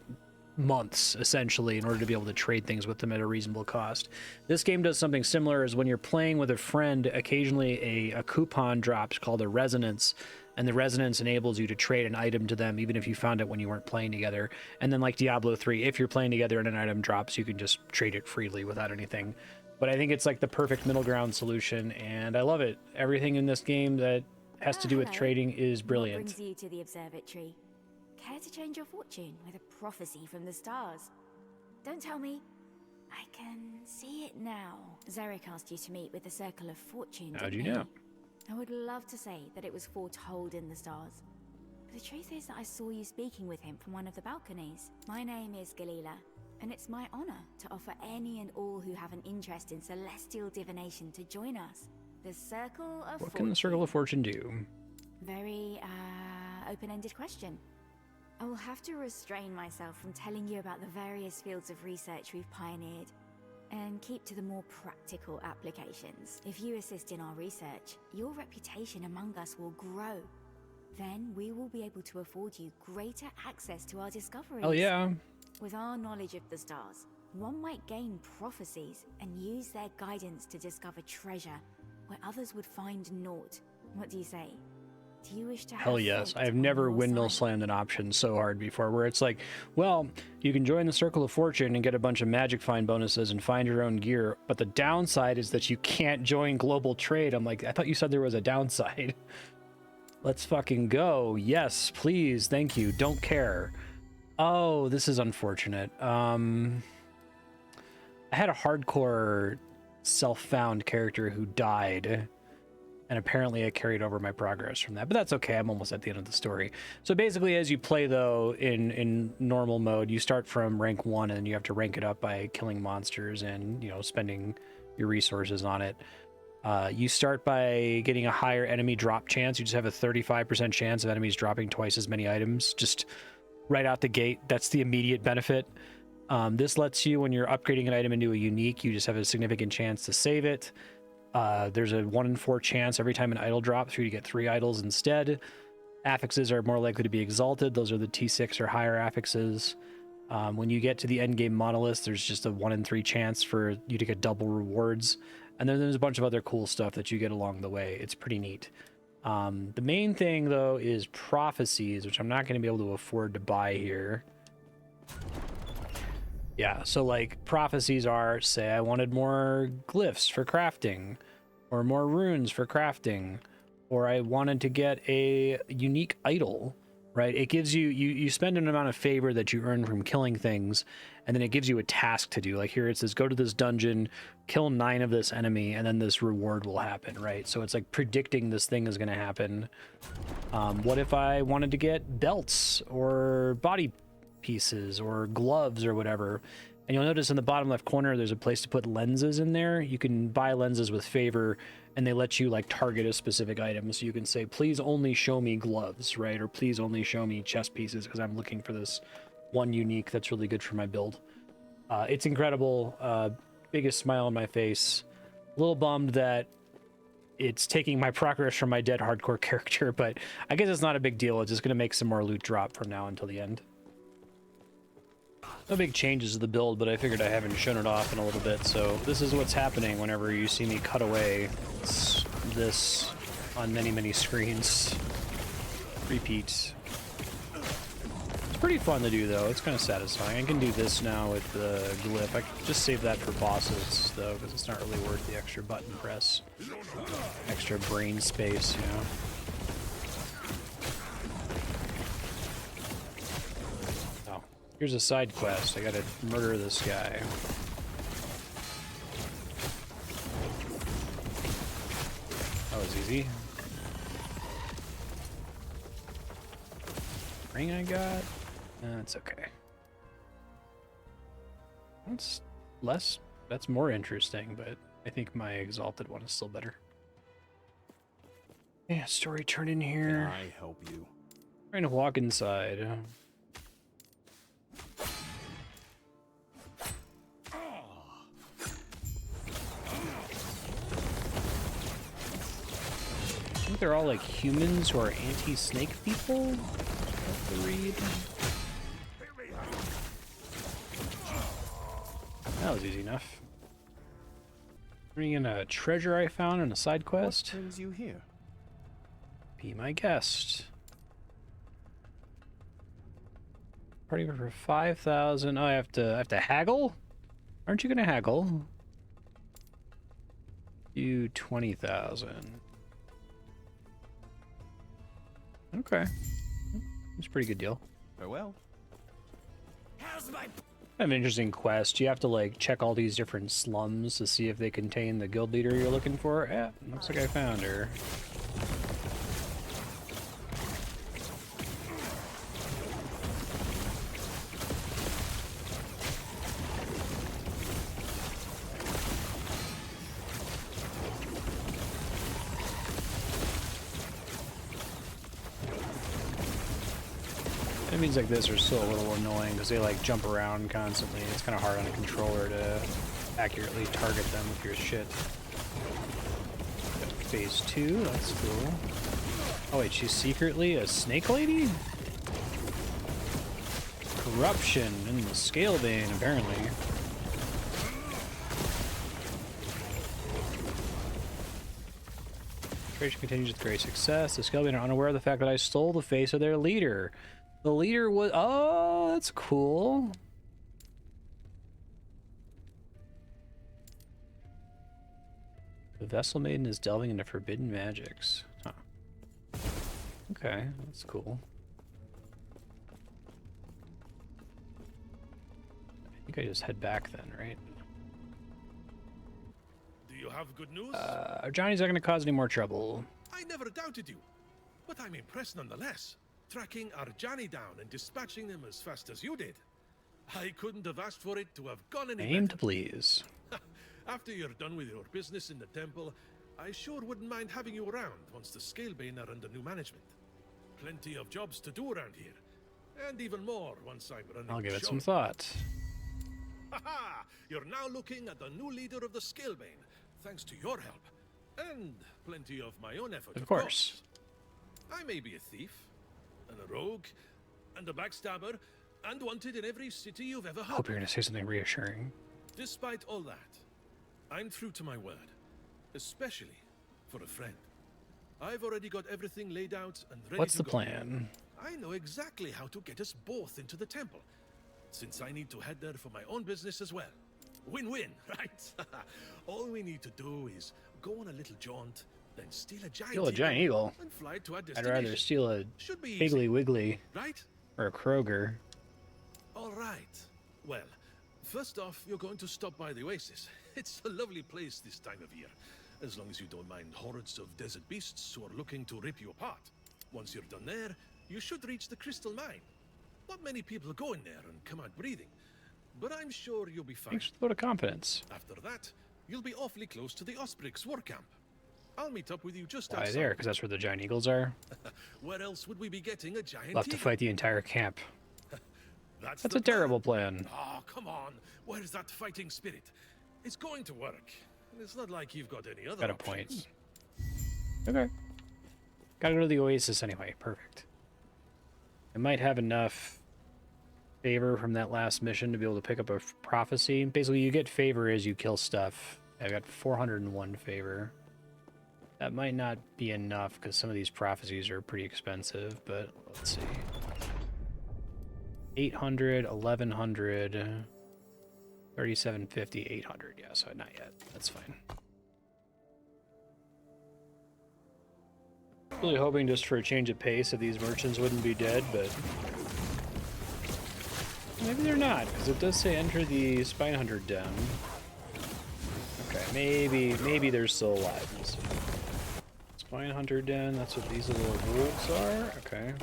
months, essentially, in order to be able to trade things with them at a reasonable cost. This game does something similar, as when you're playing with a friend, occasionally a coupon drops called a resonance, and the resonance enables you to trade an item to them even if you found it when you weren't playing together. And then like Diablo 3, if you're playing together and an item drops, you can just trade it freely without anything. But I think it's like the perfect middle ground solution, and I love it. Everything in this game that has to do with trading is brilliant. What brings you to the observatory? Care to change your fortune with a prophecy from the stars? Don't tell me. I can see it now. Zarek asked you to meet with the Circle of Fortune, How'd didn't you know? he? I would love to say that it was foretold in the stars. But the truth is that I saw you speaking with him from one of the balconies. My name is Galila, and it's my honor to offer any and all who have an interest in celestial divination to join us. The Circle of Fortune. What can the Circle of Fortune do? Very, open-ended question. I will have to restrain myself from telling you about the various fields of research we've pioneered, and keep to the more practical applications. If you assist in our research, your reputation among us will grow. Then we will be able to afford you greater access to our discoveries. Oh yeah. With our knowledge of the stars, one might gain prophecies and use their guidance to discover treasure where others would find naught. What do you say? Do you wish to have Hell yes. fate I've on never your windmill side? slammed an option so hard before, where it's like, well, you can join the Circle of Fortune and get a bunch of magic find bonuses and find your own gear, but the downside is that you can't join global trade. I'm like, I thought you said there was a downside. Let's fucking go. Yes, please. Thank you. Don't care. Oh, this is unfortunate. I had a hardcore self-found character who died, and apparently I carried over my progress from that, but that's okay. I'm almost at the end of the story. So basically, as you play though in normal mode, you start from rank 1 and you have to rank it up by killing monsters and, you know, spending your resources on it. You start by getting a higher enemy drop chance. You just have a 35% chance of enemies dropping twice as many items just right out the gate. That's the immediate benefit. This lets you, when you're upgrading an item into a unique, you just have a significant chance to save it. There's a 1 in 4 chance every time an idol drops for you to get 3 idols instead. Affixes are more likely to be exalted. Those are the T6 or higher affixes. When you get to the endgame monoliths, there's just a 1 in 3 chance for you to get double rewards. And then there's a bunch of other cool stuff that you get along the way. It's pretty neat. The main thing, though, is prophecies, which I'm not going to be able to afford to buy here. Yeah, so like prophecies are, say I wanted more glyphs for crafting, or more runes for crafting, or I wanted to get a unique idol, right? It gives you, you spend an amount of favor that you earn from killing things, and then it gives you a task to do. Like here it says, go to this dungeon, kill 9 of this enemy, and then this reward will happen, right? So it's like predicting this thing is going to happen. What if I wanted to get belts or body pieces or gloves or whatever? And you'll notice in the bottom left corner there's a place to put lenses in there. You can buy lenses with favor, and they let you like target a specific item. So you can say, please only show me gloves, right? Or please only show me chest pieces because I'm looking for this one unique that's really good for my build. It's incredible. Biggest smile on my face. A little bummed that it's taking my progress from my dead hardcore character, but I guess it's not a big deal. It's just going to make some more loot drop from now until the end. No big changes to the build, but I figured I haven't shown it off in a little bit, so this is what's happening whenever you see me cut away. It's this on many, many screens. Repeat. It's pretty fun to do, though. It's kind of satisfying. I can do this now with the glyph. I can just save that for bosses, though, because it's not really worth the extra button press. Extra brain space, you know? Here's a side quest. I gotta murder this guy. That was easy. Ring I got? That's okay. That's more interesting, but I think my exalted one is still better. Yeah, story turn in here. Can I help you? Trying to walk inside. I think they're all like humans who are anti-snake people. That's the read. That was easy enough. Bringing in a treasure I found in a side quest. What brings you here? Be my guest. Party for 5,000. Oh, I have to haggle? Aren't you gonna haggle? You 20,000. Okay. It's a pretty good deal. Farewell. How's my... An interesting quest. You have to like check all these different slums to see if they contain the guild leader you're looking for. Yeah, looks like I found her. Enemies like this are still a little annoying because they like jump around constantly. It's kind of hard on a controller to accurately target them with your shit. Phase 2, that's cool. Oh wait, she's secretly a snake lady? Corruption in the scale vein, apparently. Operation continues with great success. The scale vein are unaware of the fact that I stole the face of their leader. The leader was... Oh, that's cool. The Vessel Maiden is delving into forbidden magics. Huh. Okay, that's cool. I think I just head back then, right? Do you have good news? Johnny's not going to cause any more trouble. I never doubted you, but I'm impressed nonetheless. Tracking Arjani down and dispatching them as fast as you did. I couldn't have asked for it to have gone any Aim better. to please. After you're done with your business in the temple, I sure wouldn't mind having you around once the Scalebane are under new management. Plenty of jobs to do around here, and even more once I'm running I'll give the it show. some thought. Haha! You're now looking at the new leader of the Scalebane, thanks to your help, and plenty of my own effort. Of course. I may be a thief, and a rogue, and a backstabber, and wanted in every city you've ever heard. Hope you're going to say something reassuring. Despite all that, I'm true to my word, especially for a friend. I've already got everything laid out and ready What's to the go. plan? I know exactly how to get us both into the temple, since I need to head there for my own business as well. Win-win, right? All we need to do is go on a little jaunt, then steal a giant, Steal a giant eagle? and fly to our I'd destination. rather steal a Should be Piggly easy, Wiggly right? or a Kroger. All right. Well, first off, you're going to stop by the oasis. It's a lovely place this time of year, as long as you don't mind hordes of desert beasts who are looking to rip you apart. Once you're done there, you should reach the crystal mine. Not many people go in there and come out breathing, but I'm sure you'll be fine. Thanks for the vote of confidence. After that, you'll be awfully close to the Osprix war camp. I'll meet up with you just Why outside. there? Because that's where the giant eagles are. Where else would we be getting a giant We'll have to eagle? fight the entire camp. That's That's the a terrible plan. Oh, come on. Where's that fighting spirit? It's going to work. And it's not like you've got any other Got a options. point. Okay. Gotta go to the oasis anyway. Perfect. I might have enough favor from that last mission to be able to pick up a prophecy. Basically, you get favor as you kill stuff. I got 401 favor. That might not be enough because some of these prophecies are pretty expensive, but let's see. 800, 1100, 3750, 800. Yeah, so not yet. That's fine. Really hoping just for a change of pace that these merchants wouldn't be dead, but maybe they're not, because it does say enter the Spine Hunter Den. Okay, maybe they're still alive. We'll see. Spine Hunter Den, that's what these little wolves are? Okay.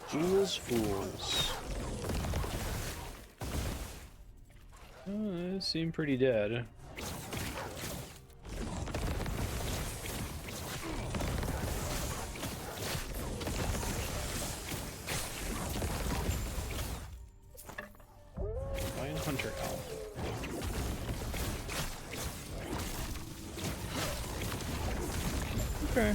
Fools. Oh, they seem pretty dead. Lion Hunter Elf. Okay.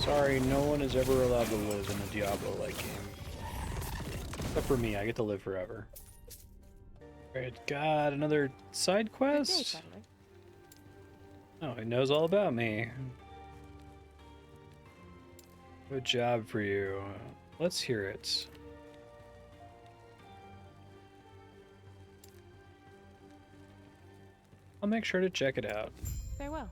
Sorry, no one is ever allowed to live in a Diablo-like game. Except for me, I get to live forever. Alright, got another side quest? Oh, he knows all about me. Good job for you. Let's hear it. I'll make sure to check it out. Farewell.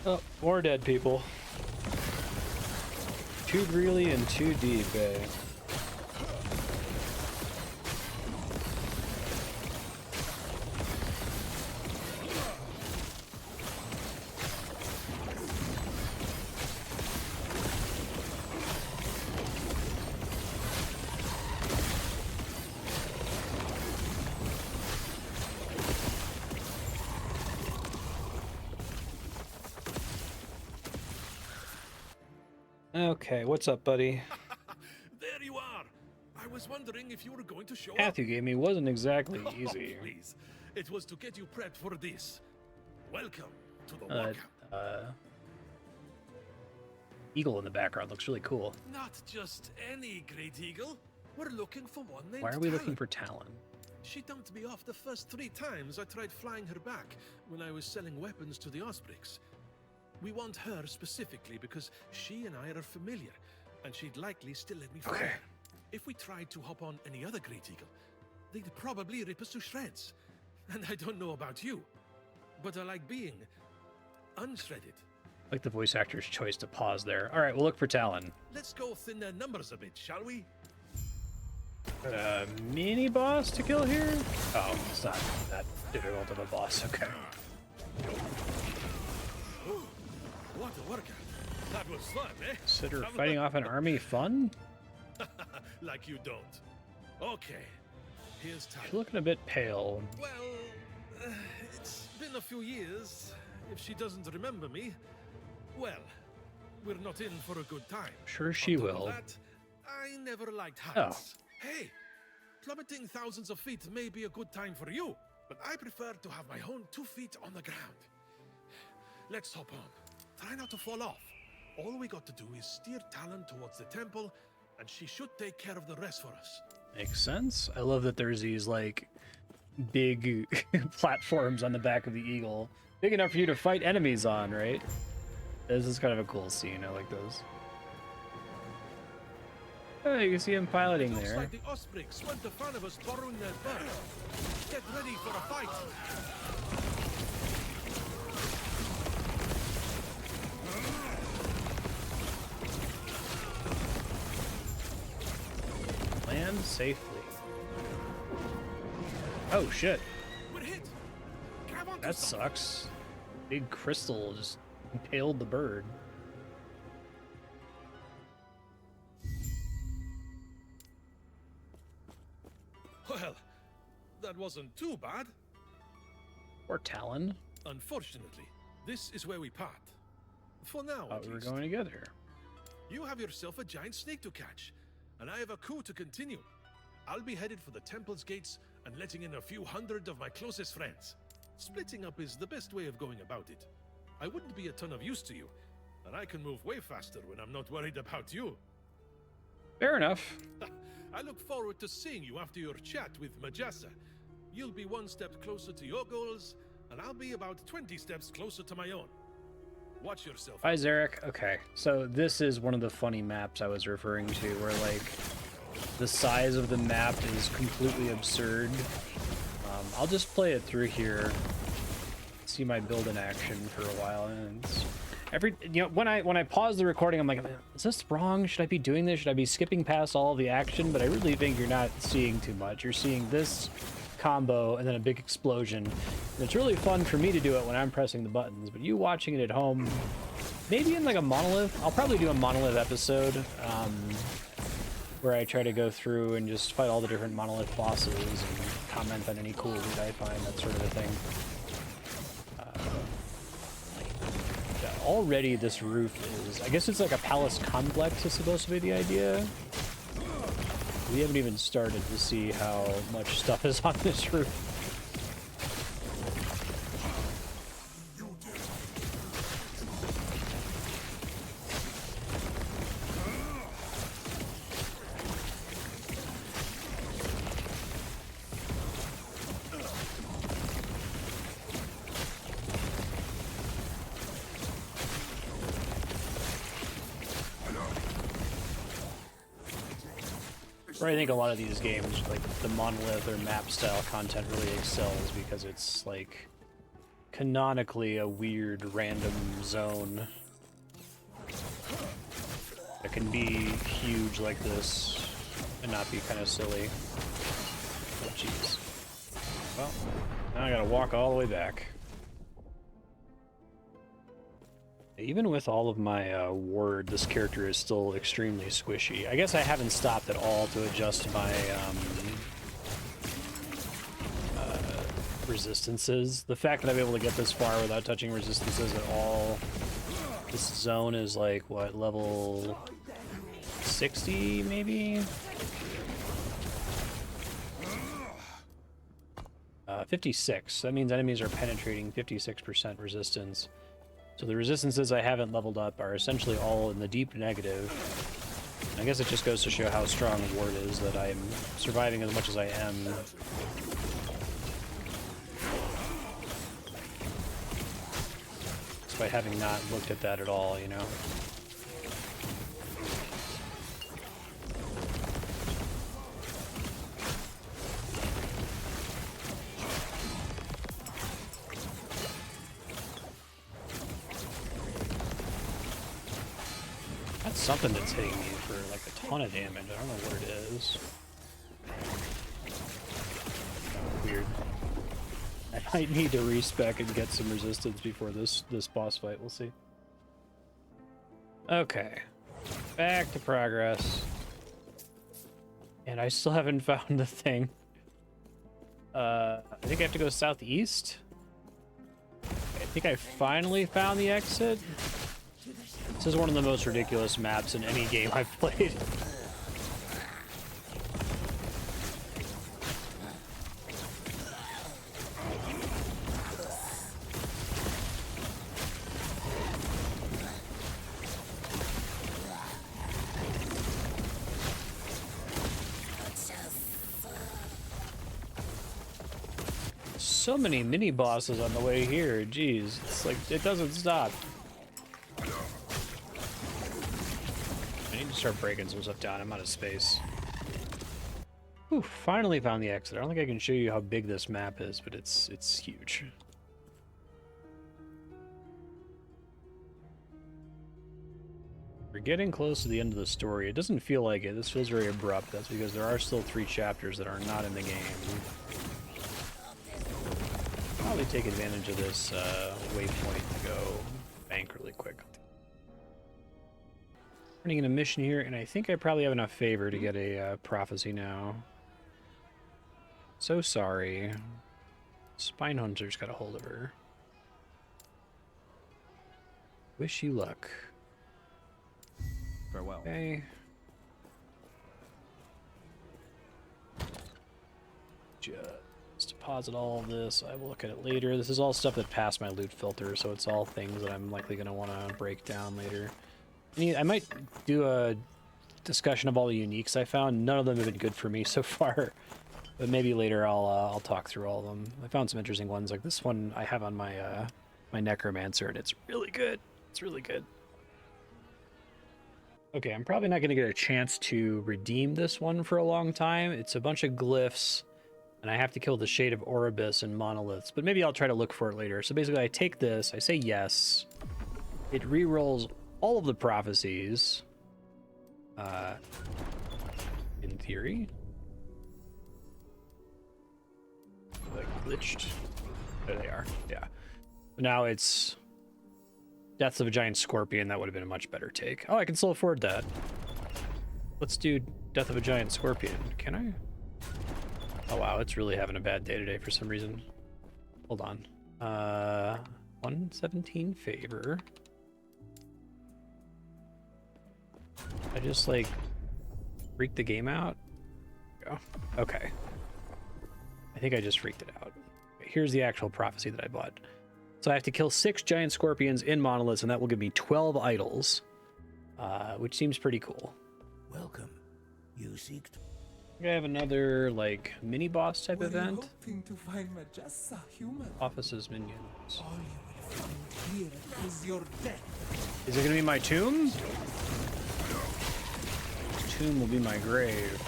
Oh, more dead people. Too greedy and too deep, eh? Okay, what's up, buddy? There you are. I was wondering if you were going to show Path up. you gave me wasn't exactly easy. Please. It was to get you prepped for this. Welcome to the walkout. Eagle in the background looks really cool. Not just any great eagle. We're looking for one named Why are we looking Talon. for Talon? She dumped me off the first 3 times I tried flying her back when I was selling weapons to the Ospreys. We want her specifically because she and I are familiar, and she'd likely still let me fly. Okay. If we tried to hop on any other great eagle, they'd probably rip us to shreds. And I don't know about you, but I like being unshredded. Like the voice actor's choice to pause there. All right, we'll look for Talon. Let's go thin their numbers a bit, shall we? Mini boss to kill here? Oh, it's not that difficult of a boss. Okay. What a workout. That was fun, eh? Consider fighting off an army fun? Like you don't. Okay. Here's time. You're looking a bit pale. Well, it's been a few years. If she doesn't remember me, well, we're not in for a good time. Sure she On top of will. that, I never liked heights. Hey, plummeting thousands of feet may be a good time for you, but I prefer to have my own 2 feet on the ground. Let's hop on. Try not to fall off. All we got to do is steer Talon towards the temple, and she should take care of the rest for us. Makes sense. I love that there's these, like, big platforms on the back of the Eagle. Big enough for you to fight enemies on, right? This is kind of a cool scene. I like those. Oh, you can see him piloting Looks there. like the Ospreys weren't a fan of us borrowing their bird. Get ready for a fight. Land safely. Oh, shit. We're hit. Grab onto That something. sucks. Big crystal just impaled the bird. Well, that wasn't too bad. Or Talon. Unfortunately, this is where we part. For now, Thought at we were least. going together. You have yourself a giant snake to catch, and I have a coup to continue. I'll be headed for the temple's gates and letting in a few hundred of my closest friends. Splitting up is the best way of going about it. I wouldn't be a ton of use to you, and I can move way faster when I'm not worried about you. Fair enough. I look forward to seeing you after your chat with Majasa. You'll be 1 step closer to your goals, and I'll be about 20 steps closer to my own. Watch yourself. Hi, Zarek. Okay, so this is one of the funny maps I was referring to, where, like, the size of the map is completely absurd. I'll just play it through here, see my build in action for a while, and it's when I pause the recording, I'm like, is this wrong? Should I be doing this? Should I be skipping past all the action? But I really think you're not seeing too much. You're seeing this combo and then a big explosion. And it's really fun for me to do it when I'm pressing the buttons, but you watching it at home, maybe in like a monolith. I'll probably do a monolith episode where I try to go through and just fight all the different monolith bosses and comment on any cool loot I find, that sort of a thing. Yeah, already this roof is, I guess it's like a palace complex is supposed to be the idea. We haven't even started to see how much stuff is on this roof. Where I think a lot of these games, like the monolith or map style content, really excels because it's like canonically a weird random zone that can be huge like this and not be kind of silly. Oh jeez. Well, now I gotta walk all the way back. Even with all of my word, this character is still extremely squishy. I guess I haven't stopped at all to adjust my resistances. The fact that I'm able to get this far without touching resistances at all. This zone is like, what, level 60 maybe? 56. That means enemies are penetrating 56% resistance. So the resistances I haven't leveled up are essentially all in the deep negative. I guess it just goes to show how strong Ward is that I'm surviving as much as I am. Despite having not looked at that at all, you know? That's something that's hitting me for like a ton of damage. I don't know what it is. Oh, weird. I might need to respec and get some resistance before this boss fight. We'll see. Okay, back to progress. And I still haven't found the thing. I think I have to go southeast. I think I finally found the exit. This is one of the most ridiculous maps in any game I've played. So many mini bosses on the way here. Jeez, it's like it doesn't stop. I need to start breaking some stuff down. I'm out of space. Whew, finally found the exit. I don't think I can show you how big this map is, but it's huge. We're getting close to the end of the story. It doesn't feel like it. This feels very abrupt. That's because there are still 3 chapters that are not in the game. Probably take advantage of this waypoint to go bank really quick. Running in a mission here, and I think I probably have enough favor to get a prophecy now. So sorry. Spine Hunter's got a hold of her. Wish you luck. Farewell. Okay. Just deposit all of this. I will look at it later. This is all stuff that passed my loot filter, so it's all things that I'm likely going to want to break down later. I might do a discussion of all the uniques I found. None of them have been good for me so far, but maybe later I'll talk through all of them. I found some interesting ones, like this one I have on my my Necromancer, and it's really good. It's really good. Okay, I'm probably not going to get a chance to redeem this one for a long time. It's a bunch of glyphs, and I have to kill the Shade of Oribus and monoliths, but maybe I'll try to look for it later. So basically I take this, I say yes, it re-rolls all of the prophecies, in theory. Like glitched. There they are, yeah. Now it's Death of a Giant Scorpion. That would have been a much better take. Oh, I can still afford that. Let's do Death of a Giant Scorpion. Can I? Oh wow, it's really having a bad day today for some reason. Hold on. 117 favor. I just like freaked the game out. Go. Okay. I think I just freaked it out. Here's the actual prophecy that I bought. So I have to kill 6 giant scorpions in monoliths, and that will give me 12 idols, which seems pretty cool. Welcome. You seek. I have another like mini boss type Were event. you hoping to find Majessa human? Office's minions. All you will find here is your death. Is it gonna be my tomb? Tomb will be my grave.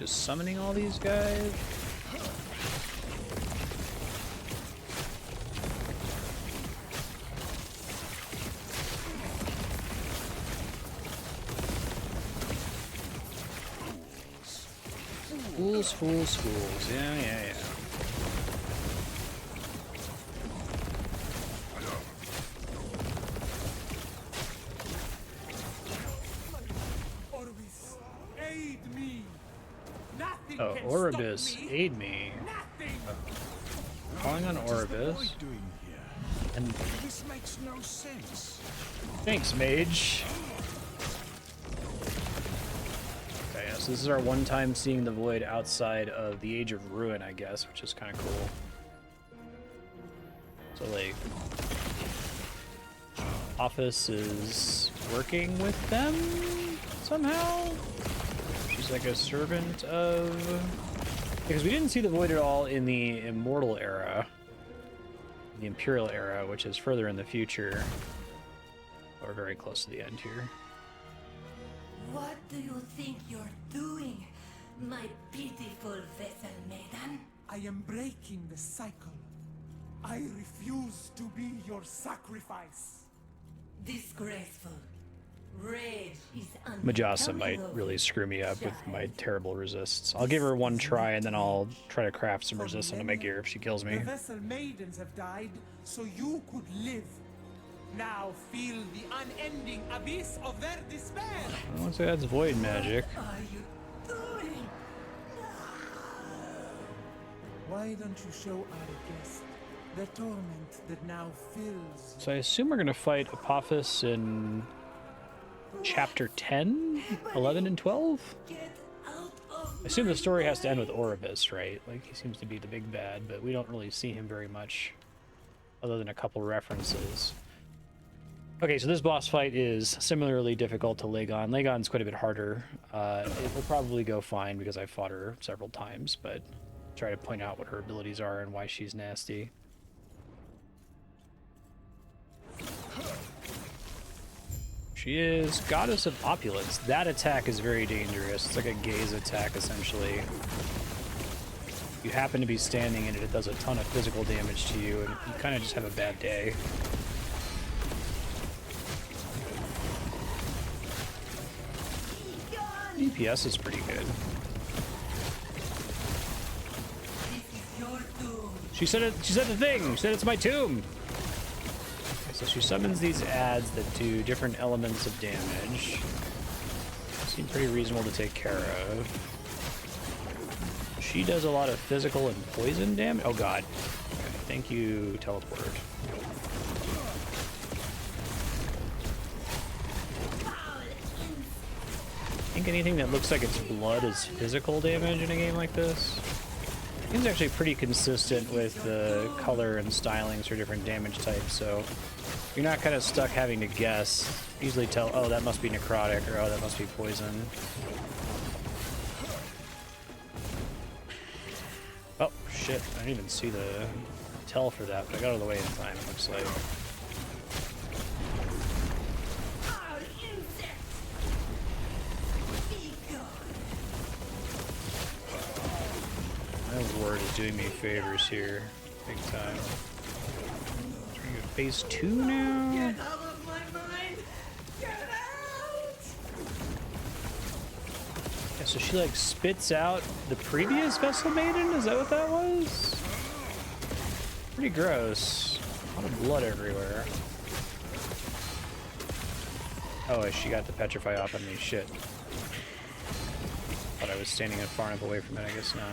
just summoning all these guys. Fools, fools, fools. Yeah, yeah, yeah. Orbis, aid me. Nothing Oh, can Oribus, stop me. aid me. Nothing. Calling on What is the Oribus. boy doing here? And This makes no sense. thanks, mage. Okay, yeah, so this is our one time seeing the void outside of the Age of Ruin, I guess, which is kind of cool. So, like, Office is working with them somehow? She's like a servant of... Because we didn't see the void at all in the Immortal era, the Imperial era, which is further in the future. Or very close to the end here. What do you think you're doing, my pitiful vessel maiden? I am breaking the cycle. I refuse to be your sacrifice. Disgraceful. Rage is Majasa might really screw me up with my terrible resists. I'll give her one try and then I'll try to craft some resist into my gear if she kills me. The vessel maidens have died so you could live. Now feel the unending abyss of their despair. I don't say that's void magic. What are you doing? Why don't you show our guest the torment that now fills? So I assume we're going to fight Apophis in chapter 10, 11, and 12? I assume the story has to end with Oribus, right? Like, he seems to be the big bad, but we don't really see him very much other than a couple references. Okay, so this boss fight is similarly difficult to Lagon. Lagon's quite a bit harder. It will probably go fine because I fought her several times, but try to point out what her abilities are and why she's nasty. She is Goddess of Opulence. That attack is very dangerous. It's like a gaze attack, essentially. If you happen to be standing in it, it does a ton of physical damage to you, and you kind of just have a bad day. DPS is pretty good. She said it. She said the thing. She said it's my tomb. Okay, so she summons these adds that do different elements of damage. Seem pretty reasonable to take care of. She does a lot of physical and poison damage. Oh god. Okay, thank you, teleport. I think anything that looks like it's blood is physical damage in a game like this. It's actually pretty consistent with the color and stylings for different damage types, so you're not kind of stuck having to guess. Easily tell, oh, that must be necrotic, or oh, that must be poison. Oh, shit. I didn't even see the tell for that, but I got out of the way in time, it looks like. My word is doing me favors here, big time. Are you phase 2 now? Get out of my mind! Get out! Yeah, so she like spits out the previous Vessel Maiden? Is that what that was? Pretty gross. A lot of blood everywhere. Oh, she got the petrify off on me. Shit. Thought I was standing far enough away from it. I guess not.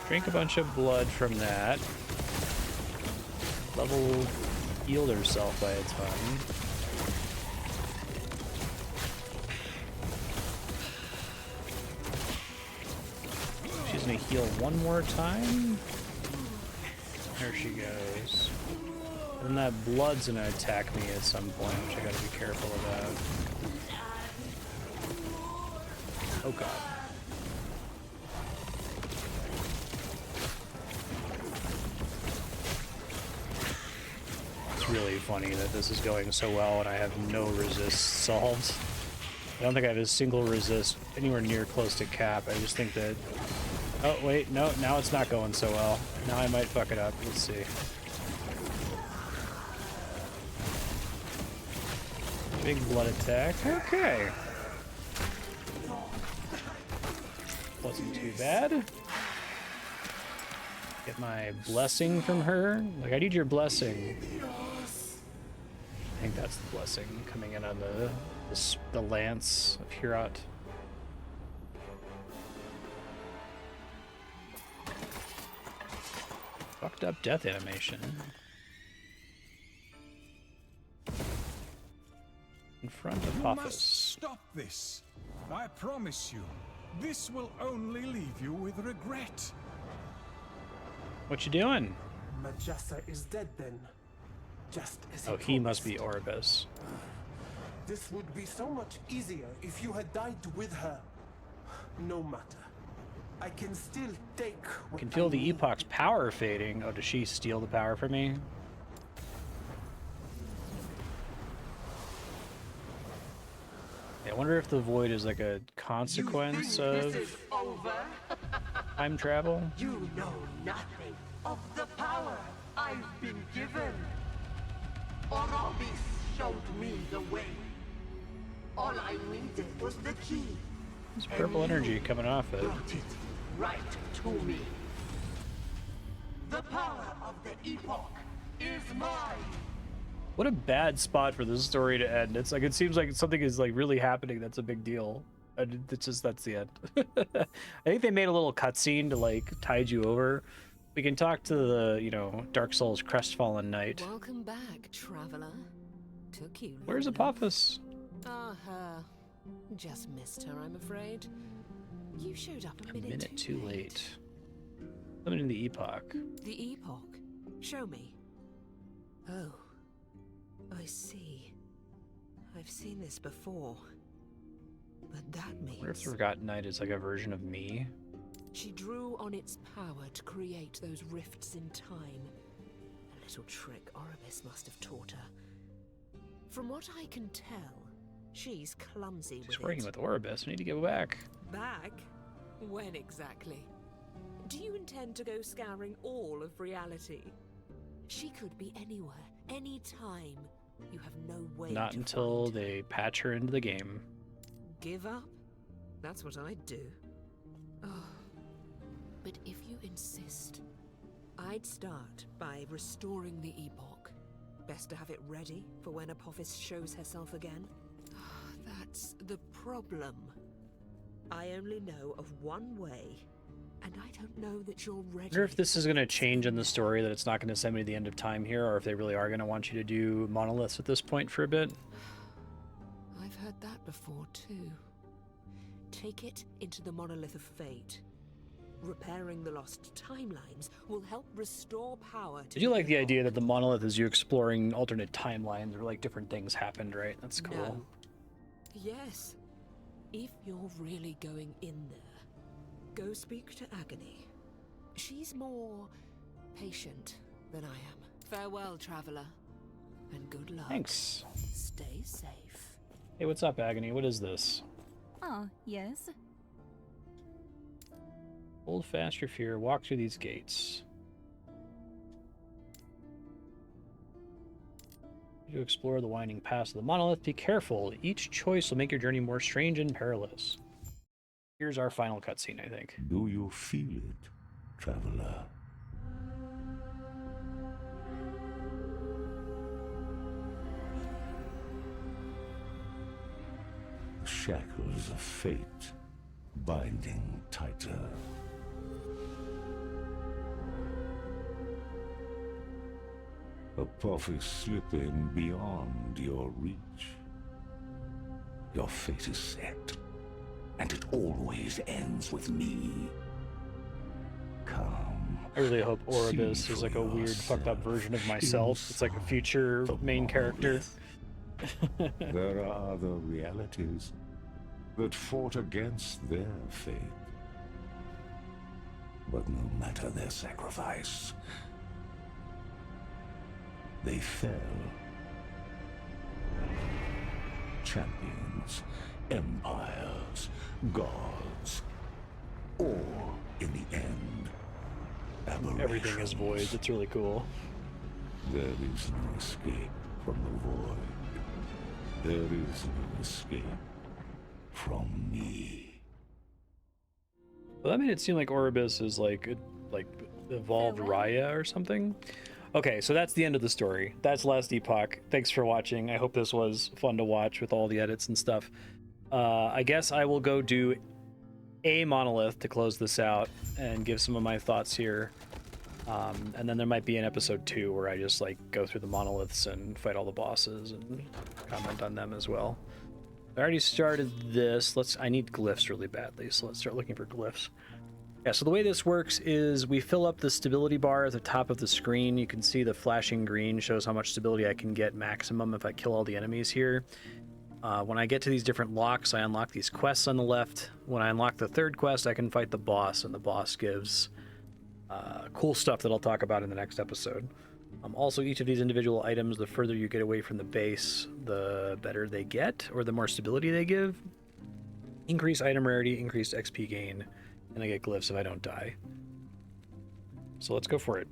Drink a bunch of blood from that. Level healed herself by a ton. She's gonna heal one more time. There she goes. And that blood's gonna attack me at some point, which I gotta be careful about. Oh god. It's really funny that this is going so well and I have no resist solved. I don't think I have a single resist anywhere near close to cap. I just think that... Oh, wait, no, now it's not going so well. Now I might fuck it up. Let's see. Big blood attack. Okay. Wasn't too bad. Get my blessing from her. Like, I need your blessing. I think that's the blessing coming in on the lance of Hurat. Fucked up death animation. In front of You Apophis. must stop this. I promise you. This will only leave you with regret. What you doing? Majasa is dead then. Just as Oh, he must be Orbis. This would be so much easier if you had died with her. No matter. I can still take I what can feel I the need. Epoch's power fading. Oh, does she steal the power from me? Yeah, I wonder if the void is like a consequence of time travel. You know nothing of the power I've been given. Orobis showed me the way. All I needed was the key. There's purple energy coming off it. Brought it right to me. The power of the Epoch is mine. What a bad spot for this story to end. It's like, it seems like something is like really happening that's a big deal. And it's just, that's the end. I think they made a little cutscene to like tide you over. We can talk to the, you know, Dark Souls Crestfallen Knight. Welcome back, traveler. Took you long Where's enough. Apophis? Ah, her. Just missed her, I'm afraid. You showed up a minute, Too late. Coming in the Epoch. The Epoch? Show me. Oh. I see. I've seen this before. But that I wonder if means... the Forgotten Knight is like a version of me. She drew on its power to create those rifts in time. A little trick Orobis must have taught her. From what I can tell, she's clumsy She's with working it. with Orbis. I need to go back. Back? When exactly? Do you intend to go scouring all of reality? She could be anywhere, any time. You have no way Not to until find her. they patch her into the game. Give up? That's what I'd do. Oh. But if you insist, I'd start by restoring the Epoch. Best to have it ready for when Apophis shows herself again. That's the problem. I only know of one way, and I don't know that you're I ready. wonder if this is going to change in the story, that it's not going to send me to the end of time here, or if they really are going to want you to do monoliths at this point for a bit. I've heard that before too. Take it into the Monolith of Fate. Repairing the lost timelines will help restore power to I do like the idea that the monolith is you exploring alternate timelines or like different things happened, right? That's cool. No. Yes. If you're really going in there, go speak to Agony. She's more patient than I am. Farewell, traveler. And good luck. Thanks. Stay safe. Hey, what's up, Agony? What is this? Oh, yes. Hold fast your fear. Walk through these gates. To explore the winding paths of the monolith, be careful. Each choice will make your journey more strange and perilous. Here's our final cutscene, I think. Do you feel it, traveler? The shackles of fate binding tighter. Apophis slipping beyond your reach. Your fate is set, and it always ends with me. Come. I really hope Orobis is like a weird, fucked up version of myself. It's like a future main character. There are other realities, that fought against their fate. But no matter their sacrifice, they fell. Champions, empires, gods, or in the end, aberrations. Everything is void. It's really cool. There is no escape from the void. There is no escape from me. Well, that made it seem like Orbis is like evolved Raya or something. Okay, so that's the end of the story. That's Last Epoch. Thanks for watching. I hope this was fun to watch with all the edits and stuff. I guess I will go do a monolith to close this out and give some of my thoughts here. And then there might be an episode 2 where I just like go through the monoliths and fight all the bosses and comment on them as well. I already started this. I need glyphs really badly, so let's start looking for glyphs. Yeah, so the way this works is we fill up the stability bar at the top of the screen. You can see the flashing green shows how much stability I can get maximum if I kill all the enemies here. When I get to these different locks, I unlock these quests on the left. When I unlock the third quest, I can fight the boss, and the boss gives cool stuff that I'll talk about in the next episode. Also, each of these individual items, the further you get away from the base, the better they get, or the more stability they give. Increased item rarity, increased XP gain, and I get glyphs if I don't die. So let's go for it.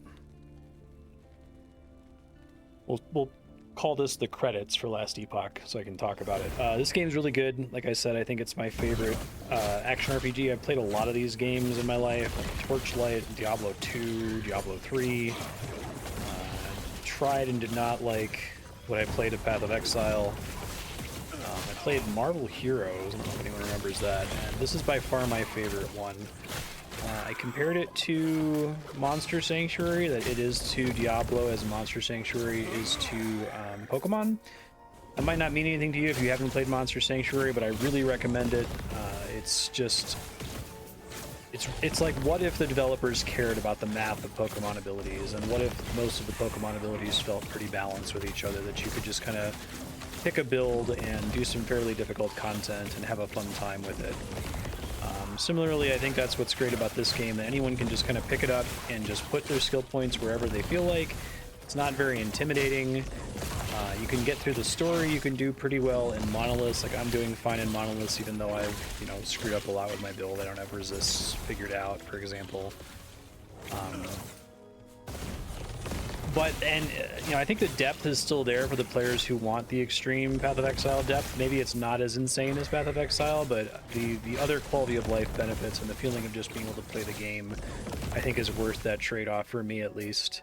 We'll call this the credits for Last Epoch, so I can talk about it. This game's really good. Like I said, I think it's my favorite action RPG. I've played a lot of these games in my life, like Torchlight, Diablo 2, Diablo 3. Tried and did not like what I played at Path of Exile. I played Marvel Heroes, I don't know if anyone remembers that, and this is by far my favorite one. I compared it to Monster Sanctuary, that it is to Diablo as Monster Sanctuary is to Pokemon. That might not mean anything to you if you haven't played Monster Sanctuary, but I really recommend it. It's just... It's like, what if the developers cared about the math of Pokemon abilities, and what if most of the Pokemon abilities felt pretty balanced with each other, that you could just kind of pick a build and do some fairly difficult content and have a fun time with it. Similarly, I think that's what's great about this game, that anyone can just kind of pick it up and just put their skill points wherever they feel like. It's not very intimidating. You can get through the story, you can do pretty well in monoliths. Like, I'm doing fine in monoliths, even though I've, you know, screwed up a lot with my build. I don't have resists figured out, for example. You know, I think the depth is still there for the players who want the extreme Path of Exile depth. Maybe it's not as insane as Path of Exile, but the other quality of life benefits and the feeling of just being able to play the game, I think, is worth that trade-off, for me at least.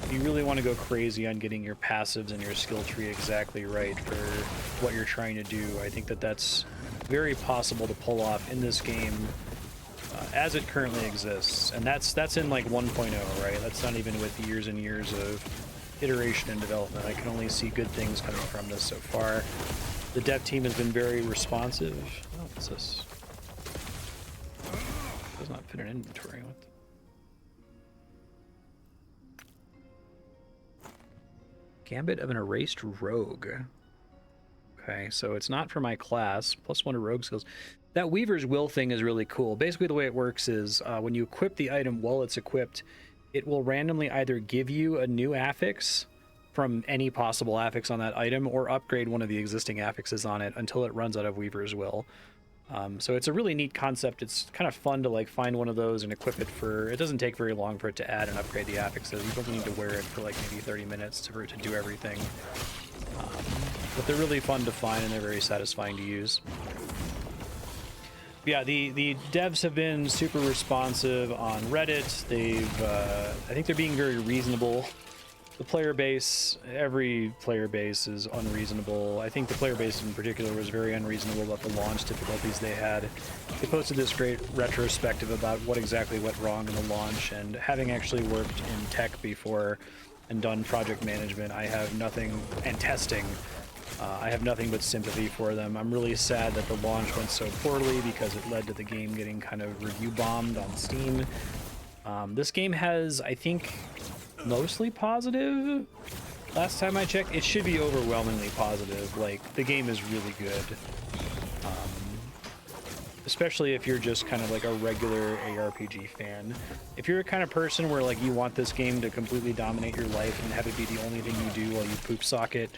If you really want to go crazy on getting your passives and your skill tree exactly right for what you're trying to do, I think that that's very possible to pull off in this game as it currently exists. And that's in like 1.0, right? That's not even with years and years of iteration and development. I can only see good things coming from this so far. The dev team has been very responsive. Oh, what's this? It does not fit in inventory. What the... Gambit of an Erased Rogue. Okay, so it's not for my class. +1 to rogue skills. That Weaver's Will thing is really cool. Basically, the way it works is when you equip the item while it's equipped, it will randomly either give you a new affix from any possible affix on that item, or upgrade one of the existing affixes on it until it runs out of Weaver's Will. So it's a really neat concept. It's kind of fun to like find one of those and equip it for... It doesn't take very long for it to add and upgrade the affixes. You don't need to wear it for like maybe 30 minutes for it to do everything. But they're really fun to find and they're very satisfying to use. Yeah, the devs have been super responsive on Reddit. They've, I think they're being very reasonable. The player base, every player base is unreasonable. I think the player base in particular was very unreasonable about the launch difficulties they had. They posted this great retrospective about what exactly went wrong in the launch, and having actually worked in tech before and done project management, I have nothing, and testing, I have nothing but sympathy for them. I'm really sad that the launch went so poorly because it led to the game getting kind of review bombed on Steam. This game has, I think, mostly positive Last time I checked, it should be overwhelmingly positive. Like, the game is really good. Especially if you're just kind of like a regular ARPG fan. If you're a kind of person where like you want this game to completely dominate your life and have it be the only thing you do while you poop socket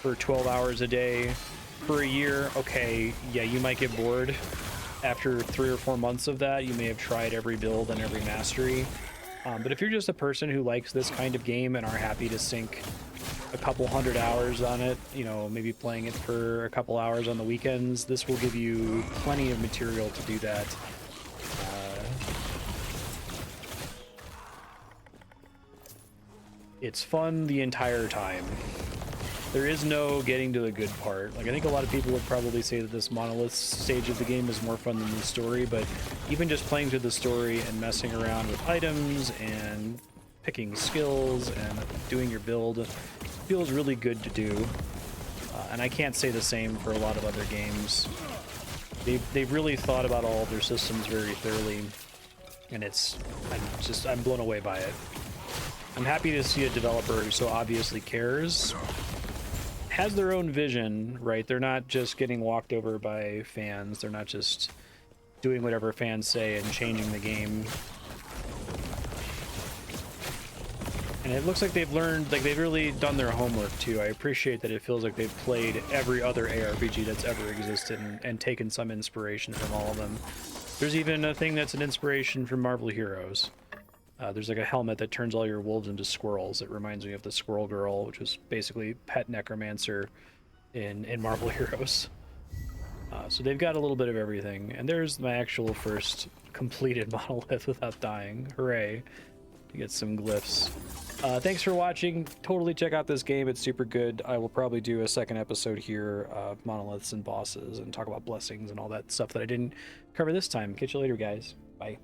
for 12 hours a day for a year, okay, yeah, you might get bored. After 3 or 4 months of that, you may have tried every build and every mastery. But if you're just a person who likes this kind of game and are happy to sink a couple hundred hours on it, you know, maybe playing it for a couple hours on the weekends, this will give you plenty of material to do that. It's fun the entire time. There is no getting to the good part. Like, I think a lot of people would probably say that this monolith stage of the game is more fun than the story, but even just playing through the story and messing around with items and picking skills and doing your build feels really good to do. And I can't say the same for a lot of other games. They've really thought about all of their systems very thoroughly, and I'm blown away by it. I'm happy to see a developer who so obviously cares, has their own vision, right? They're not just getting walked over by fans. They're not just doing whatever fans say and changing the game. And it looks like they've learned, like they've really done their homework too. I appreciate that it feels like they've played every other ARPG that's ever existed and taken some inspiration from all of them. There's even a thing that's an inspiration from Marvel Heroes. There's like a helmet that turns all your wolves into squirrels. It reminds me of the Squirrel Girl, which was basically Pet Necromancer in Marvel Heroes. So they've got a little bit of everything. And there's my actual first completed monolith without dying. Hooray. To get some glyphs. Thanks for watching. Totally check out this game. It's super good. I will probably do a second episode here of monoliths and bosses and talk about blessings and all that stuff that I didn't cover this time. Catch you later, guys. Bye.